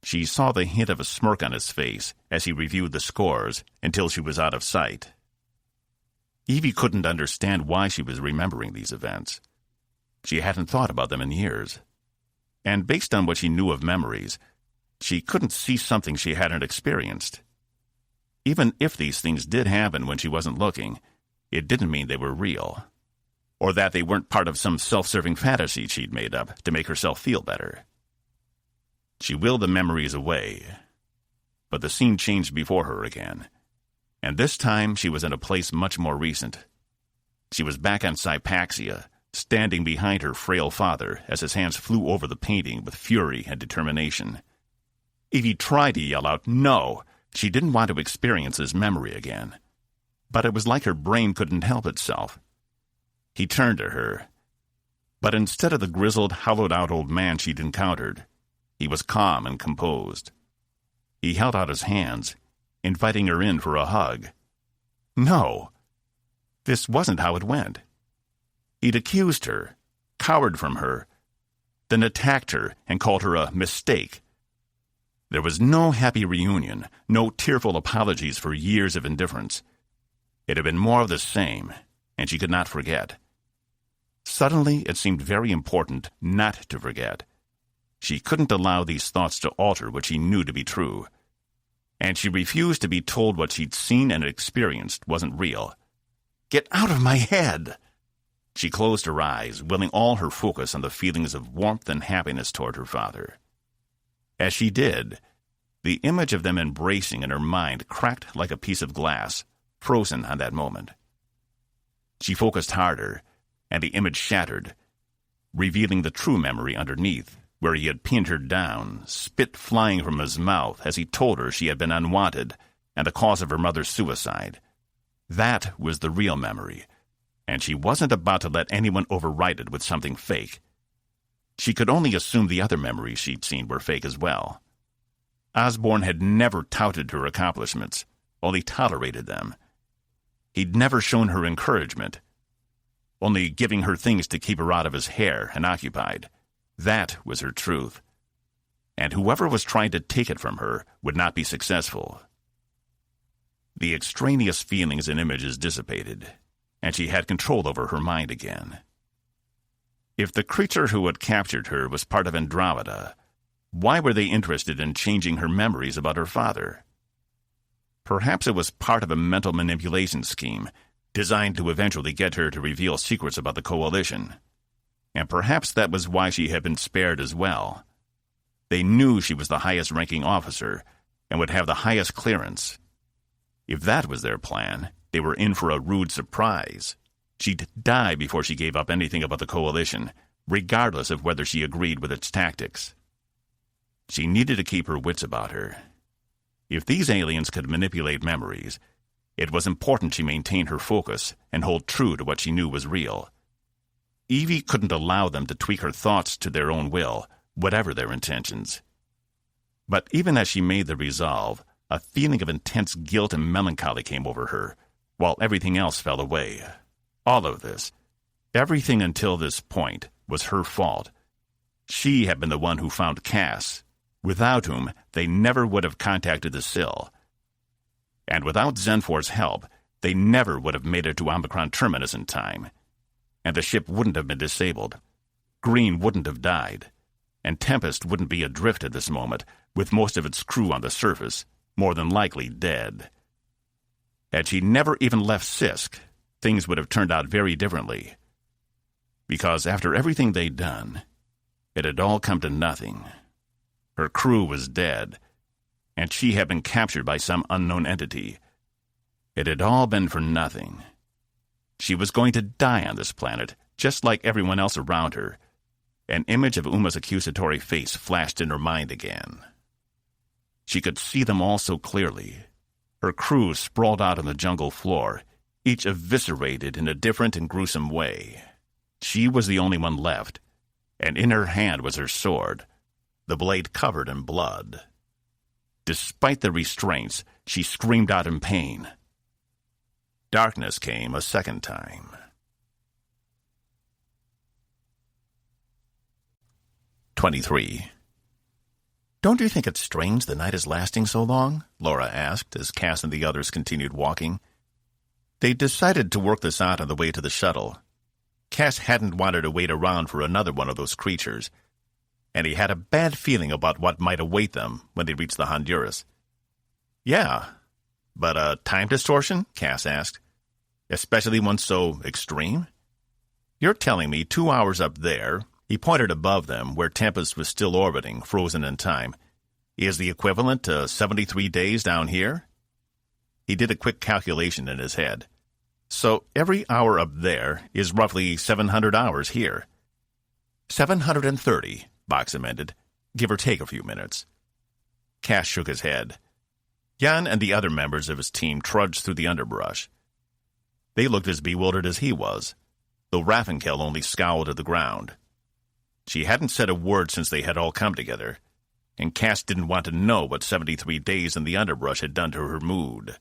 she saw the hint of a smirk on his face as he reviewed the scores until she was out of sight. Evie couldn't understand why she was remembering these events. She hadn't thought about them in years. And based on what she knew of memories, she couldn't see something she hadn't experienced. Even if these things did happen when she wasn't looking, it didn't mean they were real, or that they weren't part of some self-serving fantasy she'd made up to make herself feel better. She willed the memories away, but the scene changed before her again, and this time she was in a place much more recent. She was back on Cypaxia, standing behind her frail father as his hands flew over the painting with fury and determination. Evie tried to yell out, no! She didn't want to experience his memory again. But it was like her brain couldn't help itself. He turned to her. But instead of the grizzled, hollowed-out old man she'd encountered, he was calm and composed. He held out his hands, inviting her in for a hug. No! This wasn't how it went. He'd accused her, cowered from her, then attacked her and called her a mistake. There was no happy reunion, no tearful apologies for years of indifference. It had been more of the same, and she could not forget. Suddenly, it seemed very important not to forget. She couldn't allow these thoughts to alter what she knew to be true. And she refused to be told what she'd seen and experienced wasn't real. Get out of my head! She closed her eyes, willing all her focus on the feelings of warmth and happiness toward her father. As she did, the image of them embracing in her mind cracked like a piece of glass, frozen on that moment. She focused harder, and the image shattered, revealing the true memory underneath, where he had pinned her down, spit flying from his mouth as he told her she had been unwanted and the cause of her mother's suicide. That was the real memory, and she wasn't about to let anyone overwrite it with something fake. She could only assume the other memories she'd seen were fake as well. Osborne had never touted her accomplishments, only tolerated them. He'd never shown her encouragement, only giving her things to keep her out of his hair and occupied. That was her truth. And whoever was trying to take it from her would not be successful. The extraneous feelings and images dissipated, and she had control over her mind again. If the creature who had captured her was part of Andromeda, why were they interested in changing her memories about her father? Perhaps it was part of a mental manipulation scheme designed to eventually get her to reveal secrets about the Coalition. And perhaps that was why she had been spared as well. They knew she was the highest-ranking officer and would have the highest clearance. If that was their plan, they were in for a rude surprise. She'd die before she gave up anything about the Coalition, regardless of whether she agreed with its tactics. She needed to keep her wits about her. If these aliens could manipulate memories, it was important she maintain her focus and hold true to what she knew was real. Evie couldn't allow them to tweak her thoughts to their own will, whatever their intentions. But even as she made the resolve, a feeling of intense guilt and melancholy came over her, while everything else fell away. All of this, everything until this point, was her fault. She had been the one who found Cas, without whom they never would have contacted the Sill. And without Zenfor's help, they never would have made it to Omicron Terminus in time. And the ship wouldn't have been disabled. Green wouldn't have died. And Tempest wouldn't be adrift at this moment, with most of its crew on the surface, more than likely dead. Had she never even left Sisk, things would have turned out very differently. Because after everything they'd done, it had all come to nothing. Her crew was dead, and she had been captured by some unknown entity. It had all been for nothing. She was going to die on this planet, just like everyone else around her. An image of Uma's accusatory face flashed in her mind again. She could see them all so clearly. Her crew sprawled out on the jungle floor, each eviscerated in a different and gruesome way. She was the only one left, and in her hand was her sword, the blade covered in blood. Despite the restraints, she screamed out in pain. Darkness came a second time. 23. "Don't you think it's strange the night is lasting so long?" Laura asked as Cas and the others continued walking. They decided to work this out on the way to the shuttle. Cas hadn't wanted to wait around for another one of those creatures, and he had a bad feeling about what might await them when they reached the Honduras. "Yeah, but a time distortion?" Cas asked. "Especially one so extreme? You're telling me 2 hours up there," he pointed above them where Tempest was still orbiting, frozen in time, "is the equivalent to 73 days down here?" He did a quick calculation in his head. So every hour up there is roughly 700 hours here. 730, Box amended, give or take a few minutes. Cas shook his head. Jan and the other members of his team trudged through the underbrush. They looked as bewildered as he was, though Raffinkel only scowled at the ground. She hadn't said a word since they had all come together, and Cas didn't want to know what 73 days in the underbrush had done to her mood.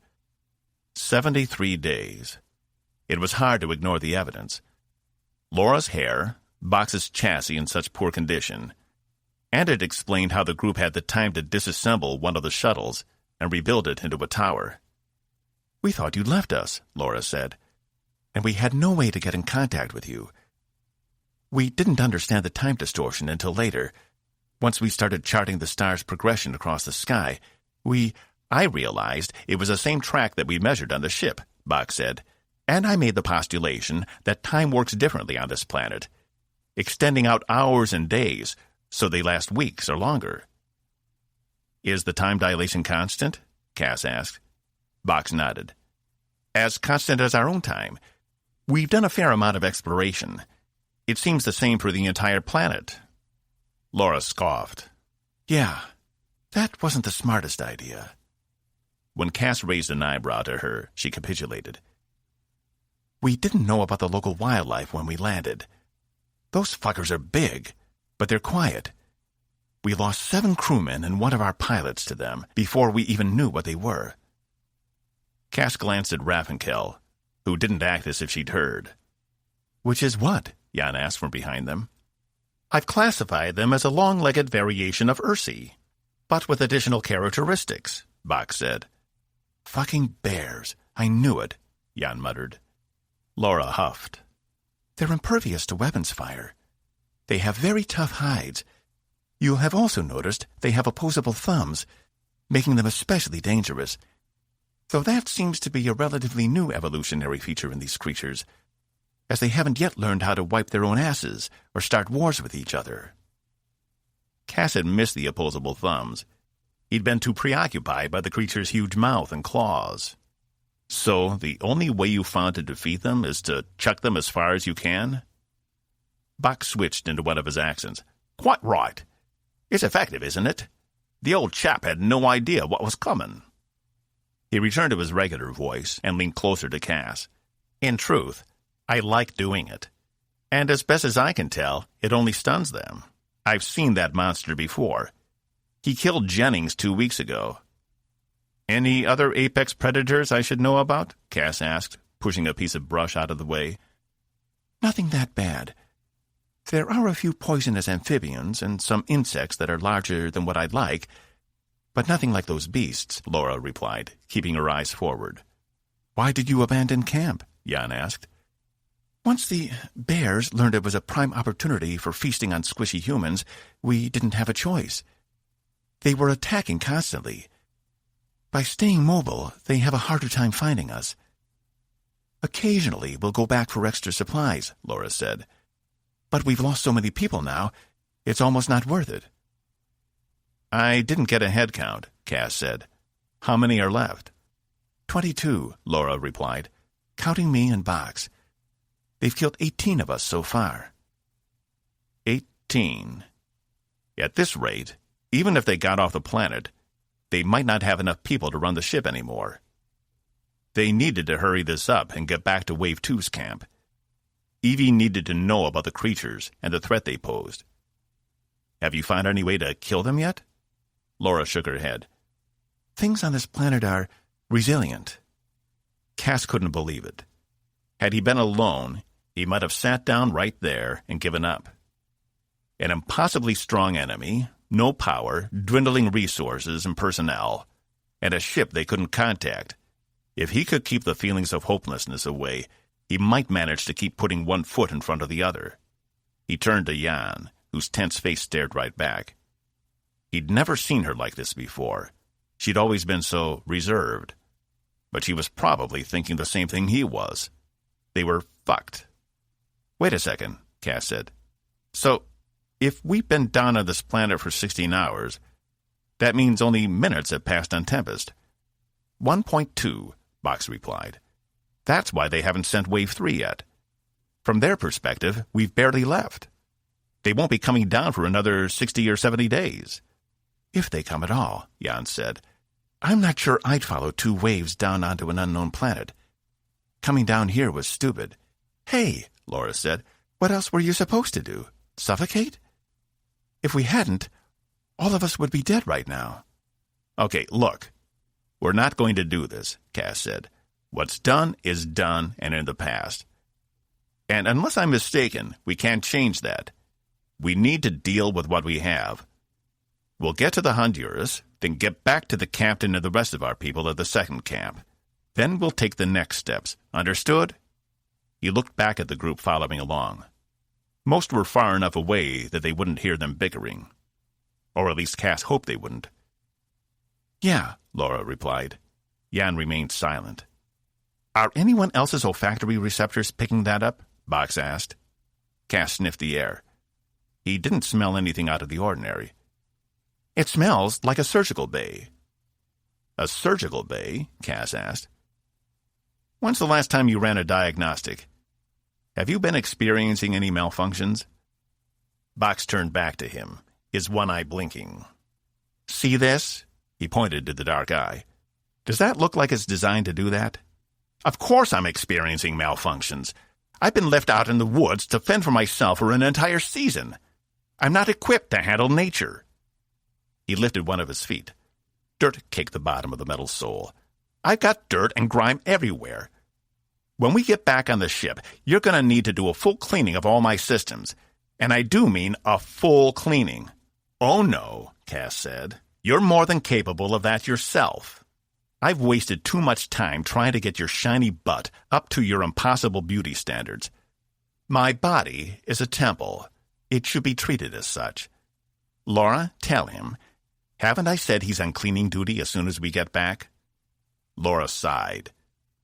73 days. It was hard to ignore the evidence. Laura's hair, Box's chassis in such poor condition, and it explained how the group had the time to disassemble one of the shuttles and rebuild it into a tower. "We thought you'd left us," Laura said, "and we had no way to get in contact with you. We didn't understand the time distortion until later. Once we started charting the star's progression across the sky, I realized it was the same track that we measured on the ship," Box said, "and I made the postulation that time works differently on this planet, extending out hours and days so they last weeks or longer." "Is the time dilation constant?" Cas asked. Box nodded. "As constant as our own time. We've done a fair amount of exploration. It seems the same for the entire planet." Laura scoffed. "Yeah, that wasn't the smartest idea." When Cas raised an eyebrow to her, she capitulated. "We didn't know about the local wildlife when we landed. Those fuckers are big, but they're quiet. We lost 7 crewmen and one of our pilots to them before we even knew what they were." Cas glanced at Raffinkel, who didn't act as if she'd heard. "Which is what?" Jan asked from behind them. "I've classified them as a long-legged variation of Ursi, but with additional characteristics," Box said. "Fucking bears. I knew it," Jan muttered. Laura huffed. "They're impervious to weapons fire. They have very tough hides. You'll have also noticed they have opposable thumbs, making them especially dangerous. Though that seems to be a relatively new evolutionary feature in these creatures, as they haven't yet learned how to wipe their own asses or start wars with each other." Cas had missed the opposable thumbs. He'd been too preoccupied by the creature's huge mouth and claws. "So the only way you found to defeat them is to chuck them as far as you can?" Box switched into one of his accents. "Quite right. It's effective, isn't it? The old chap had no idea what was coming." He returned to his regular voice and leaned closer to Cas. "In truth, I like doing it. And as best as I can tell, it only stuns them. I've seen that monster before. He killed Jennings 2 weeks ago." "Any other apex predators I should know about?" Cas asked, pushing a piece of brush out of the way. "Nothing that bad. There are a few poisonous amphibians and some insects that are larger than what I'd like, but nothing like those beasts," Laura replied, keeping her eyes forward. "Why did you abandon camp?" Jan asked. "Once the bears learned it was a prime opportunity for feasting on squishy humans, we didn't have a choice. They were attacking constantly. By staying mobile, they have a harder time finding us. Occasionally, we'll go back for extra supplies, Laura said. But we've lost so many people now, it's almost not worth it. I didn't get a head count, Cas said. How many are left? 22, Laura replied, counting me and Box. They've killed 18 of us so far. 18. At this rate, even if they got off the planet, they might not have enough people to run the ship anymore. They needed to hurry this up and get back to Wave 2's camp. Evie needed to know about the creatures and the threat they posed. Have you found any way to kill them yet? Laura shook her head. Things on this planet are resilient. Cas couldn't believe it. Had he been alone, he might have sat down right there and given up. An impossibly strong enemy, no power, dwindling resources and personnel, and a ship they couldn't contact. If he could keep the feelings of hopelessness away, he might manage to keep putting one foot in front of the other. He turned to Jan, whose tense face stared right back. He'd never seen her like this before. She'd always been so reserved. But she was probably thinking the same thing he was. They were fucked. Wait a second, Cas said. So, if we've been down on this planet for 16 hours, that means only minutes have passed on Tempest. 1.2, Box replied. That's why they haven't sent Wave 3 yet. From their perspective, we've barely left. They won't be coming down for another 60 or 70 days. If they come at all, Jan said. I'm not sure I'd follow 2 waves down onto an unknown planet. Coming down here was stupid. Hey, Laura said, what else were you supposed to do? Suffocate? If we hadn't, all of us would be dead right now. Okay, look. We're not going to do this, Cas said. What's done is done and in the past. And unless I'm mistaken, we can't change that. We need to deal with what we have. We'll get to the Honduras, then get back to the captain and the rest of our people at the second camp. Then we'll take the next steps. Understood? He looked back at the group following along. Most were far enough away that they wouldn't hear them bickering. Or at least Cas hoped they wouldn't. Yeah, Laura replied. Jan remained silent. Are anyone else's olfactory receptors picking that up? Box asked. Cas sniffed the air. He didn't smell anything out of the ordinary. It smells like a surgical bay. A surgical bay? Cas asked. When's the last time you ran a diagnostic? Have you been experiencing any malfunctions? Box turned back to him, his one eye blinking. See this? He pointed to the dark eye. Does that look like it's designed to do that? Of course I'm experiencing malfunctions. I've been left out in the woods to fend for myself for an entire season. I'm not equipped to handle nature. He lifted one of his feet. Dirt caked the bottom of the metal sole. I've got dirt and grime everywhere. When we get back on the ship, you're going to need to do a full cleaning of all my systems. And I do mean a full cleaning. Oh no, Cas said. You're more than capable of that yourself. I've wasted too much time trying to get your shiny butt up to your impossible beauty standards. My body is a temple. It should be treated as such. Laura, tell him. Haven't I said he's on cleaning duty as soon as we get back? Laura sighed.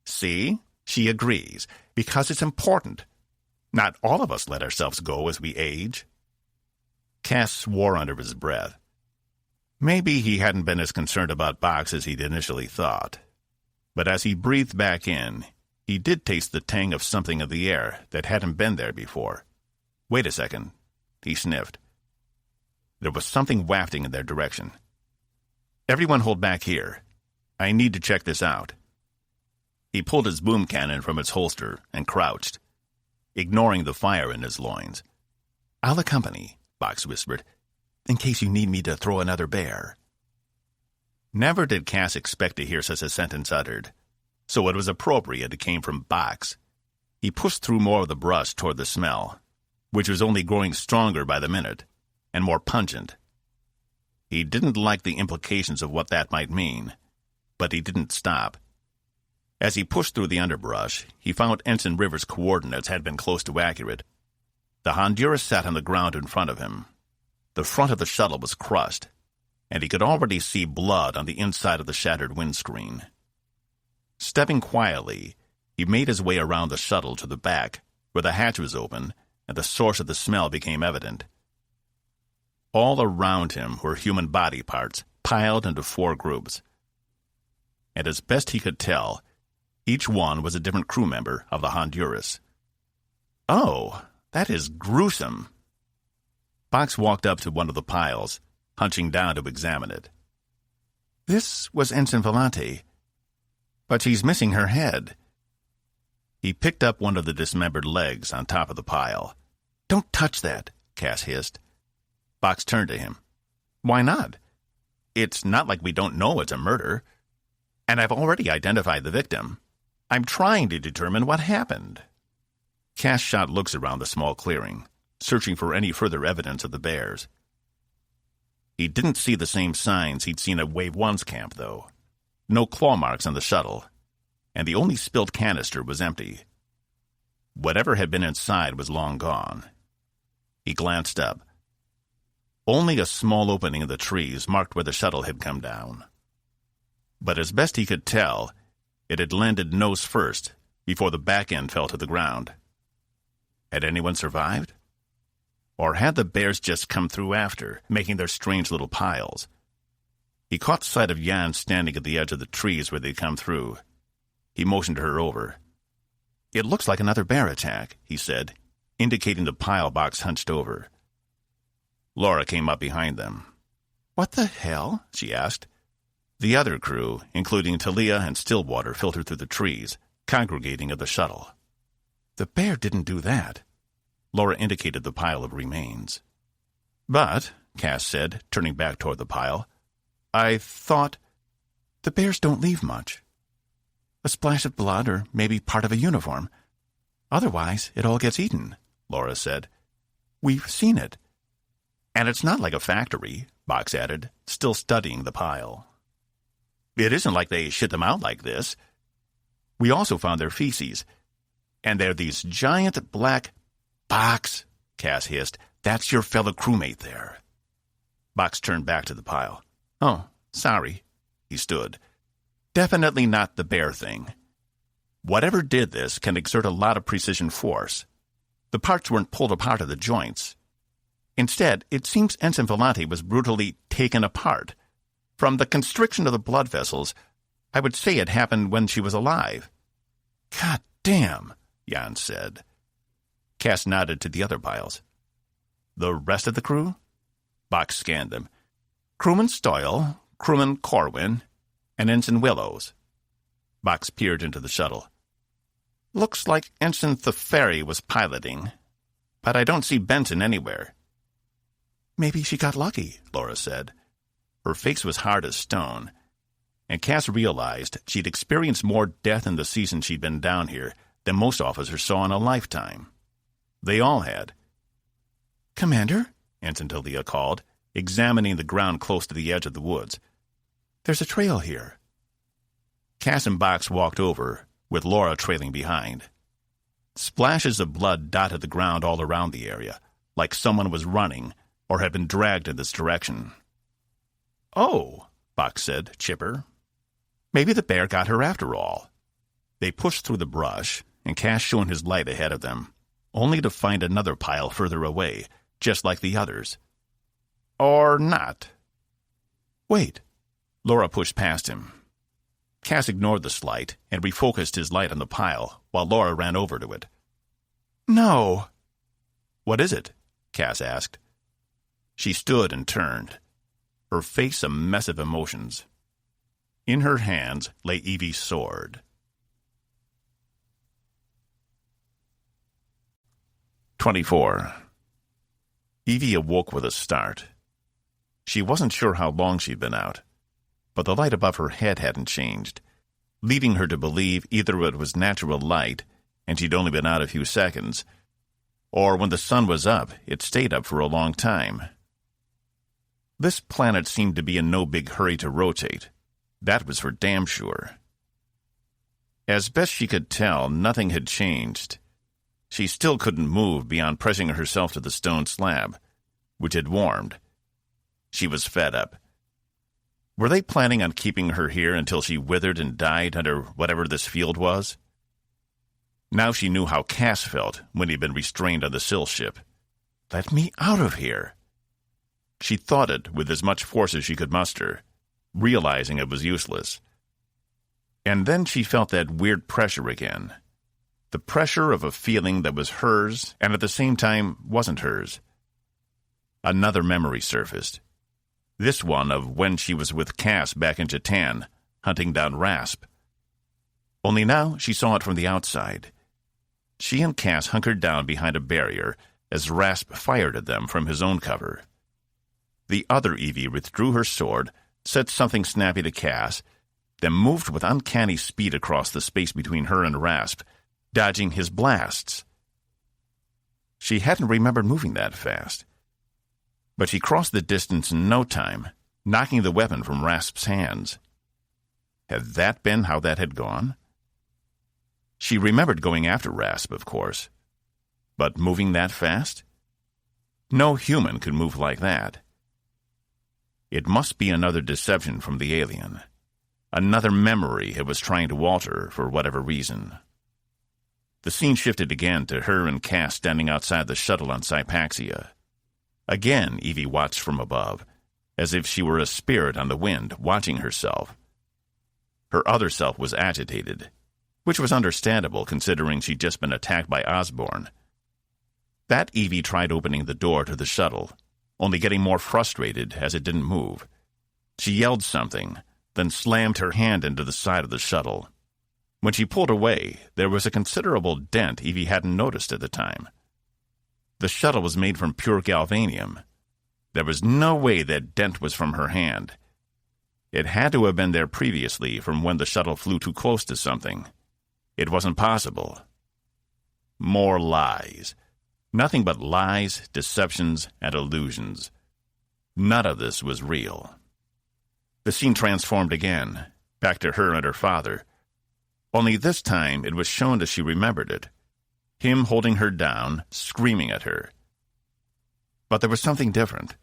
See? She agrees, because it's important. Not all of us let ourselves go as we age. Cas swore under his breath. Maybe he hadn't been as concerned about Box as he'd initially thought. But as he breathed back in, he did taste the tang of something in the air that hadn't been there before. Wait a second, he sniffed. There was something wafting in their direction. Everyone hold back here. I need to check this out. He pulled his boom cannon from its holster and crouched, ignoring the fire in his loins. I'll accompany, Box whispered, in case you need me to throw another bear. Never did Cas expect to hear such a sentence uttered, so it was appropriate it came from Box. He pushed through more of the brush toward the smell, which was only growing stronger by the minute, and more pungent. He didn't like the implications of what that might mean, but he didn't stop. As he pushed through the underbrush, he found Ensign Rivers' coordinates had been close to accurate. The Honduras sat on the ground in front of him. The front of the shuttle was crushed. and he could already see blood on the inside of the shattered windscreen. Stepping quietly, he made his way around the shuttle to the back, where the hatch was open, and the source of the smell became evident. All around him were human body parts, piled into 4 groups. And as best he could tell, each one was a different crew member of the Honduras. "Oh, that is gruesome." Box walked up to one of the piles, hunching down to examine it. "This was Ensign Vellante, but she's missing her head." He picked up one of the dismembered legs on top of the pile. "Don't touch that," Cas hissed. Box turned to him. "Why not? It's not like we don't know it's a murder. And I've already identified the victim. I'm trying to determine what happened." Cas shot looks around the small clearing, searching for any further evidence of the bears. He didn't see the same signs he'd seen at Wave 1's camp, though. No claw marks on the shuttle, and the only spilled canister was empty. Whatever had been inside was long gone. He glanced up. Only a small opening in the trees marked where the shuttle had come down. But as best he could tell, it had landed nose first before the back end fell to the ground. Had anyone survived? Or had the bears just come through after, making their strange little piles? He caught sight of Jan standing at the edge of the trees where they'd come through. He motioned her over. "It looks like another bear attack," he said, indicating the pile Box hunched over. Laura came up behind them. "What the hell?" she asked. The other crew, including Talia and Stillwater, filtered through the trees, congregating at the shuttle. "The bear didn't do that." Laura indicated the pile of remains. "But," Cas said, turning back toward the pile, "I thought—" "The bears don't leave much. A splash of blood or maybe part of a uniform. Otherwise, it all gets eaten," Laura said. "We've seen it." "And it's not like a factory," Box added, still studying the pile. "It isn't like they shit them out like this. We also found their feces, and they're these giant black—" "Box," Cas hissed, "that's your fellow crewmate there." Box turned back to the pile. "Oh, sorry." He stood. "Definitely not the bear thing. Whatever did this can exert a lot of precision force. The parts weren't pulled apart at the joints. Instead, it seems Ensign Vellante was brutally taken apart. From the constriction of the blood vessels, I would say it happened when she was alive." "God damn," Jan said. Cas nodded to the other piles. "The rest of the crew?" Box scanned them. "Crewman Stoyle, Crewman Corwin, and Ensign Willows." Box peered into the shuttle. "Looks like Ensign Theferi was piloting, but I don't see Benson anywhere." "Maybe she got lucky," Laura said. Her face was hard as stone, and Cas realized she'd experienced more death in the season she'd been down here than most officers saw in a lifetime. They all had. "Commander?" Ensign Talia called, examining the ground close to the edge of the woods. "There's a trail here." Cas and Box walked over, with Laura trailing behind. Splashes of blood dotted the ground all around the area, like someone was running or had been dragged in this direction. "Oh," Box said, chipper. "Maybe the bear got her after all." They pushed through the brush, and Cas shone his light ahead of them, only to find another pile further away, just like the others. Or not. "Wait." Laura pushed past him. Cas ignored the slight and refocused his light on the pile while Laura ran over to it. "No." "What is it?" Cas asked. She stood and turned, her face a mess of emotions. In her hands lay Evie's sword. 24. Evie awoke with a start. She wasn't sure how long she'd been out, but the light above her head hadn't changed, leading her to believe either it was natural light and she'd only been out a few seconds, or when the sun was up, it stayed up for a long time. This planet seemed to be in no big hurry to rotate. That was for damn sure. As best she could tell, nothing had changed. She still couldn't move beyond pressing herself to the stone slab, which had warmed. She was fed up. Were they planning on keeping her here until she withered and died under whatever this field was? Now she knew how Cas felt when he'd been restrained on the Sill ship. Let me out of here. She thought it with as much force as she could muster, realizing it was useless. And then she felt that weird pressure again. The pressure of a feeling that was hers and at the same time wasn't hers. Another memory surfaced. This one of when she was with Cas back in Jatan, hunting down Rasp. Only now she saw it from the outside. She and Cas hunkered down behind a barrier as Rasp fired at them from his own cover. The other Evie withdrew her sword, said something snappy to Cas, then moved with uncanny speed across the space between her and Rasp, dodging his blasts. She hadn't remembered moving that fast. But she crossed the distance in no time, knocking the weapon from Rasp's hands. Had that been how that had gone? She remembered going after Rasp, of course. But moving that fast? No human could move like that. It must be another deception from the alien. Another memory it was trying to alter for whatever reason. The scene shifted again to her and Cas standing outside the shuttle on Sypaxia. Again, Evie watched from above, as if she were a spirit on the wind, watching herself. Her other self was agitated, which was understandable considering she'd just been attacked by Osborn. That Evie tried opening the door to the shuttle, only getting more frustrated as it didn't move. She yelled something, then slammed her hand into the side of the shuttle. When she pulled away, there was a considerable dent Evie hadn't noticed at the time. The shuttle was made from pure galvanium. There was no way that dent was from her hand. It had to have been there previously from when the shuttle flew too close to something. It wasn't possible. More lies. Nothing but lies, deceptions, and illusions. None of this was real. The scene transformed again, back to her and her father. Only this time it was shown as she remembered it. Him holding her down, screaming at her. But there was something different.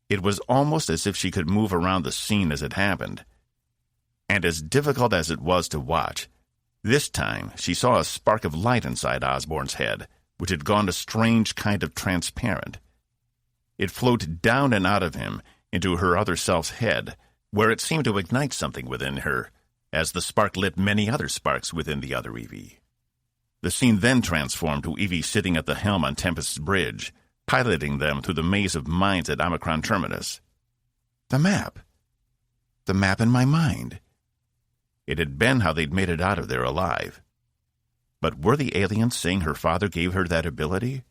It was almost as if she could move around the scene as it happened. And as difficult as it was to watch, this time she saw a spark of light inside Osborn's head, which had gone a strange kind of transparent. It flowed down and out of him into her other self's head, where it seemed to ignite something within her, as the spark lit many other sparks within the other Evie. The scene then transformed to Evie sitting at the helm on Tempest's bridge, piloting them through the maze of mines at Omicron Terminus. The map. The map in my mind. It had been how they'd made it out of there alive. But were the aliens saying her father gave her that ability?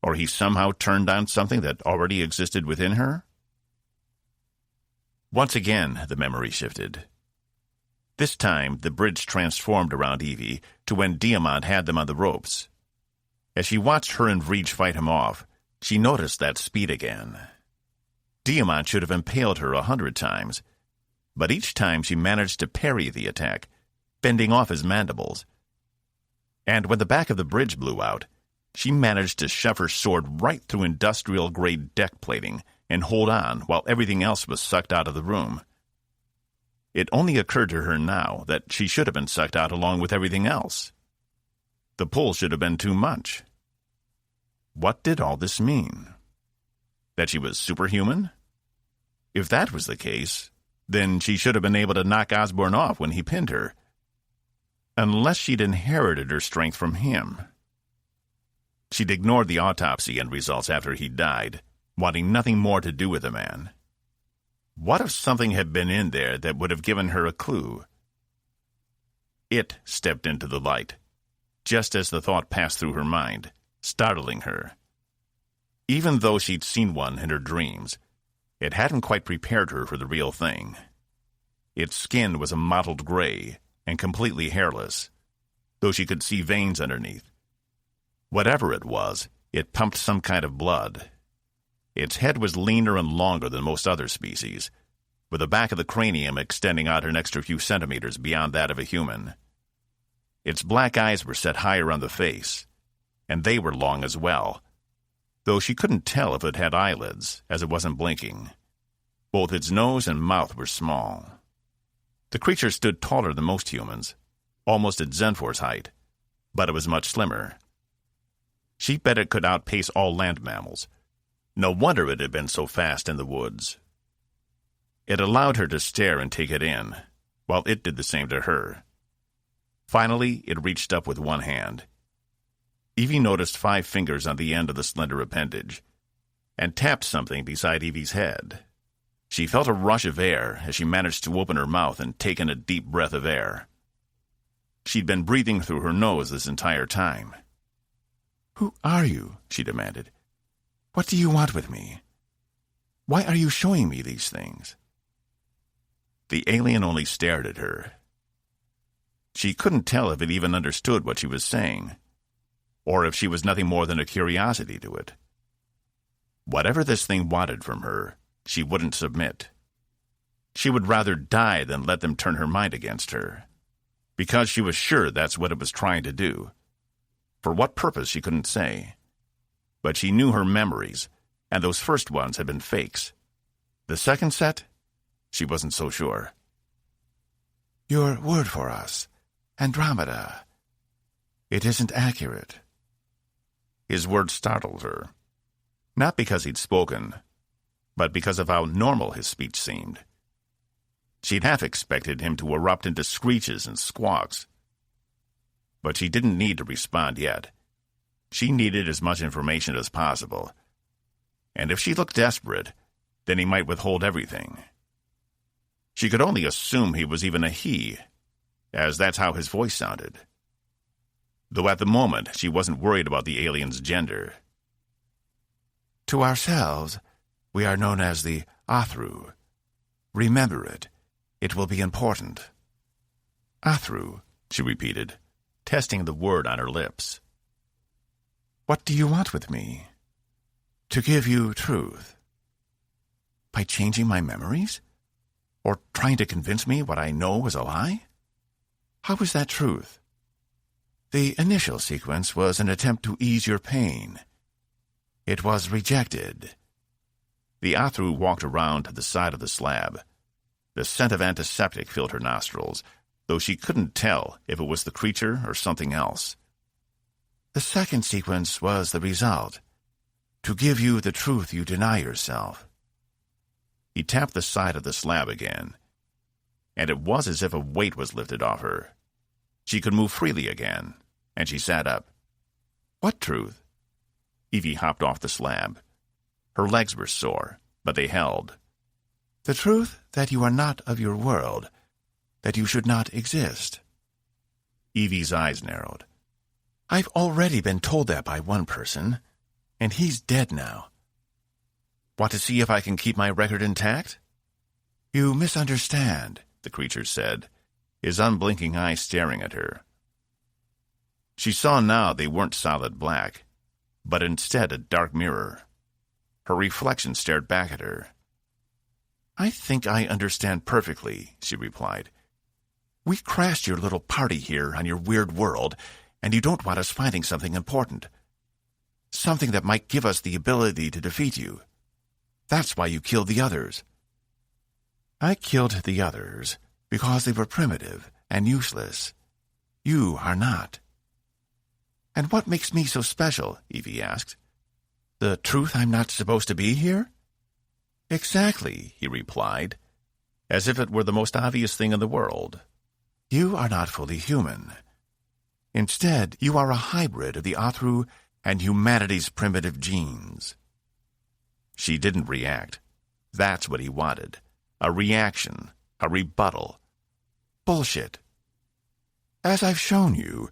Or he somehow turned on something that already existed within her? Once again, the memory shifted. This time, the bridge transformed around Evie to when Diamant had them on the ropes. As she watched her and Vreej fight him off, she noticed that speed again. Diamant should have impaled her 100 times, but each time she managed to parry the attack, bending off his mandibles. And when the back of the bridge blew out, she managed to shove her sword right through industrial-grade deck plating and hold on while everything else was sucked out of the room. It only occurred to her now that she should have been sucked out along with everything else. The pull should have been too much. What did all this mean? That she was superhuman? If that was the case, then she should have been able to knock Osborn off when he pinned her. Unless she'd inherited her strength from him. She'd ignored the autopsy end results after he died, wanting nothing more to do with the man. What if something had been in there that would have given her a clue? It stepped into the light, just as the thought passed through her mind, startling her. Even though she'd seen one in her dreams, it hadn't quite prepared her for the real thing. Its skin was a mottled gray and completely hairless, though she could see veins underneath. Whatever it was, it pumped some kind of blood. Its head was leaner and longer than most other species, with the back of the cranium extending out an extra few centimeters beyond that of a human. Its black eyes were set higher on the face, and they were long as well, though she couldn't tell if it had eyelids, as it wasn't blinking. Both its nose and mouth were small. The creature stood taller than most humans, almost at Zenfor's height, but it was much slimmer. She bet it could outpace all land mammals. No wonder it had been so fast in the woods. It allowed her to stare and take it in, while it did the same to her. Finally, it reached up with one hand. Evie noticed 5 fingers on the end of the slender appendage, and tapped something beside Evie's head. She felt a rush of air as she managed to open her mouth and take in a deep breath of air. She'd been breathing through her nose this entire time. "Who are you?" she demanded. "What do you want with me? Why are you showing me these things?" The alien only stared at her. She couldn't tell if it even understood what she was saying, or if she was nothing more than a curiosity to it. Whatever this thing wanted from her, she wouldn't submit. She would rather die than let them turn her mind against her, because she was sure that's what it was trying to do. For what purpose, she couldn't say. But she knew her memories, and those first ones had been fakes. The second set, she wasn't so sure. "Your word for us, Andromeda. It isn't accurate." His words startled her, not because he'd spoken, but because of how normal his speech seemed. She'd half expected him to erupt into screeches and squawks. But she didn't need to respond yet. She needed as much information as possible. And if she looked desperate, then he might withhold everything. She could only assume he was even a he, as that's how his voice sounded. Though at the moment, she wasn't worried about the alien's gender. "To ourselves, we are known as the Athru. Remember it. It will be important." "Athru," she repeated, testing the word on her lips. "What do you want with me?" "To give you truth." "By changing my memories? Or trying to convince me what I know is a lie? How is that truth?" "The initial sequence was an attempt to ease your pain. It was rejected." The Athru walked around to the side of the slab. The scent of antiseptic filled her nostrils, though she couldn't tell if it was the creature or something else. "The second sequence was the result. To give you the truth you deny yourself." He tapped the side of the slab again, and it was as if a weight was lifted off her. She could move freely again, and she sat up. "What truth?" Evie hopped off the slab. Her legs were sore, but they held. "The truth that you are not of your world, that you should not exist." Evie's eyes narrowed. "I've already been told that by one person, and he's dead now." "Want to see if I can keep my record intact?" "You misunderstand," the creature said, his unblinking eyes staring at her. She saw now they weren't solid black, but instead a dark mirror. Her reflection stared back at her. "I think I understand perfectly," she replied. "We crashed your little party here on your weird world, and you don't want us finding something important. Something that might give us the ability to defeat you. That's why you killed the others." "I killed the others because they were primitive and useless. You are not." "And what makes me so special?" Evie asked. "The truth I'm not supposed to be here?" "Exactly," he replied, as if it were the most obvious thing in the world. "You are not fully human. Instead, you are a hybrid of the Athru and humanity's primitive genes." She didn't react. That's what he wanted. A reaction, a rebuttal. "Bullshit. As I've shown you,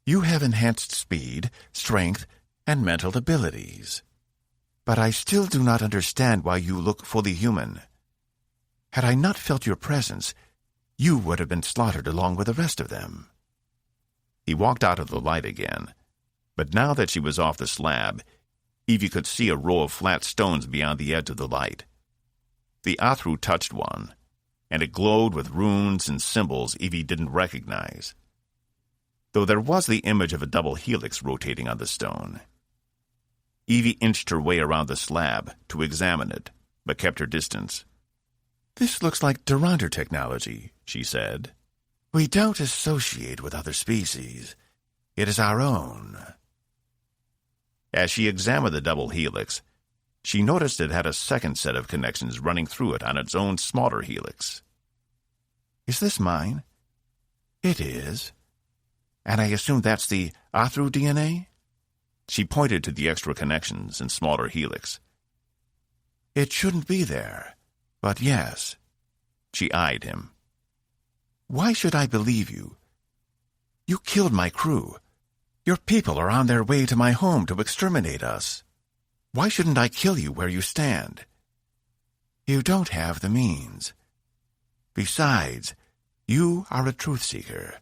you have enhanced speed, strength, and mental abilities. But I still do not understand why you look fully human. Had I not felt your presence, you would have been slaughtered along with the rest of them." He walked out of the light again, but now that she was off the slab, Evie could see a row of flat stones beyond the edge of the light. The Athru touched one, and it glowed with runes and symbols Evie didn't recognize, though there was the image of a double helix rotating on the stone. Evie inched her way around the slab to examine it, but kept her distance. "This looks like Durandar technology," she said. "We don't associate with other species. It is our own." As she examined the double helix, she noticed it had a second set of connections running through it on its own smaller helix. "Is this mine?" "It is. And I assume that's the Athru DNA?" She pointed to the extra connections in smaller helix. "It shouldn't be there, but yes." She eyed him. "Why should I believe you? You killed my crew. Your people are on their way to my home to exterminate us. Why shouldn't I kill you where you stand? You don't have the means. Besides, you are a truth-seeker.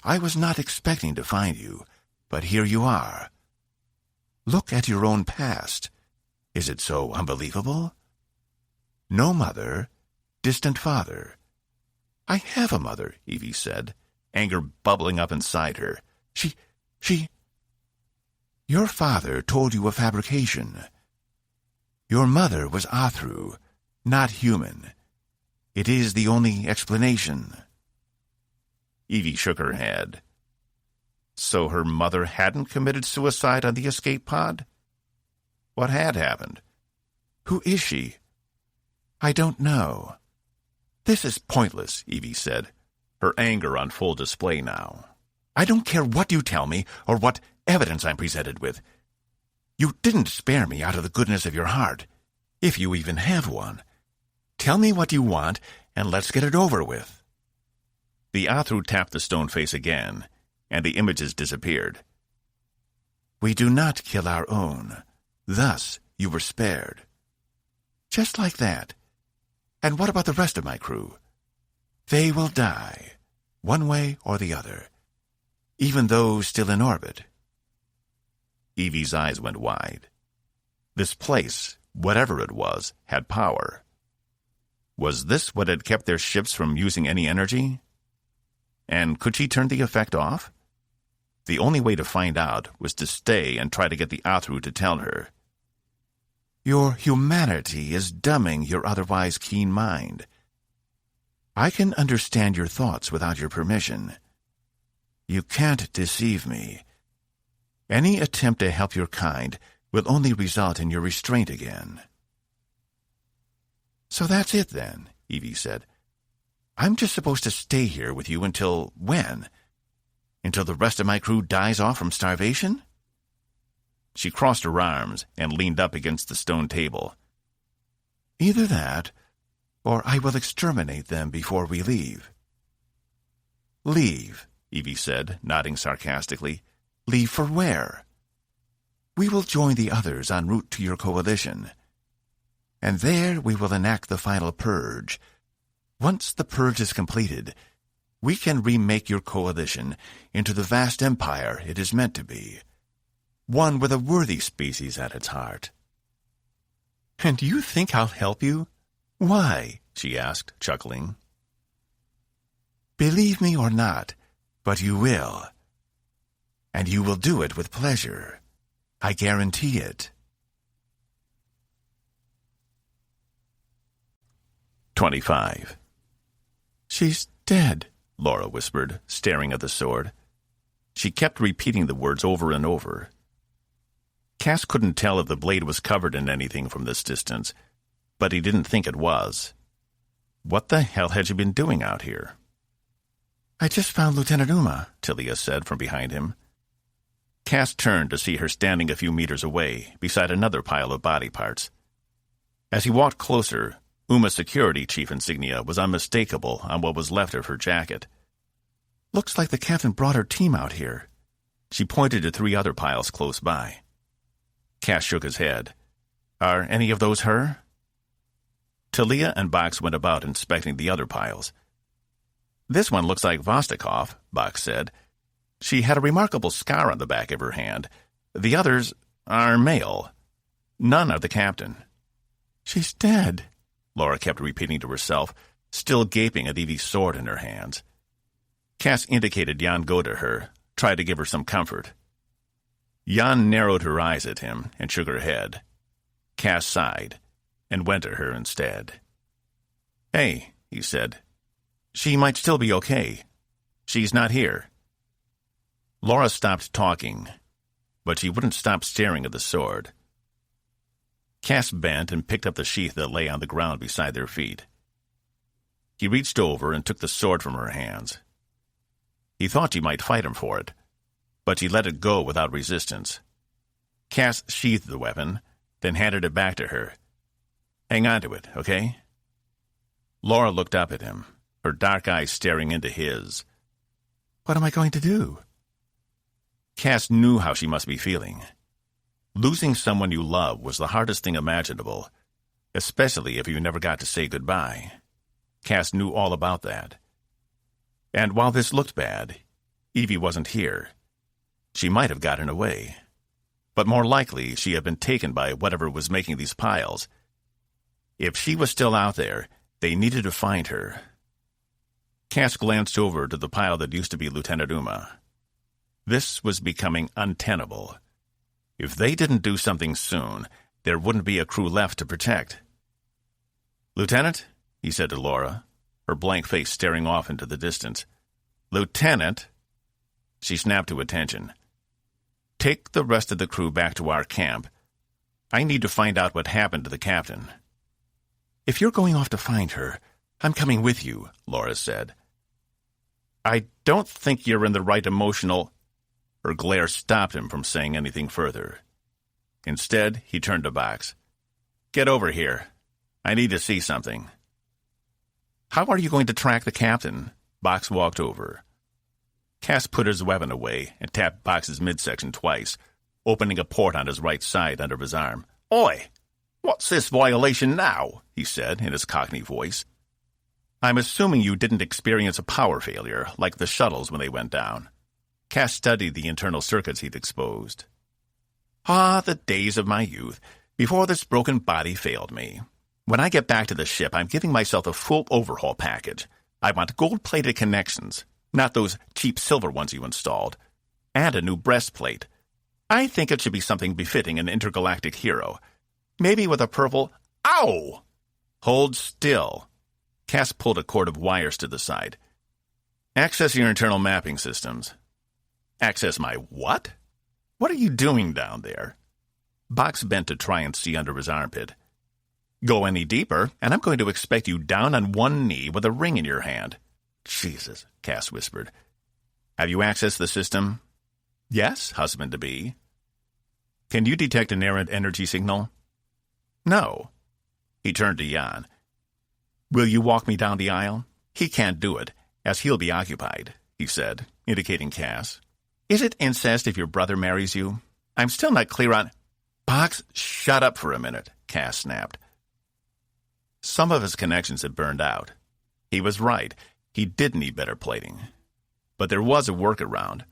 I was not expecting to find you, but here you are. Look at your own past. Is it so unbelievable? No mother, distant father." "I have a mother," Evie said, anger bubbling up inside her. She... "Your father told you a fabrication. Your mother was Athru, not human. It is the only explanation." Evie shook her head. So her mother hadn't committed suicide on the escape pod? What had happened? "Who is she?" "I don't know." "This is pointless," Evie said, her anger on full display now. "I don't care what you tell me or what evidence I'm presented with. You didn't spare me out of the goodness of your heart, if you even have one. Tell me what you want, and let's get it over with." The Athru tapped the stone face again, and the images disappeared. "We do not kill our own. Thus you were spared." "Just like that. And what about the rest of my crew?" "They will die, one way or the other. Even those still in orbit." Evie's eyes went wide. This place, whatever it was, had power. Was this what had kept their ships from using any energy? And could she turn the effect off? The only way to find out was to stay and try to get the Athru to tell her. "Your humanity is dumbing your otherwise keen mind. I can understand your thoughts without your permission. You can't deceive me. Any attempt to help your kind will only result in your restraint again." "So that's it then," Evie said. "I'm just supposed to stay here with you until when? Until the rest of my crew dies off from starvation?" She crossed her arms and leaned up against the stone table. "Either that, or I will exterminate them before we leave." "Leave," Evie said, nodding sarcastically. "Leave for where?" "We will join the others en route to your coalition. And there we will enact the final purge. Once the purge is completed, we can remake your coalition into the vast empire it is meant to be. One with a worthy species at its heart." "And you think I'll help you?" "Why?" she asked, chuckling. "Believe me or not, but you will. And you will do it with pleasure. I guarantee it." 25. "She's dead," Laura whispered, staring at the sword. She kept repeating the words over and over. Cas couldn't tell if the blade was covered in anything from this distance, but he didn't think it was. What the hell had she been doing out here? "I just found Lieutenant Uma," Tilia said from behind him. Cas turned to see her standing a few meters away, beside another pile of body parts. As he walked closer, Uma's security chief insignia was unmistakable on what was left of her jacket. "Looks like the captain brought her team out here." She pointed to 3 other piles close by. Cas shook his head. "Are any of those her?" Talia and Box went about inspecting the other piles. "This one looks like Vostokov," Box said. "She had a remarkable scar on the back of her hand. The others are male. None are the captain." "She's dead," Laura kept repeating to herself, still gaping at Evie's sword in her hands. Cas indicated Jan go to her, tried to give her some comfort. Jan narrowed her eyes at him and shook her head. Cas sighed and went to her instead. "Hey," he said. "She might still be okay. She's not here." Laura stopped talking, but she wouldn't stop staring at the sword. Cas bent and picked up the sheath that lay on the ground beside their feet. He reached over and took the sword from her hands. He thought she might fight him for it, but she let it go without resistance. Cas sheathed the weapon, then handed it back to her. "Hang on to it, okay?" Laura looked up at him, her dark eyes staring into his. What am I going to do? Cas knew how she must be feeling. Losing someone you love was the hardest thing imaginable, especially if you never got to say goodbye. Cas knew all about that. And while this looked bad, Evie wasn't here. She might have gotten away. But more likely, she had been taken by whatever was making these piles. If she was still out there, they needed to find her. Cas glanced over to the pile that used to be Lieutenant Uma. This was becoming untenable. If they didn't do something soon, there wouldn't be a crew left to protect. "Lieutenant," he said to Laura, her blank face staring off into the distance. "Lieutenant!" She snapped to attention. "Take the rest of the crew back to our camp. I need to find out what happened to the captain." If you're going off to find her, I'm coming with you, Laura said. "I don't think you're in the right emotional—" Her glare stopped him from saying anything further. Instead, he turned to Box. "Get over here. I need to see something." "How are you going to track the captain?" Box walked over. Cas put his weapon away and tapped Box's midsection twice, opening a port on his right side under his arm. "Oi! What's this violation now?" he said in his Cockney voice. "I'm assuming you didn't experience a power failure like the shuttles when they went down." Cas studied the internal circuits he'd exposed. "Ah, the days of my youth, before this broken body failed me. When I get back to the ship, I'm giving myself a full overhaul package. I want gold-plated connections, not those cheap silver ones you installed, and a new breastplate. I think it should be something befitting an intergalactic hero. Maybe with a purple— Ow! Hold still." Cas pulled a cord of wires to the side. "Access your internal mapping systems." "Access my what? What are you doing down there?" Box bent to try and see under his armpit. "Go any deeper, and I'm going to expect you down on one knee with a ring in your hand." "Jesus," Cas whispered. "Have you accessed the system?" "Yes, husband-to-be." "Can you detect an errant energy signal?" "No." He turned to Jan. "Will you walk me down the aisle?" "He can't do it, as he'll be occupied," he said, indicating Cas. "Is it incest if your brother marries you? I'm still not clear on—" "Box, shut up for a minute," Cas snapped. Some of his connections had burned out. He was right. He did need better plating. But there was a workaround.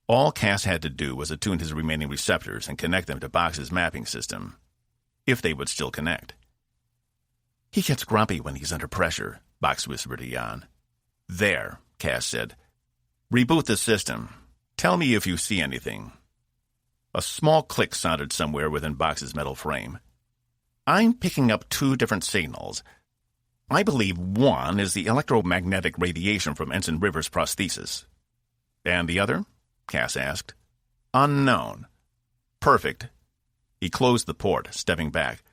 All Cas had to do was attune his remaining receptors and connect them to Box's mapping system, if they would still connect. "He gets grumpy when he's under pressure," Box whispered to Jan. "There," Cas said. "Reboot the system. Tell me if you see anything." A small click sounded somewhere within Box's metal frame. "I'm picking up 2 different signals. I believe one is the electromagnetic radiation from Ensign River's prosthesis." "And the other?" Cas asked. "Unknown." "Perfect." He closed the port, stepping back.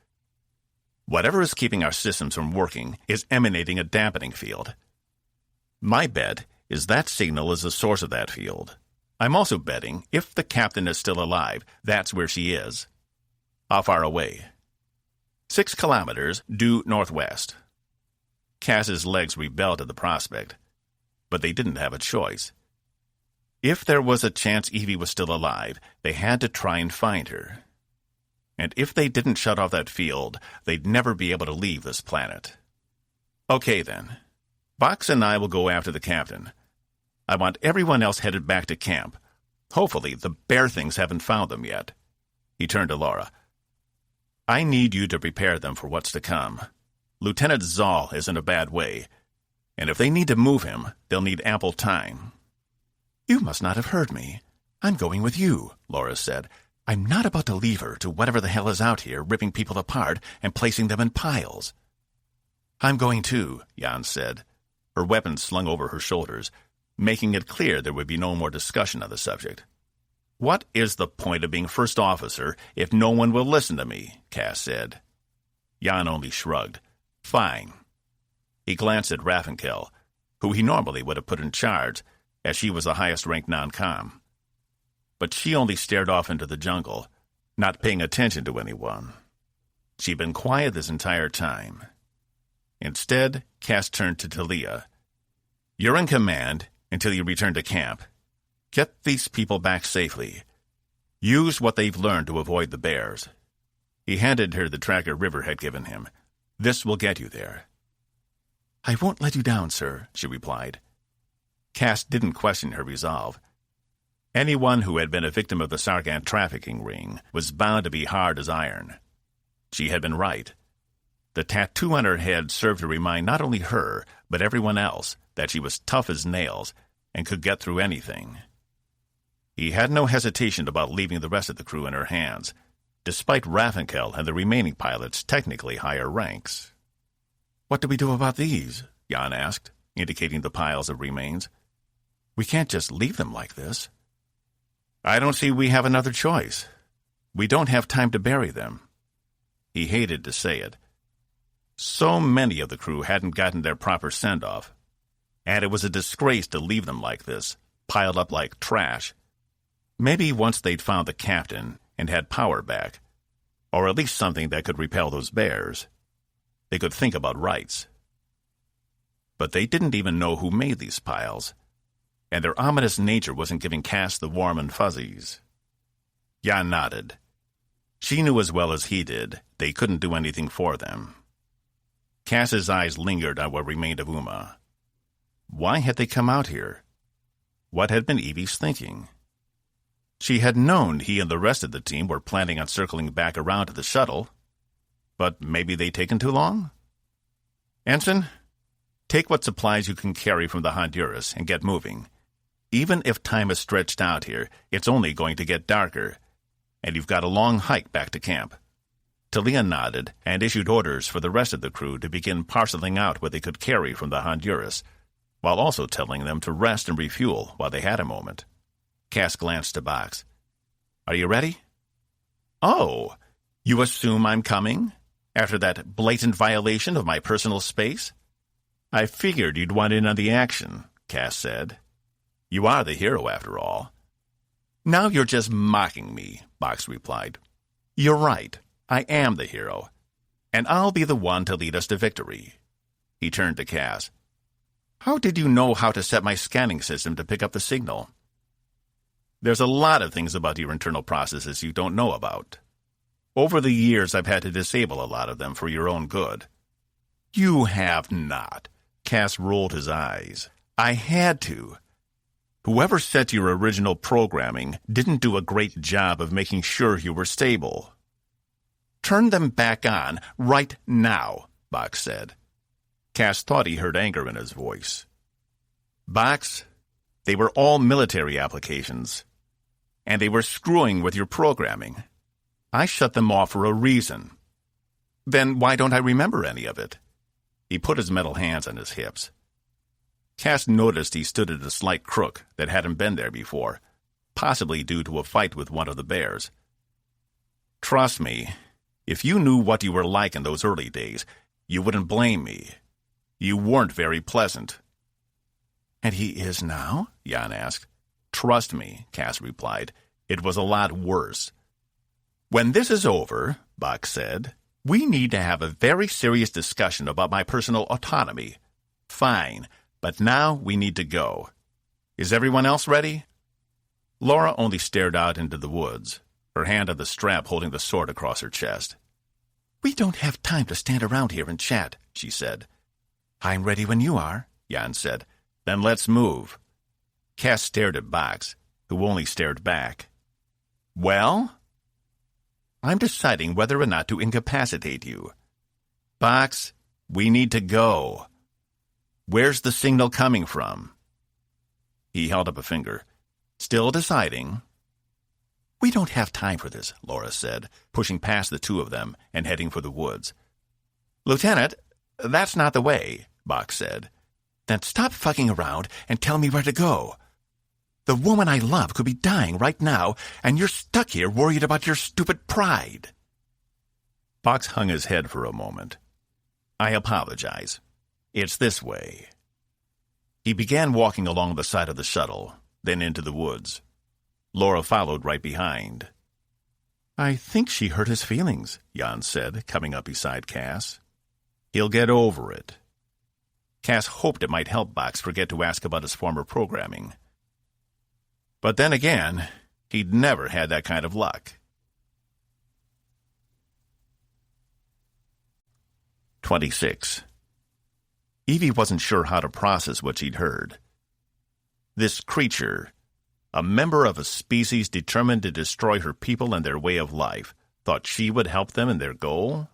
"Whatever is keeping our systems from working is emanating a dampening field. My bet is that signal is the source of that field. I'm also betting, if the captain is still alive, that's where she is." "How far away?" 6 kilometers due northwest." Cas's legs rebelled at the prospect, but they didn't have a choice. If there was a chance Evie was still alive, they had to try and find her. And if they didn't shut off that field, they'd never be able to leave this planet. "Okay, then. Box and I will go after the captain. I want everyone else headed back to camp. Hopefully the bear things haven't found them yet." He turned to Laura. "I need you to prepare them for what's to come. Lieutenant Zoll is in a bad way, and if they need to move him, they'll need ample time." "You must not have heard me. I'm going with you," Laura said. "I'm not about to leave her to whatever the hell is out here ripping people apart and placing them in piles." I'm going too, Jan said, her weapon slung over her shoulders, making it clear there would be no more discussion on the subject. What is the point of being first officer if no one will listen to me? Cas said. Jan only shrugged. Fine. He glanced at Raffinkel, who he normally would have put in charge, as she was the highest-ranked non-com. But she only stared off into the jungle, not paying attention to anyone. She'd been quiet this entire time. Instead, Cas turned to Talia. You're in command until you return to camp. Get these people back safely. Use what they've learned to avoid the bears. He handed her the tracker River had given him. This will get you there. I won't let you down, sir, she replied. Cas didn't question her resolve. Anyone who had been a victim of the Sargant trafficking ring was bound to be hard as iron. She had been right. The tattoo on her head served to remind not only her, but everyone else, that she was tough as nails and could get through anything. He had no hesitation about leaving the rest of the crew in her hands, despite Raffinkel and the remaining pilots' technically higher ranks. What do we do about these? Jan asked, indicating the piles of remains. We can't just leave them like this. I don't see we have another choice. We don't have time to bury them. He hated to say it. So many of the crew hadn't gotten their proper send-off, and it was a disgrace to leave them like this, piled up like trash. Maybe once they'd found the captain and had power back, or at least something that could repel those bears, they could think about rights. But they didn't even know who made these piles, and their ominous nature wasn't giving Cas the warm and fuzzies. Jan nodded. She knew as well as he did they couldn't do anything for them. Cas's eyes lingered on what remained of Uma. Why had they come out here? What had been Evie's thinking? She had known he and the rest of the team were planning on circling back around to the shuttle, but maybe they'd taken too long? Ensign, take what supplies you can carry from the Honduras and get moving. Even if time is stretched out here, it's only going to get darker, and you've got a long hike back to camp. Talia nodded and issued orders for the rest of the crew to begin parceling out what they could carry from the Honduras, while also telling them to rest and refuel while they had a moment. Cas glanced to Box. Are you ready? Oh, you assume I'm coming? After that blatant violation of my personal space? I figured you'd want in on the action, Cas said. You are the hero, after all. Now you're just mocking me, Box replied. You're right. I am the hero, and I'll be the one to lead us to victory. He turned to Cas. How did you know how to set my scanning system to pick up the signal? There's a lot of things about your internal processes you don't know about. Over the years, I've had to disable a lot of them for your own good. You have not. Cas rolled his eyes. I had to. Whoever set your original programming didn't do a great job of making sure you were stable. Turn them back on right now, Box said. Cas thought he heard anger in his voice. Box, they were all military applications, and they were screwing with your programming. I shut them off for a reason. Then why don't I remember any of it? He put his metal hands on his hips. Cas noticed he stood at a slight crook that hadn't been there before, possibly due to a fight with one of the bears. Trust me, if you knew what you were like in those early days, you wouldn't blame me. You weren't very pleasant. And he is now? Jan asked. Trust me, Cas replied. It was a lot worse. When this is over, Box said, we need to have a very serious discussion about my personal autonomy. Fine, but now we need to go. Is everyone else ready? Laura only stared out into the woods, her hand on the strap holding the sword across her chest. We don't have time to stand around here and chat, she said. I'm ready when you are, Jan said. Then let's move. Cas stared at Box, who only stared back. Well? I'm deciding whether or not to incapacitate you. Box, we need to go. Where's the signal coming from? He held up a finger. Still deciding. We don't have time for this, Laura said, pushing past the two of them and heading for the woods. Lieutenant, That's not the way, Box said. Then stop fucking around and tell me where to go. The woman I love could be dying right now, and you're stuck here worried about your stupid pride. Box hung his head for a moment. I apologize. It's this way. He began walking along the side of the shuttle, then into the woods. Laura followed right behind. I think she hurt his feelings, Jan said, coming up beside Cas. He'll get over it. Cas hoped it might help Box forget to ask about his former programming. But then again, he'd never had that kind of luck. 26. Evie wasn't sure how to process what she'd heard. This creature, a member of a species determined to destroy her people and their way of life, thought she would help them in their goal?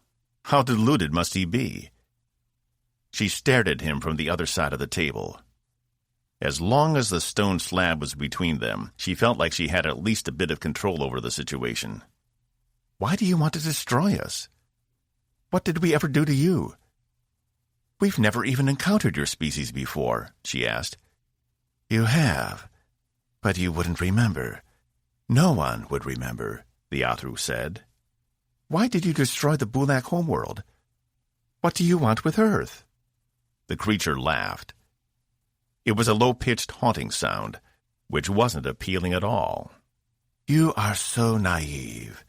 How deluded must he be? She stared at him from the other side of the table. As long as the stone slab was between them, she felt like she had at least a bit of control over the situation. Why do you want to destroy us? What did we ever do to you? We've never even encountered your species before, she asked. You have, but you wouldn't remember. No one would remember, the Athru said. Why did you destroy the Bulak homeworld? What do you want with Earth? The creature laughed. It was a low-pitched haunting sound, which wasn't appealing at all. You are so naive.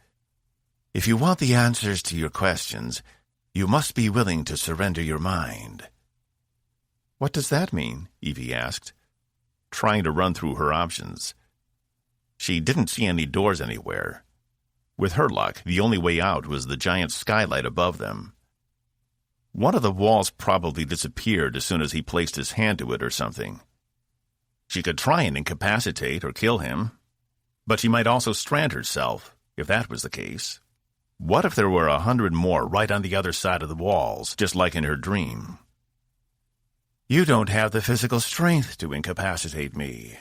If you want the answers to your questions, you must be willing to surrender your mind. What does that mean? Evie asked, trying to run through her options. She didn't see any doors anywhere. With her luck, the only way out was the giant skylight above them. One of the walls probably disappeared as soon as he placed his hand to it or something. She could try and incapacitate or kill him, but she might also strand herself, if that was the case. What if there were 100 more right on the other side of the walls, just like in her dream? You don't have the physical strength to incapacitate me.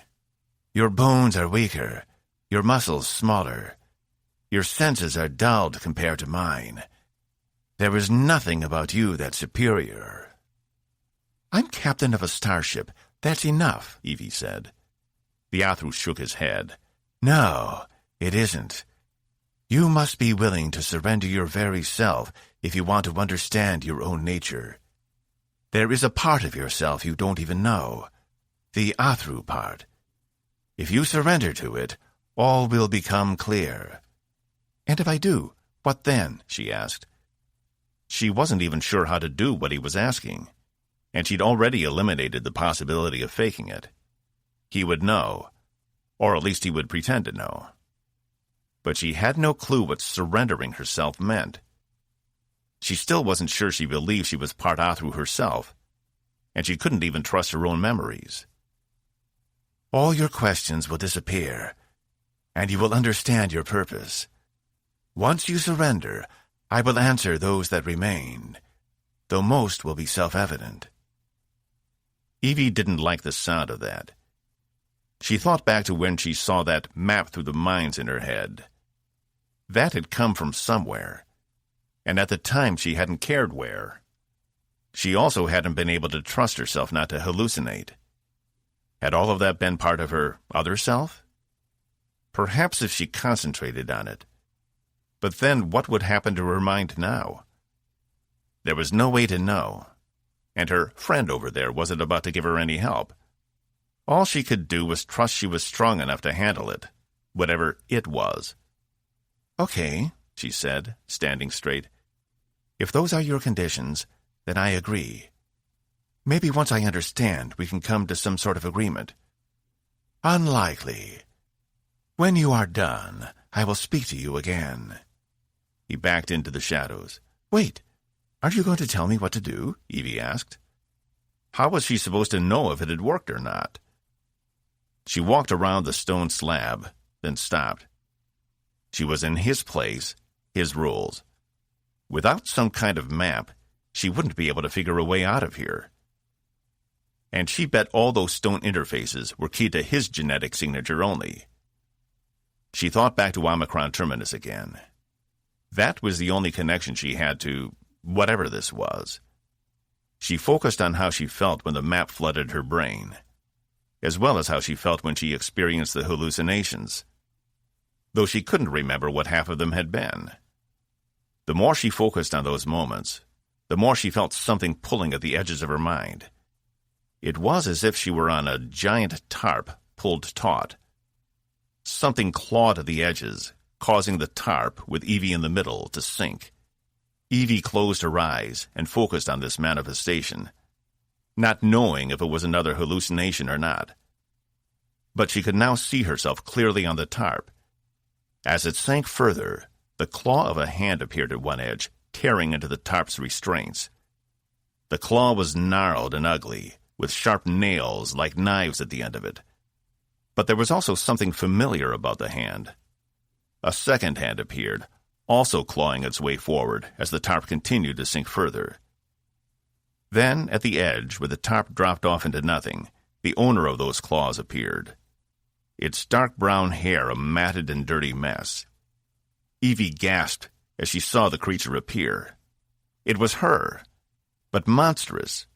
Your bones are weaker, your muscles smaller. Your senses are dulled compared to mine. There is nothing about you that's superior. I'm captain of a starship. That's enough, Evie said. The Athru shook his head. No, it isn't. You must be willing to surrender your very self if you want to understand your own nature. There is a part of yourself you don't even know, the Athru part. If you surrender to it, all will become clear. And if I do, what then? She asked. She wasn't even sure how to do what he was asking, and she'd already eliminated the possibility of faking it. He would know, or at least he would pretend to know. But she had no clue what surrendering herself meant. She still wasn't sure she believed she was part Athru herself, and she couldn't even trust her own memories. All your questions will disappear, and you will understand your purpose. Once you surrender, I will answer those that remain, though most will be self-evident. Evie didn't like the sound of that. She thought back to when she saw that map through the mines in her head. That had come from somewhere, and at the time she hadn't cared where. She also hadn't been able to trust herself not to hallucinate. Had all of that been part of her other self? Perhaps if she concentrated on it. But then what would happen to her mind now? There was no way to know, and her friend over there wasn't about to give her any help. All she could do was trust she was strong enough to handle it, whatever it was. Okay, she said, standing straight. If those are your conditions, then I agree. Maybe once I understand, we can come to some sort of agreement. Unlikely. When you are done, I will speak to you again. He backed into the shadows. Wait, aren't you going to tell me what to do? Evie asked. How was she supposed to know if it had worked or not? She walked around the stone slab, then stopped. She was in his place, his rules. Without some kind of map, she wouldn't be able to figure a way out of here. And she bet all those stone interfaces were keyed to his genetic signature only. She thought back to Omicron Terminus again. That was the only connection she had to whatever this was. She focused on how she felt when the map flooded her brain, as well as how she felt when she experienced the hallucinations, though she couldn't remember what half of them had been. The more she focused on those moments, the more she felt something pulling at the edges of her mind. It was as if she were on a giant tarp pulled taut. Something clawed at the edges, causing the tarp, with Evie in the middle, to sink. Evie closed her eyes and focused on this manifestation, not knowing if it was another hallucination or not. But she could now see herself clearly on the tarp. As it sank further, the claw of a hand appeared at one edge, tearing into the tarp's restraints. The claw was gnarled and ugly, with sharp nails like knives at the end of it. But there was also something familiar about the hand. A second hand appeared, also clawing its way forward as the tarp continued to sink further. Then, at the edge, where the tarp dropped off into nothing, the owner of those claws appeared. Its dark brown hair a matted and dirty mess. Evie gasped as she saw the creature appear. It was her, but monstrous.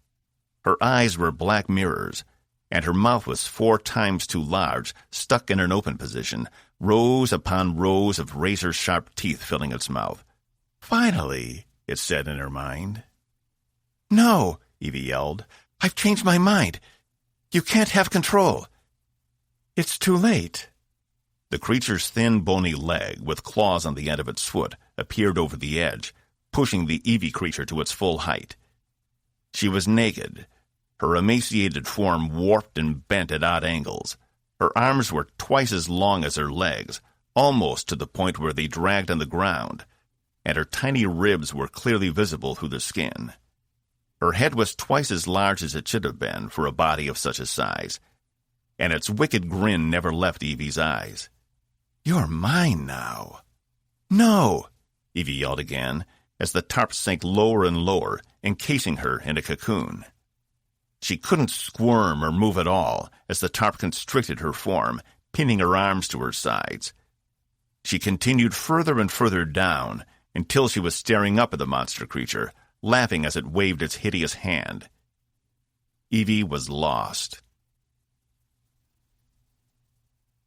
Her eyes were black mirrors, and her mouth was 4 times too large, stuck in an open position, rows upon rows of razor-sharp teeth filling its mouth. "Finally," it said in her mind. "No," Evie yelled. "I've changed my mind. You can't have control. It's too late." The creature's thin, bony leg, with claws on the end of its foot, appeared over the edge, pushing the Evie creature to its full height. She was naked, her emaciated form warped and bent at odd angles. Her arms were twice as long as her legs, almost to the point where they dragged on the ground, and her tiny ribs were clearly visible through the skin. Her head was twice as large as it should have been for a body of such a size, and its wicked grin never left Evie's eyes. "You're mine now." "No!" Evie yelled again, as the tarp sank lower and lower, encasing her in a cocoon. She couldn't squirm or move at all as the tarp constricted her form, pinning her arms to her sides. She continued further and further down until she was staring up at the monster creature, laughing as it waved its hideous hand. Evie was lost.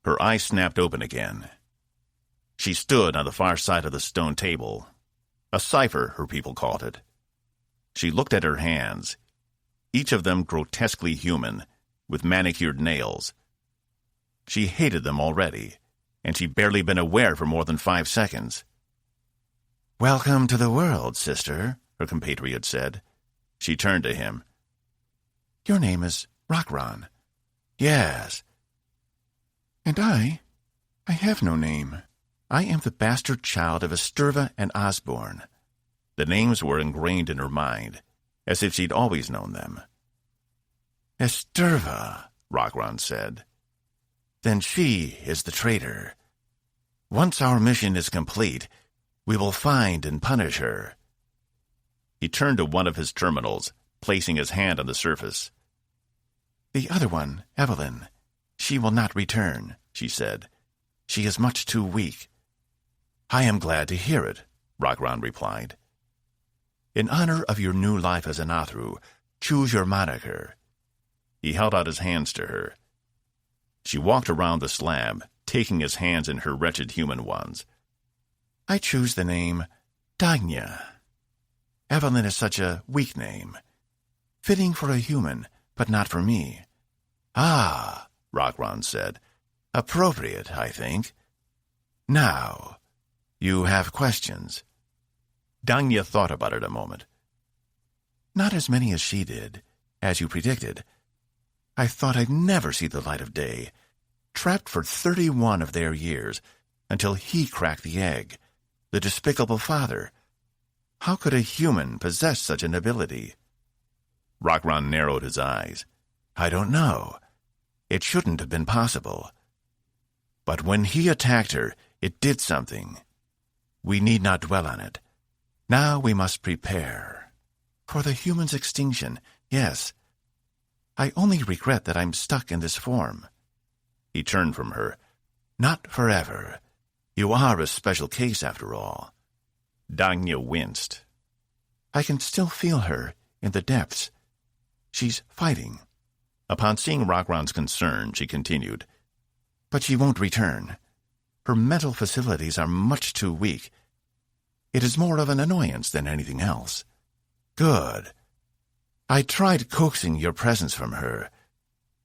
Her eyes snapped open again. She stood on the far side of the stone table. A cipher, her people called it. She looked at her hands, each of them grotesquely human, with manicured nails. She hated them already, and she'd barely been aware for more than 5 seconds. "Welcome to the world, sister," her compatriot said. She turned to him. "Your name is Rockron." "Yes." "And I have no name. I am the bastard child of Esturva and Osborne." The names were ingrained in her mind, as if she'd always known them. "Esturva," Rockron said. "Then she is the traitor. Once our mission is complete, we will find and punish her." He turned to one of his terminals, placing his hand on the surface. "The other one, Evelyn, she will not return," she said. "She is much too weak." "I am glad to hear it," Rockron replied. "In honor of your new life as an Athru, choose your moniker." He held out his hands to her. She walked around the slab, taking his hands in her wretched human ones. "I choose the name Dagnya. Evelyn is such a weak name. Fitting for a human, but not for me." "Ah," Rockron said. "Appropriate, I think. Now, you have questions?" Dagnya thought about it a moment. "Not as many as she did, as you predicted. I thought I'd never see the light of day, trapped for 31 of their years, until he cracked the egg, the despicable father. How could a human possess such an ability?" Rockron narrowed his eyes. "I don't know. It shouldn't have been possible. But when he attacked her, it did something. We need not dwell on it. Now we must prepare. For the human's extinction, yes. I only regret that I'm stuck in this form." He turned from her. "Not forever. You are a special case, after all." Dagnya winced. "I can still feel her, in the depths. She's fighting." Upon seeing Rockron's concern, she continued, "But she won't return. Her mental facilities are much too weak. It is more of an annoyance than anything else." "Good. I tried coaxing your presence from her,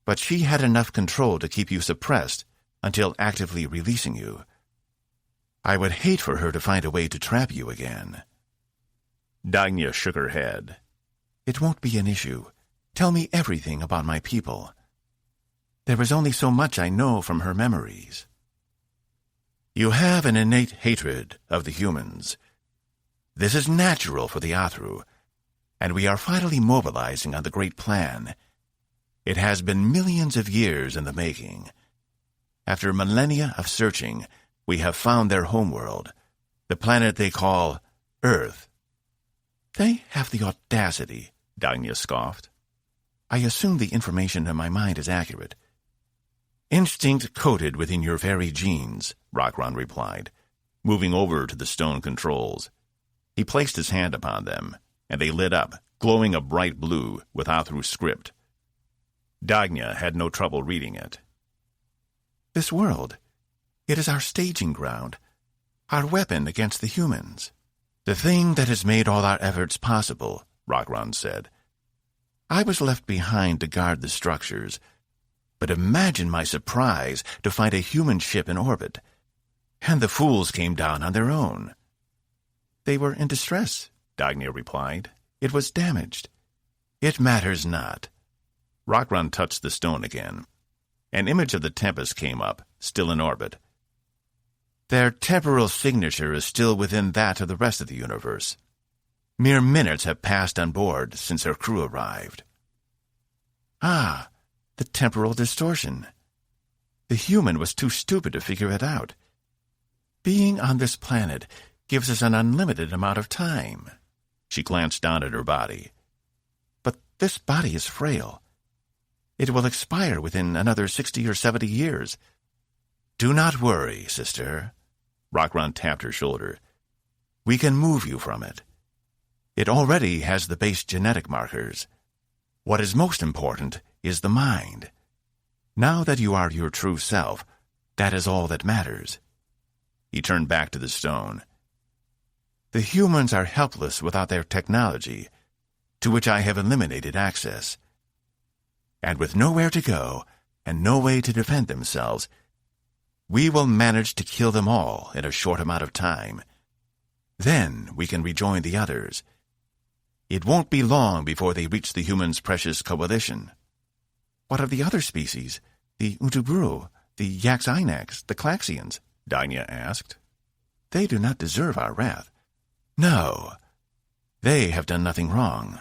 but she had enough control to keep you suppressed until actively releasing you. I would hate for her to find a way to trap you again." Dagnya shook her head. "It won't be an issue. Tell me everything about my people. There is only so much I know from her memories." "You have an innate hatred of the humans. This is natural for the Athru, and we are finally mobilizing on the Great Plan. It has been millions of years in the making. After millennia of searching, we have found their homeworld, the planet they call Earth." "They have the audacity," Dagnya scoffed. "I assume the information in my mind is accurate." "Instinct coded within your very genes," Rockron replied, moving over to the stone controls. He placed his hand upon them, and they lit up, glowing a bright blue with Athru script. Dagnya had no trouble reading it. "This world, it is our staging ground, our weapon against the humans." "The thing that has made all our efforts possible," Rockron said. "I was left behind to guard the structures, but imagine my surprise to find a human ship in orbit, and the fools came down on their own." "They were in distress," Dagnya replied. "It was damaged." "It matters not." Rockron touched the stone again. An image of the Tempest came up, still in orbit. "Their temporal signature is still within that of the rest of the universe. Mere minutes have passed on board since their crew arrived." "Ah, the temporal distortion. The human was too stupid to figure it out. Being on this planet gives us an unlimited amount of time." She glanced down at her body. "But this body is frail. It will expire within another 60 or 70 years. "Do not worry, sister." Rockron tapped her shoulder. "We can move you from it. It already has the base genetic markers. What is most important is the mind. Now that you are your true self, that is all that matters." He turned back to the stone. "The humans are helpless without their technology, to which I have eliminated access. And with nowhere to go and no way to defend themselves, we will manage to kill them all in a short amount of time. Then we can rejoin the others. It won't be long before they reach the humans' precious coalition." "What of the other species? The Untuburu, the Yaxinax, the Claxians?" Dagnya asked. "They do not deserve our wrath." "No, they have done nothing wrong.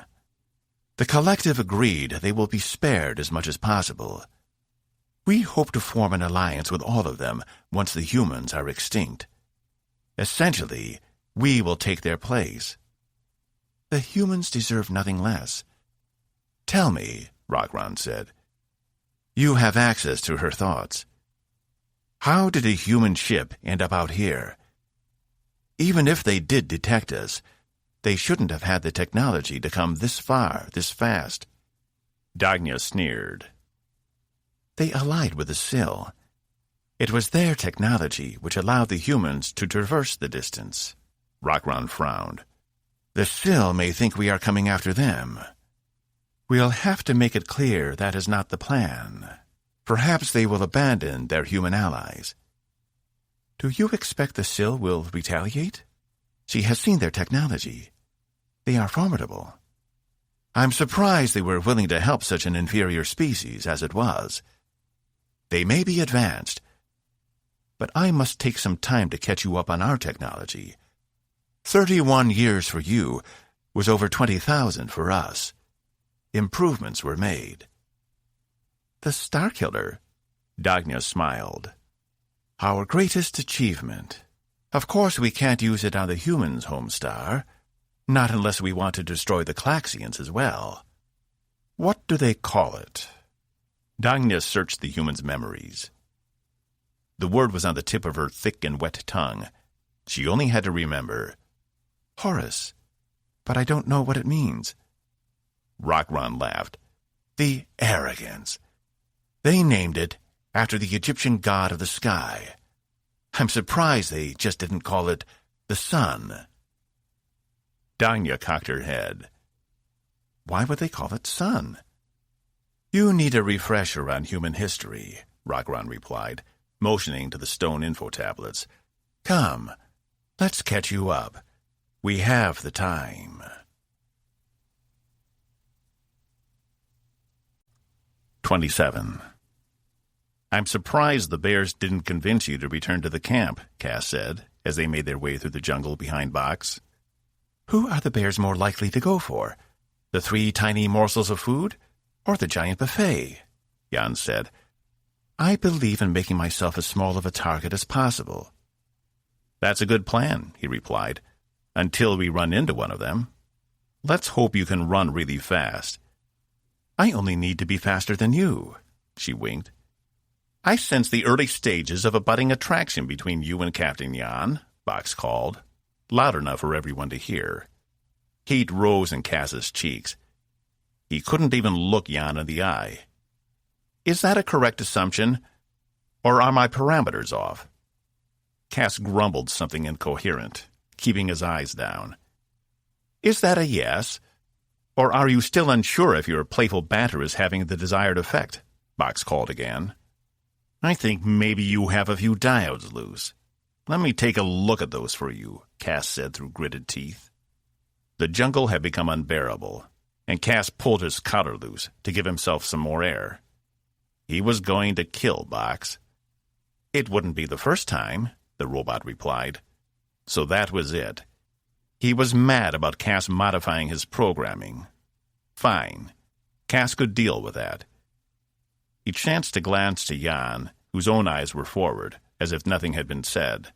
The collective agreed they will be spared as much as possible. We hope to form an alliance with all of them once the humans are extinct. Essentially, we will take their place." "The humans deserve nothing less." "Tell me," Rockron said. "You have access to her thoughts. How did a human ship end up out here? Even if they did detect us, they shouldn't have had the technology to come this far, this fast." Dagnya sneered. "They allied with the Sill. It was their technology which allowed the humans to traverse the distance." Rockron frowned. "The Sill may think we are coming after them. We'll have to make it clear that is not the plan. Perhaps they will abandon their human allies." "Do you expect the Sill will retaliate? She has seen their technology. They are formidable." "I'm surprised they were willing to help such an inferior species as it was. They may be advanced, but I must take some time to catch you up on our technology. 31 years for you was over 20,000 for us. Improvements were made." "The Starkiller?" Dagnya smiled. "Our greatest achievement. Of course we can't use it on the humans' home star, not unless we want to destroy the Claxians as well." "What do they call it?" Dagnya searched the human's memories. The word was on the tip of her thick and wet tongue. She only had to remember. "Horus. But I don't know what it means." Rockron laughed. The arrogance. They named it after the Egyptian god of the sky. I'm surprised they just didn't call it the sun. Danya cocked her head. Why would they call it sun? You need a refresher on human history, Rockron replied, motioning to the stone info tablets. Come, let's catch you up. We have the time. "27. I'm surprised the bears didn't convince you to return to the camp, Cas said, as they made their way through the jungle behind Box. Who are the bears more likely to go for? The 3 tiny morsels of food, or the giant buffet? Jan said. I believe in making myself as small of a target as possible. That's a good plan, he replied, until we run into one of them. Let's hope you can run really fast. I only need to be faster than you, she winked. I sense the early stages of a budding attraction between you and Captain Jan, Box called, loud enough for everyone to hear. Heat rose in Cas's cheeks. He couldn't even look Jan in the eye. Is that a correct assumption, or are my parameters off? Cas grumbled something incoherent, keeping his eyes down. Is that a yes, or are you still unsure if your playful banter is having the desired effect? Box called again. I think maybe you have a few diodes loose. Let me take a look at those for you, Cas said through gritted teeth. The jungle had become unbearable, and Cas pulled his collar loose to give himself some more air. He was going to kill Box. It wouldn't be the first time, the robot replied. So that was it. He was mad about Cas modifying his programming. Fine. Cas could deal with that. He chanced to glance to Jan, whose own eyes were forward, as if nothing had been said.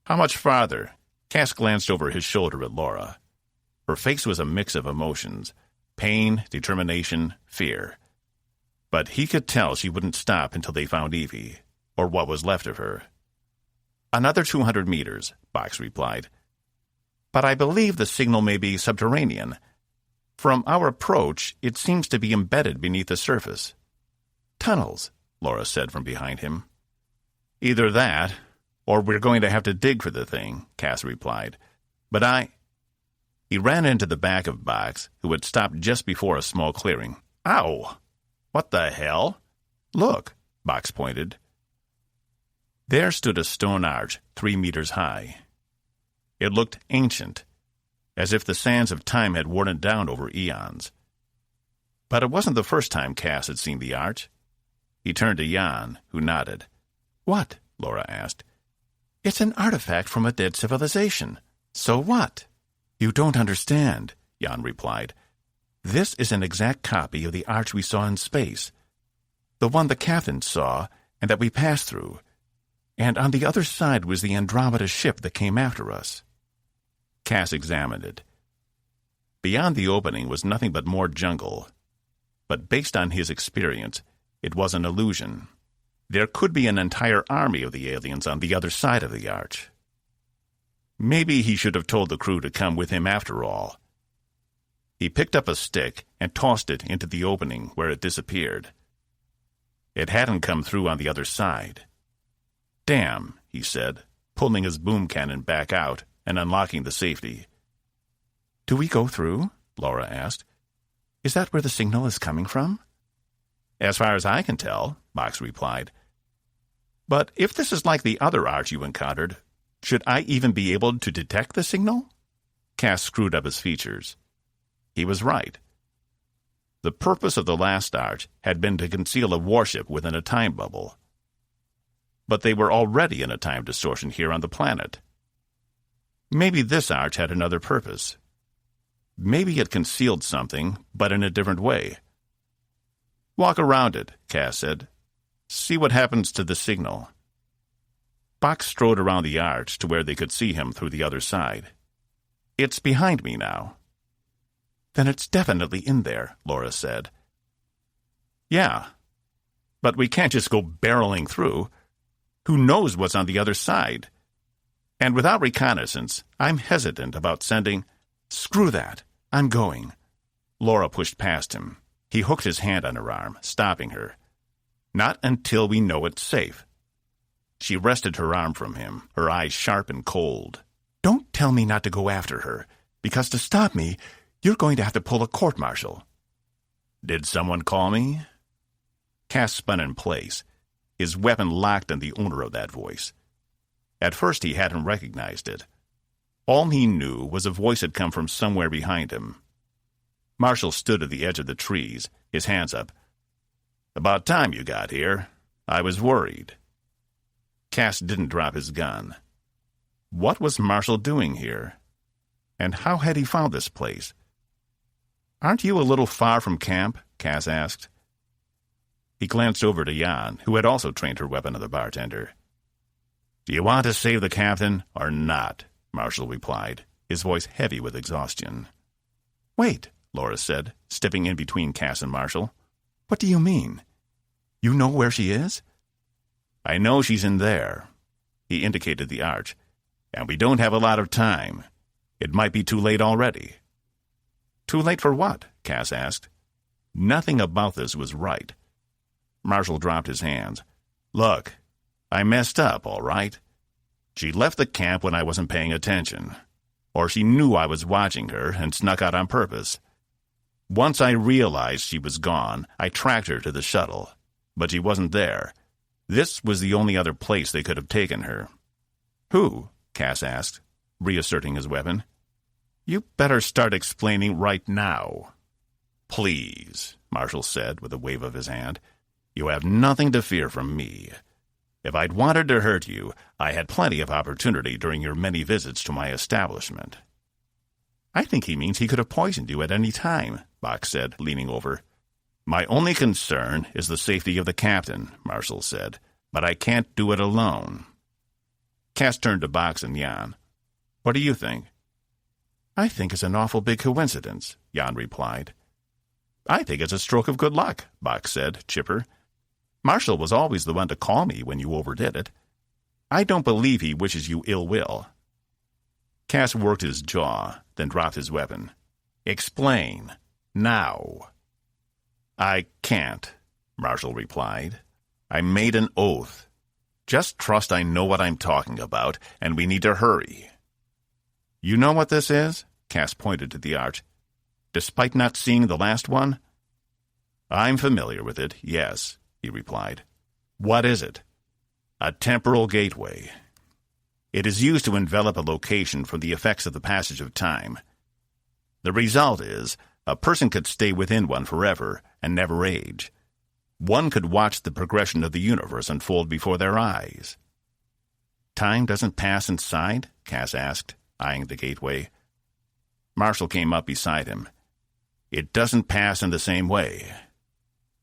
How much farther? Cas glanced over his shoulder at Laura. Her face was a mix of emotions, pain, determination, fear. But he could tell she wouldn't stop until they found Evie, or what was left of her. Another 200 meters, Box replied. But I believe the signal may be subterranean. From our approach, it seems to be embedded beneath the surface. Tunnels, Laura said from behind him. Either that, or we're going to have to dig for the thing, Cas replied. But He ran into the back of Box, who had stopped just before a small clearing. Ow! What the hell? Look, Box pointed. There stood a stone arch 3 meters high. It looked ancient, as if the sands of time had worn it down over eons. But it wasn't the first time Cas had seen the arch. He turned to Jan, who nodded. What? Laura asked. It's an artifact from a dead civilization. So what? You don't understand, Jan replied. This is an exact copy of the arch we saw in space. The one the captain saw and that we passed through. And on the other side was the Andromeda ship that came after us. Cas examined it. Beyond the opening was nothing but more jungle. But based on his experience, it was an illusion. There could be an entire army of the aliens on the other side of the arch. Maybe he should have told the crew to come with him after all. He picked up a stick and tossed it into the opening where it disappeared. It hadn't come through on the other side. Damn, he said, pulling his boom cannon back out and unlocking the safety. Do we go through? Laura asked. Is that where the signal is coming from? As far as I can tell, Box replied. But if this is like the other arch you encountered, should I even be able to detect the signal? Cas screwed up his features. He was right. The purpose of the last arch had been to conceal a warship within a time bubble. But they were already in a time distortion here on the planet. Maybe this arch had another purpose. Maybe it concealed something, but in a different way. Walk around it, Cas said. See what happens to the signal. Box strode around the arch to where they could see him through the other side. It's behind me now. Then it's definitely in there, Laura said. Yeah, but we can't just go barreling through. Who knows what's on the other side? And without reconnaissance, I'm hesitant about sending... Screw that. I'm going. Laura pushed past him. He hooked his hand on her arm, stopping her. "Not until we know it's safe." She wrested her arm from him, her eyes sharp and cold. "Don't tell me not to go after her, because to stop me, you're going to have to pull a court-martial." "Did someone call me?" Cas spun in place, his weapon locked on the owner of that voice. At first he hadn't recognized it. All he knew was a voice had come from somewhere behind him. Marshall stood at the edge of the trees, his hands up. "About time you got here. I was worried." Cas didn't drop his gun. What was Marshall doing here? And how had he found this place? "Aren't you a little far from camp?" Cas asked. He glanced over to Jan, who had also trained her weapon on the bartender. "Do you want to save the captain or not?" Marshall replied, his voice heavy with exhaustion. "Wait," Laura said, stepping in between Cas and Marshall. "What do you mean? You know where she is?" "I know she's in there." He indicated the arch. "And we don't have a lot of time. It might be too late already." "Too late for what?" Cas asked. Nothing about this was right. Marshall dropped his hands. "Look, I messed up, all right. She left the camp when I wasn't paying attention. Or she knew I was watching her and snuck out on purpose. Once I realized she was gone, I tracked her to the shuttle. But she wasn't there. This was the only other place they could have taken her." "Who?" Cas asked, reasserting his weapon. "You better start explaining right now." "Please," Marshall said with a wave of his hand. "You have nothing to fear from me. If I'd wanted to hurt you, I had plenty of opportunity during your many visits to my establishment." "I think he means he could have poisoned you at any time," Bach said, leaning over. "My only concern is the safety of the captain," Marshall said, "but I can't do it alone." Cas turned to Bach and Jan. "What do you think?" "I think it's an awful big coincidence," Jan replied. "I think it's a stroke of good luck," Bach said, chipper. "Marshall was always the one to call me when you overdid it. I don't believe he wishes you ill will." Cas worked his jaw, then dropped his weapon. "Explain. Now." "I can't," Marshall replied. "I made an oath. Just trust I know what I'm talking about, and we need to hurry." "You know what this is?" Cas pointed to the arch. "Despite not seeing the last one?" "I'm familiar with it, yes," he replied. "What is it?" "A temporal gateway. It is used to envelop a location from the effects of the passage of time. The result is, a person could stay within one forever and never age. One could watch the progression of the universe unfold before their eyes." "Time doesn't pass inside?" Cas asked, eyeing the gateway. Marshall came up beside him. "It doesn't pass in the same way.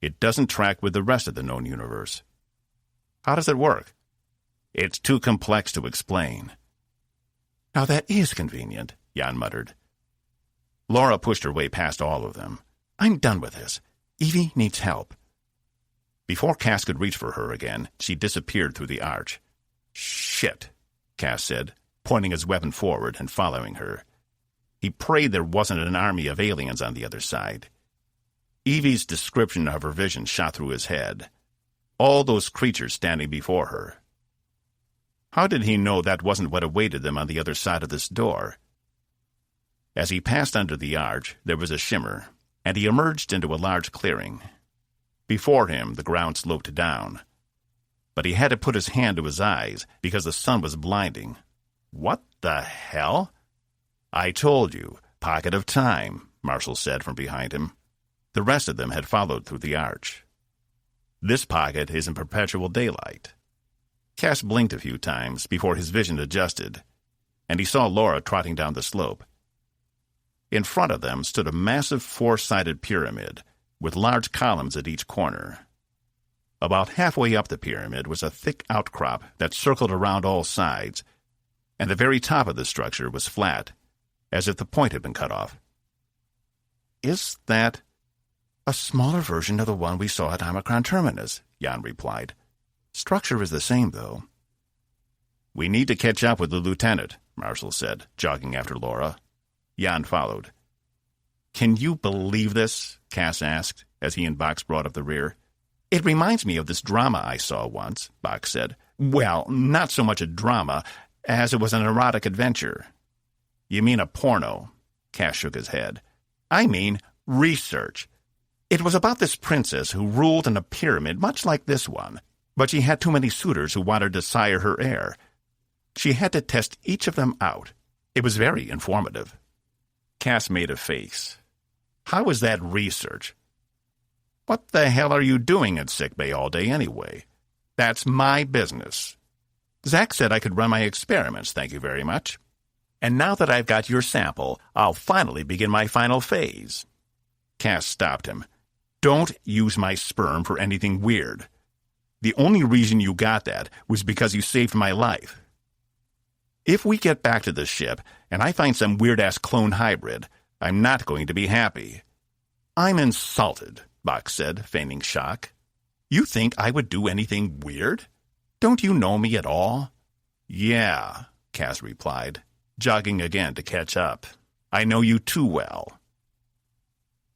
It doesn't track with the rest of the known universe." "How does it work?" "It's too complex to explain." "Now that is convenient," Jan muttered. Laura pushed her way past all of them. "I'm done with this. Evie needs help." Before Cas could reach for her again, she disappeared through the arch. "Shit," Cas said, pointing his weapon forward and following her. He prayed there wasn't an army of aliens on the other side. Evie's description of her vision shot through his head. All those creatures standing before her. How did he know that wasn't what awaited them on the other side of this door? As he passed under the arch, there was a shimmer, and he emerged into a large clearing. Before him, the ground sloped down. But he had to put his hand to his eyes because the sun was blinding. "What the hell?" "I told you, pocket of time," Marshall said from behind him. The rest of them had followed through the arch. "This pocket is in perpetual daylight." Cas blinked a few times before his vision adjusted, and he saw Laura trotting down the slope. In front of them stood a massive four-sided pyramid, with large columns at each corner. About halfway up the pyramid was a thick outcrop that circled around all sides, and the very top of the structure was flat, as if the point had been cut off. "Is that—" "A smaller version of the one we saw at Omicron Terminus," Jan replied. "Structure is the same, though." "We need to catch up with the lieutenant," Marshall said, jogging after Laura. Jan followed. Can you believe this? Cas asked, as he and Box brought up the rear. It reminds me of this drama I saw once, Box said. Well, not so much a drama as it was an erotic adventure. You mean a porno? Cas shook his head. I mean research. It was about this princess who ruled in a pyramid much like this one, but she had too many suitors who wanted to sire her heir. She had to test each of them out. It was very informative. Cas made a face. How is that research? What the hell are you doing at sickbay all day anyway? That's my business. Zack said I could run my experiments, thank you very much. And now that I've got your sample, I'll finally begin my final phase. Cas stopped him. Don't use my sperm for anything weird. The only reason you got that was because you saved my life. If we get back to the ship and I find some weird-ass clone hybrid, I'm not going to be happy. I'm insulted, Box said, feigning shock. You think I would do anything weird? Don't you know me at all? Yeah, Cas replied, jogging again to catch up. I know you too well.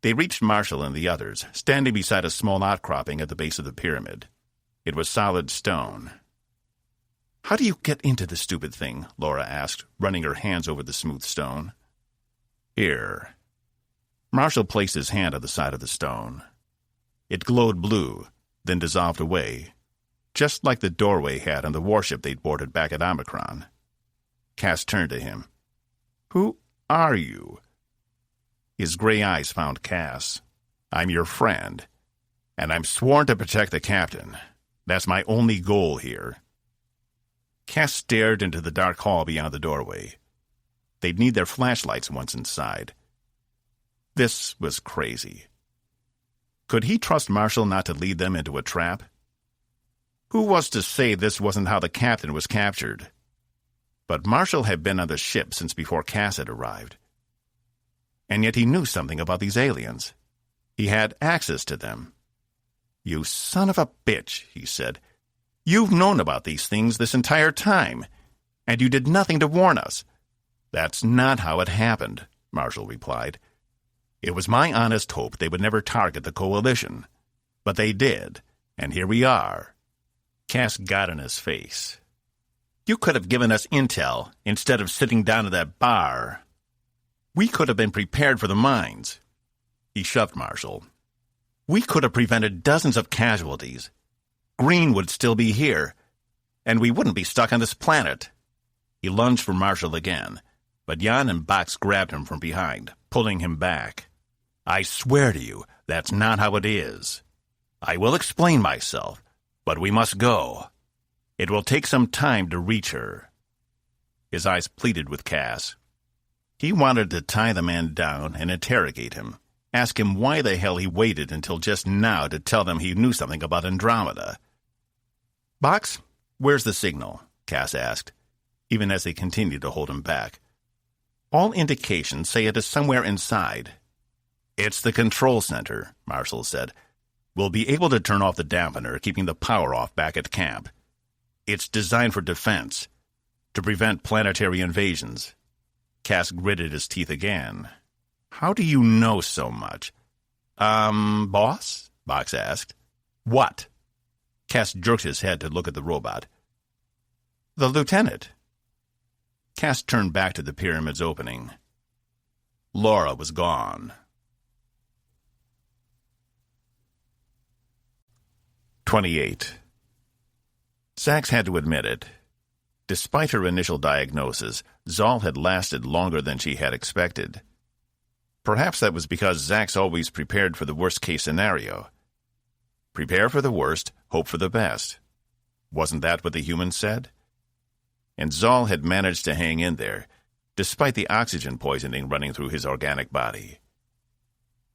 They reached Marshall and the others, standing beside a small outcropping at the base of the pyramid. It was solid stone. How do you get into the stupid thing? Laura asked, running her hands over the smooth stone. Here. Marshall placed his hand on the side of the stone. It glowed blue, then dissolved away, just like the doorway had on the warship they'd boarded back at Omicron. Cas turned to him. Who are you? His gray eyes found Cas. I'm your friend, and I'm sworn to protect the captain. That's my only goal here. Cas stared into the dark hall beyond the doorway. They'd need their flashlights once inside. This was crazy. Could he trust Marshall not to lead them into a trap? Who was to say this wasn't how the captain was captured? But Marshall had been on the ship since before Cas had arrived. And yet he knew something about these aliens. He had access to them. You son of a bitch, he said. You've known about these things this entire time, and you did nothing to warn us. That's not how it happened, Marshall replied. It was my honest hope they would never target the Coalition. But they did, and here we are. Cas got in his face. You could have given us intel instead of sitting down at that bar. We could have been prepared for the mines. He shoved Marshall. We could have prevented dozens of casualties. Green would still be here, and we wouldn't be stuck on this planet. He lunged for Marshall again, but Jan and Box grabbed him from behind, pulling him back. I swear to you, that's not how it is. I will explain myself, but we must go. It will take some time to reach her. His eyes pleaded with Cas. He wanted to tie the man down and interrogate him, ask him why the hell he waited until just now to tell them he knew something about Andromeda. Box, where's the signal? Cas asked, even as they continued to hold him back. All indications say it is somewhere inside. It's the control center, Marshall said. We'll be able to turn off the dampener, keeping the power off back at camp. It's designed for defense, to prevent planetary invasions. Cas gritted his teeth again. How do you know so much? Boss? Box asked. What? Cas jerked his head to look at the robot. The lieutenant. Cas turned back to the pyramid's opening. Laura was gone. 28. Sax had to admit it. Despite her initial diagnosis, Zal had lasted longer than she had expected. Perhaps that was because Zax always prepared for the worst-case scenario. Prepare for the worst, hope for the best. Wasn't that what the humans said? And Zal had managed to hang in there, despite the oxygen poisoning running through his organic body.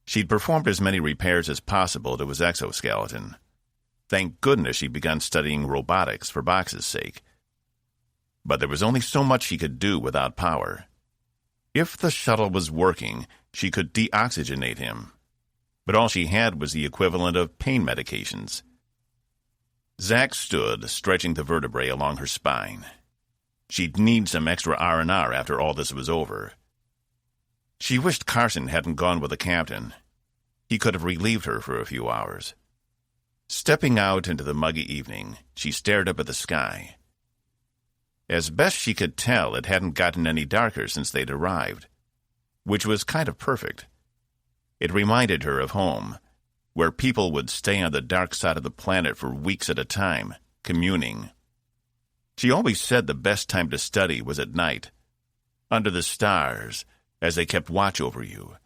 She'd performed as many repairs as possible to his exoskeleton. Thank goodness she'd begun studying robotics for Box's sake. But there was only so much she could do without power. If the shuttle was working, she could deoxygenate him. But all she had was the equivalent of pain medications. Zack stood, stretching the vertebrae along her spine. She'd need some extra R&R after all this was over. She wished Carson hadn't gone with the captain. He could have relieved her for a few hours. Stepping out into the muggy evening, she stared up at the sky. As best she could tell, it hadn't gotten any darker since they'd arrived, which was kind of perfect. It reminded her of home, where people would stay on the dark side of the planet for weeks at a time, communing. She always said the best time to study was at night, under the stars, as they kept watch over you.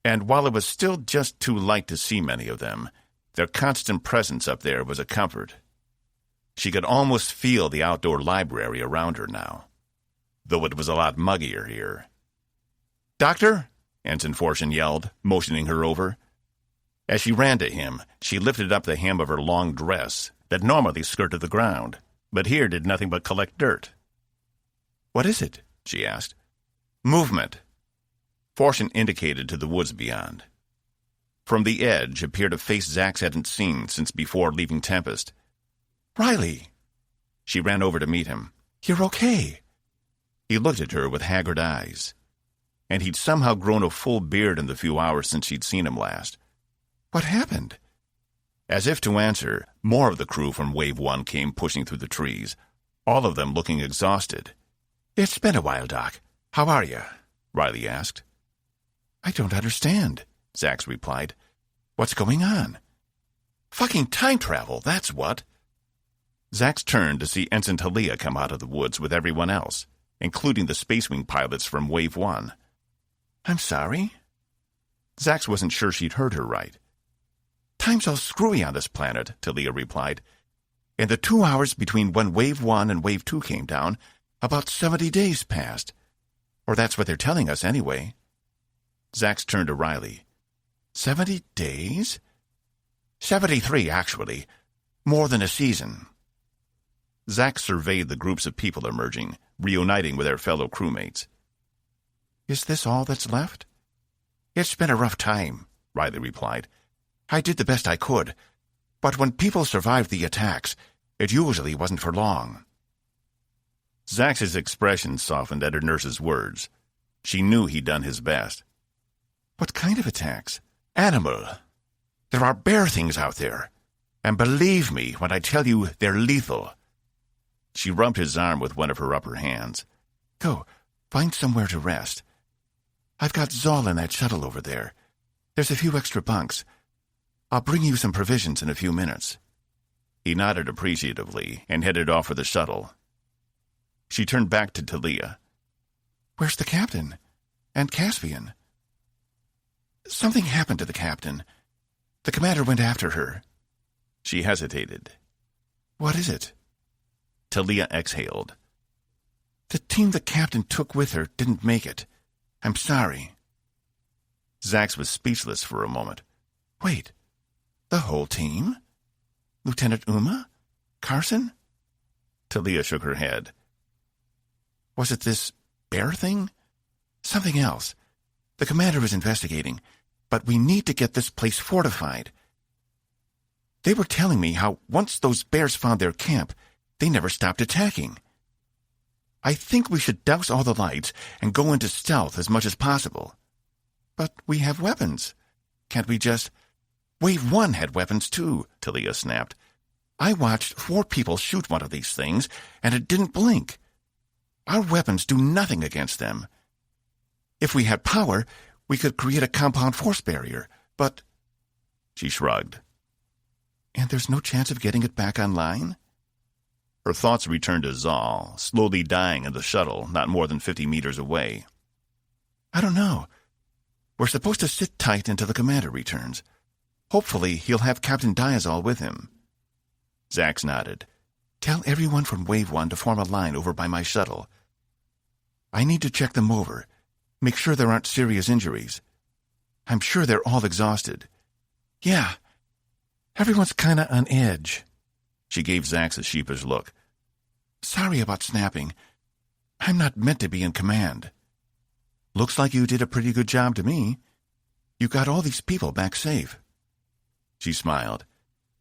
And while it was still just too light to see many of them, their constant presence up there was a comfort. She could almost feel the outdoor library around her now, though it was a lot muggier here. "Doctor?" Ensign Fortune yelled, motioning her over. As she ran to him, she lifted up the hem of her long dress that normally skirted the ground, but here did nothing but collect dirt. "What is it?" she asked. "Movement." Fortune indicated to the woods beyond. From the edge appeared a face Zax hadn't seen since before leaving Tempest. "Riley!" She ran over to meet him. "You're okay." He looked at her with haggard eyes, and he'd somehow grown a full beard in the few hours since she'd seen him last. "What happened?" As if to answer, more of the crew from Wave 1 came pushing through the trees, all of them looking exhausted. "It's been a while, Doc. How are you?" Riley asked. "I don't understand," Zax replied. "What's going on?" "Fucking time travel, that's what." Zax turned to see Ensign Talia come out of the woods with everyone else, including the Space Wing pilots from Wave 1. "I'm sorry?" Zax wasn't sure she'd heard her right. "Time's all screwy on this planet," Talia replied. "In the 2 hours between when Wave 1 and Wave 2 came down, about 70 days passed. Or that's what they're telling us anyway." Zax turned to Riley. 70 days? 73, actually. More than a season. Zax surveyed the groups of people emerging, reuniting with their fellow crewmates. "Is this all that's left?" "It's been a rough time," Riley replied. "I did the best I could, but when people survived the attacks, it usually wasn't for long." Zax's expression softened at her nurse's words. She knew he'd done his best. "What kind of attacks?" "Animal. There are bear things out there, and believe me when I tell you they're lethal." She rubbed his arm with one of her upper hands. "Go, find somewhere to rest. I've got Zoll in that shuttle over there. There's a few extra bunks. I'll bring you some provisions in a few minutes." He nodded appreciatively and headed off for the shuttle. She turned back to Talia. "Where's the captain? And Caspian?" "Something happened to the captain. The commander went after her." She hesitated. "What is it?" Talia exhaled. "The team the captain took with her didn't make it. I'm sorry." Zax was speechless for a moment. "Wait, the whole team? Lieutenant Uma? Carson?" Talia shook her head. "Was it this bear thing?" "Something else. The commander is investigating, but we need to get this place fortified. They were telling me how once those bears found their camp, they never stopped attacking. I think we should douse all the lights and go into stealth as much as possible. But we have weapons. Can't we just—" "Wave 1 had weapons too," Talia snapped. "I watched 4 people shoot one of these things, and it didn't blink. Our weapons do nothing against them. If we had power, we could create a compound force barrier, but—" She shrugged. "And there's no chance of getting it back online?" Her thoughts returned to Zoll, slowly dying in the shuttle not more than 50 meters away. "I don't know. We're supposed to sit tight until the commander returns. Hopefully he'll have Captain Diazol with him." Zax nodded. "Tell everyone from Wave 1 to form a line over by my shuttle. I need to check them over, make sure there aren't serious injuries. I'm sure they're all exhausted. Yeah, everyone's kinda on edge." She gave Zax a sheepish look. "Sorry about snapping. I'm not meant to be in command." "Looks like you did a pretty good job to me. You got all these people back safe." She smiled.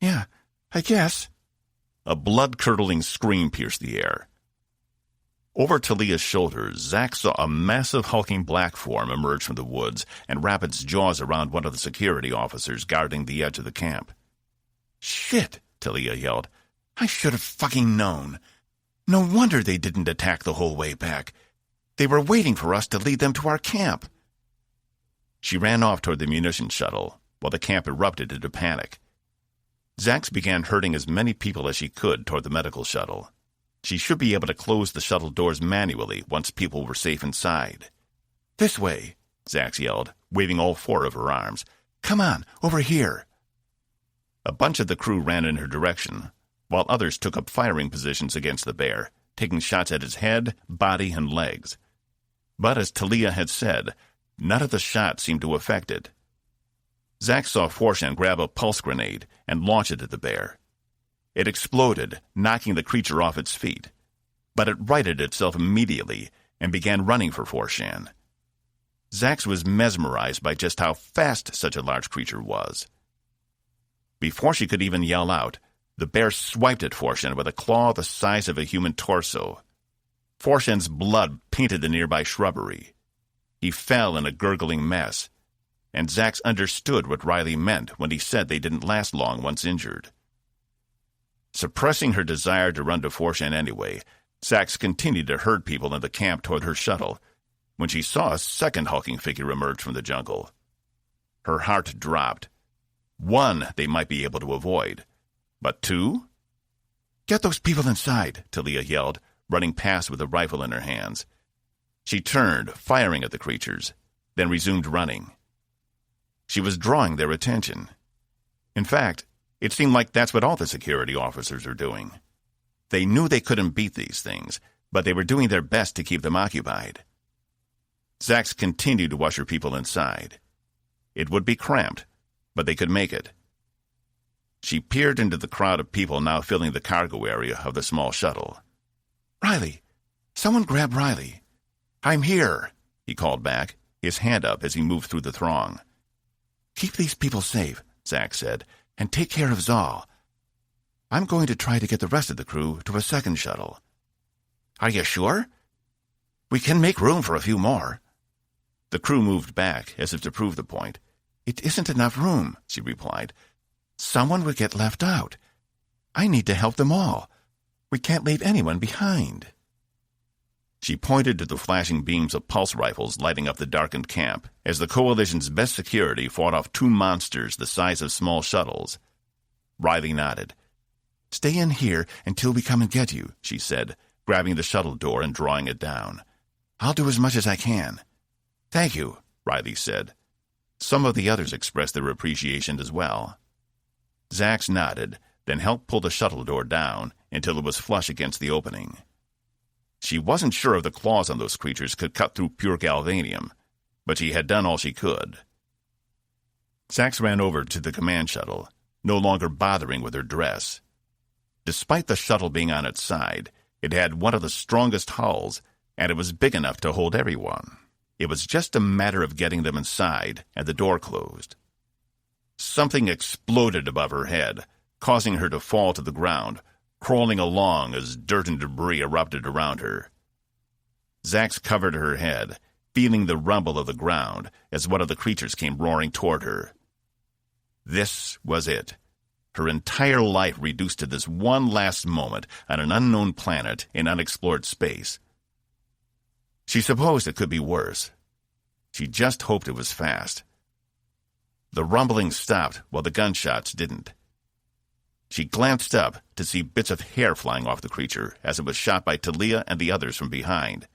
"Yeah, I guess." A blood-curdling scream pierced the air. Over Talia's shoulders, Zack saw a massive hulking black form emerge from the woods and wrap its jaws around one of the security officers guarding the edge of the camp. "Shit," Talia yelled. "I should have fucking known. No wonder they didn't attack the whole way back. They were waiting for us to lead them to our camp." She ran off toward the munitions shuttle, while the camp erupted into panic. Zax began herding as many people as she could toward the medical shuttle. She should be able to close the shuttle doors manually once people were safe inside. "This way," Zax yelled, waving all four of her arms. "Come on, over here." A bunch of the crew ran in her direction, while others took up firing positions against the bear, taking shots at its head, body, and legs. But as Talia had said, none of the shots seemed to affect it. Zack saw Forshan grab a pulse grenade and launch it at the bear. It exploded, knocking the creature off its feet. But it righted itself immediately and began running for Forshan. Zax was mesmerized by just how fast such a large creature was. Before she could even yell out, the bear swiped at Forshan with a claw the size of a human torso. Forshan's blood painted the nearby shrubbery. He fell in a gurgling mess, and Zax understood what Riley meant when he said they didn't last long once injured. Suppressing her desire to run to Forshan anyway, Zax continued to herd people in the camp toward her shuttle, when she saw a second hulking figure emerge from the jungle. Her heart dropped. One they might be able to avoid, but two? "Get those people inside," Talia yelled, running past with a rifle in her hands. She turned, firing at the creatures, then resumed running. She was drawing their attention. In fact, it seemed like that's what all the security officers are doing. They knew they couldn't beat these things, but they were doing their best to keep them occupied. Zax continued to usher people inside. It would be cramped, but they could make it. She peered into the crowd of people now filling the cargo area of the small shuttle. "Riley! Someone grab Riley!" "I'm here," he called back, his hand up as he moved through the throng. "Keep these people safe," Zack said, "and take care of Zal. I'm going to try to get the rest of the crew to a second shuttle." "Are you sure?" "We can make room for a few more." The crew moved back, as if to prove the point. "It isn't enough room," she replied. "Someone would get left out. I need to help them all. We can't leave anyone behind." She pointed to the flashing beams of pulse rifles lighting up the darkened camp as the Coalition's best security fought off two monsters the size of small shuttles. Riley nodded. "Stay in here until we come and get you," she said, grabbing the shuttle door and drawing it down. "I'll do as much as I can." "Thank you," Riley said. Some of the others expressed their appreciation as well. Zax nodded, then helped pull the shuttle door down until it was flush against the opening. She wasn't sure if the claws on those creatures could cut through pure galvanium, but she had done all she could. Zax ran over to the command shuttle, no longer bothering with her dress. Despite the shuttle being on its side, it had one of the strongest hulls, and it was big enough to hold everyone. It was just a matter of getting them inside, and the door closed. Something exploded above her head, causing her to fall to the ground, crawling along as dirt and debris erupted around her. Zax covered her head, feeling the rumble of the ground as one of the creatures came roaring toward her. This was it. Her entire life reduced to this one last moment on an unknown planet in unexplored space. She supposed it could be worse. She just hoped it was fast. The rumbling stopped while the gunshots didn't. She glanced up to see bits of hair flying off the creature as it was shot by Talia and the others from behind.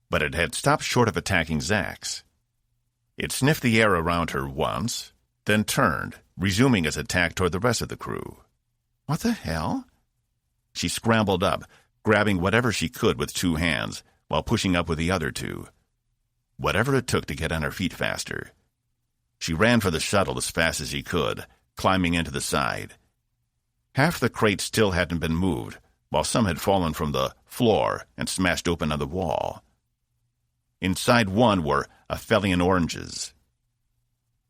But it had stopped short of attacking Zax. It sniffed the air around her once, then turned, resuming its attack toward the rest of the crew. "What the hell?" She scrambled up, grabbing whatever she could with two hands, while pushing up with the other two. Whatever it took to get on her feet faster. She ran for the shuttle as fast as she could, climbing into the side. Half the crates still hadn't been moved, while some had fallen from the floor and smashed open on the wall. Inside one were Aphelion oranges.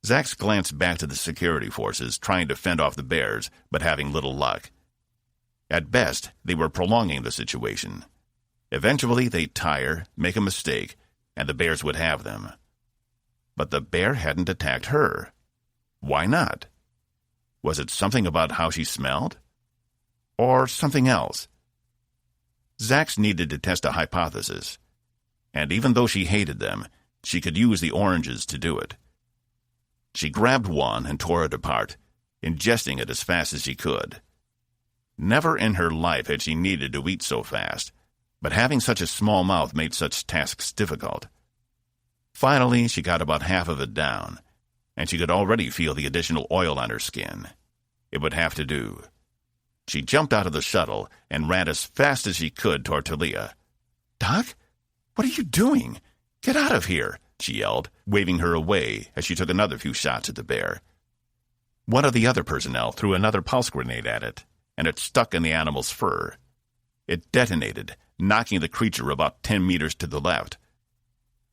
Zax glanced back to the security forces, trying to fend off the bears, but having little luck. At best, they were prolonging the situation. Eventually, they'd tire, make a mistake, and the bears would have them. But the bear hadn't attacked her. Why not? Was it something about how she smelled? Or something else? Zax needed to test a hypothesis, and even though she hated them, she could use the oranges to do it. She grabbed one and tore it apart, ingesting it as fast as she could. Never in her life had she needed to eat so fast, but having such a small mouth made such tasks difficult. Finally, she got about half of it down, and she could already feel the additional oil on her skin. It would have to do. She jumped out of the shuttle and ran as fast as she could toward Talia. "Doc, what are you doing? Get out of here!" she yelled, waving her away as she took another few shots at the bear. One of the other personnel threw another pulse grenade at it, and it stuck in the animal's fur. It detonated, knocking the creature about 10 meters to the left.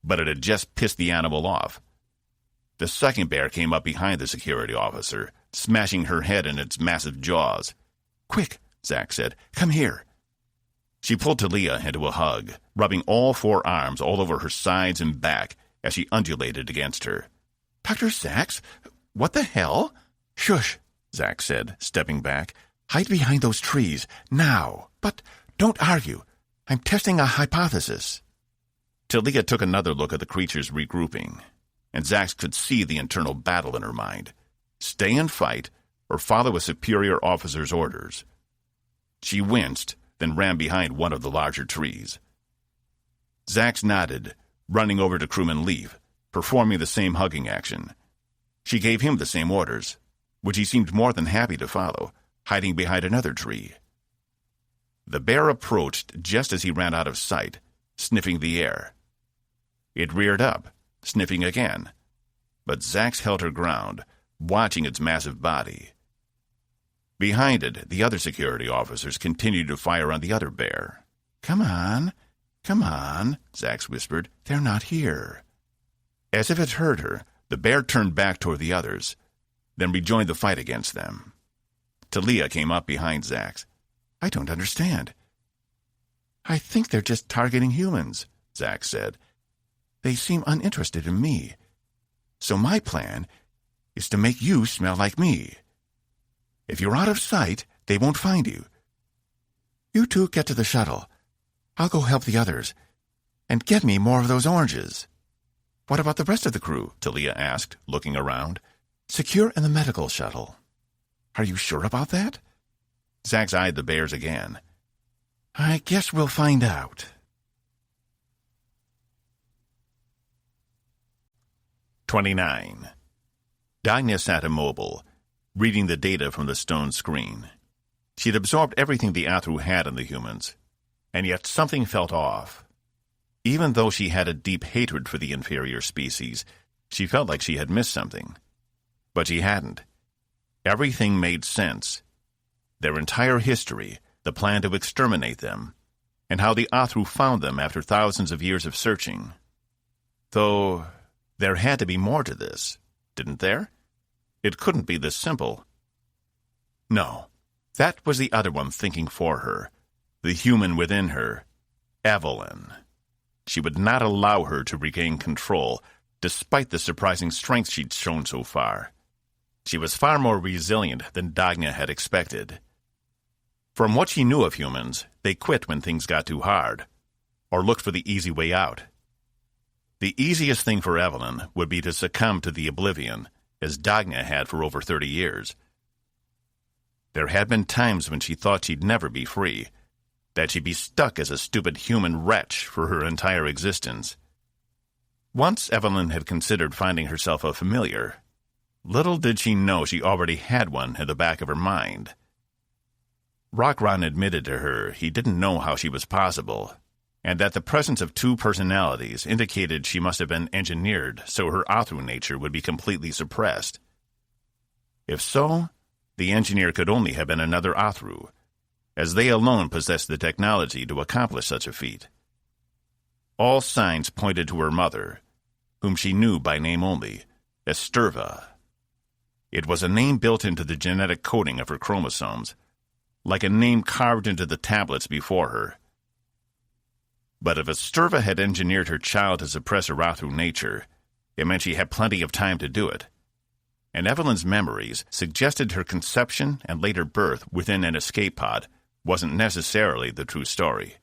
But it had just pissed the animal off. The second bear came up behind the security officer, smashing her head in its massive jaws. "Quick," Zax said. "Come here." She pulled Talia into a hug, rubbing all 4 arms all over her sides and back as she undulated against her. "Dr. Zax, what the hell?" "Shush," Zax said, stepping back. "Hide behind those trees, now. But don't argue. I'm testing a hypothesis." Talia took another look at the creatures regrouping, and Zax could see the internal battle in her mind. Stay and fight, or follow a superior officer's orders. She winced, then ran behind one of the larger trees. Zax nodded, running over to Crewman Leaf, performing the same hugging action. She gave him the same orders, which he seemed more than happy to follow, hiding behind another tree. The bear approached just as he ran out of sight, sniffing the air. It reared up, sniffing again, but Zax held her ground, watching its massive body. Behind it, the other security officers continued to fire on the other bear. Come on, Zax whispered. "They're not here." As if it heard her, the bear turned back toward the others, then rejoined the fight against them. Talia came up behind Zax. "I don't understand." "I think they're just targeting humans," Zax said. "They seem uninterested in me. So my plan is to make you smell like me. If you're out of sight, they won't find you. You two get to the shuttle. I'll go help the others. And get me more of those oranges." "What about the rest of the crew?" Talia asked, looking around. "Secure in the medical shuttle." "Are you sure about that?" Zax eyed the bears again. "I guess we'll find out." 29. Dagna sat immobile, reading the data from the stone screen. She had absorbed everything the Athru had in the humans, and yet something felt off. Even though she had a deep hatred for the inferior species, she felt like she had missed something. But she hadn't. Everything made sense. Their entire history, the plan to exterminate them, and how the Athru found them after thousands of years of searching. Though there had to be more to this, didn't there? It couldn't be this simple. No, that was the other one thinking for her, the human within her, Evelyn. She would not allow her to regain control, despite the surprising strength she'd shown so far. She was far more resilient than Dagna had expected. From what she knew of humans, they quit when things got too hard, or looked for the easy way out. The easiest thing for Evelyn would be to succumb to the oblivion, as Dagna had for over 30 years. There had been times when she thought she'd never be free, that she'd be stuck as a stupid human wretch for her entire existence. Once Evelyn had considered finding herself a familiar. Little did she know she already had one in the back of her mind. Rockron admitted to her he didn't know how she was possible, and that the presence of 2 personalities indicated she must have been engineered so her Athru nature would be completely suppressed. If so, the engineer could only have been another Athru, as they alone possessed the technology to accomplish such a feat. All signs pointed to her mother, whom she knew by name only, Esturva. It was a name built into the genetic coding of her chromosomes, like a name carved into the tablets before her. But if Sturva had engineered her child to suppress her wrath through nature, it meant she had plenty of time to do it. And Evelyn's memories suggested her conception and later birth within an escape pod wasn't necessarily the true story.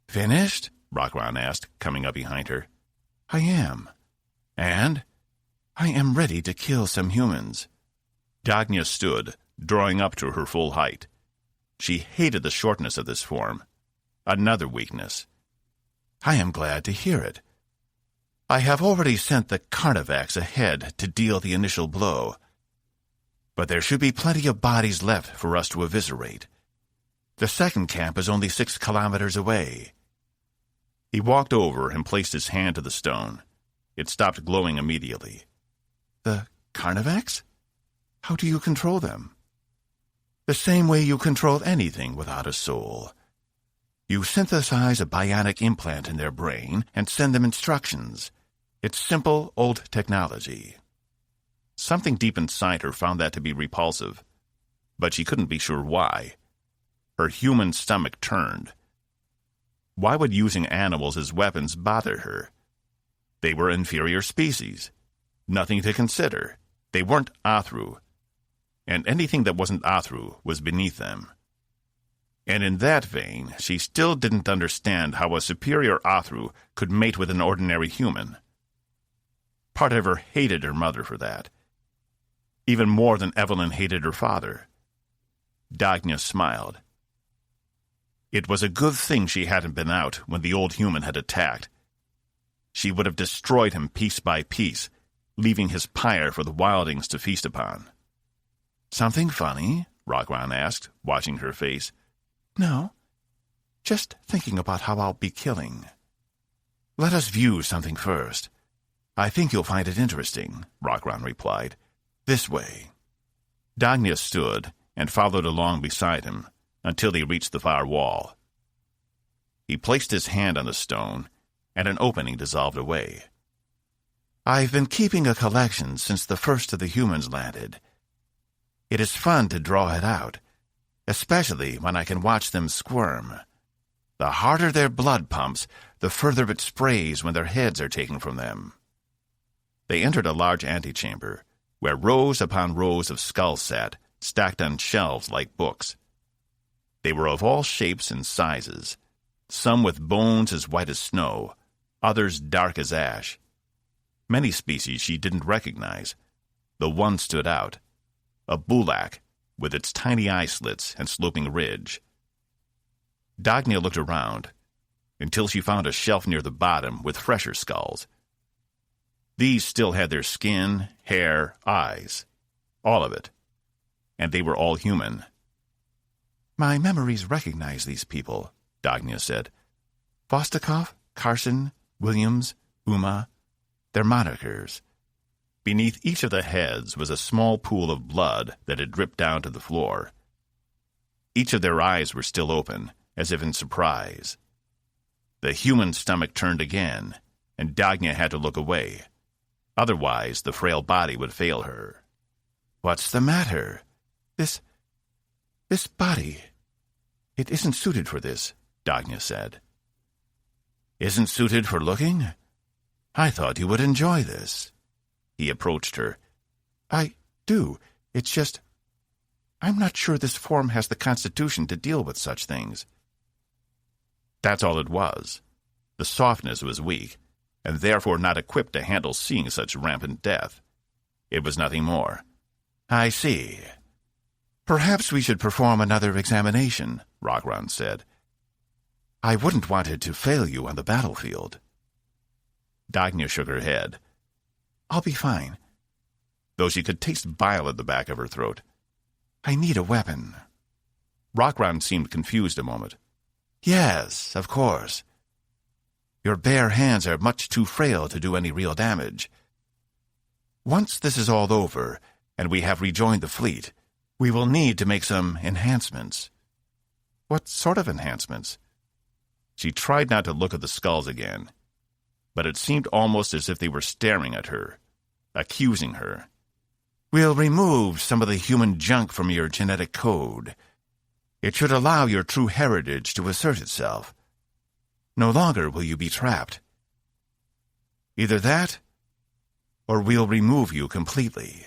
"Finished?" Rockron asked, coming up behind her. "I am. And I am ready to kill some humans." Dagnya stood, drawing up to her full height. She hated the shortness of this form. Another weakness. "I am glad to hear it. I have already sent the Carnivacs ahead to deal the initial blow. But there should be plenty of bodies left for us to eviscerate. The second camp is only 6 kilometers away." He walked over and placed his hand to the stone. It stopped glowing immediately. "The Carnivacs? How do you control them?" "The same way you control anything without a soul. You synthesize a bionic implant in their brain and send them instructions. It's simple, old technology." Something deep inside her found that to be repulsive, but she couldn't be sure why. Her human stomach turned. Why would using animals as weapons bother her? They were inferior species. Nothing to consider. They weren't Athru. And anything that wasn't Athru was beneath them. And in that vein, she still didn't understand how a superior Athru could mate with an ordinary human. Part of her hated her mother for that. Even more than Evelyn hated her father. Dagnya smiled. It was a good thing she hadn't been out when the old human had attacked. She would have destroyed him piece by piece, leaving his pyre for the wildlings to feast upon. "Something funny?" Rockron asked, watching her face. "No. Just thinking about how I'll be killing. Let us view something first. I think you'll find it interesting," Rockron replied. "This way." Dagnya stood and followed along beside him until he reached the far wall. He placed his hand on the stone, and an opening dissolved away. "I've been keeping a collection since the first of the humans landed. It is fun to draw it out, especially when I can watch them squirm. The harder their blood pumps, the further it sprays when their heads are taken from them." They entered a large antechamber, where rows upon rows of skulls sat, stacked on shelves like books. They were of all shapes and sizes, some with bones as white as snow, others dark as ash. Many species she didn't recognize. The one stood out, a bulak, with its tiny eye slits and sloping ridge. Dagnya looked around, until she found a shelf near the bottom with fresher skulls. These still had their skin, hair, eyes, all of it, and they were all human. "My memories recognize these people," Dagnya said. "Vostokov, Carson, Williams, Uma, they're monikers." Beneath each of the heads was a small pool of blood that had dripped down to the floor. Each of their eyes were still open, as if in surprise. The human stomach turned again, and Dagnya had to look away. Otherwise, the frail body would fail her. "What's the matter? This body, it isn't suited for this," Dagnya said. "Isn't suited for looking? I thought you would enjoy this." He approached her. "I do. It's just, I'm not sure this form has the constitution to deal with such things." That's all it was. The softness was weak, and therefore not equipped to handle seeing such rampant death. It was nothing more. "I see. Perhaps we should perform another examination," Rockron said. "I wouldn't want it to fail you on the battlefield." Dagnya shook her head. "I'll be fine." Though she could taste bile at the back of her throat. "I need a weapon." Rockron seemed confused a moment. "Yes, of course. Your bare hands are much too frail to do any real damage. Once this is all over, and we have rejoined the fleet, we will need to make some enhancements." "What sort of enhancements?" She tried not to look at the skulls again, but it seemed almost as if they were staring at her, accusing her. "We'll remove some of the human junk from your genetic code. It should allow your true heritage to assert itself. No longer will you be trapped. Either that, or we'll remove you completely."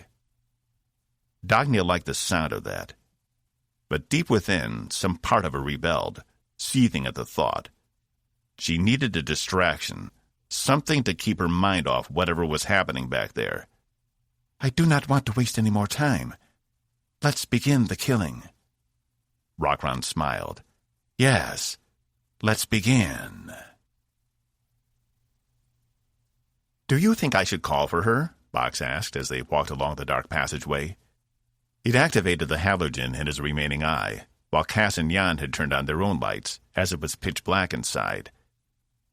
Dagnya liked the sound of that. But deep within, some part of her rebelled, seething at the thought. She needed a distraction, something to keep her mind off whatever was happening back there. "I do not want to waste any more time. Let's begin the killing." Rockron smiled. "Yes, let's begin." "Do you think I should call for her?" Box asked as they walked along the dark passageway. He'd activated the halogen in his remaining eye, while Cas and Jan had turned on their own lights, as it was pitch black inside.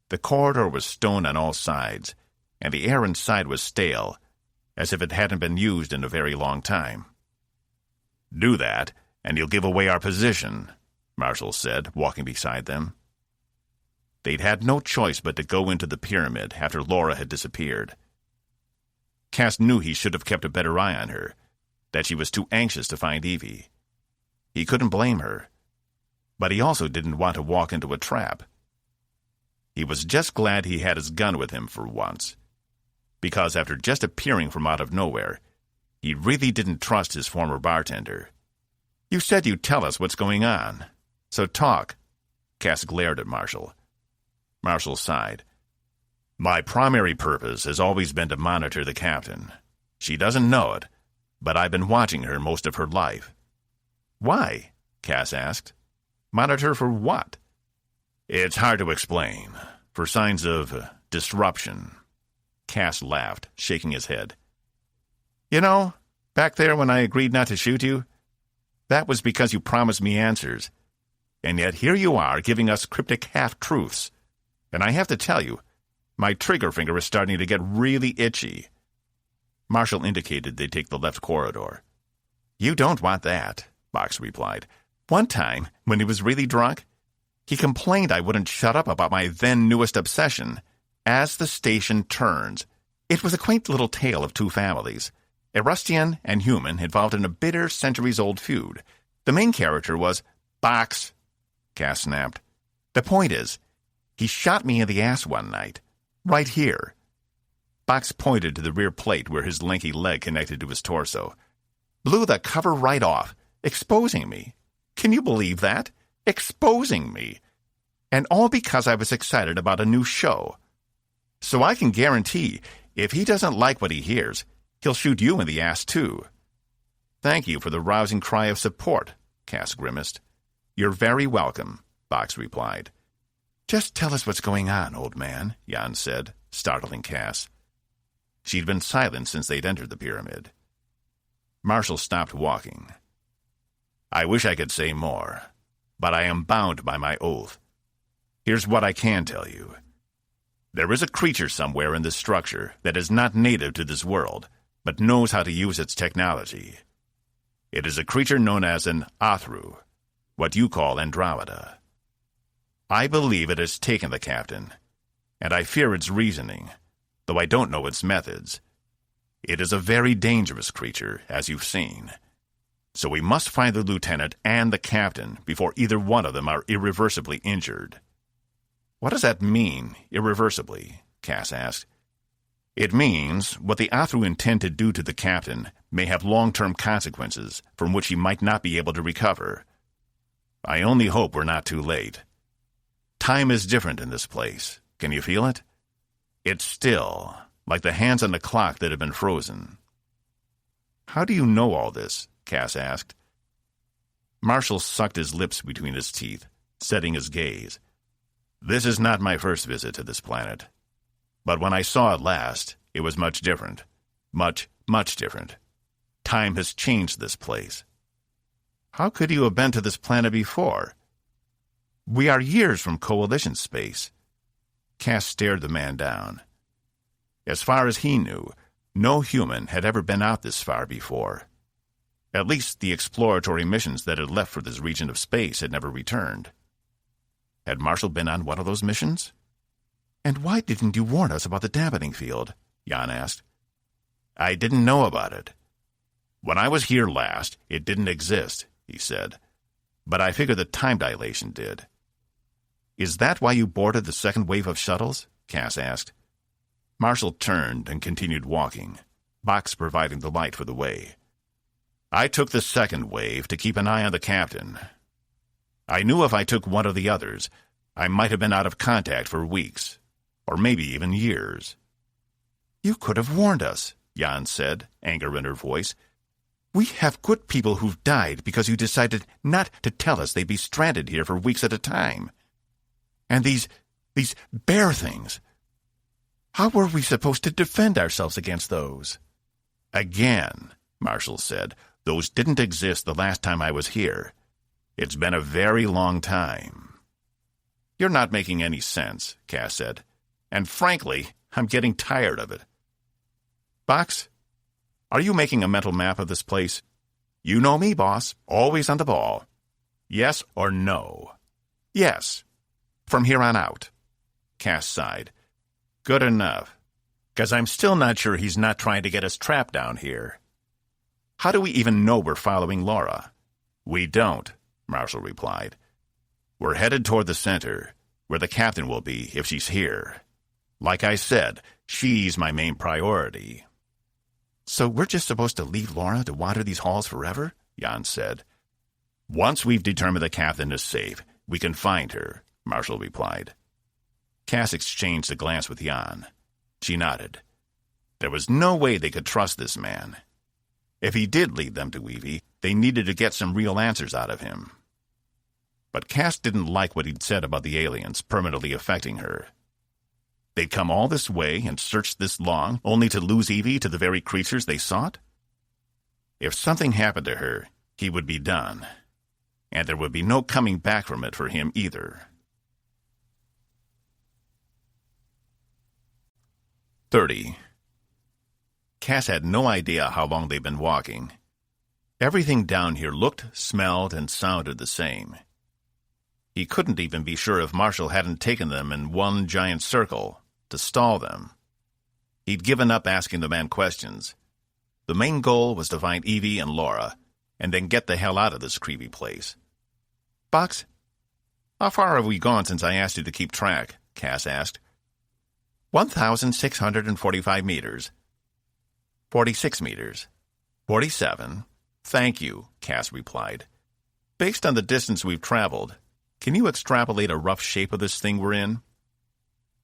The corridor was stone on all sides, and the air inside was stale, as if it hadn't been used in a very long time. "Do that, and you'll give away our position," Marshall said, walking beside them. They'd had no choice but to go into the pyramid after Laura had disappeared. Cas knew he should have kept a better eye on her, that she was too anxious to find Evie. He couldn't blame her, but he also didn't want to walk into a trap. He was just glad he had his gun with him for once, because after just appearing from out of nowhere, he really didn't trust his former bartender. "You said you'd tell us what's going on, so talk." Cas glared at Marshall. Marshall sighed. "My primary purpose has always been to monitor the captain. She doesn't know it, but I've been watching her most of her life." "Why?" Cas asked. "Monitor for what?" "It's hard to explain. For signs of disruption." Cas laughed, shaking his head. "You know, back there when I agreed not to shoot you, that was because you promised me answers. And yet here you are giving us cryptic half-truths. And I have to tell you, my trigger finger is starting to get really itchy." Marshall indicated they take the left corridor. "You don't want that," Box replied. "One time, when he was really drunk, he complained I wouldn't shut up about my then-newest obsession, As the Station Turns. It was a quaint little tale of two families, Erustian and human, involved in a bitter, centuries-old feud. The main character was Box," Cas snapped. "The point is, he shot me in the ass one night, right here." Box pointed to the rear plate where his lanky leg connected to his torso. "Blew the cover right off, exposing me. Can you believe that? Exposing me. And all because I was excited about a new show. So I can guarantee, if he doesn't like what he hears, he'll shoot you in the ass too." "Thank you for the rousing cry of support," Cas grimaced. "You're very welcome," Box replied. "Just tell us what's going on, old man," Jan said, startling Cas. She'd been silent since they'd entered the pyramid. Marshall stopped walking. "I wish I could say more, but I am bound by my oath. Here's what I can tell you. There is a creature somewhere in this structure that is not native to this world, but knows how to use its technology. It is a creature known as an Athru, what you call Andromeda. I believe it has taken the captain, and I fear its reasoning, though I don't know its methods. It is a very dangerous creature, as you've seen. So we must find the lieutenant and the captain before either one of them are irreversibly injured." "What does that mean, irreversibly?" Cas asked. "It means what the Athru intend to do to the captain may have long-term consequences from which he might not be able to recover. I only hope we're not too late. Time is different in this place. Can you feel it? It's still, like the hands on the clock that have been frozen." "How do you know all this?" Cas asked. Marshall sucked his lips between his teeth, setting his gaze. "This is not my first visit to this planet. But when I saw it last, it was much different. Much, much different. Time has changed this place." "How could you have been to this planet before?" "We are years from Coalition space." Cas stared the man down. As far as he knew, no human had ever been out this far before. At least the exploratory missions that had left for this region of space had never returned. Had Marshall been on one of those missions? "And why didn't you warn us about the dampening field?" Jan asked. "I didn't know about it. When I was here last, it didn't exist," he said. "But I figured the time dilation did. Is that why you boarded the second wave of shuttles? Cas asked. Marshall turned and continued walking, Box providing the light for the way. I took the second wave to keep an eye on the captain. I knew if I took one of the others, I might have been out of contact for weeks, or maybe even years. You could have warned us, Jan said, anger in her voice. We have good people who've died because you decided not to tell us they'd be stranded here for weeks at a time. And these bear things. How were we supposed to defend ourselves against those? Again, Marshall said, those didn't exist the last time I was here. It's been a very long time. You're not making any sense, Cas said. And frankly, I'm getting tired of it. Box, are you making a mental map of this place? You know me, boss, always on the ball. Yes or no? Yes. From here on out. Cas sighed. Good enough. 'Cause I'm still not sure he's not trying to get us trapped down here. How do we even know we're following Laura? We don't, Marshall replied. We're headed toward the center, where the captain will be if she's here. Like I said, she's my main priority. So we're just supposed to leave Laura to wander these halls forever? Jan said. Once we've determined the captain is safe, we can find her, Marshall replied. Cas exchanged a glance with Jan. She nodded. There was no way they could trust this man. If he did lead them to Evie, they needed to get some real answers out of him. But Cas didn't like what he'd said about the aliens permanently affecting her. They'd come all this way and searched this long, only to lose Evie to the very creatures they sought? If something happened to her, he would be done. And there would be no coming back from it for him either. 30. Cas had no idea how long they'd been walking. Everything down here looked, smelled, and sounded the same. He couldn't even be sure if Marshall hadn't taken them in one giant circle to stall them. He'd given up asking the man questions. The main goal was to find Evie and Laura, and then get the hell out of this creepy place. Box, how far have we gone since I asked you to keep track? Cas asked. 1,645 meters. 46 meters. 47. Thank you, Cas replied. Based on the distance we've traveled, can you extrapolate a rough shape of this thing we're in?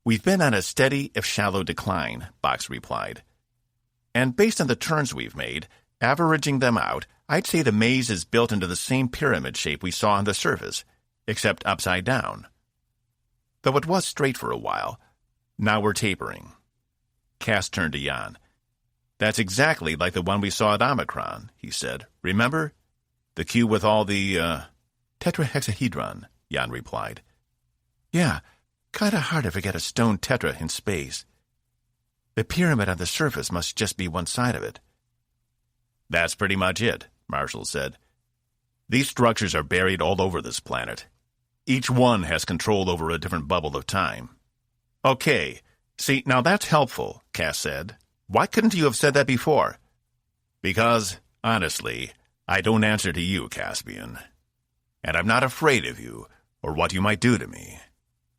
We've been on a steady, if shallow, decline, Box replied. And based on the turns we've made, averaging them out, I'd say the maze is built into the same pyramid shape we saw on the surface, except upside down. Though it was straight for a while, now we're tapering. Cas turned to Jan. That's exactly like the one we saw at Omicron, he said. Remember? The cube with all the, tetrahexahedron, Jan replied. Yeah, kinda hard to forget a stone tetra in space. The pyramid on the surface must just be one side of it. That's pretty much it, Marshall said. These structures are buried all over this planet. Each one has control over a different bubble of time. Okay, see, now that's helpful, Cas said. Why couldn't you have said that before? Because, honestly, I don't answer to you, Caspian. And I'm not afraid of you, or what you might do to me,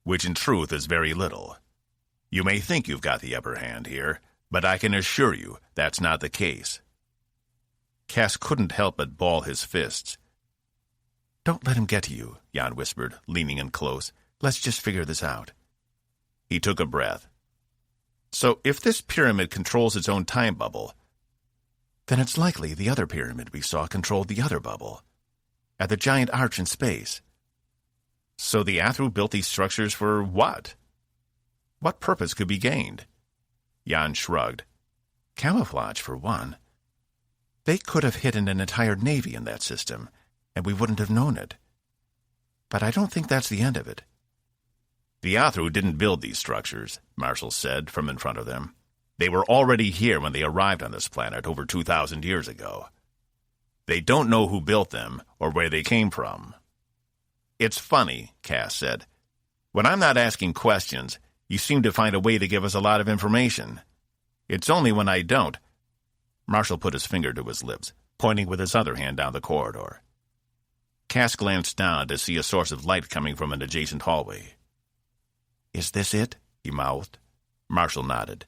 which in truth is very little. You may think you've got the upper hand here, but I can assure you that's not the case. Cas couldn't help but ball his fists. Don't let him get to you, Jan whispered, leaning in close. Let's just figure this out. He took a breath. So if this pyramid controls its own time bubble, then it's likely the other pyramid we saw controlled the other bubble, at the giant arch in space. So the Athru built these structures for what? What purpose could be gained? Jan shrugged. Camouflage, for one. They could have hidden an entire navy in that system, and we wouldn't have known it. But I don't think that's the end of it. The Athru didn't build these structures, Marshall said from in front of them. They were already here when they arrived on this planet over 2,000 years ago. They don't know who built them or where they came from. It's funny, Cas said. When I'm not asking questions, you seem to find a way to give us a lot of information. It's only when I don't. Marshall put his finger to his lips, pointing with his other hand down the corridor. Cas glanced down to see a source of light coming from an adjacent hallway. "Is this it?" he mouthed. Marshall nodded.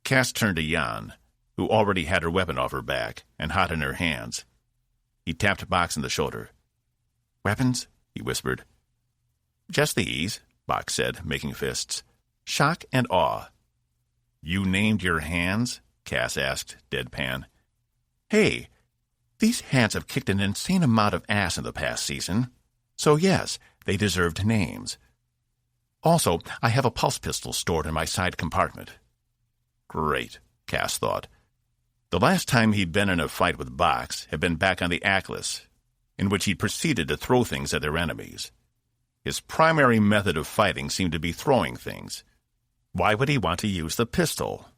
Cas turned to Jan, who already had her weapon off her back and hot in her hands. He tapped Box in the shoulder. "Weapons?" he whispered. "Just these," Box said, making fists. "Shock and awe." "You named your hands?" Cas asked, deadpan. "Hey, these hands have kicked an insane amount of ass in the past season. So yes, they deserved names. Also, I have a pulse pistol stored in my side compartment." Great, Cas thought. The last time he'd been in a fight with Box had been back on the Atlas, in which he'd proceeded to throw things at their enemies. His primary method of fighting seemed to be throwing things. Why would he want to use the pistol?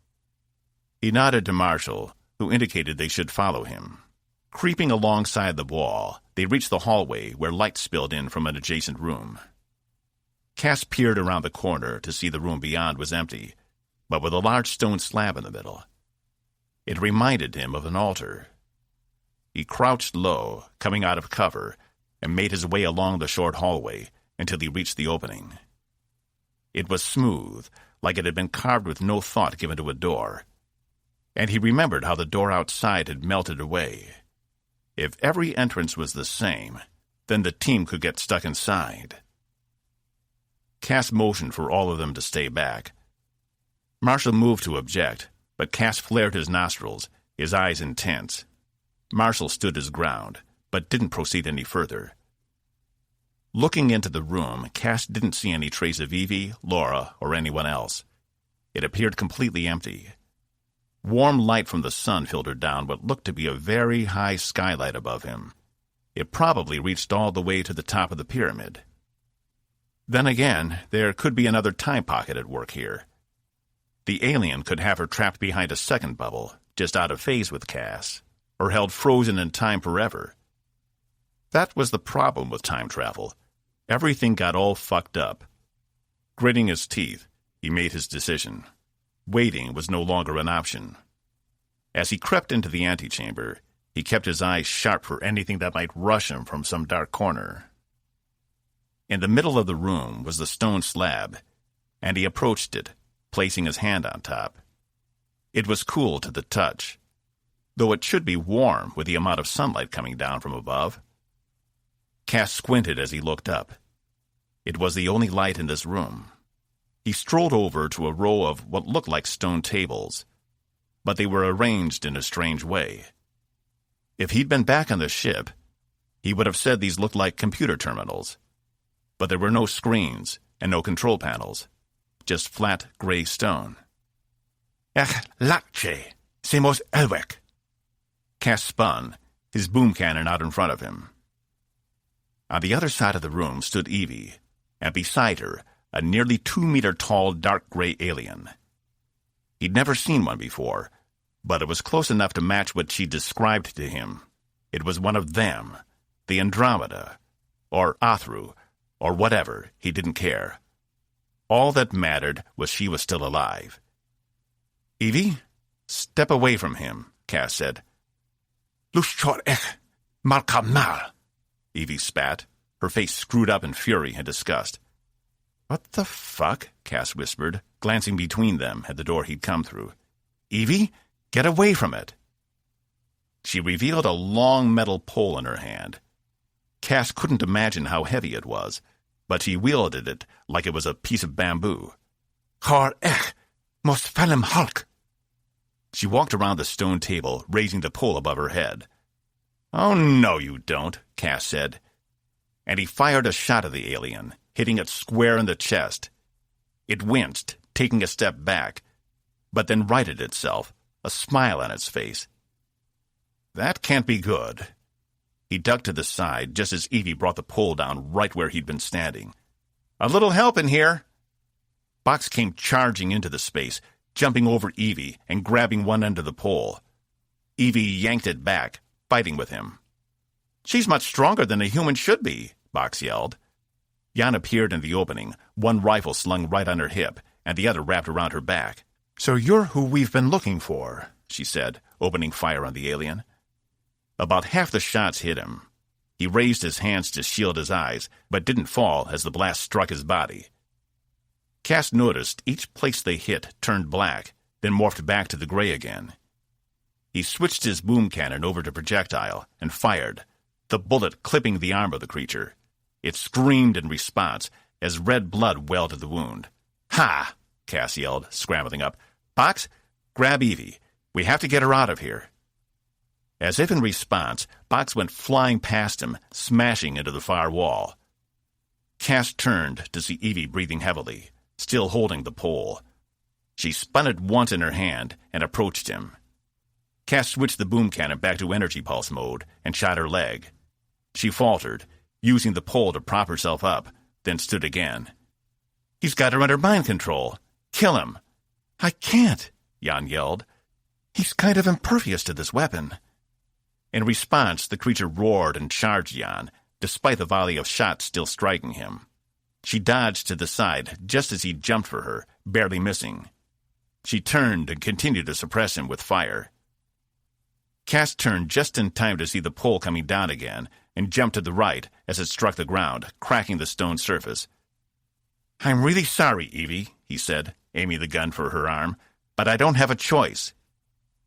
He nodded to Marshall, who indicated they should follow him. Creeping alongside the wall, they reached the hallway where light spilled in from an adjacent room. Cas peered around the corner to see the room beyond was empty, but with a large stone slab in the middle. It reminded him of an altar. He crouched low, coming out of cover, and made his way along the short hallway until he reached the opening. It was smooth, like it had been carved with no thought given to a door, and he remembered how the door outside had melted away. If every entrance was the same, then the team could get stuck inside. Cas motioned for all of them to stay back. Marshall moved to object, but Cas flared his nostrils, his eyes intense. Marshall stood his ground, but didn't proceed any further. Looking into the room, Cas didn't see any trace of Evie, Laura, or anyone else. It appeared completely empty. Warm light from the sun filtered down what looked to be a very high skylight above him. It probably reached all the way to the top of the pyramid. Then again, there could be another time pocket at work here. The alien could have her trapped behind a second bubble, just out of phase with Cas, or held frozen in time forever. That was the problem with time travel. Everything got all fucked up. Gritting his teeth, he made his decision. Waiting was no longer an option. As he crept into the antechamber, he kept his eyes sharp for anything that might rush him from some dark corner. In the middle of the room was the stone slab, and he approached it, placing his hand on top. It was cool to the touch, though it should be warm with the amount of sunlight coming down from above. Cas squinted as he looked up. It was the only light in this room. He strolled over to a row of what looked like stone tables, but they were arranged in a strange way. If he'd been back on the ship, he would have said these looked like computer terminals. But there were no screens and no control panels, just flat gray stone. "Ech, lache, semos elwek." Cas spun, his boom cannon out in front of him. On the other side of the room stood Evie, and beside her, a nearly 2-meter-tall dark gray alien. He'd never seen one before, but it was close enough to match what she described to him. It was one of them, the Andromeda, or Athru, or whatever, he didn't care. All that mattered was she was still alive. "Evie, step away from him," Cas said. "Lushchor ech, malkamal." Evie spat, her face screwed up in fury and disgust. "What the fuck?" Cas whispered, glancing between them at the door he'd come through. "Evie, get away from it." She revealed a long metal pole in her hand. Cas couldn't imagine how heavy it was, but she wielded it like it was a piece of bamboo. "Chor ech, mos felem hulk." She walked around the stone table, raising the pole above her head. "Oh, no, you don't," Cas said. And he fired a shot at the alien, hitting it square in the chest. It winced, taking a step back, but then righted itself, a smile on its face. "That can't be good." He ducked to the side just as Evie brought the pole down right where he'd been standing. "A little help in here." Box came charging into the space, jumping over Evie and grabbing one end of the pole. Evie yanked it back, fighting with him. "She's much stronger than a human should be," Box yelled. Jan appeared in the opening, one rifle slung right on her hip, and the other wrapped around her back. "So you're who we've been looking for," she said, opening fire on the alien. About half the shots hit him. He raised his hands to shield his eyes, but didn't fall as the blast struck his body. Cas noticed each place they hit turned black, then morphed back to the gray again. He switched his boom cannon over to projectile and fired, the bullet clipping the arm of the creature. It screamed in response as red blood welled at the wound. "Ha!" Cas yelled, scrambling up. "Box, grab Evie. We have to get her out of here." As if in response, Box went flying past him, smashing into the far wall. Cas turned to see Evie breathing heavily, still holding the pole. She spun it once in her hand and approached him. Cas switched the boom cannon back to energy pulse mode and shot her leg. She faltered, using the pole to prop herself up, then stood again. "He's got her under mind control. Kill him." "I can't," Jan yelled. "He's kind of impervious to this weapon." In response, the creature roared and charged Jan, despite the volley of shots still striking him. She dodged to the side just as he jumped for her, barely missing. She turned and continued to suppress him with fire. Cas turned just in time to see the pole coming down again and jumped to the right as it struck the ground, cracking the stone surface. "I'm really sorry, Evie," he said, aiming the gun for her arm, "but I don't have a choice."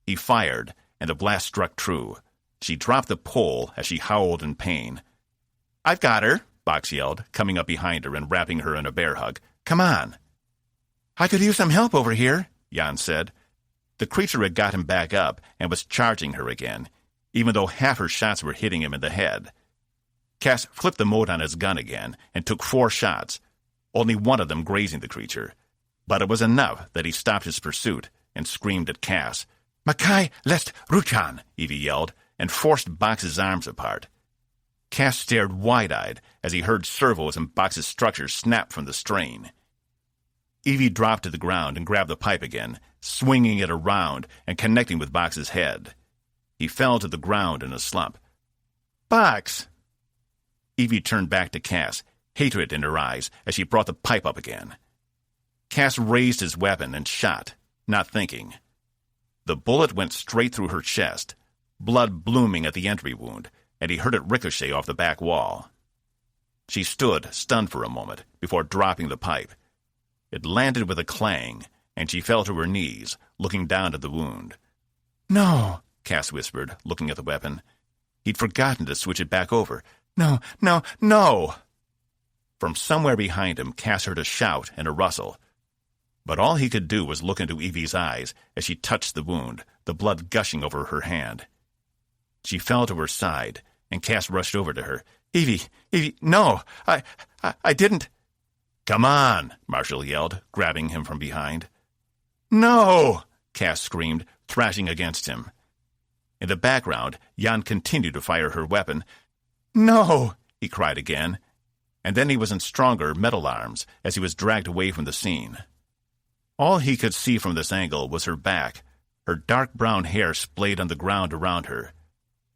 He fired, and the blast struck true. She dropped the pole as she howled in pain. "I've got her," Box yelled, coming up behind her and wrapping her in a bear hug. "Come on." "I could use some help over here," Jan said. The creature had got him back up and was charging her again, even though half her shots were hitting him in the head. Cas flipped the mode on his gun again and took 4 shots, only one of them grazing the creature. But it was enough that he stopped his pursuit and screamed at Cas. "Makai lest Ruchan," Evie yelled, and forced Box's arms apart. Cas stared wide-eyed as he heard servos and Box's structure snap from the strain. Evie dropped to the ground and grabbed the pipe again, swinging it around and connecting with Box's head. He fell to the ground in a slump. "Box!" Evie turned back to Cas, hatred in her eyes as she brought the pipe up again. Cas raised his weapon and shot, not thinking. The bullet went straight through her chest, blood blooming at the entry wound, and he heard it ricochet off the back wall. She stood, stunned for a moment, before dropping the pipe. It landed with a clang, and she fell to her knees, looking down at the wound. "No," Cas whispered, looking at the weapon. He'd forgotten to switch it back over. "No, no, no!" From somewhere behind him, Cas heard a shout and a rustle. But all he could do was look into Evie's eyes as she touched the wound, the blood gushing over her hand. She fell to her side, and Cas rushed over to her. Evie, no! I didn't." "Come on," Marshall yelled, grabbing him from behind. "No!" Cas screamed, thrashing against him. In the background, Jan continued to fire her weapon. "No!" he cried again, and then he was in stronger metal arms as he was dragged away from the scene. All he could see from this angle was her back, her dark brown hair splayed on the ground around her.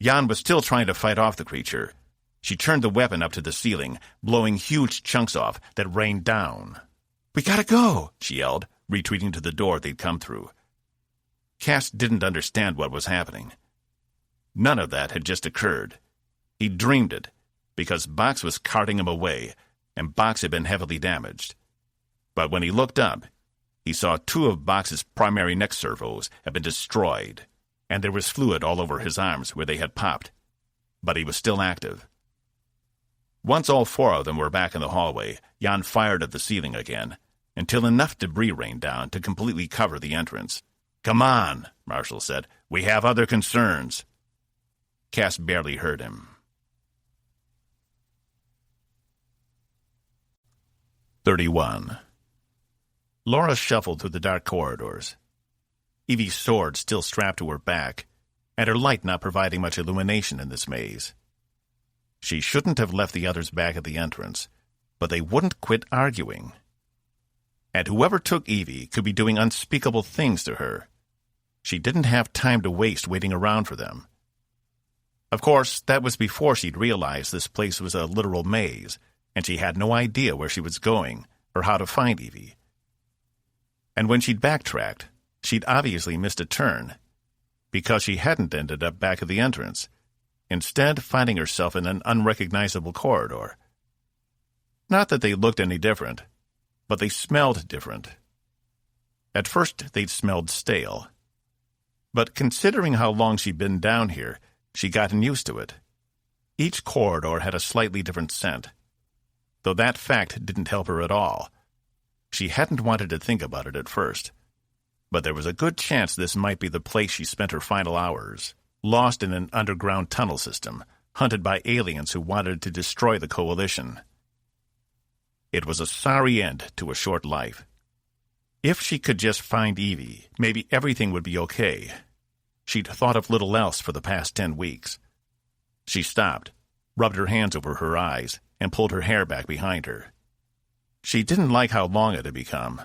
Jan was still trying to fight off the creature. She turned the weapon up to the ceiling, blowing huge chunks off that rained down. "We gotta go," she yelled, retreating to the door they'd come through. Cas didn't understand what was happening. None of that had just occurred. He dreamed it, because Box was carting him away, and Box had been heavily damaged. But when he looked up, he saw 2 of Box's primary neck servos had been destroyed, and there was fluid all over his arms where they had popped. But he was still active. Once all 4 of them were back in the hallway, Jan fired at the ceiling again, until enough debris rained down to completely cover the entrance. "Come on," Marshall said. "We have other concerns." Cas barely heard him. 31. Laura shuffled through the dark corridors. Evie's sword still strapped to her back, and her light not providing much illumination in this maze. She shouldn't have left the others back at the entrance, but they wouldn't quit arguing. And whoever took Evie could be doing unspeakable things to her. She didn't have time to waste waiting around for them. Of course, that was before she'd realized this place was a literal maze, and she had no idea where she was going or how to find Evie. And when she'd backtracked, she'd obviously missed a turn, because she hadn't ended up back at the entrance, instead finding herself in an unrecognizable corridor. Not that they looked any different. but they smelled different. At first, they'd smelled stale. But considering how long she'd been down here, she'd gotten used to it. Each corridor had a slightly different scent, though that fact didn't help her at all. She hadn't wanted to think about it at first, but there was a good chance this might be the place she spent her final hours, lost in an underground tunnel system, hunted by aliens who wanted to destroy the Coalition. It was a sorry end to a short life. If she could just find Evie, maybe everything would be okay. She'd thought of little else for the past 10 weeks. She stopped, rubbed her hands over her eyes, and pulled her hair back behind her. She didn't like how long it had become,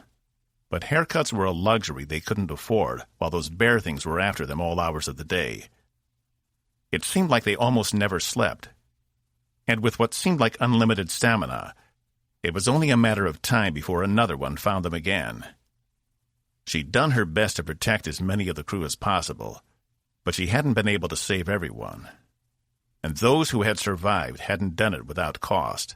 but haircuts were a luxury they couldn't afford while those bear things were after them all hours of the day. It seemed like they almost never slept, and with what seemed like unlimited stamina, it was only a matter of time before another one found them again. She'd done her best to protect as many of the crew as possible, but she hadn't been able to save everyone. And those who had survived hadn't done it without cost.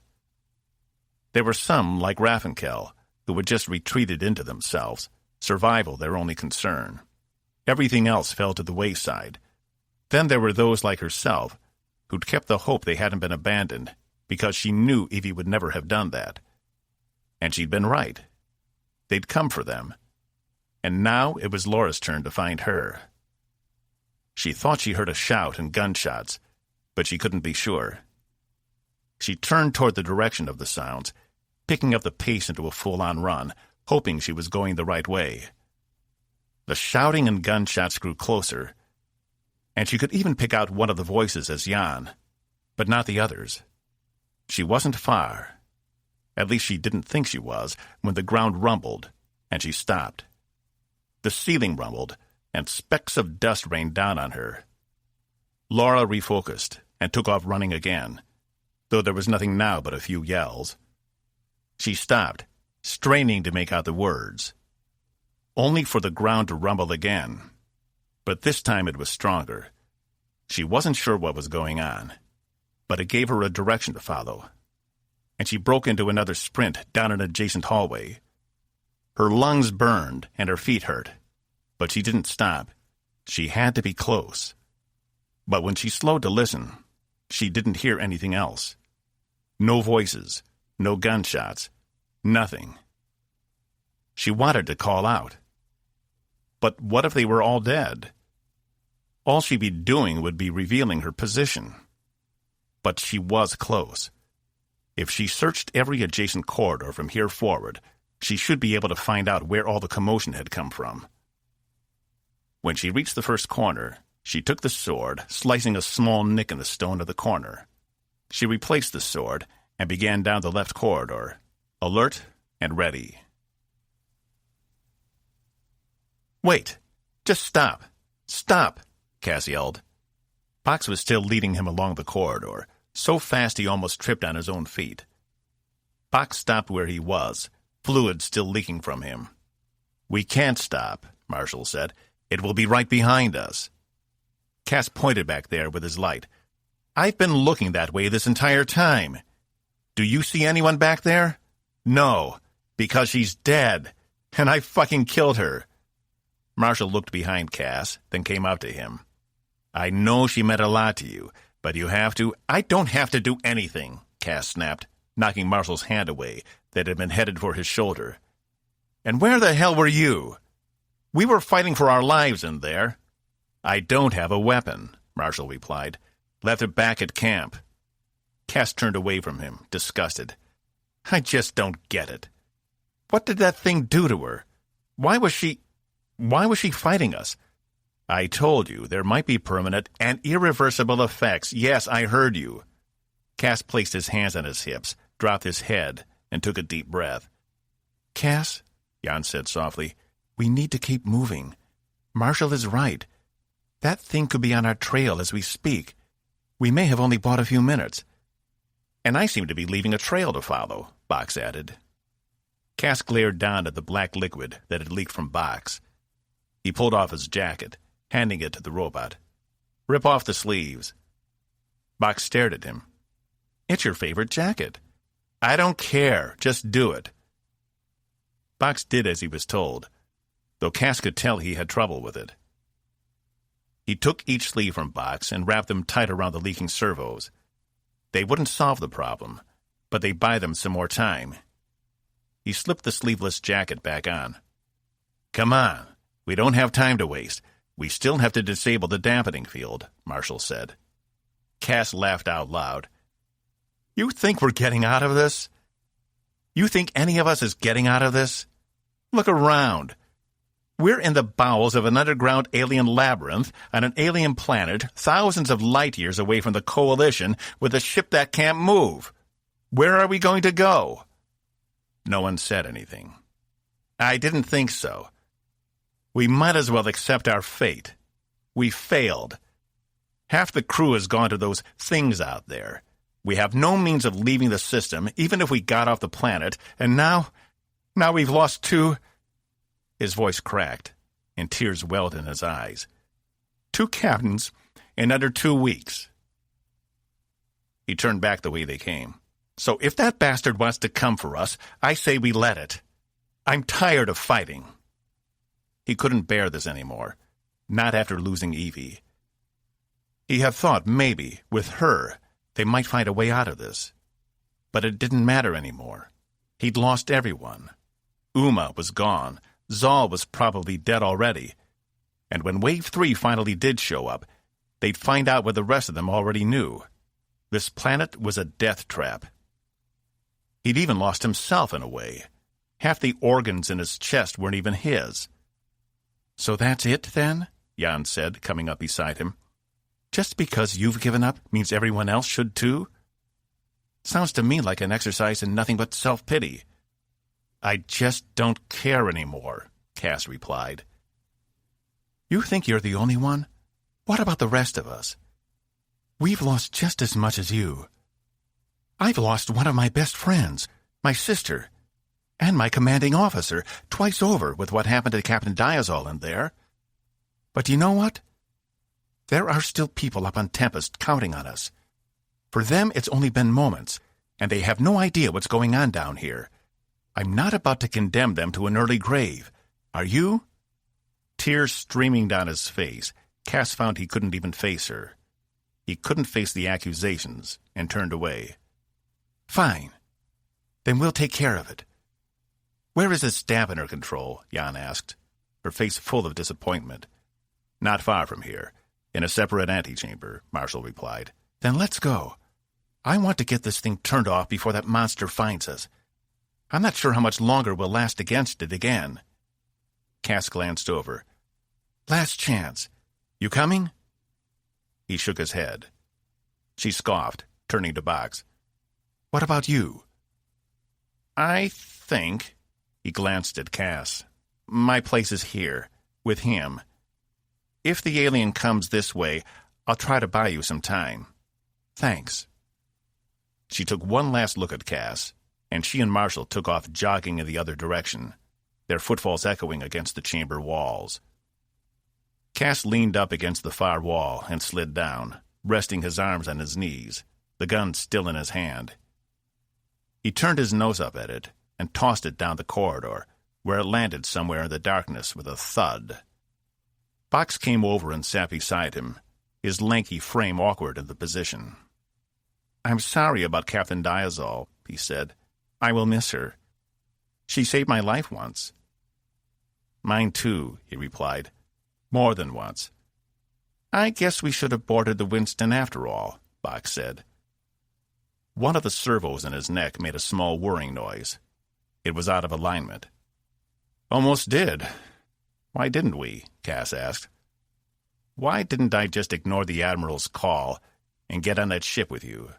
There were some, like Raffenkel, who had just retreated into themselves, survival their only concern. Everything else fell to the wayside. Then there were those like herself, who'd kept the hope they hadn't been abandoned, because she knew Evie would never have done that. And she'd been right. They'd come for them. And now it was Laura's turn to find her. She thought she heard a shout and gunshots, but she couldn't be sure. She turned toward the direction of the sounds, picking up the pace into a full-on run, hoping she was going the right way. The shouting and gunshots grew closer, and she could even pick out one of the voices as Jan, but not the others. She wasn't far. At least she didn't think she was, when the ground rumbled, and she stopped. The ceiling rumbled, and specks of dust rained down on her. Laura refocused and took off running again, though there was nothing now but a few yells. She stopped, straining to make out the words, only for the ground to rumble again. But this time it was stronger. She wasn't sure what was going on, but it gave her a direction to follow, and she broke into another sprint down an adjacent hallway. Her lungs burned and her feet hurt, but she didn't stop. She had to be close. But when she slowed to listen, she didn't hear anything else. No voices, no gunshots, nothing. She wanted to call out. But what if they were all dead? All she'd be doing would be revealing her position. But she was close. If she searched every adjacent corridor from here forward, she should be able to find out where all the commotion had come from. When she reached the first corner, she took the sword, slicing a small nick in the stone of the corner. She replaced the sword and began down the left corridor, alert and ready. "Wait! Just stop! Stop!" Cas yelled. Box was still leading him along the corridor, so fast he almost tripped on his own feet. Box stopped where he was, fluid still leaking from him. "We can't stop," Marshall said. "It will be right behind us." Cas pointed back there with his light. "I've been looking that way this entire time. Do you see anyone back there?" "No, because she's dead, and I fucking killed her." Marshall looked behind Cas, then came out to him. "I know she meant a lot to you, but you have to—" "I don't have to do anything," Cas snapped, knocking Marshall's hand away that had been headed for his shoulder. "And where the hell were you? We were fighting for our lives in there." "I don't have a weapon," Marshall replied. "Left it back at camp." Cas turned away from him, disgusted. "I just don't get it. What did that thing do to her? Why was she fighting us?" "I told you there might be permanent and irreversible effects. Yes, I heard you." Cas placed his hands on his hips, dropped his head, and took a deep breath. "Cas," Jan said softly, "we need to keep moving. Marshall is right. That thing could be on our trail as we speak. We may have only bought a few minutes." "And I seem to be leaving a trail to follow," Box added. Cas glared down at the black liquid that had leaked from Box. He pulled off his jacket, handing it to the robot. "Rip off the sleeves." Box stared at him. "It's your favorite jacket." "I don't care. Just do it." Box did as he was told, though Cas could tell he had trouble with it. He took each sleeve from Box and wrapped them tight around the leaking servos. They wouldn't solve the problem, but they'd buy them some more time. He slipped the sleeveless jacket back on. "Come on, we don't have time to waste. We still have to disable the dampening field," Marshall said. Cas laughed out loud. "You think we're getting out of this? You think any of us is getting out of this? Look around. We're in the bowels of an underground alien labyrinth on an alien planet thousands of light years away from the Coalition with a ship that can't move. Where are we going to go?" No one said anything. "I didn't think so. We might as well accept our fate. We failed. Half the crew has gone to those things out there. We have no means of leaving the system, even if we got off the planet, and now we've lost two—" His voice cracked, and tears welled in his eyes. "Two captains in under 2 weeks." He turned back the way they came. "So if that bastard wants to come for us, I say we let it. I'm tired of fighting." He couldn't bear this anymore, not after losing Evie. He had thought maybe, with her, they might find a way out of this. But it didn't matter anymore. He'd lost everyone. Uma was gone. Zal was probably dead already. And when Wave 3 finally did show up, they'd find out what the rest of them already knew. This planet was a death trap. He'd even lost himself in a way. Half the organs in his chest weren't even his. "So that's it, then?" Jan said, coming up beside him. "Just because you've given up means everyone else should too? Sounds to me like an exercise in nothing but self-pity." "I just don't care anymore," Cas replied. "You think you're the only one? What about the rest of us? We've lost just as much as you. I've lost one of my best friends, my sister, and my commanding officer, twice over with what happened to Captain Diazol in there. But you know what? There are still people up on Tempest counting on us. For them, it's only been moments, and they have no idea what's going on down here. I'm not about to condemn them to an early grave. Are you?" Tears streaming down his face, Cas found he couldn't even face her. He couldn't face the accusations, and turned away. "Fine. Then we'll take care of it." "Where is this dampener control?" Jan asked, her face full of disappointment. "Not far from here, in a separate antechamber," Marshall replied. "Then let's go. I want to get this thing turned off before that monster finds us. I'm not sure how much longer we'll last against it again." Cas glanced over. "Last chance. You coming?" He shook his head. She scoffed, turning to Box. "What about you?" "I think—" He glanced at Cas. "My place is here, with him. If the alien comes this way, I'll try to buy you some time." "Thanks." She took one last look at Cas, and she and Marshall took off jogging in the other direction, their footfalls echoing against the chamber walls. Cas leaned up against the far wall and slid down, resting his arms on his knees, the gun still in his hand. He turned his nose up at it and tossed it down the corridor, where it landed somewhere in the darkness with a thud. Box came over and sat beside him, his lanky frame awkward in the position. "I'm sorry about Captain Diazol," he said. "I will miss her. She saved my life once." "Mine too," he replied. "More than once." "I guess we should have boarded the Winston after all," Box said. One of the servos in his neck made a small whirring noise. It was out of alignment. "Almost did. Why didn't we?" Cas asked. "Why didn't I just ignore the Admiral's call and get on that ship with you?"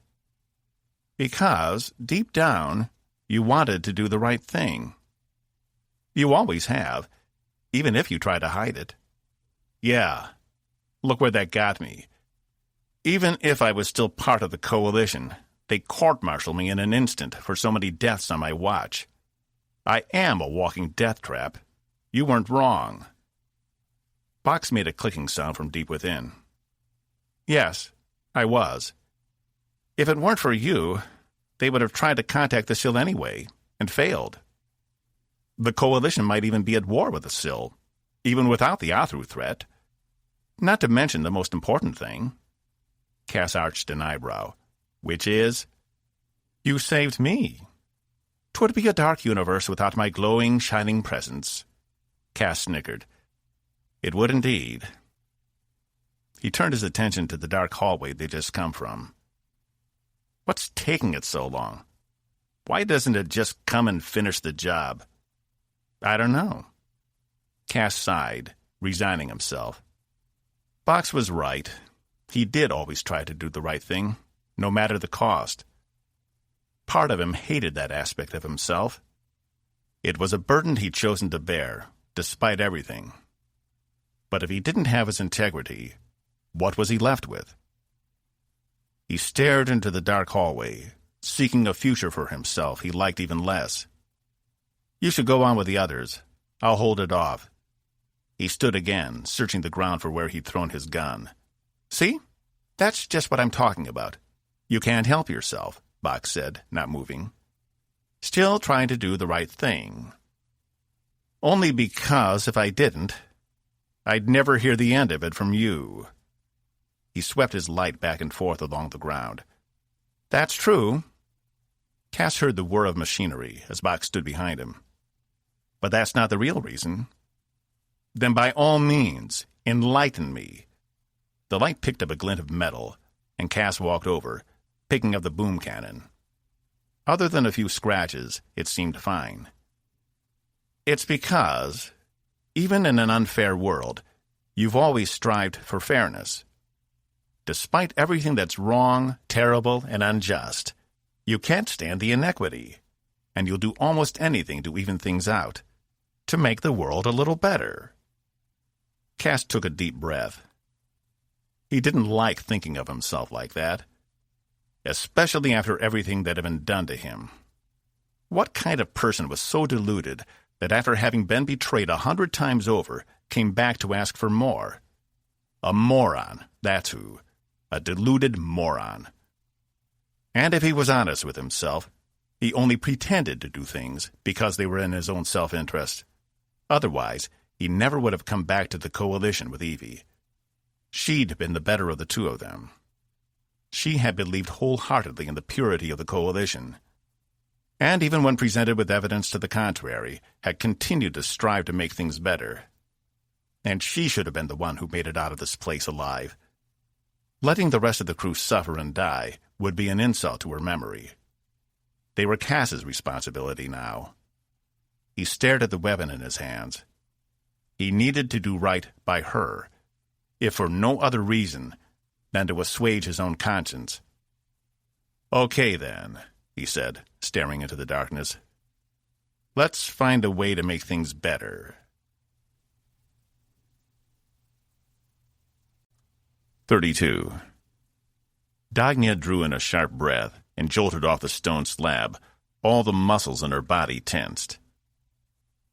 "Because, deep down, you wanted to do the right thing. You always have, even if you try to hide it." "Yeah. Look where that got me. Even if I was still part of the Coalition, they court-martialed me in an instant for so many deaths on my watch. I am a walking death trap. You weren't wrong." Box made a clicking sound from deep within. "Yes, I was. If it weren't for you, they would have tried to contact the shield anyway, and failed." The Coalition might even be at war with the Sill, even without the Athru threat. Not to mention the most important thing. Cas arched an eyebrow. Which is? You saved me. 'Twould be a dark universe without my glowing, shining presence. Cas snickered. It would indeed. He turned his attention to the dark hallway they'd just come from. What's taking it so long? Why doesn't it just come and finish the job? I don't know. Cas sighed, resigning himself. Box was right. He did always try to do the right thing, no matter the cost. Part of him hated that aspect of himself. It was a burden he'd chosen to bear, despite everything. But if he didn't have his integrity, what was he left with? He stared into the dark hallway, seeking a future for himself he liked even less. You should go on with the others. I'll hold it off. He stood again, searching the ground for where he'd thrown his gun. See? That's just what I'm talking about. You can't help yourself, Box said, not moving. Still trying to do the right thing. Only because if I didn't, I'd never hear the end of it from you. He swept his light back and forth along the ground. That's true. Cas heard the whir of machinery as Box stood behind him. But that's not the real reason. Then by all means, enlighten me. The light picked up a glint of metal, and Cas walked over, picking up the boom cannon. Other than a few scratches, it seemed fine. It's because, even in an unfair world, you've always strived for fairness. Despite everything that's wrong, terrible, and unjust, you can't stand the inequity, and you'll do almost anything to even things out, to make the world a little better. Cas took a deep breath. He didn't like thinking of himself like that, especially after everything that had been done to him. What kind of person was so deluded that after having been betrayed 100 times over, came back to ask for more? A moron, that's who. A deluded moron. And if he was honest with himself, he only pretended to do things because they were in his own self-interest. Otherwise, he never would have come back to the Coalition with Evie. She'd been the better of the two of them. She had believed wholeheartedly in the purity of the Coalition, and even when presented with evidence to the contrary, had continued to strive to make things better. And she should have been the one who made it out of this place alive. Letting the rest of the crew suffer and die would be an insult to her memory. They were Cas's responsibility now. He stared at the weapon in his hands. He needed to do right by her, if for no other reason than to assuage his own conscience. Okay, then, he said, staring into the darkness. Let's find a way to make things better. 32. Dagnya drew in a sharp breath and jolted off the stone slab, all the muscles in her body tensed.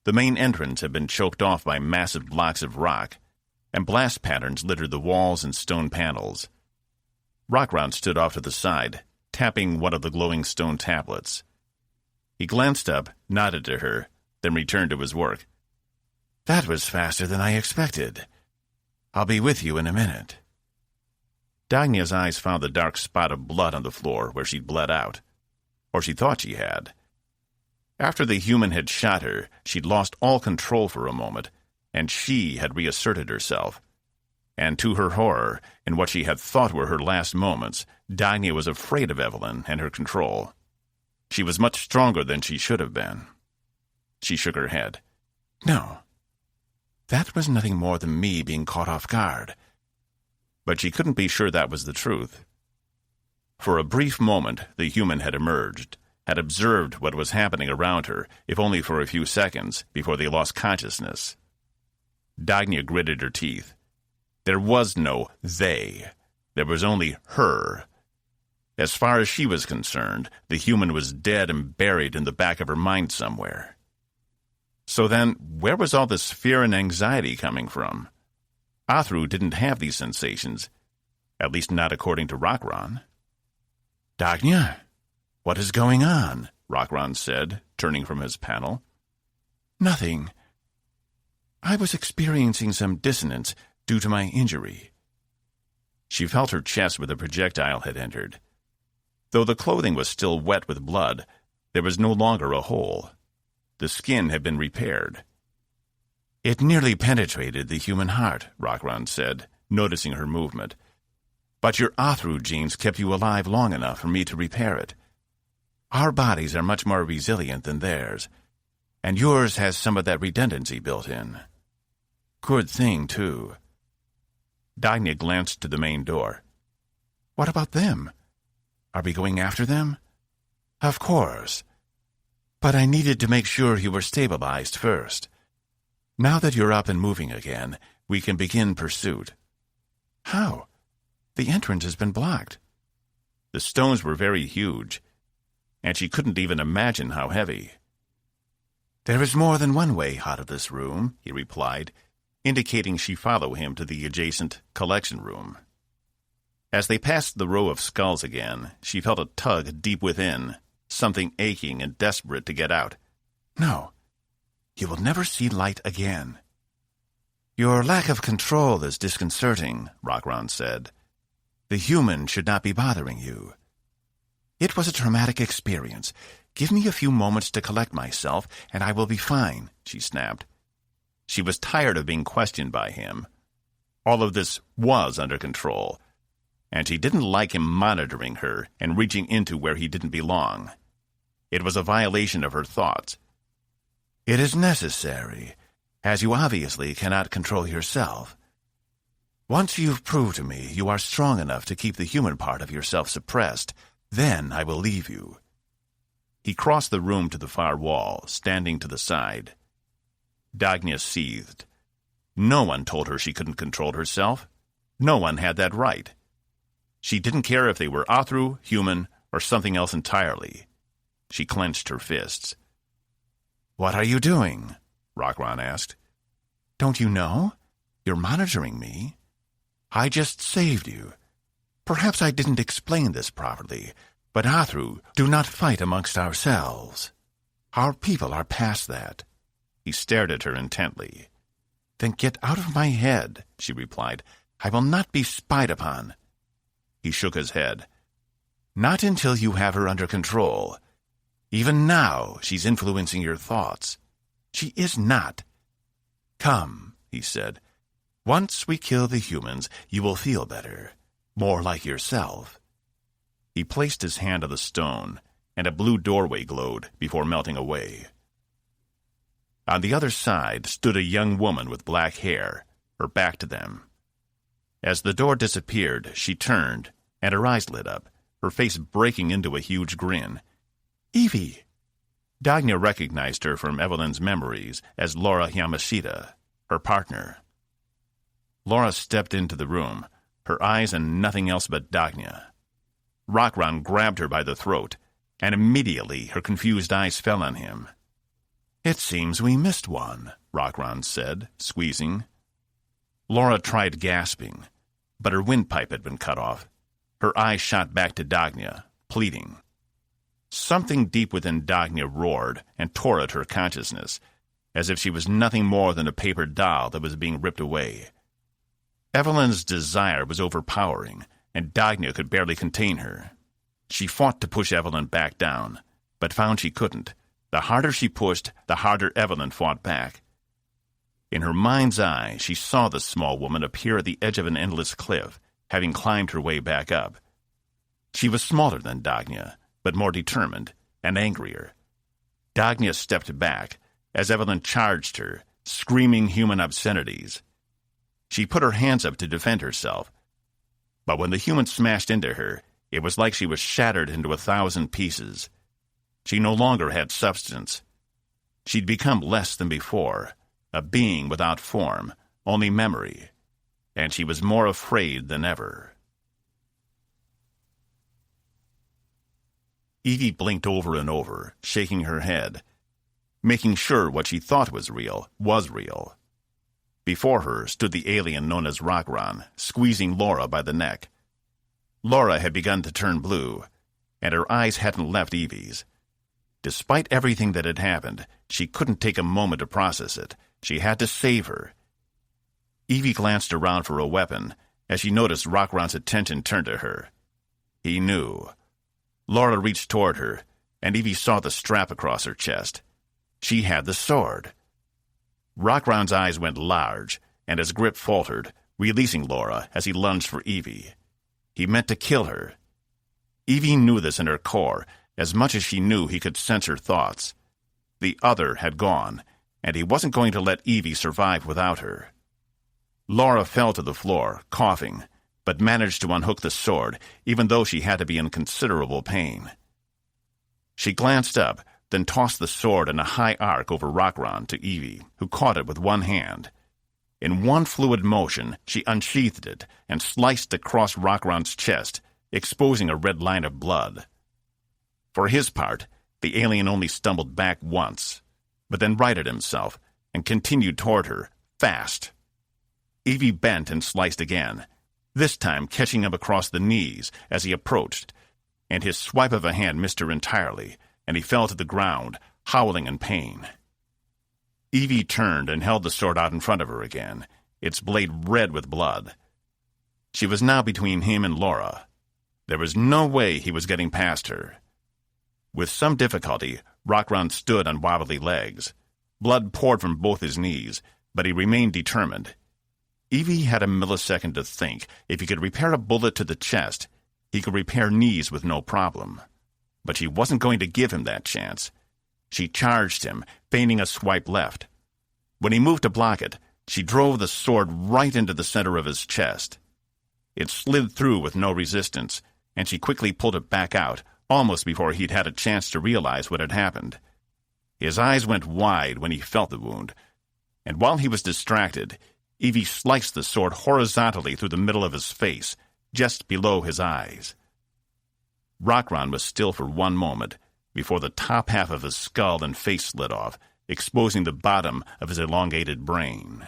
The main entrance had been choked off by massive blocks of rock, and blast patterns littered the walls and stone panels. Rockron stood off to the side, tapping one of the glowing stone tablets. He glanced up, nodded to her, then returned to his work. That was faster than I expected. I'll be with you in a minute. Dagnya's eyes found the dark spot of blood on the floor where she'd bled out. Or she thought she had. After the human had shot her, she'd lost all control for a moment, and she had reasserted herself. And to her horror, in what she had thought were her last moments, Dagnya was afraid of Evelyn and her control. She was much stronger than she should have been. She shook her head. No. That was nothing more than me being caught off guard. But she couldn't be sure that was the truth. For a brief moment, the human had emerged, had observed what was happening around her, if only for a few seconds, before they lost consciousness. Dagnya gritted her teeth. There was no they. There was only her. As far as she was concerned, the human was dead and buried in the back of her mind somewhere. So then, where was all this fear and anxiety coming from? Athru didn't have these sensations, at least not according to Rockron. Dagnya, what is going on? Rockron said, turning from his panel. Nothing. I was experiencing some dissonance due to my injury. She felt her chest where the projectile had entered. Though the clothing was still wet with blood, there was no longer a hole. The skin had been repaired. It nearly penetrated the human heart, Rockron said, noticing her movement. But your Athru genes kept you alive long enough for me to repair it. Our bodies are much more resilient than theirs, and yours has some of that redundancy built in. Good thing, too. Dagnya glanced to the main door. What about them? Are we going after them? Of course. But I needed to make sure you were stabilized first. Now that you're up and moving again, we can begin pursuit. How? The entrance has been blocked. The stones were very huge, and she couldn't even imagine how heavy. There is more than one way out of this room, he replied, indicating she follow him to the adjacent collection room. As they passed the row of skulls again, she felt a tug deep within, something aching and desperate to get out. No, you will never see light again. Your lack of control is disconcerting, Rockron said. The human should not be bothering you. It was a traumatic experience. Give me a few moments to collect myself, and I will be fine, she snapped. She was tired of being questioned by him. All of this was under control, and she didn't like him monitoring her and reaching into where he didn't belong. It was a violation of her thoughts. It is necessary, as you obviously cannot control yourself. Once you've proved to me you are strong enough to keep the human part of yourself suppressed, then I will leave you. He crossed the room to the far wall, standing to the side. Dagnya seethed. No one told her she couldn't control herself. No one had that right. She didn't care if they were Athru, human, or something else entirely. She clenched her fists. What are you doing? Rockron asked. Don't you know? You're monitoring me. I just saved you. Perhaps I didn't explain this properly, but Athru do not fight amongst ourselves. Our people are past that. He stared at her intently. Then get out of my head, she replied. I will not be spied upon. He shook his head. Not until you have her under control. Even now, she's influencing your thoughts. She is not. Come, he said. Once we kill the humans, you will feel better. More like yourself. He placed his hand on the stone, and a blue doorway glowed before melting away. On the other side stood a young woman with black hair, her back to them. As the door disappeared, she turned, and her eyes lit up, her face breaking into a huge grin. Evie! Dagnya recognized her from Evelyn's memories as Laura Yamashita, her partner. Laura stepped into the room, her eyes on nothing else but Dagnya. Rockron grabbed her by the throat, and immediately her confused eyes fell on him. It seems we missed one, Rockron said, squeezing. Laura tried gasping, but her windpipe had been cut off. Her eyes shot back to Dagnya, pleading. Something deep within Dagnya roared and tore at her consciousness, as if she was nothing more than a paper doll that was being ripped away. Evelyn's desire was overpowering, and Dagnya could barely contain her. She fought to push Evelyn back down, but found she couldn't. The harder she pushed, the harder Evelyn fought back. In her mind's eye, she saw the small woman appear at the edge of an endless cliff, having climbed her way back up. She was smaller than Dagnya, but more determined and angrier. Dagnya stepped back as Evelyn charged her, screaming human obscenities. She put her hands up to defend herself, but when the human smashed into her, it was like she was shattered into 1,000 pieces. She no longer had substance. She'd become less than before, a being without form, only memory, and she was more afraid than ever. Evie blinked over and over, shaking her head, making sure what she thought was real was real. Before her stood the alien known as Rockron, squeezing Laura by the neck. Laura had begun to turn blue, and her eyes hadn't left Evie's. Despite everything that had happened, she couldn't take a moment to process it. She had to save her. Evie glanced around for a weapon as she noticed Rockron's attention turn to her. He knew. Laura reached toward her, and Evie saw the strap across her chest. She had the sword. Rockron's eyes went large, and his grip faltered, releasing Laura as he lunged for Evie. He meant to kill her. Evie knew this in her core, as much as she knew he could sense her thoughts. The other had gone, and he wasn't going to let Evie survive without her. Laura fell to the floor, coughing, but managed to unhook the sword, even though she had to be in considerable pain. She glanced up, then tossed the sword in a high arc over Rockron to Evie, who caught it with one hand. In one fluid motion, she unsheathed it and sliced across Rockron's chest, exposing a red line of blood. For his part, the alien only stumbled back once, but then righted himself and continued toward her, fast. Evie bent and sliced again, this time catching him across the knees as he approached, and his swipe of a hand missed her entirely, and he fell to the ground, howling in pain. Evie turned and held the sword out in front of her again, its blade red with blood. She was now between him and Laura. There was no way he was getting past her. With some difficulty, Rockron stood on wobbly legs. Blood poured from both his knees, but he remained determined. Evie had a millisecond to think. If he could repair a bullet to the chest, he could repair knees with no problem. But she wasn't going to give him that chance. She charged him, feigning a swipe left. When he moved to block it, she drove the sword right into the center of his chest. It slid through with no resistance, and she quickly pulled it back out, almost before he'd had a chance to realize what had happened. His eyes went wide when he felt the wound, and while he was distracted, Evie sliced the sword horizontally through the middle of his face, just below his eyes. Rockron was still for one moment, before the top half of his skull and face slid off, exposing the bottom of his elongated brain.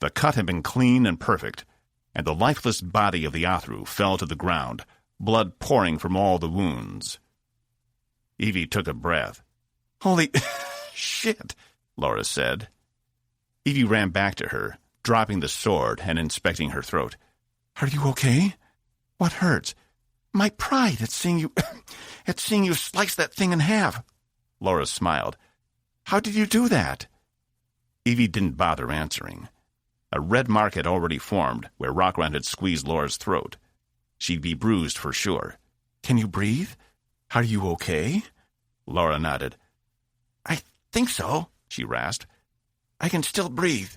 The cut had been clean and perfect, and the lifeless body of the Athru fell to the ground, blood pouring from all the wounds. Evie took a breath. "Holy shit," Laura said. Evie ran back to her, dropping the sword and inspecting her throat. "Are you okay? What hurts?" "My pride at seeing you slice that thing in half." Laura smiled. "How did you do that?" Evie didn't bother answering. A red mark had already formed where Rockron had squeezed Laura's throat. She'd be bruised for sure. "Can you breathe? Are you okay?" Laura nodded. "I think so," she rasped. "I can still breathe.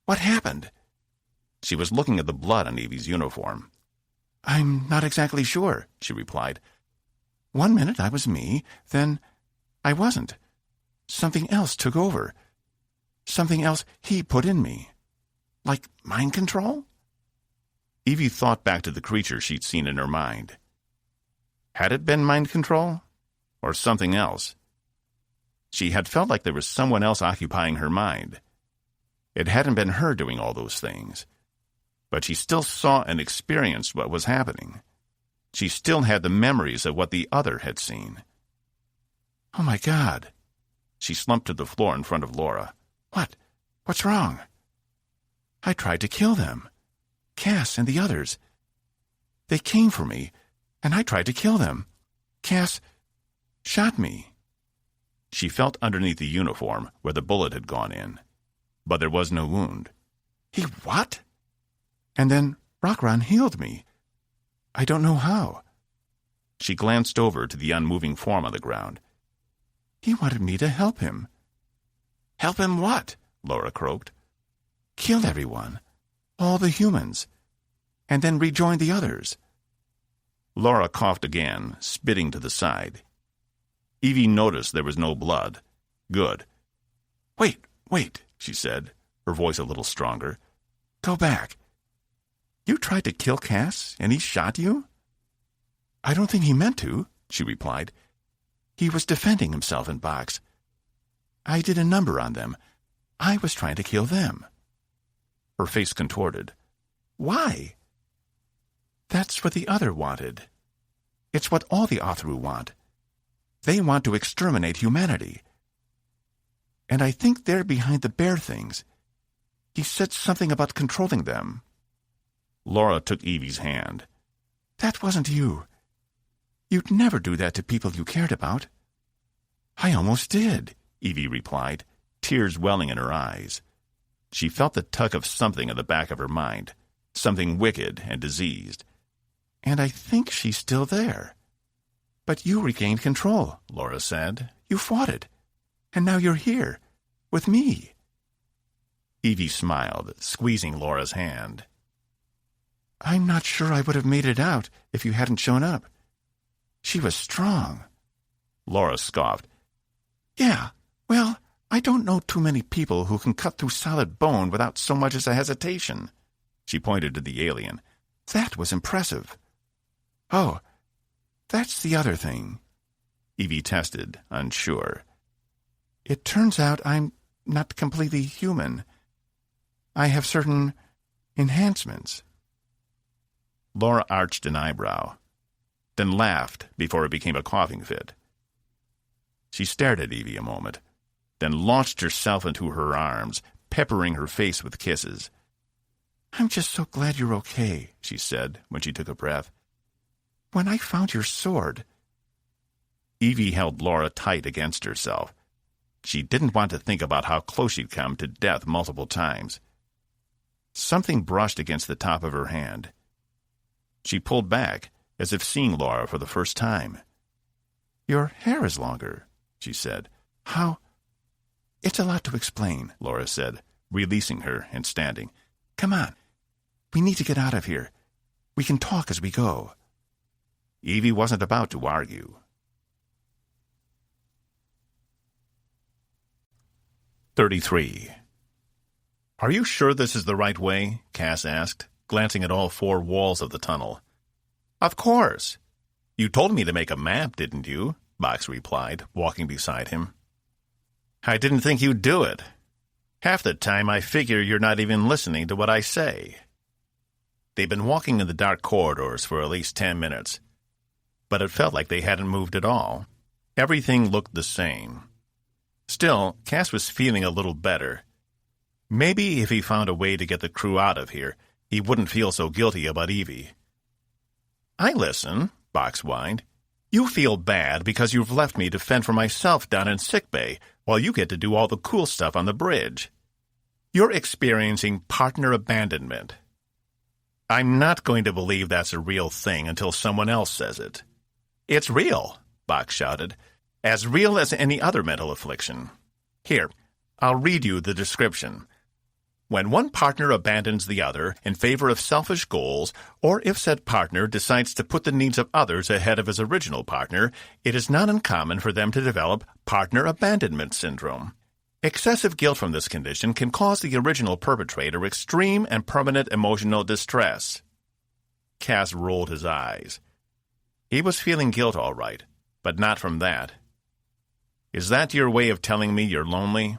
What happened?" She was looking at the blood on Evie's uniform. "I'm not exactly sure," she replied. "One minute I was me, then I wasn't. Something else took over. Something else he put in me. Like mind control?" Evie thought back to the creature she'd seen in her mind. Had it been mind control? Or something else? She had felt like there was someone else occupying her mind. It hadn't been her doing all those things. But she still saw and experienced what was happening. She still had the memories of what the other had seen. "Oh my God." She slumped to the floor in front of Laura. What's wrong?" "I tried to kill them. Cas and the others. They came for me, and I tried to kill them. Cas shot me." She felt underneath the uniform where the bullet had gone in, but there was no wound. "He what?" "And then Rockron healed me. I don't know how." She glanced over to the unmoving form on the ground. "He wanted me to help him." "Help him what?" Laura croaked. "Kill everyone. All the humans. And then rejoin the others." Laura coughed again, spitting to the side. Evie noticed there was no blood. Good. Wait, she said, her voice a little stronger. "Go back. You tried to kill Cas, and he shot you?" "I don't think he meant to," she replied. "He was defending himself in box. I did a number on them. I was trying to kill them." Her face contorted. "Why?" "That's what the other wanted. It's what all the Athru want. They want to exterminate humanity. And I think they're behind the bear things. He said something about controlling them. Laura took Evie's hand. That wasn't you. You'd never do that to people you cared about. I almost did, Evie replied, tears welling in her eyes. She felt the tug of something at the back of her mind, something wicked and diseased. And I think she's still there. But you regained control, Laura said. You fought it. And now you're here, with me. Evie smiled, squeezing Laura's hand. I'm not sure I would have made it out if you hadn't shown up. She was strong. Laura scoffed. Yeah, well, I don't know too many people who can cut through solid bone without so much as a hesitation. She pointed to the alien. That was impressive. Oh, that's the other thing. Evie tested, unsure. It turns out I'm not completely human. I have certain enhancements. Laura arched an eyebrow, then laughed before it became a coughing fit. She stared at Evie a moment, then launched herself into her arms, peppering her face with kisses. I'm just so glad you're okay, she said when she took a breath. When I found your sword... Evie held Laura tight against herself. She didn't want to think about how close she'd come to death multiple times. Something brushed against the top of her hand. She pulled back, as if seeing Laura for the first time. Your hair is longer, she said. How? It's a lot to explain, Laura said, releasing her and standing. Come on. We need to get out of here. We can talk as we go. Evie wasn't about to argue. 33. Are you sure this is the right way? Cas asked, glancing at all four walls of the tunnel. Of course. You told me to make a map, didn't you? Box replied, walking beside him. I didn't think you'd do it. Half the time I figure you're not even listening to what I say. They'd been walking in the dark corridors for at least 10 minutes, but it felt like they hadn't moved at all. Everything looked the same. Still, Cas was feeling a little better. Maybe if he found a way to get the crew out of here, he wouldn't feel so guilty about Evie. I listen, Box whined. You feel bad because you've left me to fend for myself down in sickbay while you get to do all the cool stuff on the bridge. You're experiencing partner abandonment. I'm not going to believe that's a real thing until someone else says it. It's real, Box shouted. As real as any other mental affliction. Here, I'll read you the description. When one partner abandons the other in favor of selfish goals, or if said partner decides to put the needs of others ahead of his original partner, it is not uncommon for them to develop partner abandonment syndrome. Excessive guilt from this condition can cause the original perpetrator extreme and permanent emotional distress. Cas rolled his eyes. He was feeling guilt all right, but not from that. Is that your way of telling me you're lonely?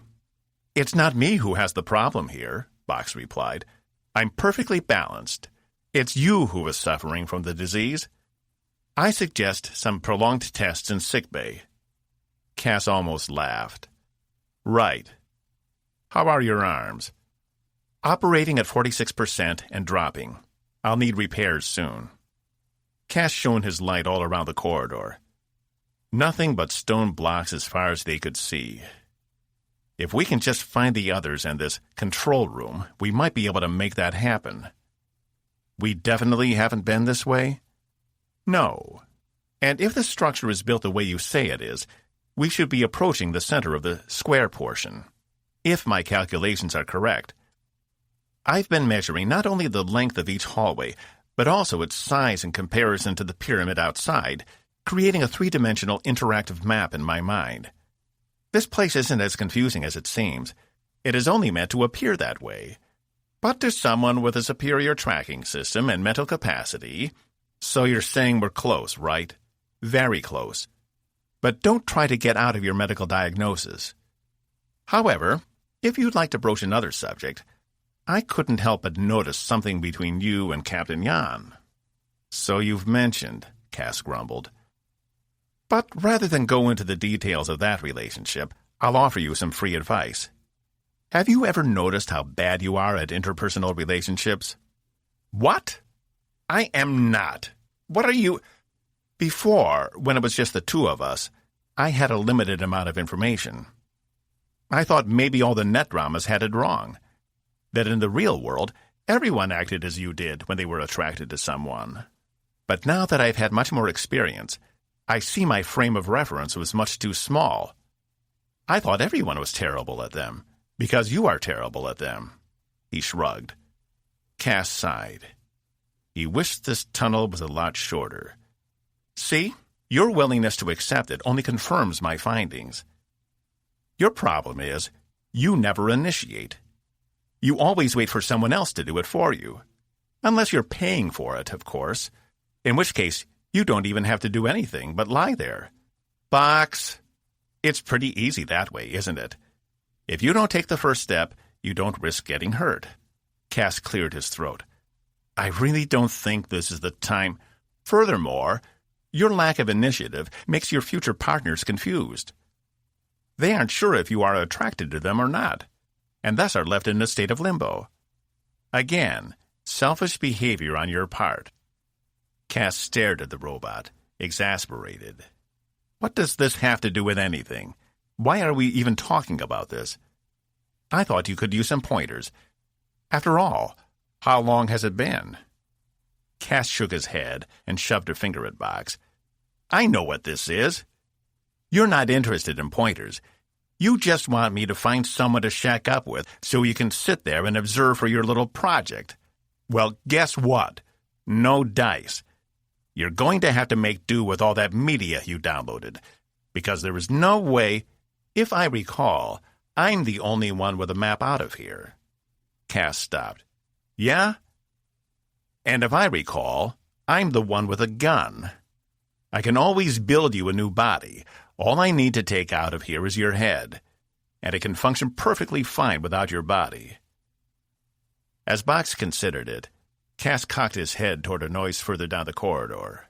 It's not me who has the problem here, Box replied. I'm perfectly balanced. It's you who is suffering from the disease. I suggest some prolonged tests in sickbay. Cas almost laughed. Right. How are your arms? Operating at 46% and dropping. I'll need repairs soon. Cas shone his light all around the corridor. Nothing but stone blocks as far as they could see. If we can just find the others and this control room, we might be able to make that happen. We definitely haven't been this way? No. And if the structure is built the way you say it is, we should be approaching the center of the square portion. If my calculations are correct. I've been measuring not only the length of each hallway, but also its size in comparison to the pyramid outside, creating a three-dimensional interactive map in my mind. This place isn't as confusing as it seems. It is only meant to appear that way. But to someone with a superior tracking system and mental capacity... So you're saying we're close, right? Very close. But don't try to get out of your medical diagnosis. However, if you'd like to broach another subject, I couldn't help but notice something between you and Captain Jan. So you've mentioned, Cas grumbled. But rather than go into the details of that relationship, I'll offer you some free advice. Have you ever noticed how bad you are at interpersonal relationships? What? I am not. What are you... Before, when it was just the two of us, I had a limited amount of information. I thought maybe all the net dramas had it wrong. That in the real world, everyone acted as you did when they were attracted to someone. But now that I've had much more experience, I see my frame of reference was much too small. I thought everyone was terrible at them, because you are terrible at them. He shrugged. Cas sighed. He wished this tunnel was a lot shorter. See, your willingness to accept it only confirms my findings. Your problem is, you never initiate. You always wait for someone else to do it for you. Unless you're paying for it, of course. In which case, you don't even have to do anything but lie there. Box. It's pretty easy that way, isn't it? If you don't take the first step, you don't risk getting hurt. Cas cleared his throat. I really don't think this is the time. Furthermore, your lack of initiative makes your future partners confused. They aren't sure if you are attracted to them or not, and thus are left in a state of limbo. Again, selfish behavior on your part. Cas stared at the robot, exasperated. What does this have to do with anything? Why are we even talking about this? I thought you could use some pointers. After all, how long has it been? Cas shook his head and shoved a finger at Box. I know what this is. You're not interested in pointers. You just want me to find someone to shack up with so you can sit there and observe for your little project. Well, guess what? No dice. You're going to have to make do with all that media you downloaded, because there is no way, if I recall, I'm the only one with a map out of here. Cas stopped. Yeah? And if I recall, I'm the one with a gun. I can always build you a new body. All I need to take out of here is your head, and it can function perfectly fine without your body. As Box considered it, Cas cocked his head toward a noise further down the corridor.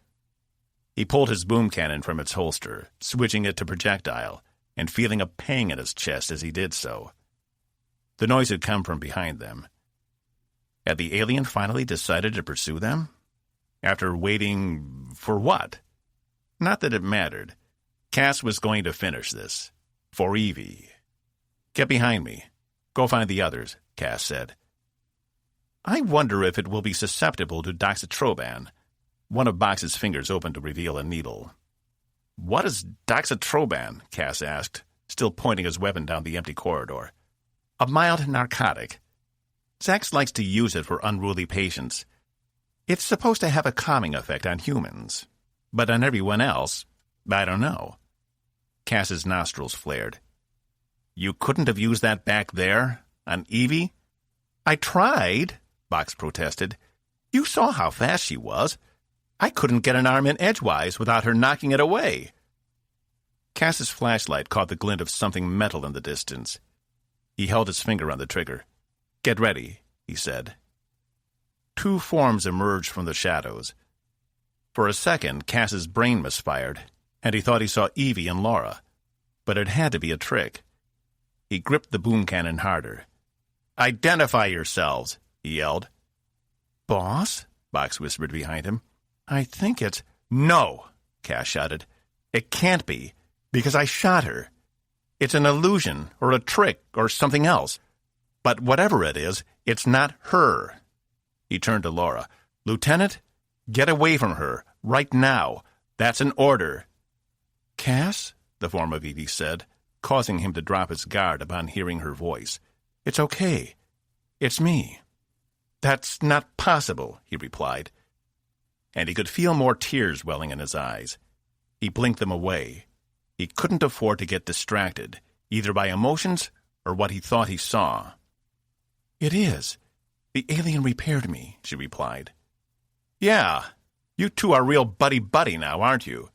He pulled his boom cannon from its holster, switching it to projectile, and feeling a pang in his chest as he did so. The noise had come from behind them. Had the alien finally decided to pursue them? After waiting for what? Not that it mattered. Cas was going to finish this. For Evie. Get behind me. Go find the others, Cas said. I wonder if it will be susceptible to doxatroban. One of Box's fingers opened to reveal a needle. What is doxatroban? Cas asked, still pointing his weapon down the empty corridor. A mild narcotic. Zax likes to use it for unruly patients. It's supposed to have a calming effect on humans. But on everyone else, I don't know. Cas's nostrils flared. You couldn't have used that back there? On Evie? I tried, Box protested. You saw how fast she was. I couldn't get an arm in edgewise without her knocking it away. Cas's flashlight caught the glint of something metal in the distance. He held his finger on the trigger. Get ready, he said. Two forms emerged from the shadows. For a second, Cas's brain misfired, and he thought he saw Evie and Laura. But it had to be a trick. He gripped the boom cannon harder. Identify yourselves, he yelled. Boss? Box whispered behind him. I think it's... No, Cas shouted. It can't be, because I shot her. It's an illusion, or a trick, or something else. But whatever it is, it's not her. He turned to Laura. Lieutenant, get away from her, right now. That's an order. Cas, the form of Evie said, causing him to drop his guard upon hearing her voice. It's okay. It's me. That's not possible, he replied. And he could feel more tears welling in his eyes. He blinked them away. He couldn't afford to get distracted, either by emotions or what he thought he saw. It is. The alien repaired me, she replied. Yeah, you two are real buddy-buddy now, aren't you?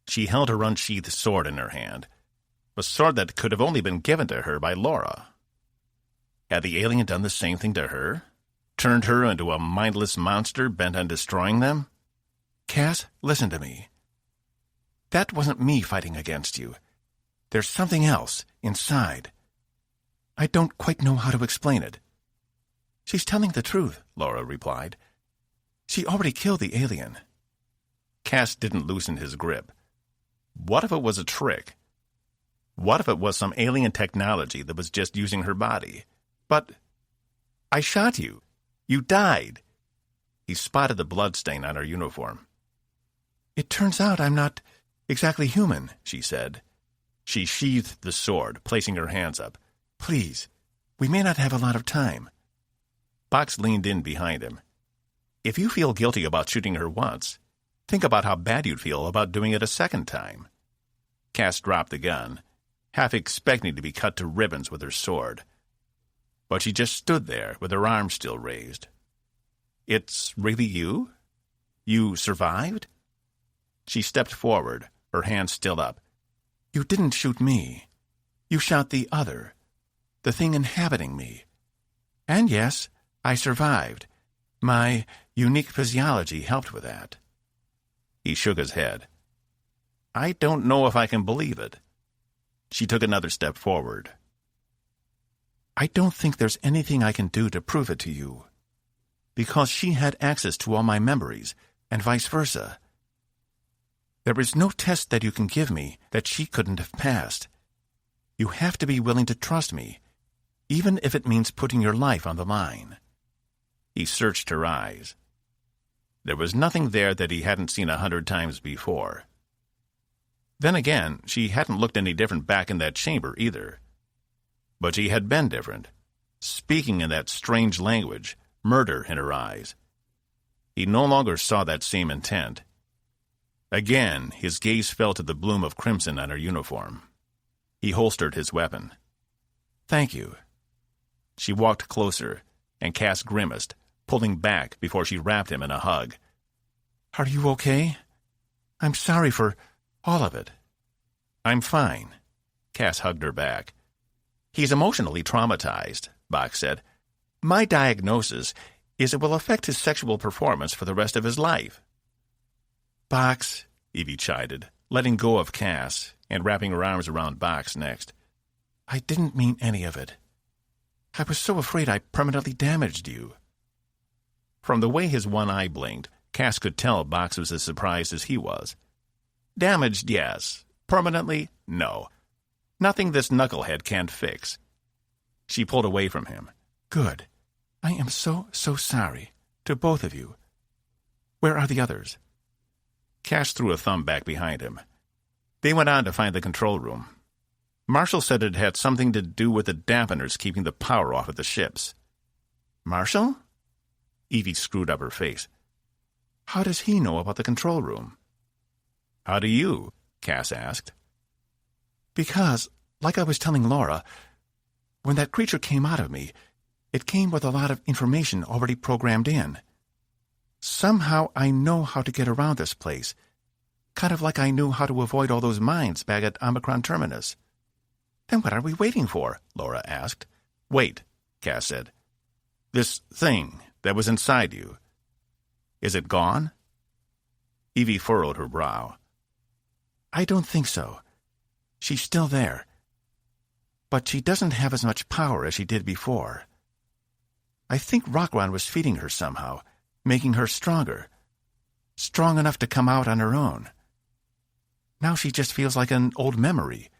She held her unsheathed sword in her hand, a sword that could have only been given to her by Laura. Had the alien done the same thing to her? Turned her into a mindless monster bent on destroying them? Cas, listen to me. That wasn't me fighting against you. There's something else, inside. I don't quite know how to explain it." "She's telling the truth," Laura replied. "She already killed the alien." Cas didn't loosen his grip. What if it was a trick? What if it was some alien technology that was just using her body? "But I shot you. You died." He spotted the bloodstain on her uniform. "It turns out I'm not exactly human," she said. She sheathed the sword, placing her hands up. "Please, we may not have a lot of time." Box leaned in behind him. "If you feel guilty about shooting her once, think about how bad you'd feel about doing it a second time." Cas dropped the gun, half expecting to be cut to ribbons with her sword. But she just stood there with her arms still raised. "It's really you? You survived?" She stepped forward, her hands still up. "You didn't shoot me. You shot the other, the thing inhabiting me. And yes, I survived. My unique physiology helped with that." He shook his head. "I don't know if I can believe it." She took another step forward. "I don't think there's anything I can do to prove it to you. Because she had access to all my memories, and vice versa. There is no test that you can give me that she couldn't have passed. You have to be willing to trust me, even if it means putting your life on the line." He searched her eyes. There was nothing there that he hadn't seen 100 times before. Then again, she hadn't looked any different back in that chamber either. But she had been different, speaking in that strange language, murder in her eyes. He no longer saw that same intent. Again, his gaze fell to the bloom of crimson on her uniform. He holstered his weapon. "Thank you." She walked closer, and Cas grimaced, pulling back before she wrapped him in a hug. "Are you okay? I'm sorry for all of it." "I'm fine." Cas hugged her back. "He's emotionally traumatized," Bach said. "My diagnosis is it will affect his sexual performance for the rest of his life." "Box," Evie chided, letting go of Cas and wrapping her arms around Box next. "I didn't mean any of it. I was so afraid I permanently damaged you." From the way his one eye blinked, Cas could tell Box was as surprised as he was. "Damaged, yes. Permanently, no. Nothing this knucklehead can't fix." She pulled away from him. "Good. I am so sorry. To both of you. Where are the others?" Cas threw a thumb back behind him. "They went on to find the control room. Marshall said it had something to do with the dampeners keeping the power off at the ships." "Marshall?" Evie screwed up her face. "How does he know about the control room?" "How do you?" Cas asked. "Because, like I was telling Laura, when that creature came out of me, it came with a lot of information already programmed in. Somehow I know how to get around this place, kind of like I knew how to avoid all those mines back at Omicron Terminus." "Then what are we waiting for?" Laura asked. "Wait," Cas said. "This thing that was inside you, is it gone?" Evie furrowed her brow. "I don't think so. She's still there. But she doesn't have as much power as she did before. I think Rockron was feeding her somehow, making her stronger. Strong enough to come out on her own. Now she just feels like an old memory,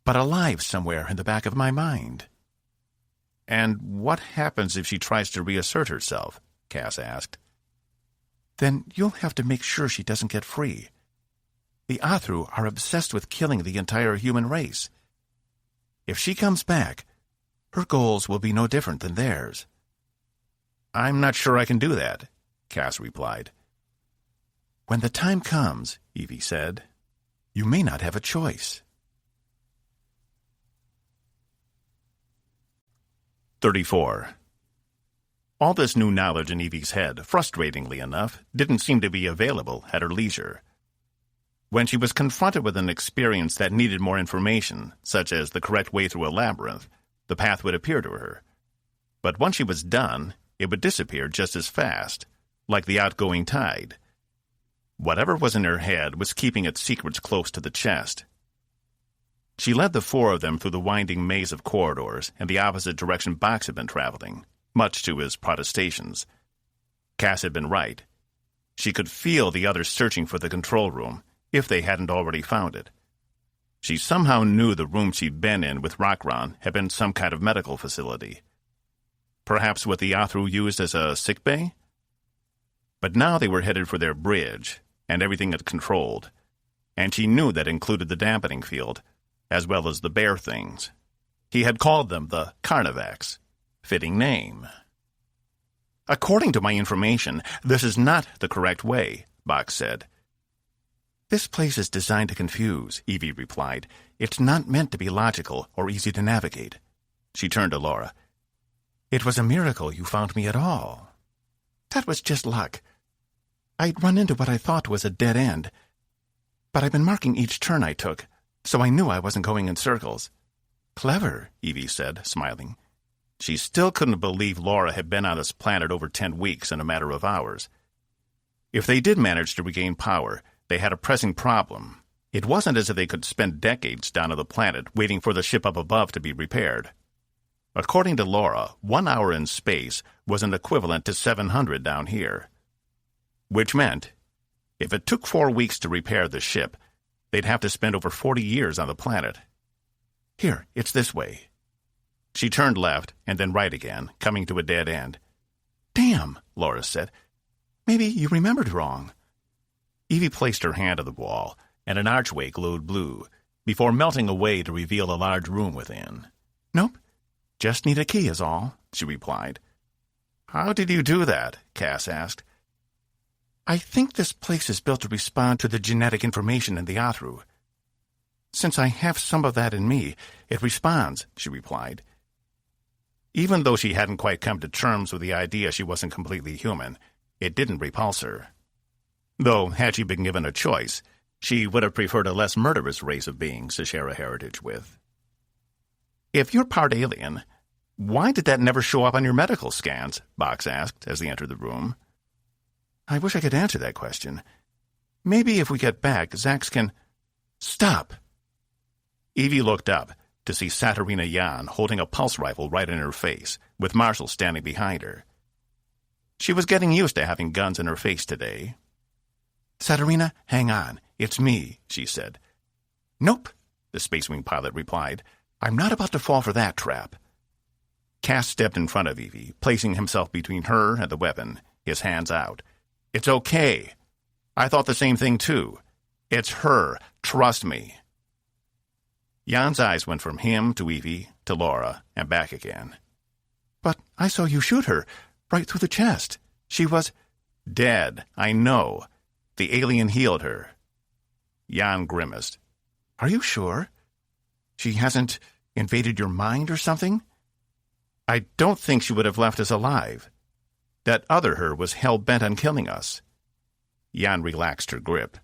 but alive somewhere in the back of my mind." "And what happens if she tries to reassert herself?" Cas asked. "Then you'll have to make sure she doesn't get free. The Athru are obsessed with killing the entire human race. If she comes back, her goals will be no different than theirs." "I'm not sure I can do that," Cas replied. "When the time comes," Evie said, "you may not have a choice." 34. All this new knowledge in Evie's head, frustratingly enough, didn't seem to be available at her leisure. When she was confronted with an experience that needed more information, such as the correct way through a labyrinth, the path would appear to her. But once she was done, it would disappear just as fast, like the outgoing tide. Whatever was in her head was keeping its secrets close to the chest. She led the four of them through the winding maze of corridors in the opposite direction Box had been traveling, much to his protestations. Cas had been right. She could feel the others searching for the control room, if they hadn't already found it. She somehow knew the room she'd been in with Rockron had been some kind of medical facility. Perhaps what the Athru used as a sick bay? But now they were headed for their bridge, and everything it controlled, and she knew that included the dampening field, as well as the bear things. He had called them the Carnivax. Fitting name. According to my information, this is not the correct way, Box said. This place is designed to confuse, Evie replied. It's not meant to be logical or easy to navigate. She turned to Laura. It was a miracle you found me at all. That was just luck. I'd run into what I thought was a dead end, but I've been marking each turn I took, so I knew I wasn't going in circles. Clever, Evie said, smiling. She still couldn't believe Laura had been on this planet over 10 weeks in a matter of hours. If they did manage to regain power, they had a pressing problem. It wasn't as if they could spend decades down on the planet waiting for the ship up above to be repaired. According to Laura, 1 hour in space was an equivalent to 700 down here. Which meant, if it took 4 weeks to repair the ship, they'd have to spend over 40 years on the planet. Here, it's this way. She turned left and then right again, coming to a dead end. Damn, Laura said. Maybe you remembered wrong. Evie placed her hand on the wall, and an archway glowed blue, before melting away to reveal a large room within. Nope. Just need a key is all, she replied. How did you do that? Cas asked. I think this place is built to respond to the genetic information in the Athru. Since I have some of that in me, it responds, she replied. Even though she hadn't quite come to terms with the idea she wasn't completely human, it didn't repulse her. Though, had she been given a choice, she would have preferred a less murderous race of beings to share a heritage with. If you're part alien, why did that never show up on your medical scans? Box asked as they entered the room. I wish I could answer that question. Maybe if we get back, Zax can... Stop! Evie looked up to see Saturina Yan holding a pulse rifle right in her face, with Marshall standing behind her. She was getting used to having guns in her face today. Saturina, hang on. It's me, she said. Nope, the Space Wing pilot replied. I'm not about to fall for that trap. Cas stepped in front of Evie, placing himself between her and the weapon, his hands out. It's okay. I thought the same thing, too. It's her. Trust me. Jan's eyes went from him to Evie to Laura and back again. But I saw you shoot her, right through the chest. She was... Dead, I know. The alien healed her. Jan grimaced. Are you sure? She hasn't invaded your mind or something? I don't think she would have left us alive. That other her was hell-bent on killing us. Jan relaxed her grip.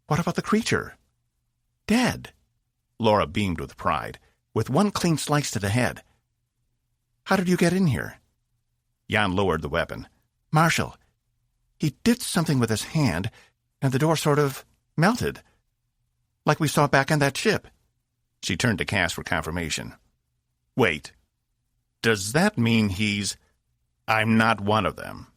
What about the creature? Dead. Laura beamed with pride. With one clean slice to the head. How did you get in here? Jan lowered the weapon. Marshall. He did something with his hand, and the door sort of melted. Like we saw back on that ship. She turned to Cas for confirmation. Wait. Does that mean he's... I'm not one of them.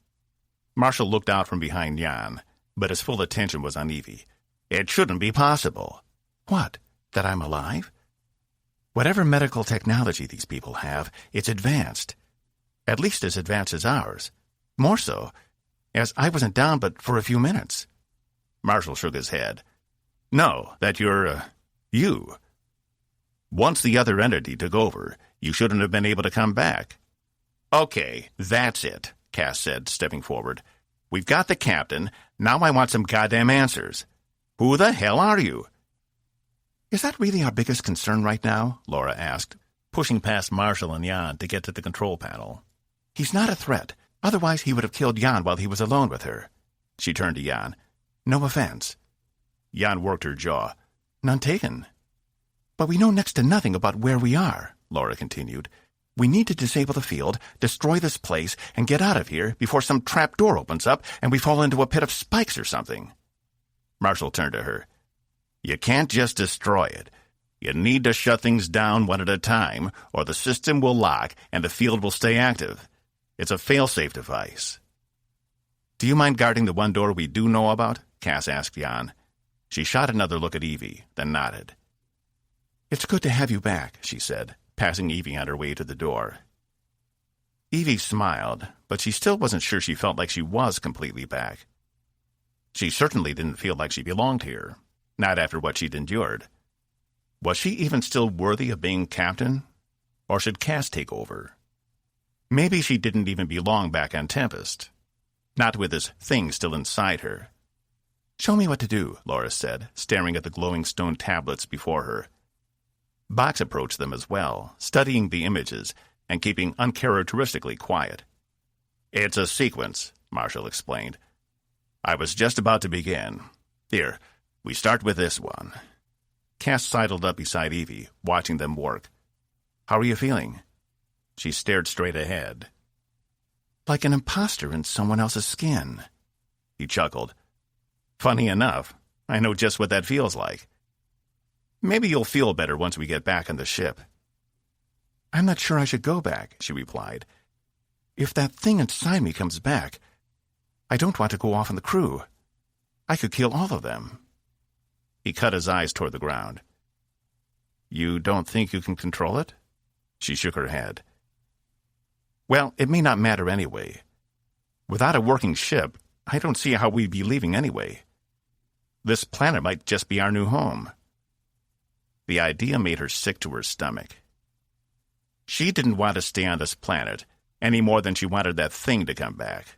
Marshall looked out from behind Jan, but his full attention was on Evie. It shouldn't be possible. What? That I'm alive? Whatever medical technology these people have, it's advanced. At least as advanced as ours. More so, as I wasn't down but for a few minutes. Marshall shook his head. No, that you're, you. Once the other entity took over, you shouldn't have been able to come back. Okay, that's it, Cas said, stepping forward. We've got the captain. Now I want some goddamn answers. Who the hell are you? Is that really our biggest concern right now? Laura asked, pushing past Marshall and Jan to get to the control panel. He's not a threat. Otherwise he would have killed Jan while he was alone with her. She turned to Jan. No offense. Jan worked her jaw. None taken. But we know next to nothing about where we are, Laura continued. We need to disable the field, destroy this place, and get out of here before some trap door opens up and we fall into a pit of spikes or something. Marshall turned to her. You can't just destroy it. You need to shut things down one at a time, or the system will lock and the field will stay active. It's a fail-safe device. Do you mind guarding the one door we do know about? Cas asked Jan. She shot another look at Evie, then nodded. It's good to have you back, she said, passing Evie on her way to the door. Evie smiled, but she still wasn't sure she felt like she was completely back. She certainly didn't feel like she belonged here, not after what she'd endured. Was she even still worthy of being captain? Or should Cas take over? Maybe she didn't even belong back on Tempest. Not with this thing still inside her. Show me what to do, Laura said, staring at the glowing stone tablets before her. Box approached them as well, studying the images and keeping uncharacteristically quiet. It's a sequence, Marshall explained. I was just about to begin. Here, we start with this one. Cas sidled up beside Evie, watching them work. How are you feeling? She stared straight ahead. Like an imposter in someone else's skin. He chuckled. Funny enough, I know just what that feels like. Maybe you'll feel better once we get back on the ship. I'm not sure I should go back, she replied. If that thing inside me comes back, I don't want to go off on the crew. I could kill all of them. He cut his eyes toward the ground. You don't think you can control it? She shook her head. Well, it may not matter anyway. Without a working ship, I don't see how we'd be leaving anyway. This planet might just be our new home. The idea made her sick to her stomach. She didn't want to stay on this planet any more than she wanted that thing to come back.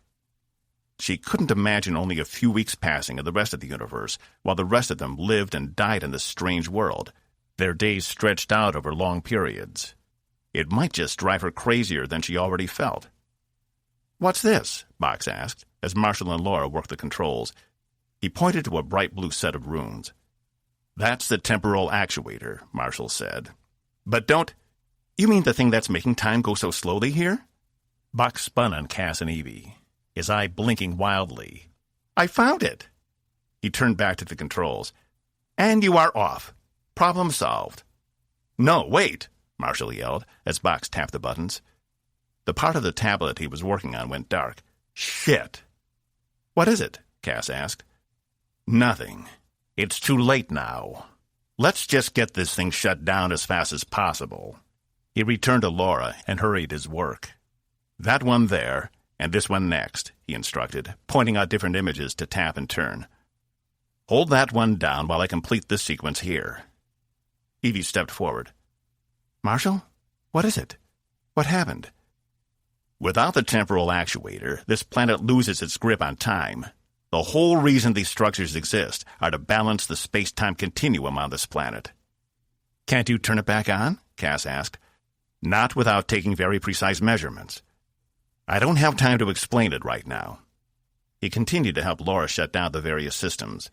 She couldn't imagine only a few weeks passing in the rest of the universe while the rest of them lived and died in this strange world, their days stretched out over long periods. It might just drive her crazier than she already felt. What's this? Box asked, as Marshall and Laura worked the controls. He pointed to a bright blue set of runes. That's the temporal actuator, Marshall said. But don't... You mean the thing that's making time go so slowly here? Box spun on Cas and Evie, his eye blinking wildly. I found it! He turned back to the controls. And you are off. Problem solved. No, wait, Marshall yelled, as Box tapped the buttons. The part of the tablet he was working on went dark. Shit! What is it? Cas asked. Nothing. It's too late now. Let's just get this thing shut down as fast as possible. He returned to Laura and hurried his work. That one there, and this one next, he instructed, pointing out different images to tap and turn. Hold that one down while I complete this sequence here. Evie stepped forward. Marshall? What is it? What happened? Without the temporal actuator, this planet loses its grip on time. The whole reason these structures exist are to balance the space-time continuum on this planet. Can't you turn it back on? Cas asked. Not without taking very precise measurements. I don't have time to explain it right now. He continued to help Laura shut down the various systems.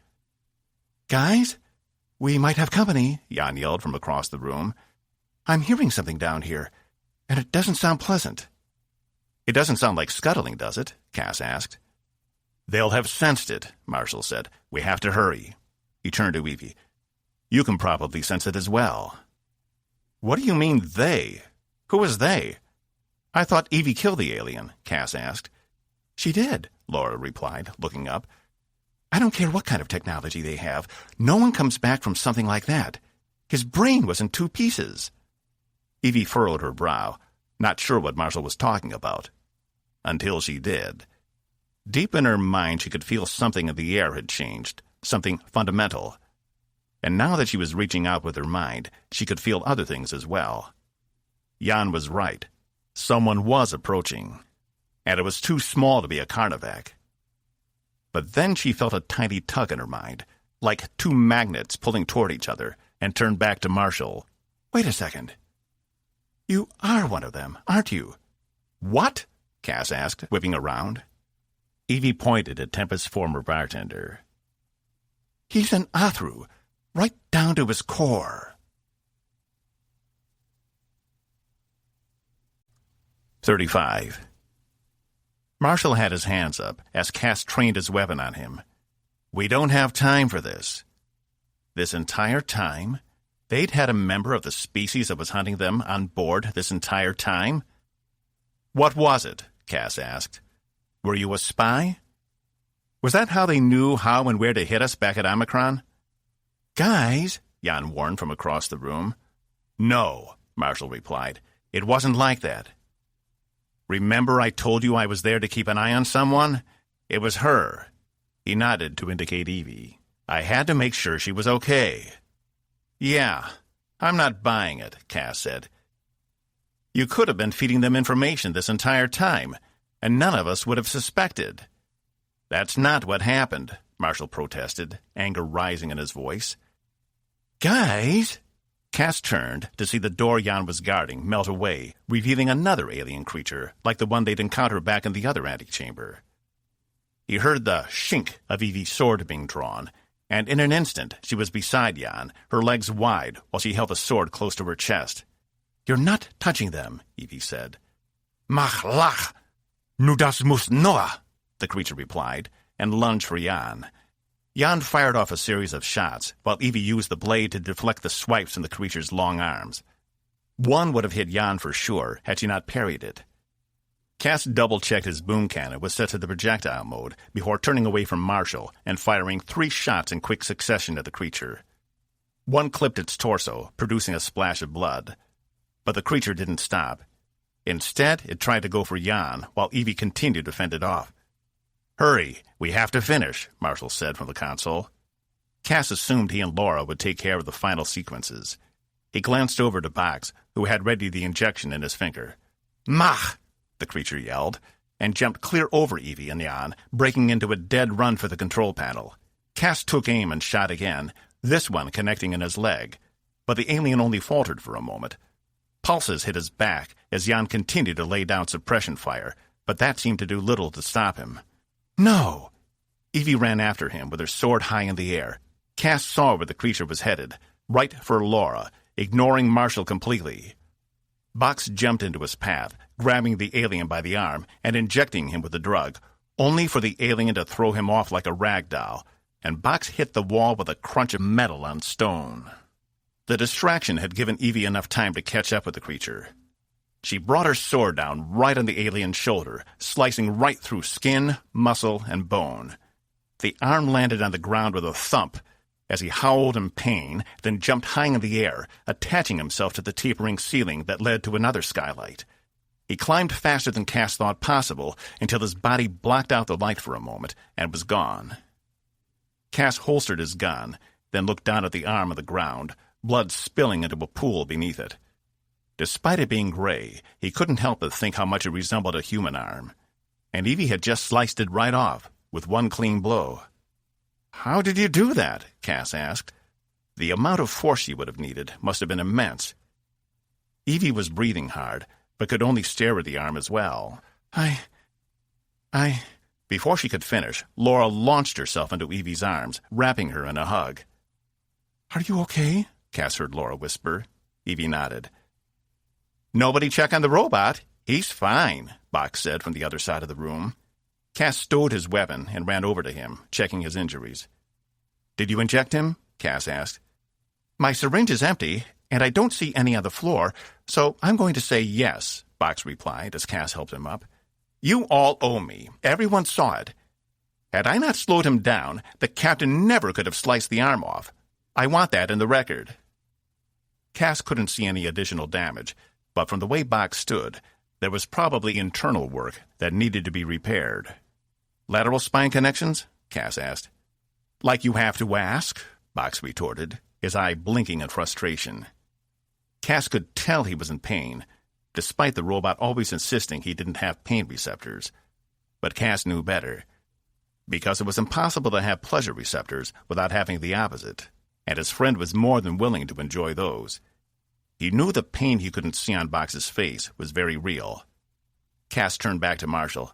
Guys, we might have company, Jan yelled from across the room. I'm hearing something down here, and it doesn't sound pleasant. It doesn't sound like scuttling, does it? Cas asked. They'll have sensed it, Marshall said. We have to hurry. He turned to Evie. You can probably sense it as well. What do you mean, they? Who is they? I thought Evie killed the alien, Cas asked. She did, Laura replied, looking up. I don't care what kind of technology they have. No one comes back from something like that. His brain was in 2 pieces. Evie furrowed her brow, not sure what Marshall was talking about. Until she did. Deep in her mind, she could feel something in the air had changed, something fundamental. And now that she was reaching out with her mind, she could feel other things as well. Jan was right. Someone was approaching, and it was too small to be a Carnivac. But then she felt a tiny tug in her mind, like 2 magnets pulling toward each other, and turned back to Marshall. Wait a second. You are one of them, aren't you? What? Cas asked, whipping around. Evie pointed at Tempest's former bartender. He's an Athru, right down to his core. 35. Marshall had his hands up as Cas trained his weapon on him. We don't have time for this. This entire time, they'd had a member of the species that was hunting them on board this entire time? What was it? Cas asked. Were you a spy? Was that how they knew how and where to hit us back at Omicron? Guys, Jan warned from across the room. No, Marshall replied. It wasn't like that. Remember I told you I was there to keep an eye on someone? It was her. He nodded to indicate Evie. I had to make sure she was okay. Yeah, I'm not buying it, Cas said. You could have been feeding them information this entire time, and none of us would have suspected. That's not what happened, Marshall protested, anger rising in his voice. Guys! Cas turned to see the door Jan was guarding melt away, revealing another alien creature, like the one they'd encountered back in the other antechamber. He heard the shink of Evie's sword being drawn, and in an instant she was beside Jan, her legs wide, while she held the sword close to her chest. You're not touching them, Evie said. Mach lach, nu das muss Noah, the creature replied, and lunged for Jan. Jan fired off a series of shots, while Evie used the blade to deflect the swipes in the creature's long arms. One would have hit Jan for sure, had she not parried it. Cas double-checked his boom cannon was set to the projectile mode before turning away from Marshall and firing 3 shots in quick succession at the creature. One clipped its torso, producing a splash of blood. But the creature didn't stop. Instead, it tried to go for Jan, while Evie continued to fend it off. Hurry, we have to finish, Marshall said from the console. Cas assumed he and Laura would take care of the final sequences. He glanced over to Box, who had ready the injection in his finger. Mach! The creature yelled, and jumped clear over Evie and Jan, breaking into a dead run for the control panel. Cas took aim and shot again, this one connecting in his leg, but the alien only faltered for a moment. Pulses hit his back as Jan continued to lay down suppression fire, but that seemed to do little to stop him. No! Evie ran after him with her sword high in the air. Cas saw where the creature was headed, right for Laura, ignoring Marshall completely. Box jumped into his path, grabbing the alien by the arm and injecting him with the drug, only for the alien to throw him off like a rag doll, and Box hit the wall with a crunch of metal on stone. The distraction had given Evie enough time to catch up with the creature. She brought her sword down right on the alien's shoulder, slicing right through skin, muscle, and bone. The arm landed on the ground with a thump as he howled in pain, then jumped high in the air, attaching himself to the tapering ceiling that led to another skylight. He climbed faster than Cas thought possible until his body blocked out the light for a moment and was gone. Cas holstered his gun, then looked down at the arm on the ground, blood spilling into a pool beneath it. Despite it being gray, he couldn't help but think how much it resembled a human arm. And Evie had just sliced it right off, with one clean blow. How did you do that? Cas asked. The amount of force she would have needed must have been immense. Evie was breathing hard, but could only stare at the arm as well. Before she could finish, Laura launched herself into Evie's arms, wrapping her in a hug. Are you okay? Cas heard Laura whisper. Evie nodded. Nobody check on the robot. He's fine, Box said from the other side of the room. Cas stowed his weapon and ran over to him, checking his injuries. Did you inject him? Cas asked. My syringe is empty, and I don't see any on the floor, so I'm going to say yes, Box replied as Cas helped him up. You all owe me. Everyone saw it. Had I not slowed him down, the captain never could have sliced the arm off. I want that in the record. Cas couldn't see any additional damage, but from the way Box stood, there was probably internal work that needed to be repaired. Lateral spine connections? Cas asked. Like you have to ask, Box retorted, his eye blinking in frustration. Cas could tell he was in pain, despite the robot always insisting he didn't have pain receptors. But Cas knew better, because it was impossible to have pleasure receptors without having the opposite, and his friend was more than willing to enjoy those. He knew the pain he couldn't see on Box's face was very real. Cas turned back to Marshall.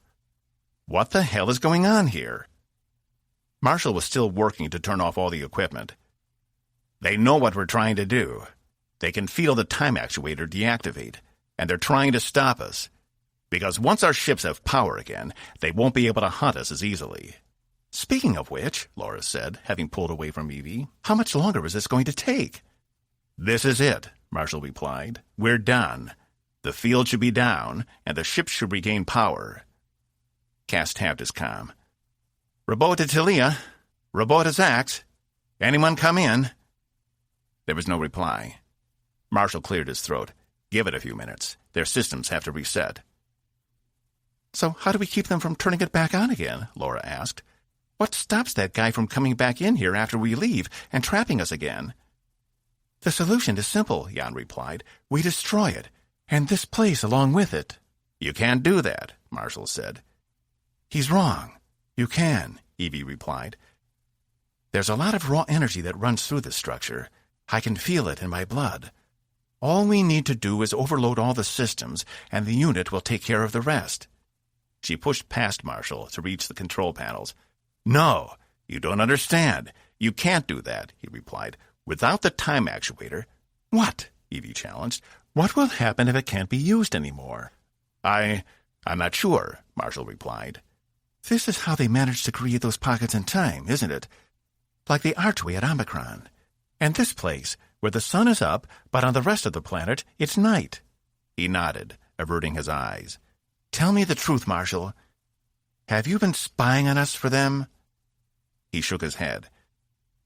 What the hell is going on here? Marshall was still working to turn off all the equipment. They know what we're trying to do. They can feel the time actuator deactivate, and they're trying to stop us. Because once our ships have power again, they won't be able to hunt us as easily. Speaking of which, Laura said, having pulled away from Evie, how much longer is this going to take? This is it, Marshall replied. We're done. The field should be down, and the ships should regain power. Cas tapped his comm. Robot to Talia. Robot to Zax. Anyone come in? There was no reply. Marshall cleared his throat. Give it a few minutes. Their systems have to reset. So how do we keep them from turning it back on again? Laura asked. What stops that guy from coming back in here after we leave and trapping us again? The solution is simple, Jan replied. We destroy it, and this place along with it. You can't do that, Marshall said. He's wrong. You can, Evie replied. There's a lot of raw energy that runs through this structure. I can feel it in my blood. All we need to do is overload all the systems, and the unit will take care of the rest. She pushed past Marshall to reach the control panels. No, you don't understand. You can't do that, he replied. Without the time actuator. What? Evie challenged. What will happen if it can't be used anymore? I'm not sure, Marshall replied. This is how they managed to create those pockets in time, isn't it? Like the archway at Omicron. And this place, where the sun is up, but on the rest of the planet, it's night. He nodded, averting his eyes. Tell me the truth, Marshall. Have you been spying on us for them? He shook his head.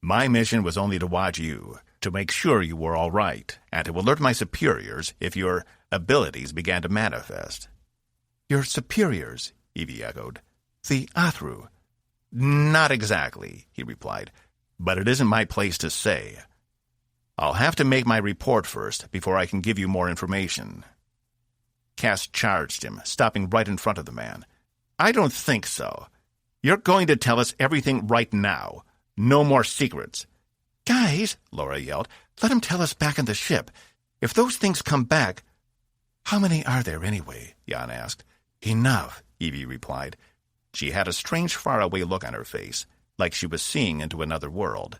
My mission was only to watch you, to make sure you were all right, and to alert my superiors if your abilities began to manifest. Your superiors, Evie echoed. The Athru. Not exactly, he replied, but it isn't my place to say. I'll have to make my report first before I can give you more information. Cas charged him, stopping right in front of the man. I don't think so. You're going to tell us everything right now. No more secrets. Guys, Laura yelled, let him tell us back in the ship. If those things come back... How many are there anyway? Jan asked. Enough, Evie replied. She had a strange faraway look on her face, like she was seeing into another world.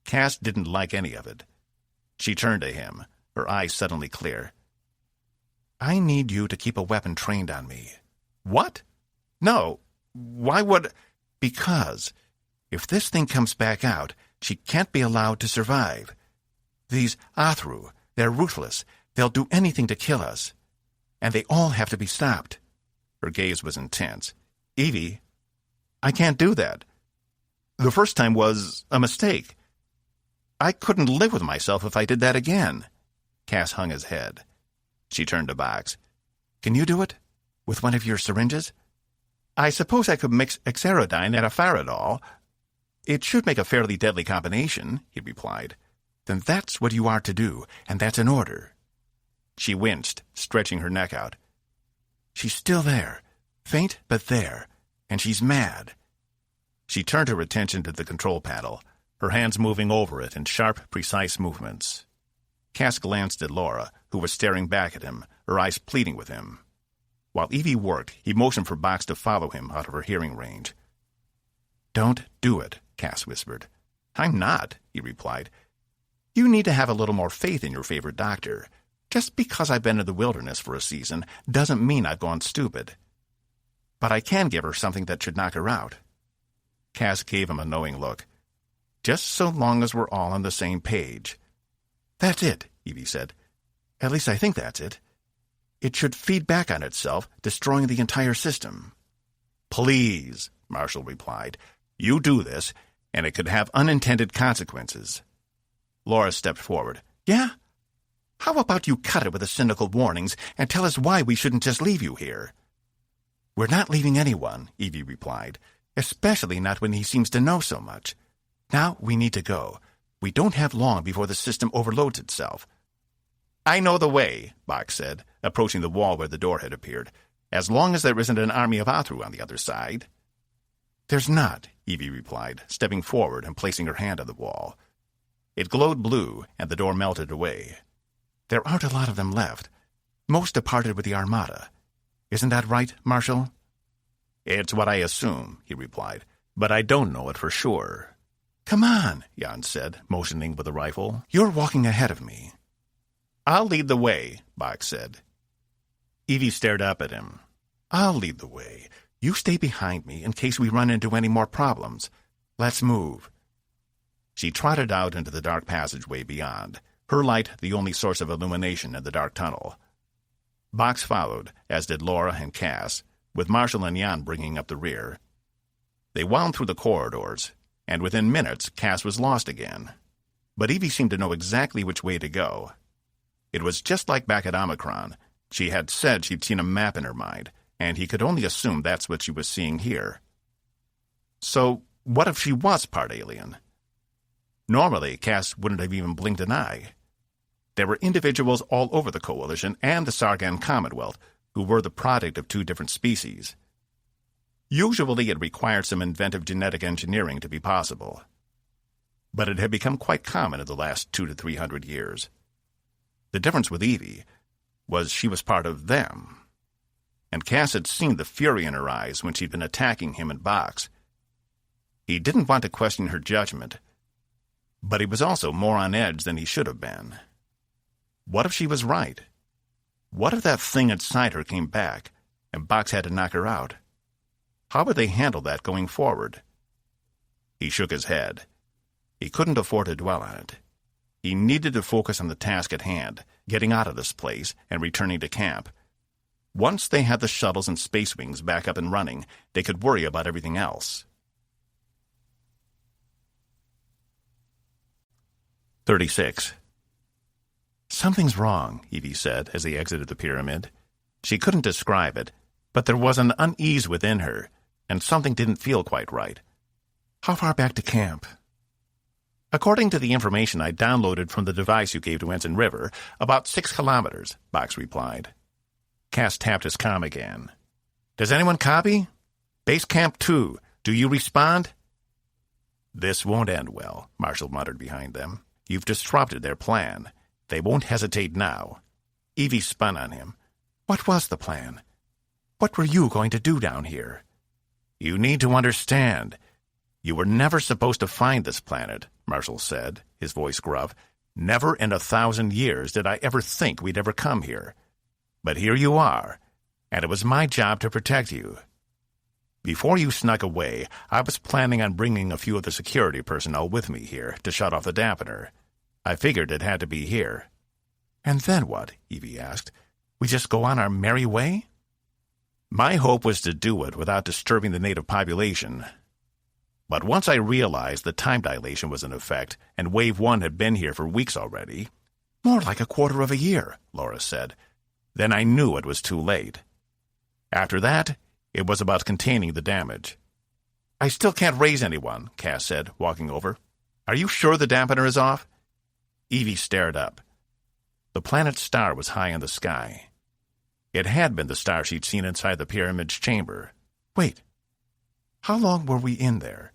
Cas didn't like any of it. She turned to him, her eyes suddenly clear. I need you to keep a weapon trained on me. What? No. Why would... Because if this thing comes back out, she can't be allowed to survive. These Athru, they're ruthless. They'll do anything to kill us. And they all have to be stopped. Her gaze was intense. Evie, I can't do that. The first time was a mistake. I couldn't live with myself if I did that again. Cas hung his head. She turned to Box. Can you do it? With one of your syringes? I suppose I could mix Exerodine and a Faradol. It should make a fairly deadly combination, he replied. Then that's what you are to do, and that's an order. She winced, stretching her neck out. She's still there, faint but there, and she's mad. She turned her attention to the control panel, her hands moving over it in sharp, precise movements. Cas glanced at Laura, who was staring back at him, her eyes pleading with him. While Evie worked, he motioned for Box to follow him out of her hearing range. Don't do it, Cas whispered. I'm not, he replied. You need to have a little more faith in your favorite doctor. Just because I've been in the wilderness for a season doesn't mean I've gone stupid. But I can give her something that should knock her out. Cas gave him a knowing look. Just so long as we're all on the same page. That's it, Evie said. At least I think that's it. It should feed back on itself, destroying the entire system. Please, Marshall replied. You do this, and it could have unintended consequences. Laura stepped forward. Yeah? How about you cut it with the cynical warnings and tell us why we shouldn't just leave you here? We're not leaving anyone, Evie replied, especially not when he seems to know so much. Now we need to go. We don't have long before the system overloads itself. I know the way, Box said, approaching the wall where the door had appeared, as long as there isn't an army of Athru on the other side. There's not, Evie replied, stepping forward and placing her hand on the wall. It glowed blue, and the door melted away. There aren't a lot of them left. Most departed with the Armada. Isn't that right, Marshall? It's what I assume, he replied, but I don't know it for sure. Come on, Jan said, motioning with the rifle. You're walking ahead of me. I'll lead the way, Box said. Evie stared up at him. I'll lead the way. You stay behind me in case we run into any more problems. Let's move. She trotted out into the dark passageway beyond, her light the only source of illumination in the dark tunnel. Box followed, as did Laura and Cas, with Marshall and Jan bringing up the rear. They wound through the corridors, and within minutes Cas was lost again. But Evie seemed to know exactly which way to go. It was just like back at Omicron. She had said she'd seen a map in her mind, and he could only assume that's what she was seeing here. So, what if she was part alien? Normally, Cas wouldn't have even blinked an eye. There were individuals all over the Coalition and the Saga and Commonwealth who were the product of two different species. Usually it required some inventive genetic engineering to be possible. But it had become quite common in the last 200 to 300 years. The difference with Evie was she was part of them. And Cas had seen the fury in her eyes when she'd been attacking him and Box. He didn't want to question her judgment, but he was also more on edge than he should have been. What if she was right? What if that thing inside her came back, and Box had to knock her out? How would they handle that going forward? He shook his head. He couldn't afford to dwell on it. He needed to focus on the task at hand, getting out of this place and returning to camp. Once they had the shuttles and space wings back up and running, they could worry about everything else. 36. Something's wrong, Evie said as they exited the pyramid. She couldn't describe it, but there was an unease within her, and something didn't feel quite right. How far back to camp? According to the information I downloaded from the device you gave to Ensign River, about 6 kilometers, Box replied. Cas tapped his comm again. Does anyone copy? Base Camp 2, do you respond? This won't end well, Marshall muttered behind them. You've disrupted their plan. They won't hesitate now. Evie spun on him. What was the plan? What were you going to do down here? You need to understand. You were never supposed to find this planet, Marshall said, his voice gruff. Never in 1,000 years did I ever think we'd ever come here. But here you are, and it was my job to protect you. Before you snuck away, I was planning on bringing a few of the security personnel with me here to shut off the dampener. I figured it had to be here. And then what? Evie asked. We just go on our merry way? My hope was to do it without disturbing the native population. But once I realized the time dilation was in effect, and Wave 1 had been here for weeks already— More like a quarter of a year, Laura said. Then I knew it was too late. After that, it was about containing the damage. I still can't raise anyone, Cas said, walking over. Are you sure the dampener is off? Evie stared up. The planet's star was high in the sky. It had been the star she'd seen inside the pyramid's chamber. Wait. How long were we in there?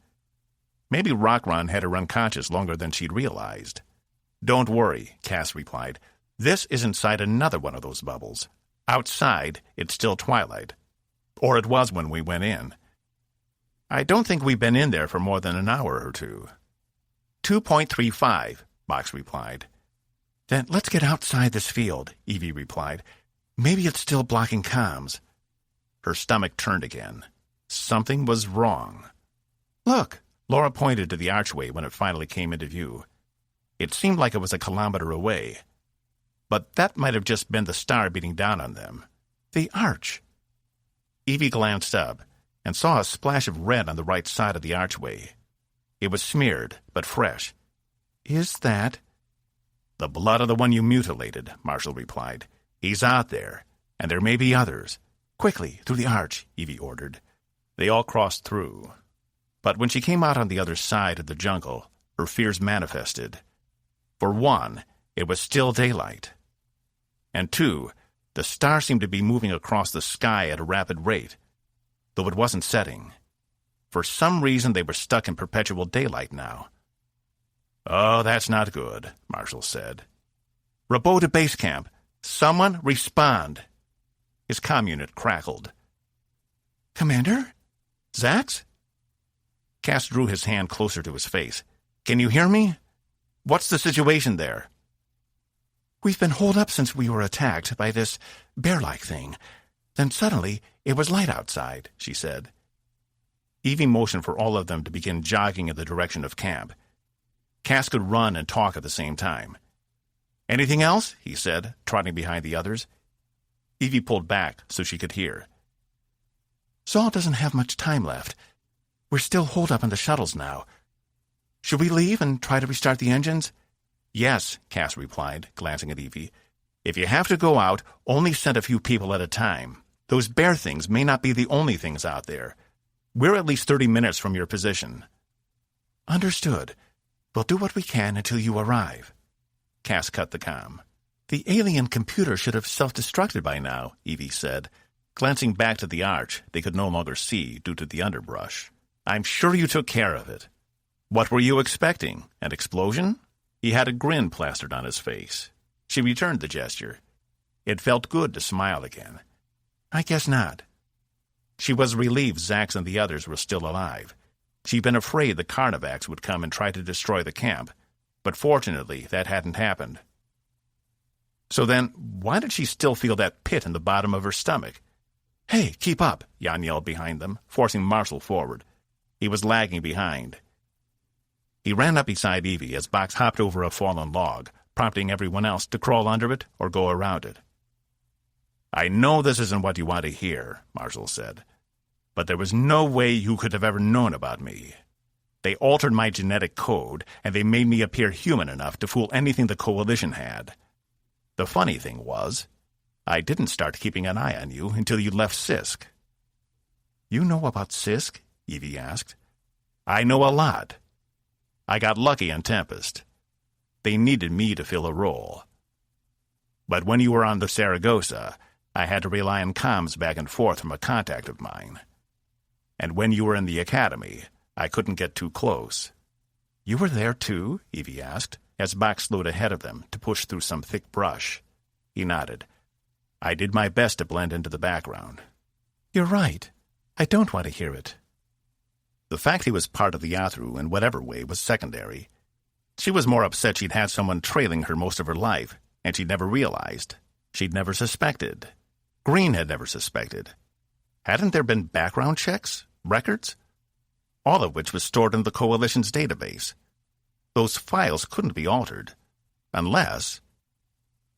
Maybe Rockron had her unconscious longer than she'd realized. Don't worry, Cas replied. This is inside another one of those bubbles. Outside, it's still twilight. Or it was when we went in. I don't think we've been in there for more than an hour or two. 2.35, Box replied. Then let's get outside this field, Evie replied. Maybe it's still blocking comms. Her stomach turned again. Something was wrong. Look, Laura pointed to the archway when it finally came into view. It seemed like it was a kilometer away. But that might have just been the star beating down on them. The arch. Evie glanced up and saw a splash of red on the right side of the archway. It was smeared, but fresh. Is that? The blood of the one you mutilated, Marshall replied. He's out there, and there may be others. Quickly, through the arch, Evie ordered. They all crossed through. But when she came out on the other side of the jungle, her fears manifested. For one, it was still daylight. And two, the star seemed to be moving across the sky at a rapid rate, though it wasn't setting. For some reason, they were stuck in perpetual daylight now. Oh, that's not good, Marshall said. Rabot to base camp. Someone respond. His comm unit crackled. Commander? Zax? Cas drew his hand closer to his face. Can you hear me? What's the situation there? We've been holed up since we were attacked by this bear-like thing. Then suddenly it was light outside, she said. Evie motioned for all of them to begin jogging in the direction of camp. Cas could run and talk at the same time. "Anything else?" he said, trotting behind the others. Evie pulled back so she could hear. Saul doesn't have much time left. We're still holed up in the shuttles now. Should we leave and try to restart the engines? "Yes," Cas replied, glancing at Evie. "If you have to go out, only send a few people at a time. Those bear things may not be the only things out there. We're at least 30 minutes from your position." Understood. We'll do what we can until you arrive. Cas cut the comm. The alien computer should have self-destructed by now, Evie said. Glancing back to the arch, they could no longer see due to the underbrush. "I'm sure you took care of it. What were you expecting? An explosion?" He had a grin plastered on his face. She returned the gesture. It felt good to smile again. I guess not. She was relieved Zax and the others were still alive. She'd been afraid the Carnivacs would come and try to destroy the camp, but fortunately that hadn't happened. So then, why did she still feel that pit in the bottom of her stomach? "Hey, keep up," Jan yelled behind them, forcing Marshall forward. He was lagging behind. He ran up beside Evie as Box hopped over a fallen log, prompting everyone else to crawl under it or go around it. "I know this isn't what you want to hear," Marshall said, "but there was no way you could have ever known about me. They altered my genetic code, and they made me appear human enough to fool anything the Coalition had. The funny thing was, I didn't start keeping an eye on you until you left Sisk." "You know about Sisk?" Evie asked. "I know a lot. I got lucky on Tempest. They needed me to fill a role. But when you were on the Saragossa, I had to rely on comms back and forth from a contact of mine. And when you were in the Academy, I couldn't get too close." "You were there too?" Evie asked, as Box slowed ahead of them to push through some thick brush. He nodded. "I did my best to blend into the background." "You're right. I don't want to hear it." The fact he was part of the Yathru in whatever way was secondary. She was more upset she'd had someone trailing her most of her life, and she'd never realized. She'd never suspected. Green had never suspected. Hadn't there been background checks? Records? All of which was stored in the Coalition's database. Those files couldn't be altered. Unless...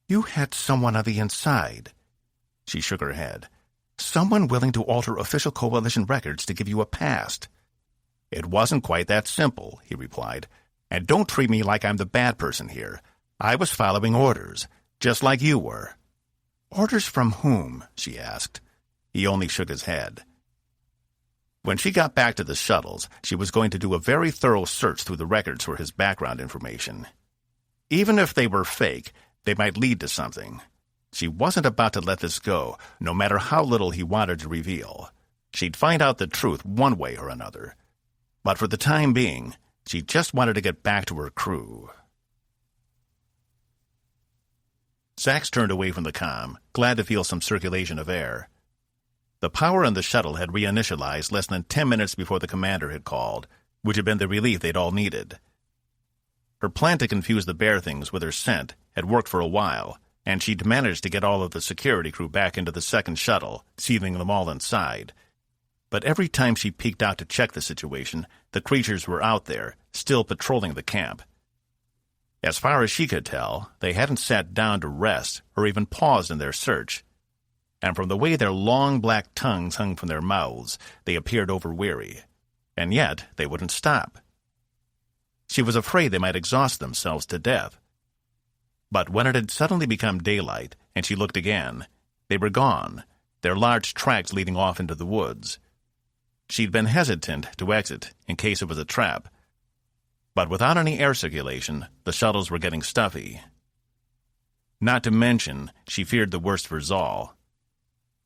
"You had someone on the inside." She shook her head. "Someone willing to alter official Coalition records to give you a past." "It wasn't quite that simple," he replied. "And don't treat me like I'm the bad person here. I was following orders, just like you were." "Orders from whom?" she asked. He only shook his head. When she got back to the shuttles, she was going to do a very thorough search through the records for his background information. Even if they were fake, they might lead to something. She wasn't about to let this go, no matter how little he wanted to reveal. She'd find out the truth one way or another. But for the time being, she just wanted to get back to her crew. Zax turned away from the comm, glad to feel some circulation of air. The power in the shuttle had reinitialized less than 10 minutes before the commander had called, which had been the relief they'd all needed. Her plan to confuse the bear things with her scent had worked for a while, and she'd managed to get all of the security crew back into the second shuttle, sealing them all inside. But every time she peeked out to check the situation, the creatures were out there, still patrolling the camp. As far as she could tell, they hadn't sat down to rest or even paused in their search. And from the way their long black tongues hung from their mouths, they appeared overweary. And yet they wouldn't stop. She was afraid they might exhaust themselves to death. But when it had suddenly become daylight, and she looked again, they were gone, their large tracks leading off into the woods. She'd been hesitant to exit in case it was a trap. But without any air circulation, the shuttles were getting stuffy. Not to mention, she feared the worst for Zal.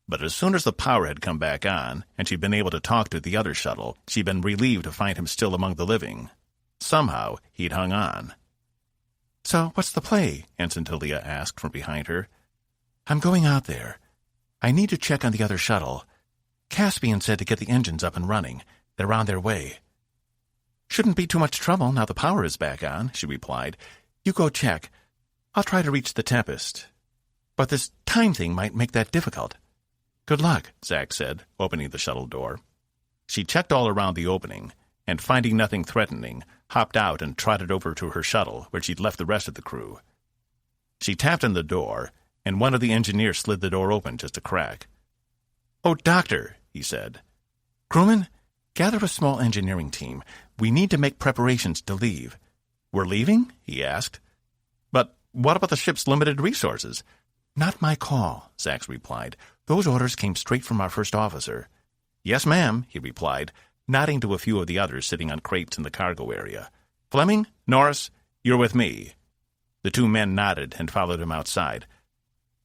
But as soon as the power had come back on, and she'd been able to talk to the other shuttle, she'd been relieved to find him still among the living. Somehow, he'd hung on. "So, what's the play?" Ensign Talia asked from behind her. "I'm going out there. I need to check on the other shuttle. Caspian said to get the engines up and running. They're on their way." "Shouldn't be too much trouble now the power is back on," she replied. "You go check. I'll try to reach the Tempest. But this time thing might make that difficult. Good luck, Zack said, opening the shuttle door. She checked all around the opening, and finding nothing threatening, hopped out and trotted over to her shuttle, where she'd left the rest of the crew. She tapped on the door, and one of the engineers slid the door open just a crack. "Oh, Doctor," he said. "Crewman, gather a small engineering team. We need to make preparations to leave." "We're leaving?" he asked. "But what about the ship's limited resources?" "Not my call," Zax replied. "Those orders came straight from our first officer." "Yes, ma'am," he replied, nodding to a few of the others sitting on crates in the cargo area. "Fleming, Norris, you're with me." The two men nodded and followed him outside.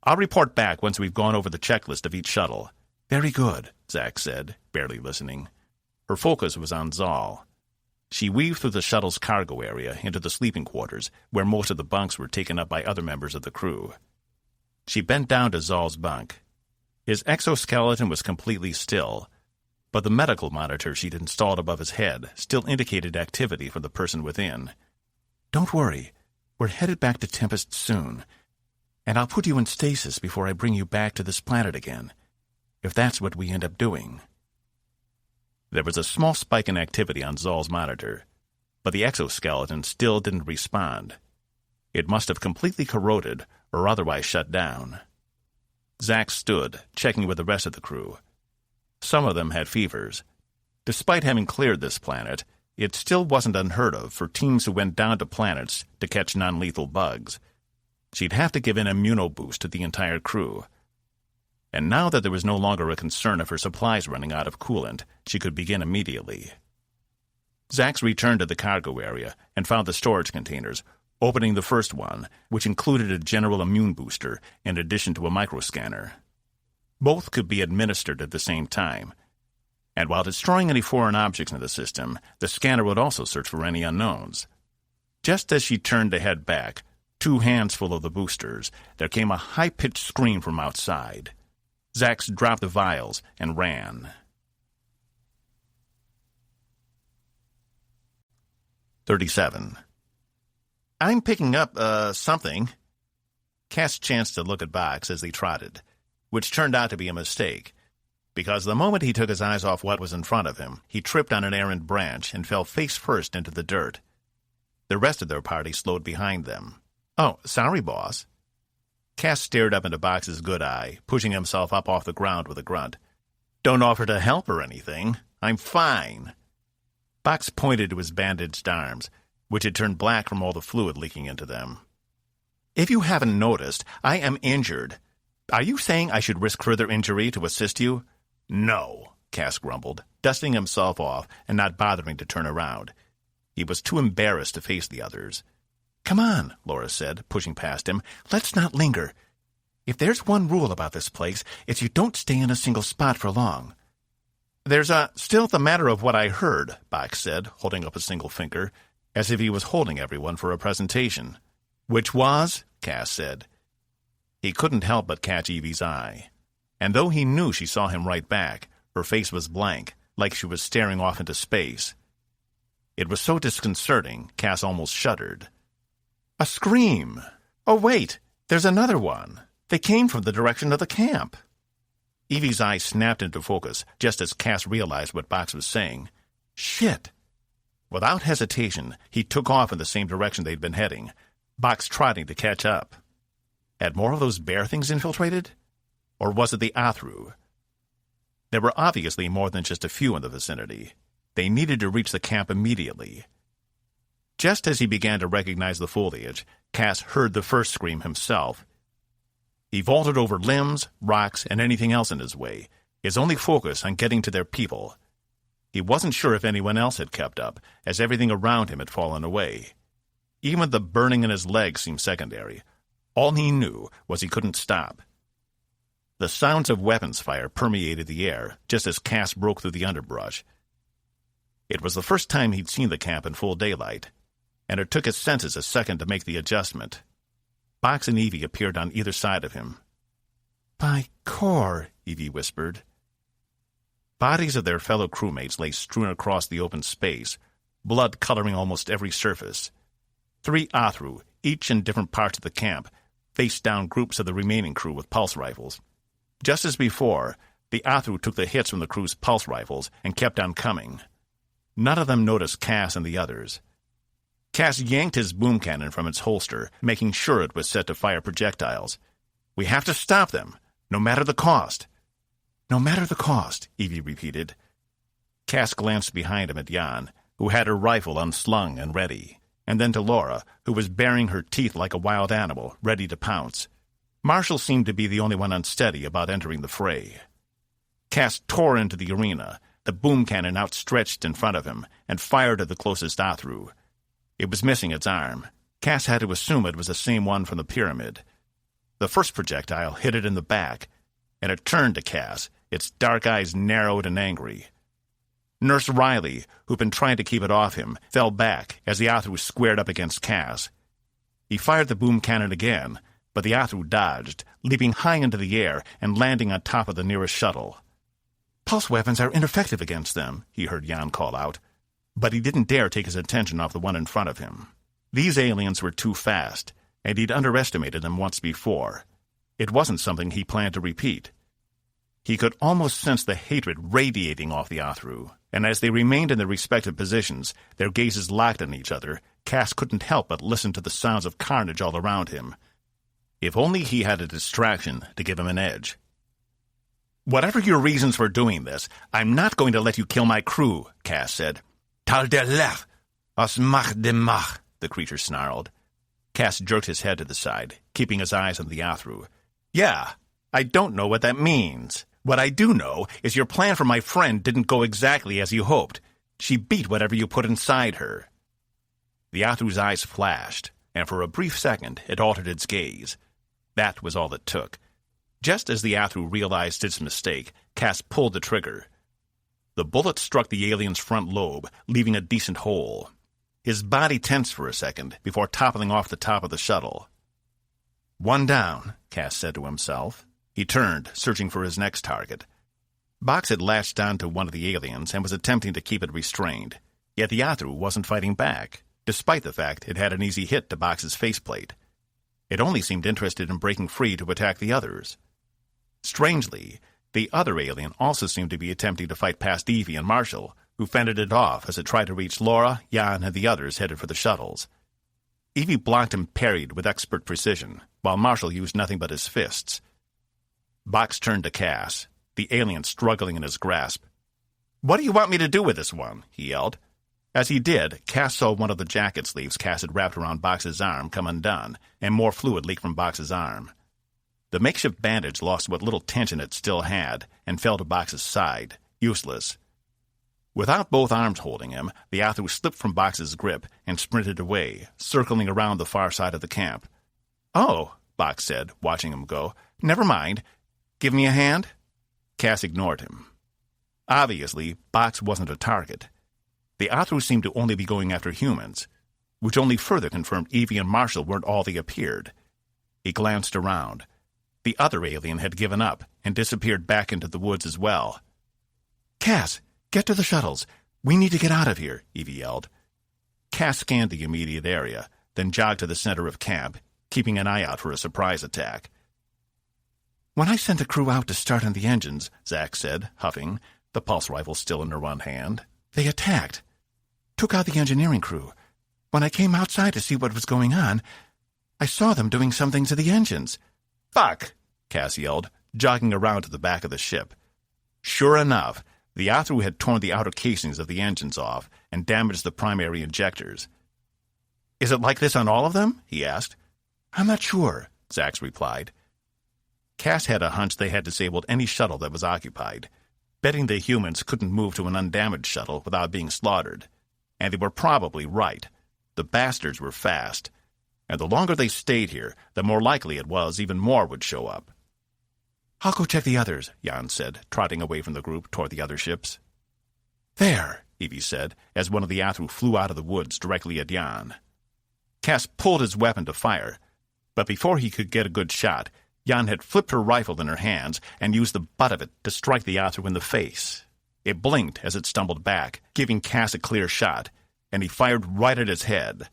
"I'll report back once we've gone over the checklist of each shuttle." "Very good," Zack said, barely listening. Her focus was on Zal. She weaved through the shuttle's cargo area into the sleeping quarters, where most of the bunks were taken up by other members of the crew. She bent down to Zal's bunk. His exoskeleton was completely still, but the medical monitor she'd installed above his head still indicated activity from the person within. "Don't worry. We're headed back to Tempest soon, and I'll put you in stasis before I bring you back to this planet again, if that's what we end up doing." There was a small spike in activity on Zal's monitor, but the exoskeleton still didn't respond. It must have completely corroded or otherwise shut down. Zack stood, checking with the rest of the crew. Some of them had fevers. Despite having cleared this planet, it still wasn't unheard of for teams who went down to planets to catch non-lethal bugs. She'd have to give an immunoboost to the entire crew. And now that there was no longer a concern of her supplies running out of coolant, she could begin immediately. Zax returned to the cargo area and found the storage containers, opening the first one, which included a general immune booster in addition to a microscanner. Both could be administered at the same time, and while destroying any foreign objects in the system, the scanner would also search for any unknowns. Just as she turned to head back, 2 hands full of the boosters, there came a high-pitched scream from outside. Zax dropped the vials and ran. 37. "I'm picking up, something." Cass chanced to look at Box as they trotted, which turned out to be a mistake, because the moment he took his eyes off what was in front of him, he tripped on an errant branch and fell face first into the dirt. The rest of their party slowed behind them. "Oh, sorry, boss." Cass stared up into Box's good eye, pushing himself up off the ground with a grunt. "Don't offer to help or anything. I'm fine." Box pointed to his bandaged arms, which had turned black from all the fluid leaking into them. "If you haven't noticed, I am injured. Are you saying I should risk further injury to assist you?" "No," Cass grumbled, dusting himself off and not bothering to turn around. He was too embarrassed to face the others. "Come on," Laura said, pushing past him. "Let's not linger. If there's one rule about this place, it's you don't stay in a single spot for long." "There's still the matter of what I heard," Box said, holding up a single finger, as if he was holding everyone for a presentation. "Which was?" Cass said. He couldn't help but catch Evie's eye, and though he knew she saw him right back, her face was blank, like she was staring off into space. It was so disconcerting, Cass almost shuddered. "A scream! Oh, wait, there's another one. They came from the direction of the camp." Evie's eye snapped into focus just as Cass realized what Box was saying. "Shit!" Without hesitation, he took off in the same direction they'd been heading, Box trotting to catch up. Had more of those bear things infiltrated? Or was it the Athru? There were obviously more than just a few in the vicinity. They needed to reach the camp immediately. Just as he began to recognize the foliage, Cass heard the first scream himself. He vaulted over limbs, rocks, and anything else in his way, his only focus on getting to their people. He wasn't sure if anyone else had kept up, as everything around him had fallen away. Even the burning in his legs seemed secondary. All he knew was he couldn't stop. The sounds of weapons fire permeated the air, just as Cass broke through the underbrush. It was the first time he'd seen the camp in full daylight, and it took his senses a second to make the adjustment. Box and Evie appeared on either side of him. "By Cor," Evie whispered. Bodies of their fellow crewmates lay strewn across the open space, blood coloring almost every surface. 3 Athru, each in different parts of the camp, faced down groups of the remaining crew with pulse rifles. Just as before, The Athru took the hits from the crew's pulse rifles and kept on coming. None of them noticed Cas and the others. Cas yanked his boom cannon from its holster, making sure it was set to fire projectiles. "We have to stop them, no matter the cost." "No matter the cost," Evie repeated. Cas glanced behind him at Jan, who had her rifle unslung and ready, and then to Laura, who was baring her teeth like a wild animal, ready to pounce. Marshall seemed to be the only one unsteady about entering the fray. Cas tore into the arena, the boom cannon outstretched in front of him, and fired at the closest Athru. It was missing its arm. Cas had to assume it was the same one from the pyramid. The first projectile hit it in the back, and it turned to Cas, its dark eyes narrowed and angry. Nurse Riley, who'd been trying to keep it off him, fell back as the Athru squared up against Cas. He fired the boom cannon again, but the Athru dodged, leaping high into the air and landing on top of the nearest shuttle. "Pulse weapons are ineffective against them," he heard Jan call out. But he didn't dare take his attention off the one in front of him. These aliens were too fast, and he'd underestimated them once before. It wasn't something he planned to repeat. He could almost sense the hatred radiating off the Athru, and as they remained in their respective positions, their gazes locked on each other, Cas couldn't help but listen to the sounds of carnage all around him. If only he had a distraction to give him an edge. "Whatever your reasons for doing this, I'm not going to let you kill my crew," Cas said. "Tal der lech, os mach de mach," the creature snarled. Cas jerked his head to the side, keeping his eyes on the Athru. "Yeah, I don't know what that means. What I do know is your plan for my friend didn't go exactly as you hoped. She beat whatever you put inside her." The Athru's eyes flashed, and for a brief second it altered its gaze. That was all it took. Just as the Athru realized its mistake, Cas pulled the trigger. The bullet struck the alien's front lobe, leaving a decent hole. His body tensed for a second before toppling off the top of the shuttle. "One down," Cas said to himself. He turned, searching for his next target. Box had latched onto one of the aliens and was attempting to keep it restrained. Yet the Athru wasn't fighting back, despite the fact it had an easy hit to Box's faceplate. It only seemed interested in breaking free to attack the others. Strangely, the other alien also seemed to be attempting to fight past Evie and Marshall, who fended it off as it tried to reach Laura, Jan, and the others headed for the shuttles. Evie blocked and parried with expert precision, while Marshall used nothing but his fists. Box turned to Cas, the alien struggling in his grasp. "What do you want me to do with this one?" he yelled. As he did, Cas saw one of the jacket sleeves Cas had wrapped around Box's arm come undone, and more fluid leak from Box's arm. The makeshift bandage lost what little tension it still had, and fell to Box's side, useless. Without both arms holding him, the Athru slipped from Box's grip and sprinted away, circling around the far side of the camp. "Oh," Box said, watching him go. "Never mind. Give me a hand?" Cas ignored him. Obviously, Box wasn't a target. The Athru seemed to only be going after humans, which only further confirmed Evie and Marshall weren't all they appeared. He glanced around. The other alien had given up and disappeared back into the woods as well. "Cas, get to the shuttles. We need to get out of here," Evie yelled. Cas scanned the immediate area, then jogged to the center of camp, keeping an eye out for a surprise attack. "When I sent the crew out to start on the engines," Zack said, huffing, the pulse rifle still in her one hand, "they attacked. Took out the engineering crew. When I came outside to see what was going on, I saw them doing something to the engines." "Fuck!" Cas yelled, jogging around to the back of the ship. Sure enough, the Athru had torn the outer casings of the engines off and damaged the primary injectors. "Is it like this on all of them?" he asked. "I'm not sure," Zax replied. Cas had a hunch they had disabled any shuttle that was occupied, betting the humans couldn't move to an undamaged shuttle without being slaughtered. And they were probably right. The bastards were fast, and the longer they stayed here, the more likely it was even more would show up. "I'll go check the others," Jan said, trotting away from the group toward the other ships. "There," Evie said, as one of the Athru flew out of the woods directly at Jan. Cas pulled his weapon to fire, but before he could get a good shot, Jan had flipped her rifle in her hands and used the butt of it to strike the Athru in the face. It blinked as it stumbled back, giving Cas a clear shot, and he fired right at his head.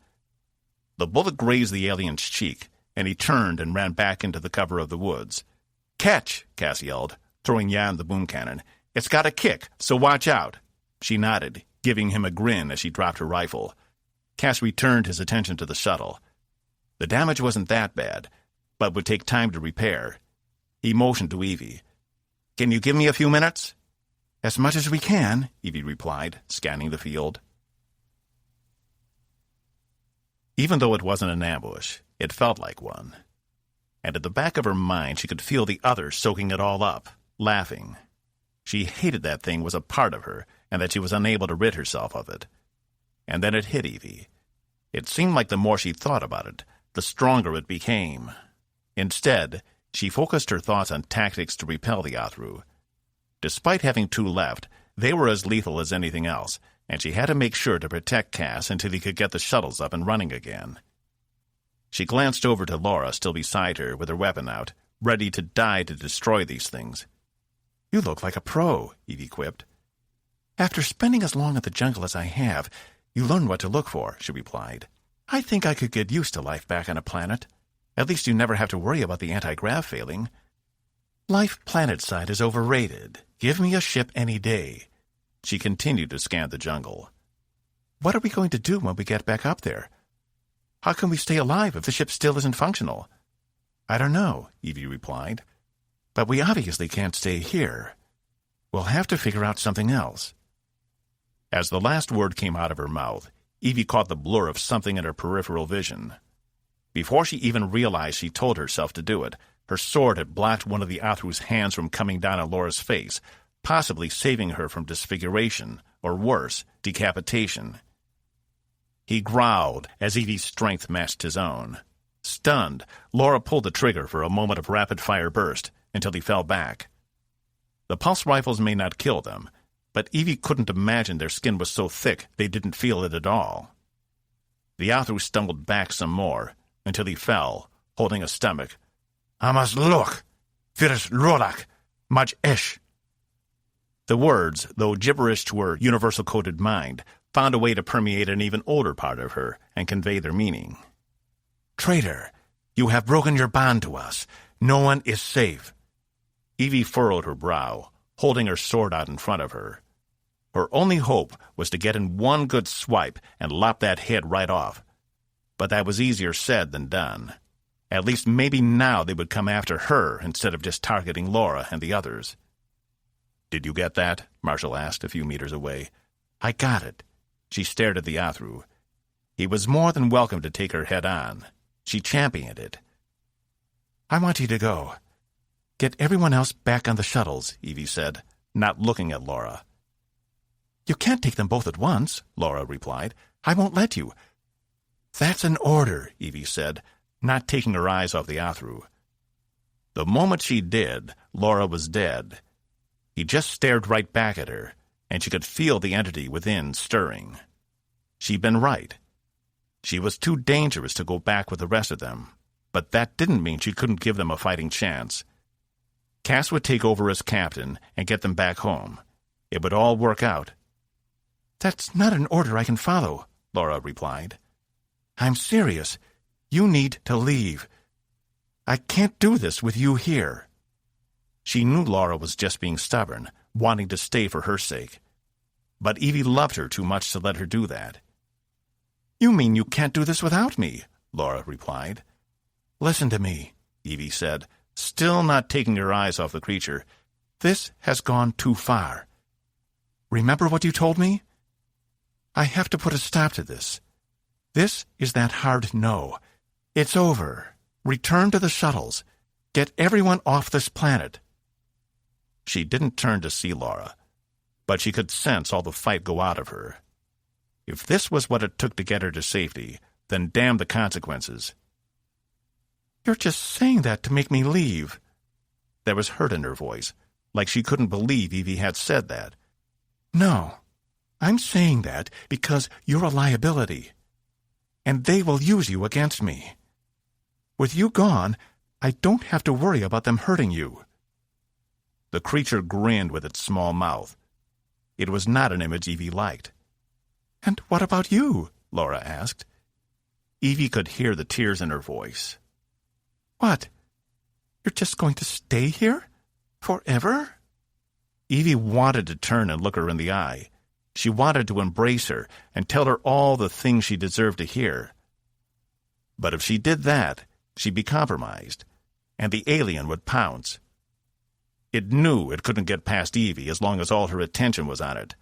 The bullet grazed the alien's cheek, and he turned and ran back into the cover of the woods. "Catch!" Cas yelled, throwing Jan the boom cannon. "It's got a kick, so watch out." She nodded, giving him a grin as she dropped her rifle. Cas returned his attention to the shuttle. The damage wasn't that bad, but would take time to repair. He motioned to Evie. "Can you give me a few minutes?" "As much as we can," Evie replied, scanning the field. Even though it wasn't an ambush, it felt like one. And at the back of her mind she could feel the others soaking it all up, laughing. She hated that thing was a part of her, and that she was unable to rid herself of it. And then it hit Evie. It seemed like the more she thought about it, the stronger it became. Instead, she focused her thoughts on tactics to repel the Athru. Despite having 2 left, they were as lethal as anything else, and she had to make sure to protect Cas until he could get the shuttles up and running again. She glanced over to Laura, still beside her, with her weapon out, ready to die to destroy these things. "You look like a pro," Evie quipped. "After spending as long in the jungle as I have, you learn what to look for," she replied. "I think I could get used to life back on a planet. At least you never have to worry about the anti-grav failing. Life planetside is overrated. Give me a ship any day." She continued to scan the jungle. "What are we going to do when we get back up there? How can we stay alive if the ship still isn't functional?" "I don't know," Evie replied. "But we obviously can't stay here. We'll have to figure out something else." As the last word came out of her mouth, Evie caught the blur of something in her peripheral vision. Before she even realized she told herself to do it, her sword had blocked one of the Athru's hands from coming down on Laura's face, possibly saving her from disfiguration, or worse, decapitation. He growled as Evie's strength matched his own. Stunned, Laura pulled the trigger for a moment of rapid-fire burst until he fell back. The pulse rifles may not kill them, but Evie couldn't imagine their skin was so thick they didn't feel it at all. The Athru stumbled back some more until he fell, holding a stomach. "Amas look, Firis Rolak, Maj Esh." The words, though gibberish to her universal-coded mind, found a way to permeate an even older part of her and convey their meaning. "Traitor, you have broken your bond to us. No one is safe." Evie furrowed her brow, holding her sword out in front of her. Her only hope was to get in one good swipe and lop that head right off. But that was easier said than done. At least maybe now they would come after her instead of just targeting Laura and the others. "Did you get that?" Marshall asked a few meters away. "I got it." She stared at the Athru. He was more than welcome to take her head on. She championed it. "I want you to go. Get everyone else back on the shuttles," Evie said, not looking at Laura. "You can't take them both at once," Laura replied. "I won't let you." "That's an order," Evie said, not taking her eyes off the Athru. The moment she did, Laura was dead. He just stared right back at her, and she could feel the entity within stirring. She'd been right. She was too dangerous to go back with the rest of them, but that didn't mean she couldn't give them a fighting chance. Cas would take over as captain and get them back home. It would all work out. "That's not an order I can follow," Laura replied. "I'm serious. You need to leave. I can't do this with you here." She knew Laura was just being stubborn, wanting to stay for her sake. But Evie loved her too much to let her do that. "You mean you can't do this without me?" Laura replied. "Listen to me," Evie said, still not taking her eyes off the creature. "This has gone too far. Remember what you told me? I have to put a stop to this. This is that hard no. It's over. Return to the shuttles. Get everyone off this planet." She didn't turn to see Laura, but she could sense all the fight go out of her. If this was what it took to get her to safety, then damn the consequences. "You're just saying that to make me leave." There was hurt in her voice, like she couldn't believe Evie had said that. "No, I'm saying that because you're a liability, and they will use you against me. With you gone, I don't have to worry about them hurting you." The creature grinned with its small mouth. It was not an image Evie liked. "And what about you?" Laura asked. Evie could hear the tears in her voice. "What? You're just going to stay here? Forever? Evie wanted to turn and look her in the eye. She wanted to embrace her and tell her all the things she deserved to hear. But if she did that, she'd be compromised, and the alien would pounce. It knew it couldn't get past Evie as long as all her attention was on it,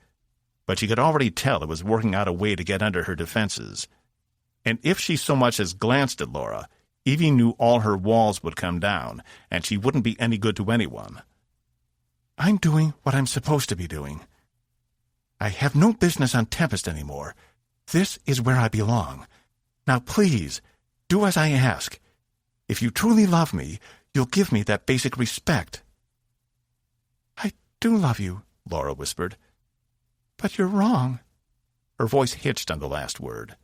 but she could already tell it was working out a way to get under her defenses. And if she so much as glanced at Laura, Evie knew all her walls would come down, and she wouldn't be any good to anyone. I'm doing what I'm supposed to be doing. I have no business on Tempest anymore. This is where I belong. Now please, do as I ask. If you truly love me, you'll give me that basic respect. I do love you, Laura whispered. But you're wrong. Her voice hitched on the last word.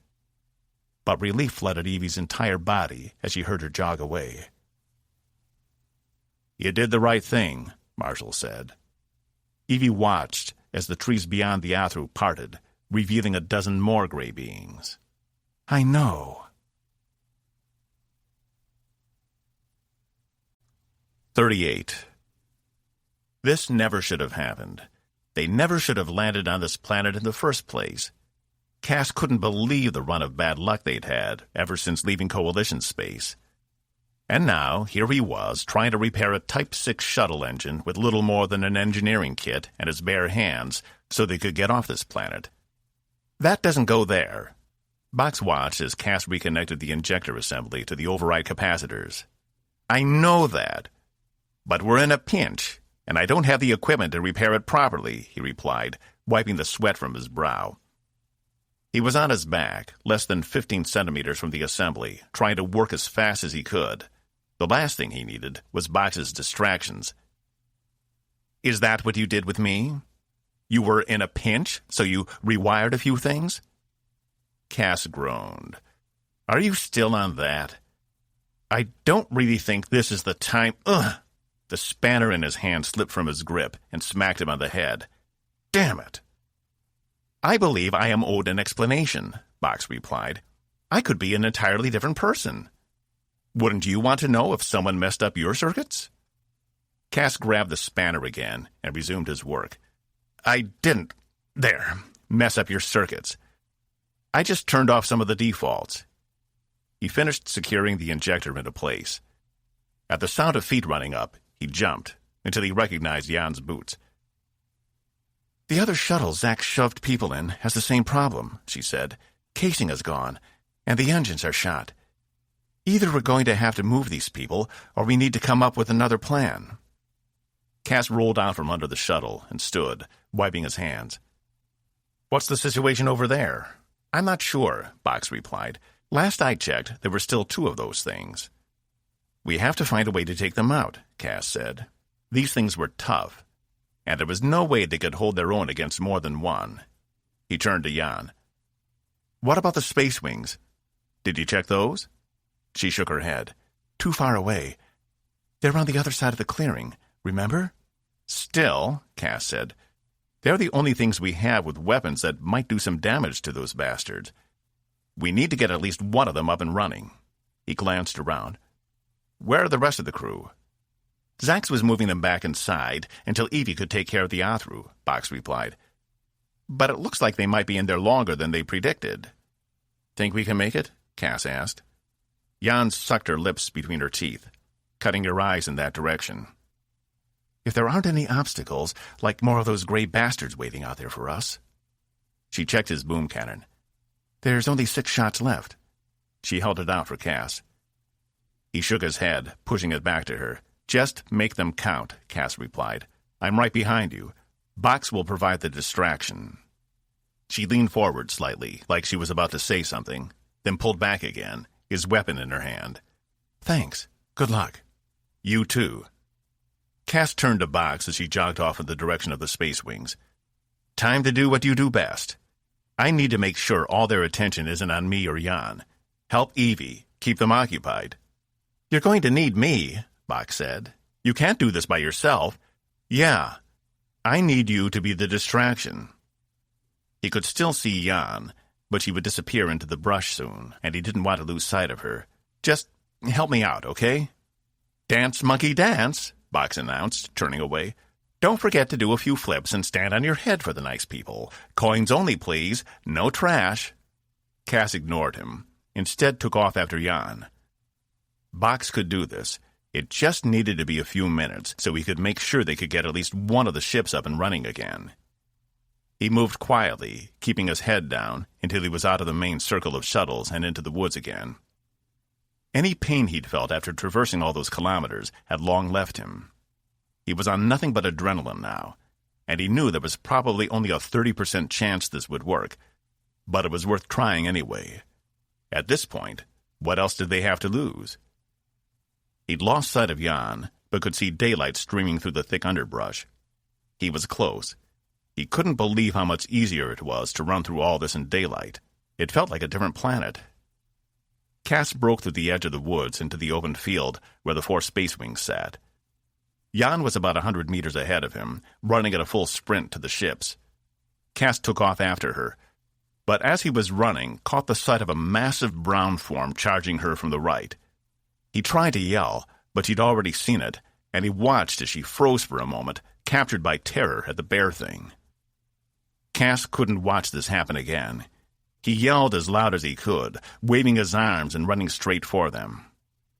But relief flooded Evie's entire body as she heard her jog away. You did the right thing, Marshall said. Evie watched as the trees beyond the Athru parted, revealing a dozen more gray beings. I know. 38. This never should have happened. They never should have landed on this planet in the first place. Cas couldn't believe the run of bad luck they'd had ever since leaving Coalition space. And now, here he was, trying to repair a Type 6 shuttle engine with little more than an engineering kit and his bare hands so they could get off this planet. That doesn't go there. Box watched as Cas reconnected the injector assembly to the override capacitors. I know that. But we're in a pinch, and I don't have the equipment to repair it properly, he replied, wiping the sweat from his brow. He was on his back, less than 15 centimeters from the assembly, trying to work as fast as he could. The last thing he needed was Box's distractions. Is that what you did with me? You were in a pinch, so you rewired a few things? Cas groaned. Are you still on that? I don't really think this is the time. Ugh! The spanner in his hand slipped from his grip and smacked him on the head. Damn it! I believe I am owed an explanation, Box replied. I could be an entirely different person. Wouldn't you want to know if someone messed up your circuits? Cas grabbed the spanner again and resumed his work. I didn't, mess up your circuits. I just turned off some of the defaults. He finished securing the injector into place. At the sound of feet running up, he jumped until he recognized Jan's boots. The other shuttle Zack shoved people in has the same problem, she said. Casing is gone, and the engines are shot. Either we're going to have to move these people, or we need to come up with another plan. Cas rolled out from under the shuttle and stood, wiping his hands. What's the situation over there? I'm not sure, Box replied. Last I checked, there were still 2 of those things. We have to find a way to take them out, Cas said. These things were tough, and there was no way they could hold their own against more than one. He turned to Jan. What about the space wings? Did you check those? She shook her head. Too far away. They're on the other side of the clearing, remember? Still, Cas said, they're the only things we have with weapons that might do some damage to those bastards. We need to get at least one of them up and running. He glanced around. Where are the rest of the crew? Zax was moving them back inside until Evie could take care of the Athru, Box replied. But it looks like they might be in there longer than they predicted. Think we can make it? Cas asked. Jan sucked her lips between her teeth, cutting her eyes in that direction. If there aren't any obstacles, like more of those gray bastards waiting out there for us. She checked his boom cannon. There's only 6 shots left. She held it out for Cas. He shook his head, pushing it back to her. Just make them count, Cas replied. I'm right behind you. Box will provide the distraction. She leaned forward slightly, like she was about to say something, then pulled back again, his weapon in her hand. Thanks. Good luck. You too. Cas turned to Box as she jogged off in the direction of the space wings. Time to do what you do best. I need to make sure all their attention isn't on me or Jan. Help Evie. Keep them occupied. You're going to need me, Box said. You can't do this by yourself. Yeah. I need you to be the distraction. He could still see Jan, but she would disappear into the brush soon, and he didn't want to lose sight of her. Just help me out, okay? Dance, monkey, dance, Box announced, turning away. "Don't forget to do a few flips and stand on your head for the nice people. Coins only, please. No trash." Cas ignored him. Instead took off after Jan. Box could do this. It just needed to be a few minutes so he could make sure they could get at least one of the ships up and running again. He moved quietly, keeping his head down, until he was out of the main circle of shuttles and into the woods again. Any pain he'd felt after traversing all those kilometers had long left him. He was on nothing but adrenaline now, and he knew there was probably only a 30% chance this would work, but it was worth trying anyway. At this point, what else did they have to lose? He'd lost sight of Jan, but could see daylight streaming through the thick underbrush. He was close. He couldn't believe how much easier it was to run through all this in daylight. It felt like a different planet. Cas broke through the edge of the woods into the open field where the 4 Space Wings sat. Jan was about 100 meters ahead of him, running at a full sprint to the ships. Cas took off after her, but as he was running, caught the sight of a massive brown form charging her from the right. He tried to yell, but she'd already seen it, and he watched as she froze for a moment, captured by terror at the bear thing. Cas couldn't watch this happen again. He yelled as loud as he could, waving his arms and running straight for them.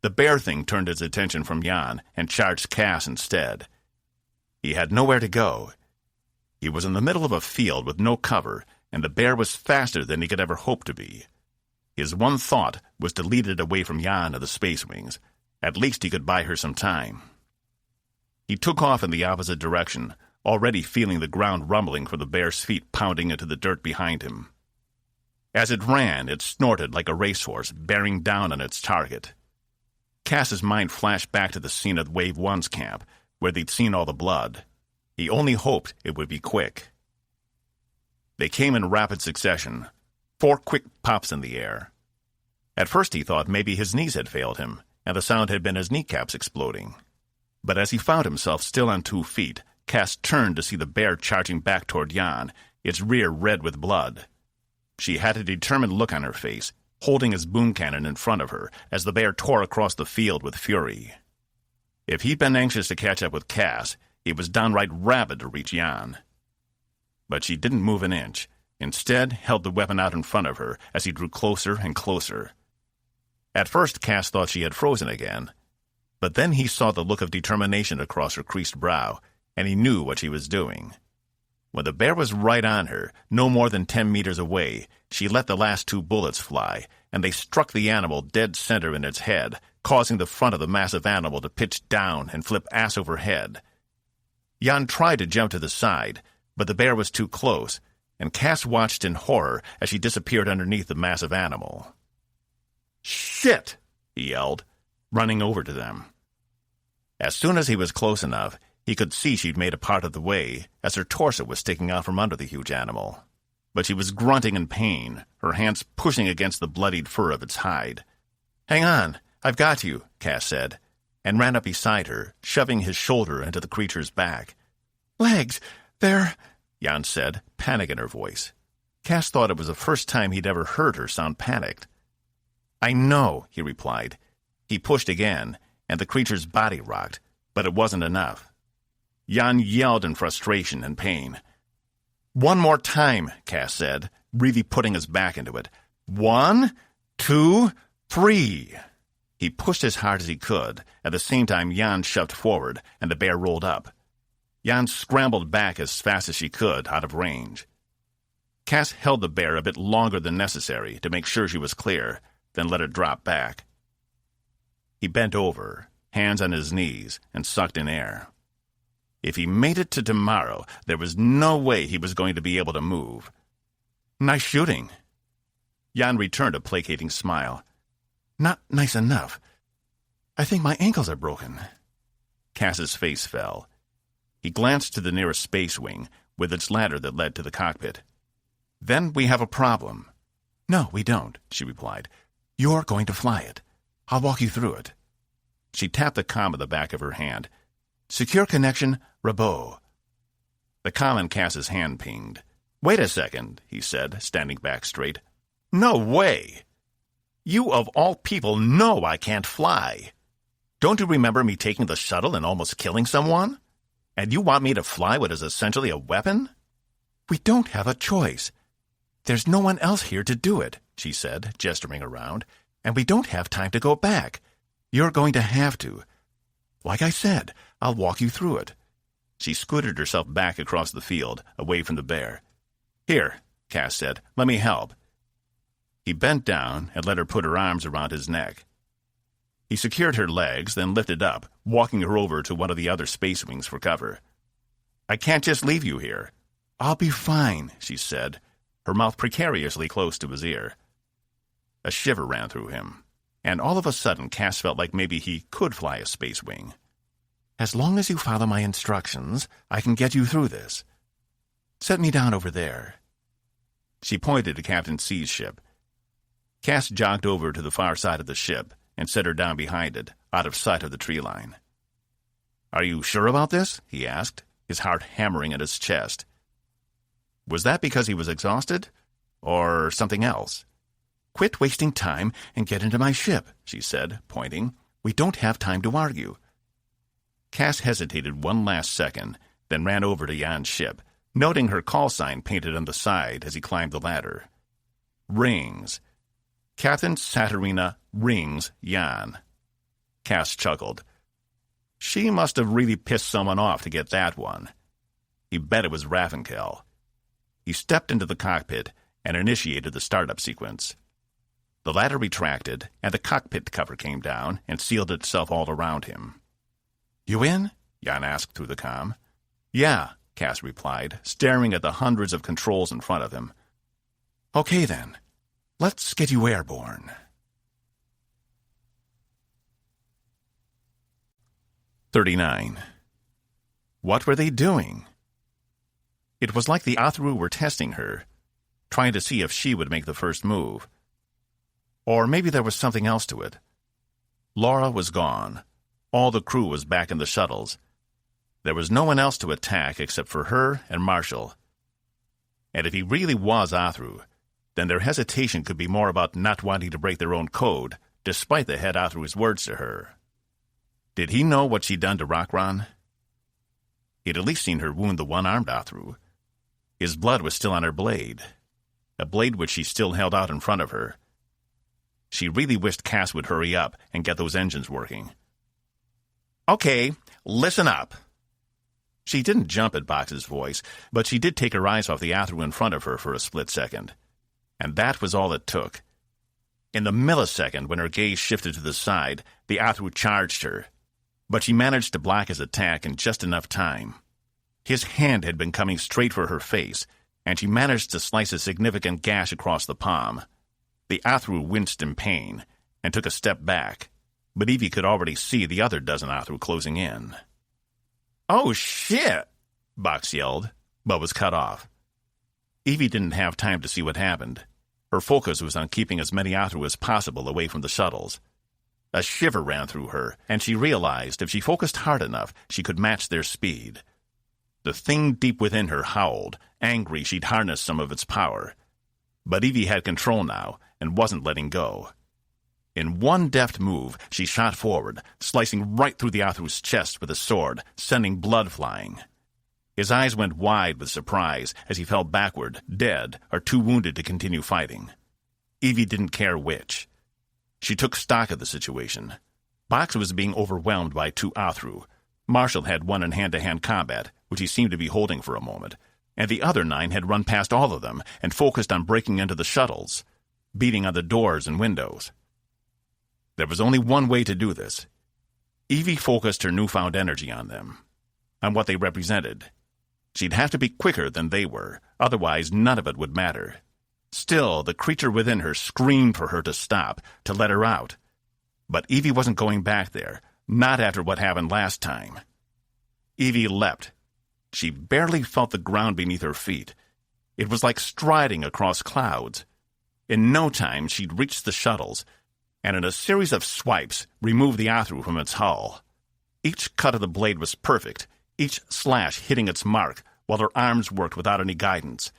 The bear thing turned its attention from Jan and charged Cas instead. He had nowhere to go. He was in the middle of a field with no cover, and the bear was faster than he could ever hope to be. His one thought was to lead it away from Jan and the Space Wings. At least he could buy her some time. He took off in the opposite direction, already feeling the ground rumbling from the bear's feet pounding into the dirt behind him. As it ran, it snorted like a racehorse, bearing down on its target. Cas's mind flashed back to the scene at Wave 1's camp, where they'd seen all the blood. He only hoped it would be quick. They came in rapid succession, 4 quick pops in the air. At first he thought maybe his knees had failed him, and the sound had been his kneecaps exploding. But as he found himself still on 2 feet, Cas turned to see the bear charging back toward Jan, its rear red with blood. She had a determined look on her face, holding his boom cannon in front of her as the bear tore across the field with fury. If he'd been anxious to catch up with Cas, he was downright rabid to reach Jan. But she didn't move an inch, instead held the weapon out in front of her as he drew closer and closer. At first Cas thought she had frozen again, but then he saw the look of determination across her creased brow, and he knew what she was doing. When the bear was right on her, no more than 10 meters away, she let the last 2 bullets fly, and they struck the animal dead center in its head, causing the front of the massive animal to pitch down and flip ass over head. Jan tried to jump to the side, but the bear was too close, and Cas watched in horror as she disappeared underneath the massive animal. "Shit!" he yelled, running over to them. As soon as he was close enough, he could see she'd made a part of the way, as her torso was sticking out from under the huge animal. But she was grunting in pain, her hands pushing against the bloodied fur of its hide. "Hang on, I've got you," Cas said, and ran up beside her, shoving his shoulder into the creature's back. "Legs, they're—" Jan said, panic in her voice. Cas thought it was the first time he'd ever heard her sound panicked. "I know," he replied. He pushed again, and the creature's body rocked, but it wasn't enough. Jan yelled in frustration and pain. "One more time," Cas said, really putting his back into it. 1, 2, 3. He pushed as hard as he could. At the same time, Jan shoved forward, and the bear rolled up. Jan scrambled back as fast as she could, out of range. Cas held the bear a bit longer than necessary to make sure she was clear, then let her drop back. He bent over, hands on his knees, and sucked in air. If he made it to tomorrow, there was no way he was going to be able to move. "Nice shooting." Jan returned a placating smile. "Not nice enough. I think my ankles are broken." Cas's face fell. He glanced to the nearest space wing, with its ladder that led to the cockpit. "Then we have a problem." "No, we don't," she replied. "You're going to fly it. I'll walk you through it." She tapped the comm at the back of her hand. "Secure connection, Rabot." The comm in Cas's hand pinged. "Wait a second," he said, standing back straight. "No way! You of all people know I can't fly." Don't you remember me taking the shuttle and almost killing someone? And you want me to fly what is essentially a weapon? We don't have a choice. There's no one else here to do it, she said, gesturing around, and we don't have time to go back. You're going to have to. Like I said, I'll walk you through it. She scooted herself back across the field, away from the bear. Here, Cas said, let me help. He bent down and let her put her arms around his neck. He secured her legs, then lifted up, walking her over to one of the other space wings for cover. I can't just leave you here. I'll be fine, she said, her mouth precariously close to his ear. A shiver ran through him, and all of a sudden Cas felt like maybe he could fly a space wing. As long as you follow my instructions, I can get you through this. Set me down over there. She pointed to Captain C's ship. Cas jogged over to the far side of the ship and set her down behind it, out of sight of the tree line. Are you sure about this? He asked, his heart hammering at his chest. Was that because he was exhausted? Or something else? Quit wasting time and get into my ship, she said, pointing. We don't have time to argue. Cas hesitated one last second, then ran over to Jan's ship, noting her call sign painted on the side as he climbed the ladder. Rings. Captain Saturina Rings Jan. Cas chuckled. She must have really pissed someone off to get that one. He bet it was Ravenkel. He stepped into the cockpit and initiated the startup sequence. The ladder retracted, and the cockpit cover came down and sealed itself all around him. You in? Jan asked through the comm. Yeah, Cas replied, staring at the hundreds of controls in front of him. Okay then. Let's get you airborne. 39. What were they doing? It was like the Athru were testing her, trying to see if she would make the first move. Or maybe there was something else to it. Laura was gone. All the crew was back in the shuttles. There was no one else to attack except for her and Marshall. And if he really was Athru, then their hesitation could be more about not wanting to break their own code, despite the head Athru's words to her. Did he know what she'd done to Rockron? He'd at least seen her wound the one-armed Athru. His blood was still on her blade, a blade which she still held out in front of her. She really wished Cas would hurry up and get those engines working. Okay, listen up. She didn't jump at Box's voice, but she did take her eyes off the Athru in front of her for a split second. And that was all it took. In the millisecond when her gaze shifted to the side, the Athru charged her. But she managed to block his attack in just enough time. His hand had been coming straight for her face, and she managed to slice a significant gash across the palm. The Athru winced in pain and took a step back, but Evie could already see the other dozen Athru closing in. Oh, shit! Box yelled, but was cut off. Evie didn't have time to see what happened. Her focus was on keeping as many Athru as possible away from the shuttles. A shiver ran through her, and she realized if she focused hard enough, she could match their speed. The thing deep within her howled, angry she'd harnessed some of its power. But Evie had control now, and wasn't letting go. In one deft move, she shot forward, slicing right through the Athru's chest with a sword, sending blood flying. His eyes went wide with surprise as he fell backward, dead or too wounded to continue fighting. Evie didn't care which. She took stock of the situation. Box was being overwhelmed by two Athru. Marshall had one in hand-to-hand combat, which he seemed to be holding for a moment, and the other 9 had run past all of them and focused on breaking into the shuttles, beating on the doors and windows. There was only one way to do this. Evie focused her newfound energy on them, on what they represented. She'd have to be quicker than they were, otherwise none of it would matter. Still, the creature within her screamed for her to stop, to let her out. But Evie wasn't going back there, not after what happened last time. Evie leapt. She barely felt the ground beneath her feet. It was like striding across clouds. In no time, she'd reached the shuttles, and in a series of swipes, removed the Athru from its hull. Each cut of the blade was perfect, each slash hitting its mark, while their arms worked without any guidance.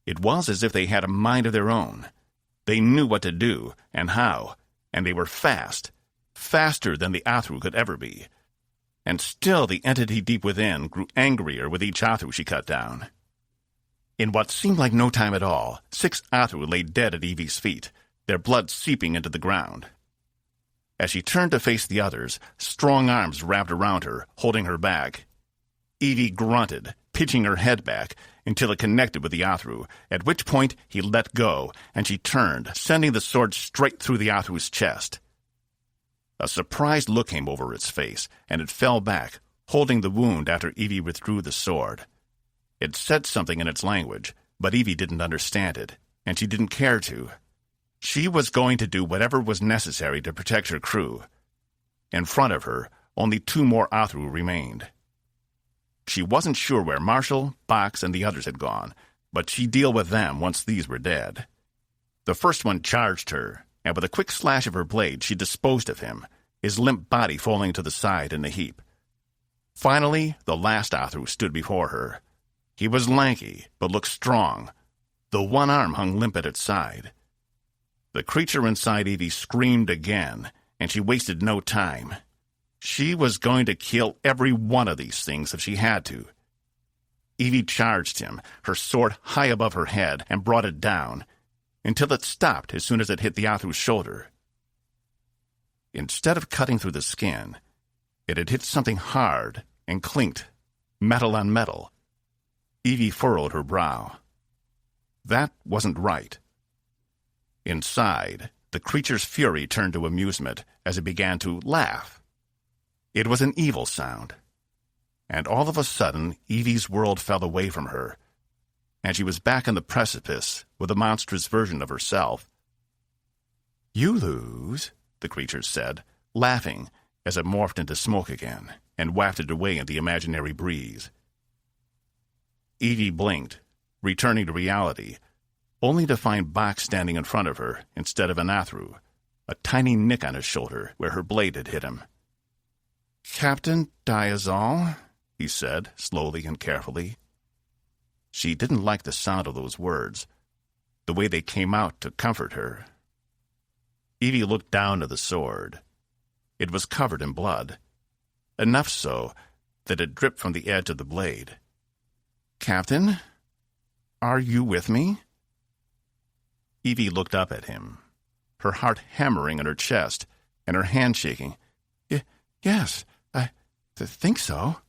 It was as if they had a mind of their own. They knew what to do, and how, and they were fast. faster than the Athru could ever be. And still the entity deep within grew angrier with each Athru she cut down. In what seemed like no time at all, 6 Athru lay dead at Evie's feet, their blood seeping into the ground. As she turned to face the others, strong arms wrapped around her, holding her back. Evie grunted, pitching her head back until it connected with the Athru, at which point he let go, and she turned, sending the sword straight through the Athru's chest. A surprised look came over its face, and it fell back, holding the wound after Evie withdrew the sword. It said something in its language, but Evie didn't understand it, and she didn't care to. She was going to do whatever was necessary to protect her crew. In front of her, only 2 more Athru remained. She wasn't sure where Marshall, Box, and the others had gone, but she'd deal with them once these were dead. The first one charged her, and with a quick slash of her blade she disposed of him, his limp body falling to the side in a heap. Finally, the last Athru stood before her. He was lanky, but looked strong. The one arm hung limp at its side. The creature inside Evie screamed again, and she wasted no time. She was going to kill every one of these things if she had to. Evie charged him, her sword high above her head, and brought it down, until it stopped as soon as it hit the Athru's shoulder. Instead of cutting through the skin, it had hit something hard and clinked, metal on metal. Evie furrowed her brow. That wasn't right. Inside, the creature's fury turned to amusement as it began to laugh. It was an evil sound. And all of a sudden, Evie's world fell away from her, and she was back on the precipice with a monstrous version of herself. "You lose," the creature said, laughing as it morphed into smoke again and wafted away in the imaginary breeze. Evie blinked, returning to reality, only to find Box standing in front of her instead of an Athru, a tiny nick on his shoulder where her blade had hit him. "Captain Diazol," he said, slowly and carefully. She didn't like the sound of those words, the way they came out to comfort her. Evie looked down at the sword. It was covered in blood, enough so that it dripped from the edge of the blade. "Captain, are you with me?" Evie looked up at him, her heart hammering in her chest and her hand shaking. Yes, I think so."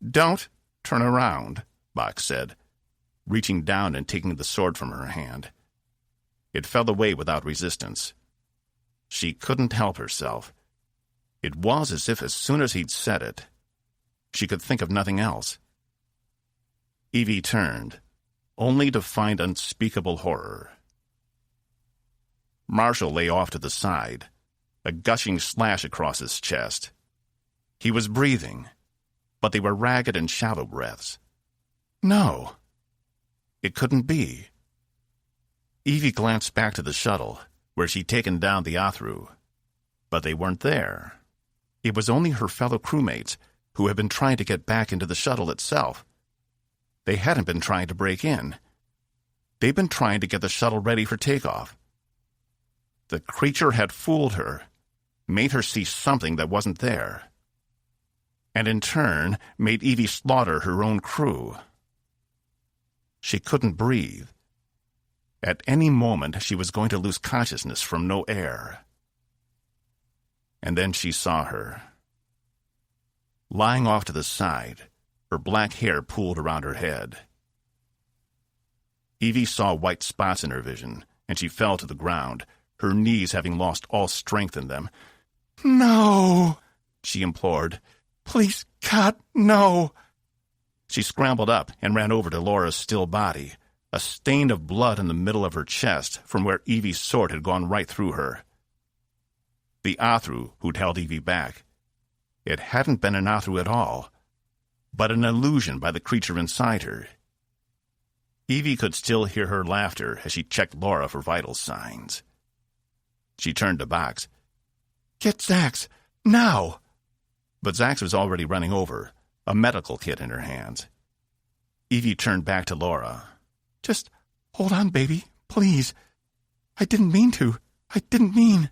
"Don't turn around," Box said, reaching down and taking the sword from her hand. It fell away without resistance. She couldn't help herself. It was as if as soon as he'd said it, she could think of nothing else. Evie turned, only to find unspeakable horror. Marshall lay off to the side, a gushing slash across his chest. He was breathing, but they were ragged and shallow breaths. No, it couldn't be. Evie glanced back to the shuttle, where she'd taken down the Athru, but they weren't there. It was only her fellow crewmates who had been trying to get back into the shuttle itself. They hadn't been trying to break in. They'd been trying to get the shuttle ready for takeoff. The creature had fooled her, made her see something that wasn't there, and in turn made Evie slaughter her own crew. She couldn't breathe. At any moment she was going to lose consciousness from no air. And then she saw her. Lying off to the side, her black hair pooled around her head. Evie saw white spots in her vision, and she fell to the ground, her knees having lost all strength in them. "No," she implored. "Please, God, no." She scrambled up and ran over to Laura's still body, a stain of blood in the middle of her chest from where Evie's sword had gone right through her. The Athru who'd held Evie back. It hadn't been an Athru at all, but an illusion by the creature inside her. Evie could still hear her laughter as she checked Laura for vital signs. She turned to Box. "Get Zax, now!" But Zax was already running over, a medical kit in her hands. Evie turned back to Laura. "Just hold on, baby, please. I didn't mean to. I didn't mean."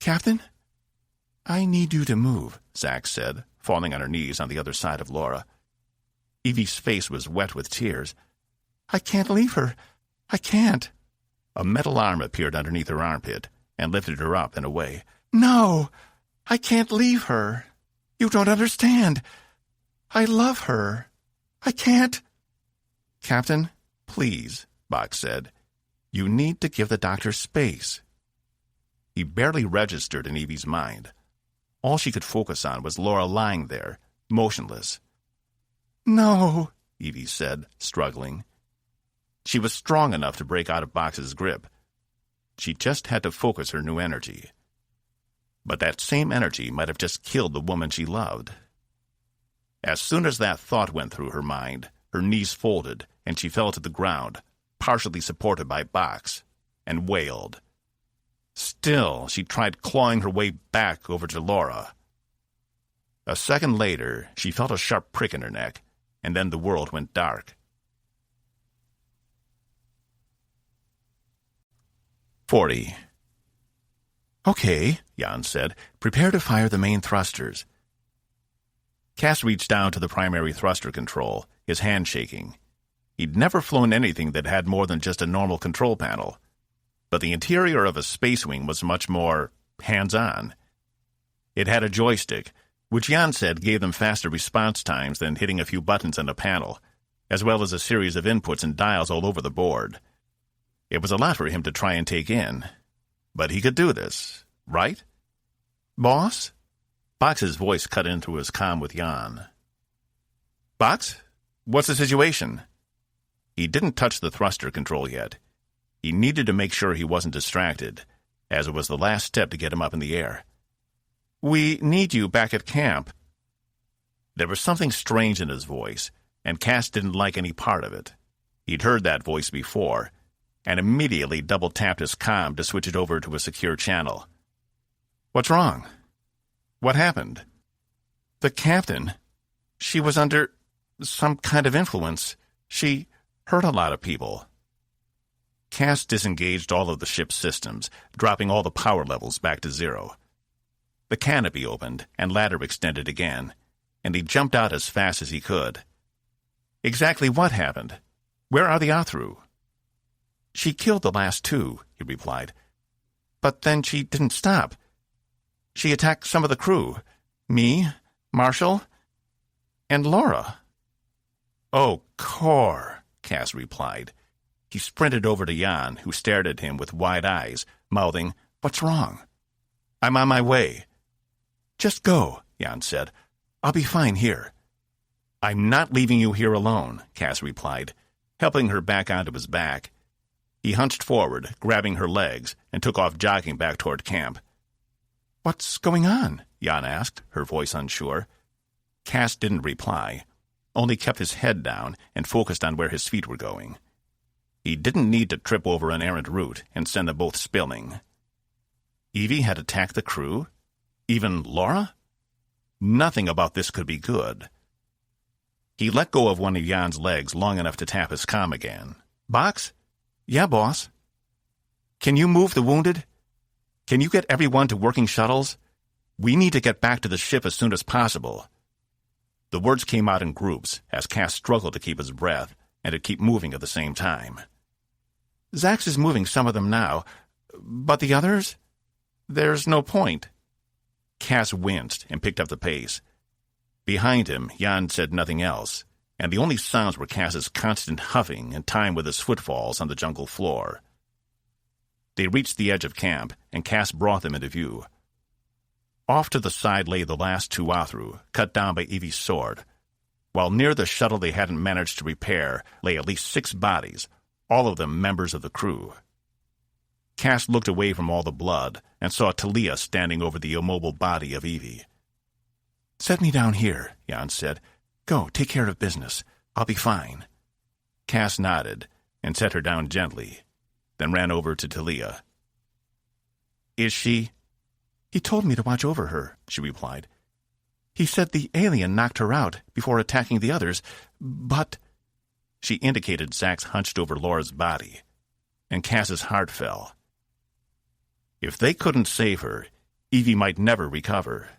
Captain? I need you to move, Zack said, falling on her knees on the other side of Laura. Evie's face was wet with tears. I can't leave her. I can't. A metal arm appeared underneath her armpit and lifted her up and away. No, I can't leave her. You don't understand. I love her. I can't. Captain, please, Box said. You need to give the doctor space. He barely registered in Evie's mind. All she could focus on was Laura lying there, motionless. No, Evie said, struggling. She was strong enough to break out of Box's grip. She just had to focus her new energy. But that same energy might have just killed the woman she loved. As soon as that thought went through her mind, her knees folded and she fell to the ground, partially supported by Box, and wailed. Still, she tried clawing her way back over to Laura. A second later, she felt a sharp prick in her neck, and then the world went dark. 40. Okay, Jan said. Prepare to fire the main thrusters. Cas reached down to the primary thruster control, his hand shaking. He'd never flown anything that had more than just a normal control panel. But the interior of a space wing was much more hands-on. It had a joystick, which Jan said gave them faster response times than hitting a few buttons on a panel, as well as a series of inputs and dials all over the board. It was a lot for him to try and take in. But he could do this, right? Boss? Box's voice cut in through his comm with Jan. Box? What's the situation? He didn't touch the thruster control yet. He needed to make sure he wasn't distracted, as it was the last step to get him up in the air. We need you back at camp. There was something strange in his voice, and Cas didn't like any part of it. He'd heard that voice before, and immediately double-tapped his comm to switch it over to a secure channel. What's wrong? What happened? The captain. She was under some kind of influence. She hurt a lot of people. Cas disengaged all of the ship's systems, dropping all the power levels back to 0. The canopy opened, and ladder extended again, and he jumped out as fast as he could. Exactly what happened? Where are the Athru? She killed the last 2, he replied. But then she didn't stop. She attacked some of the crew. Me, Marshall, and Laura. Oh, Cor, Cas replied. He sprinted over to Jan, who stared at him with wide eyes, mouthing, What's wrong? I'm on my way. Just go, Jan said. I'll be fine here. I'm not leaving you here alone, Cas replied, helping her back onto his back. He hunched forward, grabbing her legs, and took off jogging back toward camp. What's going on? Jan asked, her voice unsure. Cas didn't reply, only kept his head down and focused on where his feet were going. He didn't need to trip over an errant route and send them both spilling. Evie had attacked the crew? Even Laura? Nothing about this could be good. He let go of one of Jan's legs long enough to tap his comm again. Box? Yeah, boss. Can you move the wounded? Can you get everyone to working shuttles? We need to get back to the ship as soon as possible. The words came out in groups as Cas struggled to keep his breath and to keep moving at the same time. Zax is moving some of them now, but the others? There's no point. Cas winced and picked up the pace. Behind him, Jan said nothing else, and the only sounds were Cas's constant huffing and time with his footfalls on the jungle floor. They reached the edge of camp, and Cas brought them into view. Off to the side lay the last 2 Athru, cut down by Evie's sword, while near the shuttle they hadn't managed to repair lay at least 6 bodies, all of them members of the crew. Cas looked away from all the blood and saw Talia standing over the immobile body of Evie. Set me down here, Jan said. Go, take care of business. I'll be fine. Cas nodded and set her down gently, then ran over to Talia. Is she? He told me to watch over her, she replied. He said the alien knocked her out before attacking the others, but... She indicated Zax hunched over Laura's body, and Cas's heart fell. If they couldn't save her, Evie might never recover.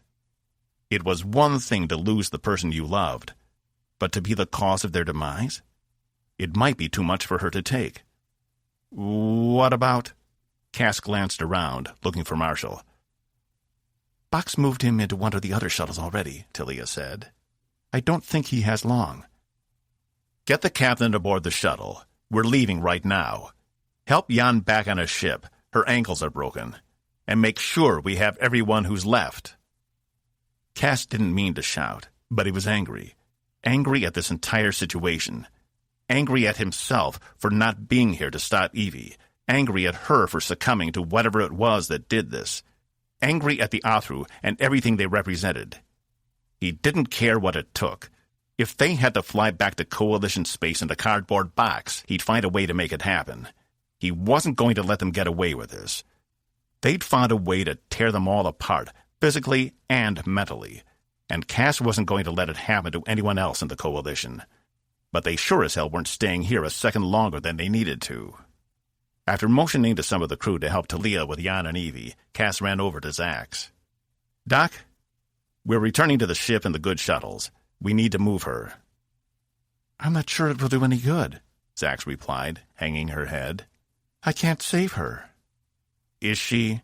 It was one thing to lose the person you loved, but to be the cause of their demise? It might be too much for her to take. What about... Cas glanced around, looking for Marshall. Box moved him into one of the other shuttles already, Talia said. I don't think he has long. Get the captain aboard the shuttle. We're leaving right now. Help Jan back on his ship. Her ankles are broken. And make sure we have everyone who's left. Cas didn't mean to shout, but he was angry. Angry at this entire situation. Angry at himself for not being here to stop Evie. Angry at her for succumbing to whatever it was that did this. Angry at the Athru and everything they represented. He didn't care what it took. If they had to fly back to Coalition space in a cardboard box, he'd find a way to make it happen. He wasn't going to let them get away with this. They'd found a way to tear them all apart, physically and mentally, and Cas wasn't going to let it happen to anyone else in the Coalition. But they sure as hell weren't staying here a second longer than they needed to. After motioning to some of the crew to help Talia with Jan and Evie, Cas ran over to Zax. Doc, we're returning to the ship in the good shuttles. We need to move her. I'm not sure it will do any good, Zax replied, hanging her head. I can't save her. Is she?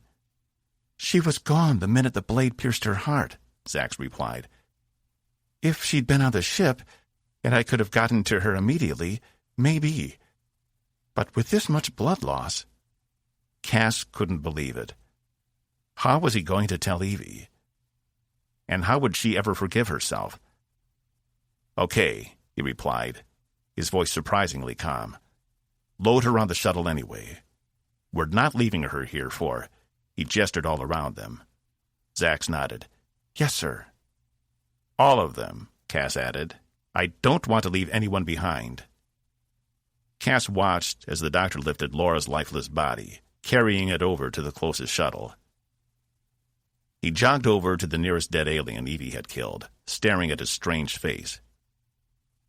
She was gone the minute the blade pierced her heart, Zax replied. If she'd been on the ship, and I could have gotten to her immediately, maybe. But with this much blood loss... Cas couldn't believe it. How was he going to tell Evie? And how would she ever forgive herself? Okay, he replied, his voice surprisingly calm. Load her on the shuttle anyway. We're not leaving her here for... He gestured all around them. Zax nodded. Yes, sir. All of them, Cas added. I don't want to leave anyone behind. Cas watched as the doctor lifted Laura's lifeless body, carrying it over to the closest shuttle. He jogged over to the nearest dead alien Evie had killed, staring at his strange face.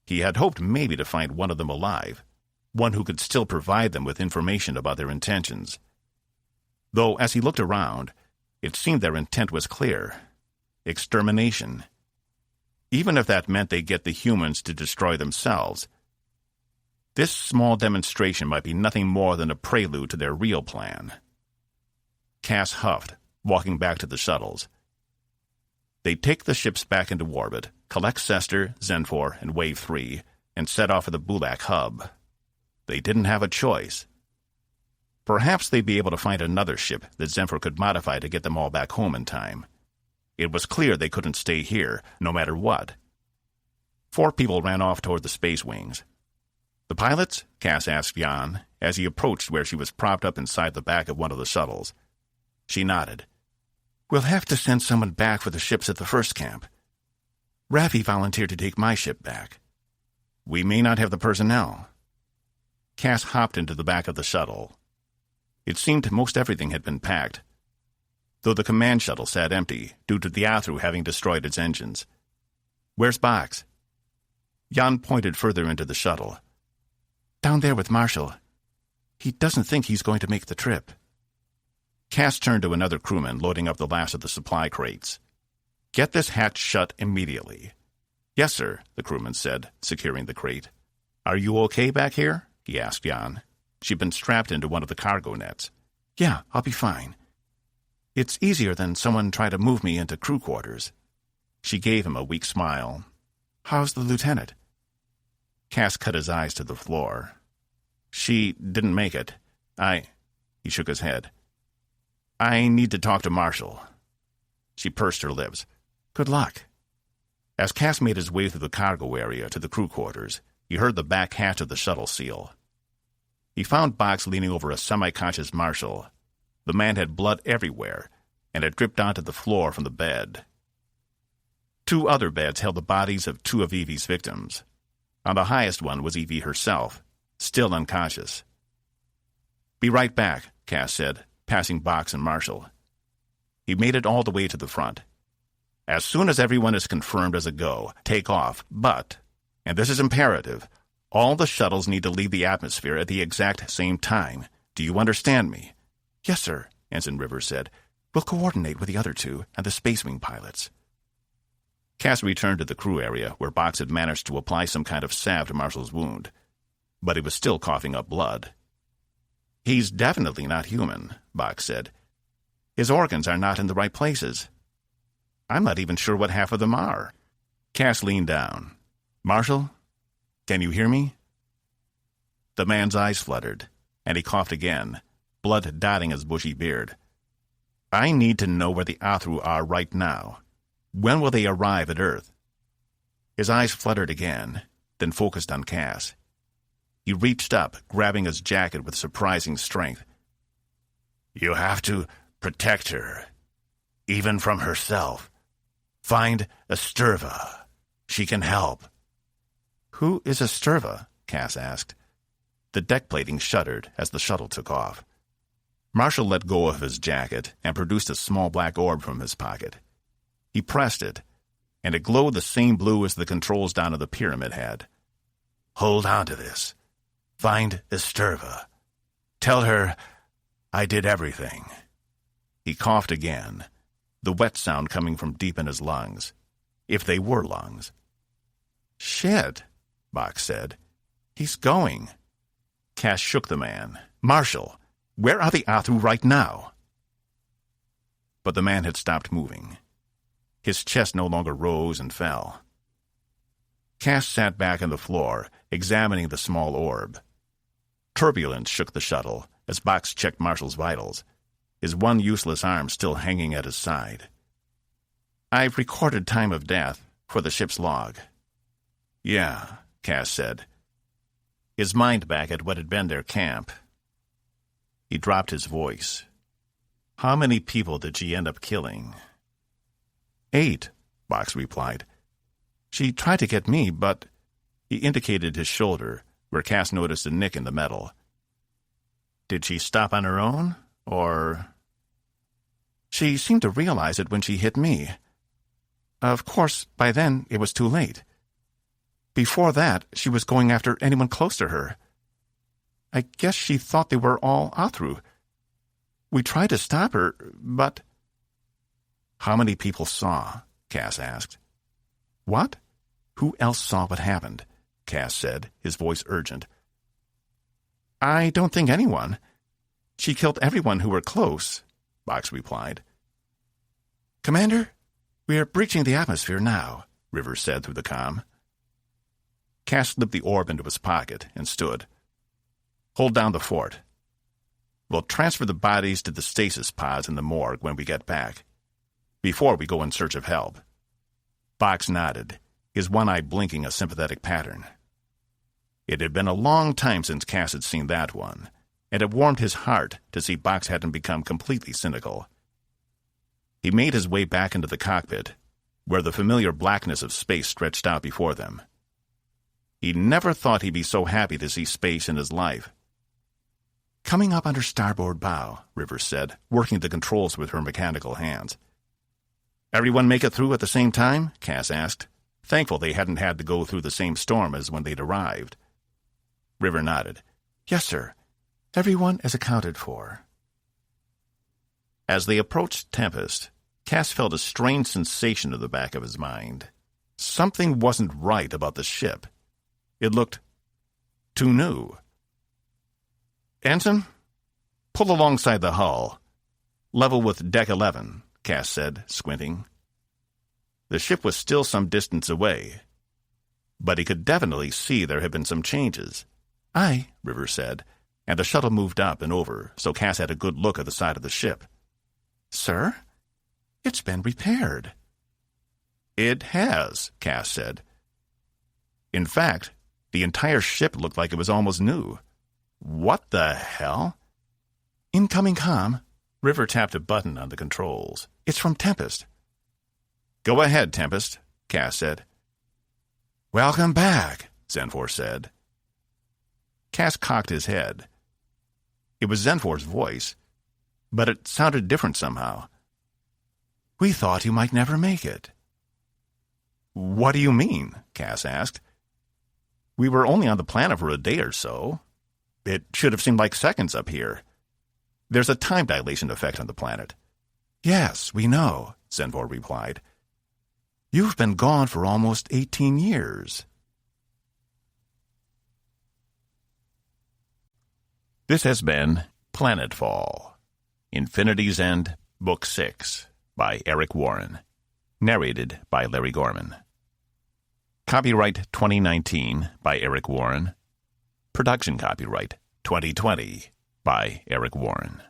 He had hoped maybe to find one of them alive, one who could still provide them with information about their intentions. Though, as he looked around, it seemed their intent was clear. Extermination. Even if that meant they get the humans to destroy themselves. This small demonstration might be nothing more than a prelude to their real plan. Cas huffed, walking back to the shuttles. They'd take the ships back into orbit, collect Sester, Zenfor, and Wave 3, and set off for the Bulak hub. They didn't have a choice. Perhaps they'd be able to find another ship that Zenfor could modify to get them all back home in time. It was clear they couldn't stay here, no matter what. 4 people ran off toward the space wings. The pilots? Cas asked Jan, as he approached where she was propped up inside the back of one of the shuttles. She nodded. We'll have to send someone back for the ships at the first camp. Raffi volunteered to take my ship back. We may not have the personnel. Cas hopped into the back of the shuttle. It seemed most everything had been packed, though the command shuttle sat empty due to the Athru having destroyed its engines. Where's Box? Jan pointed further into the shuttle. Down there with Marshall. He doesn't think he's going to make the trip. Cas turned to another crewman loading up the last of the supply crates. Get this hatch shut immediately. Yes, sir, the crewman said, securing the crate. Are you okay back here? He asked Jan. She'd been strapped into one of the cargo nets. Yeah, I'll be fine. It's easier than someone trying to move me into crew quarters. She gave him a weak smile. How's the lieutenant? Cas cut his eyes to the floor. She didn't make it. He shook his head. I need to talk to Marshall. She pursed her lips. Good luck. As Cas made his way through the cargo area to the crew quarters, he heard the back hatch of the shuttle seal. He found Box leaning over a semi-conscious Marshall. The man had blood everywhere, and it dripped onto the floor from the bed. 2 other beds held the bodies of 2 of Evie's victims. On the highest one was Evie herself, still unconscious. Be right back, Cas said, passing Box and Marshall. He made it all the way to the front. As soon as everyone is confirmed as a go, take off, but, and this is imperative, all the shuttles need to leave the atmosphere at the exact same time. Do you understand me? Yes, sir, Ensign Rivers said. We'll coordinate with the other two and the Space Wing pilots. Cas returned to the crew area where Box had managed to apply some kind of salve to Marshall's wound, but he was still coughing up blood. "He's definitely not human," Box said. "His organs are not in the right places. I'm not even sure what half of them are." Cas leaned down. "Marshall, can you hear me?" The man's eyes fluttered, and he coughed again, blood dotting his bushy beard. "I need to know where the Athru are right now. When will they arrive at Earth?" His eyes fluttered again, then focused on Cas. He reached up, grabbing his jacket with surprising strength. "You have to protect her, even from herself. Find Esturva. She can help." "Who is Esturva?" Cas asked. The deck plating shuddered as the shuttle took off. Marshall let go of his jacket and produced a small black orb from his pocket. He pressed it, and it glowed the same blue as the controls down at the pyramid had. "Hold on to this. Find Esturva. Tell her I did everything." He coughed again, the wet sound coming from deep in his lungs, if they were lungs. "Shit," Box said. "He's going." Cas shook the man. "Marshall, where are the Athru right now?" But the man had stopped moving. His chest no longer rose and fell. Cas sat back on the floor, examining the small orb. Turbulence shook the shuttle as Box checked Marshall's vitals, his one useless arm still hanging at his side. "I've recorded time of death for the ship's log." "Yeah," Cas said, his mind back at what had been their camp. He dropped his voice. "How many people did she end up killing?" 8, Box replied. "She tried to get me, but—" He indicated his shoulder, where Cas noticed a nick in the metal. "Did she stop on her own, or—" "She seemed to realize it when she hit me. Of course, by then it was too late. Before that, she was going after anyone close to her. I guess she thought they were all Athru. We tried to stop her, but—" "How many people saw?" Cas asked. "What?" "Who else saw what happened?" Cas said, his voice urgent. "I don't think anyone. She killed everyone who were close," Box replied. "Commander, we are breaching the atmosphere now," Rivers said through the comm. Cas slipped the orb into his pocket and stood. "Hold down the fort. We'll transfer the bodies to the stasis pods in the morgue when we get back, before we go in search of help." Box nodded, his one eye blinking a sympathetic pattern. It had been a long time since Cas had seen that one, and it warmed his heart to see Box hadn't become completely cynical. He made his way back into the cockpit, where the familiar blackness of space stretched out before them. He never thought he'd be so happy to see space in his life. "Coming up under starboard bow," Rivers said, working the controls with her mechanical hands. "Everyone make it through at the same time?" Cas asked, thankful they hadn't had to go through the same storm as when they'd arrived. River nodded. "Yes, sir. Everyone is accounted for." As they approached Tempest, Cas felt a strange sensation at the back of his mind. Something wasn't right about the ship. It looked too new. "Ensign, pull alongside the hull. Level with Deck 11, Cas said, squinting. The ship was still some distance away, but he could definitely see there had been some changes. "Aye," Rivers said, and the shuttle moved up and over, so Cas had a good look at the side of the ship. "Sir, it's been repaired." "It has," Cas said. In fact, the entire ship looked like it was almost new. What the hell? "Incoming comm." River tapped a button on the controls. "It's from Tempest." "Go ahead, Tempest," Cas said. "Welcome back," Zenfor said. Cas cocked his head. It was Zenfor's voice, but it sounded different somehow. "We thought you might never make it." "What do you mean?" Cas asked. "We were only on the planet for a day or so. It should have seemed like seconds up here. There's a time dilation effect on the planet." Yes, we know, Senvor replied. You've been gone for almost 18 years. This has been Planetfall, Infinity's End, Book 6, by Eric Warren. Narrated by Larry Gorman. Copyright 2019 by Eric Warren. Production copyright 2020 by Eric Warren.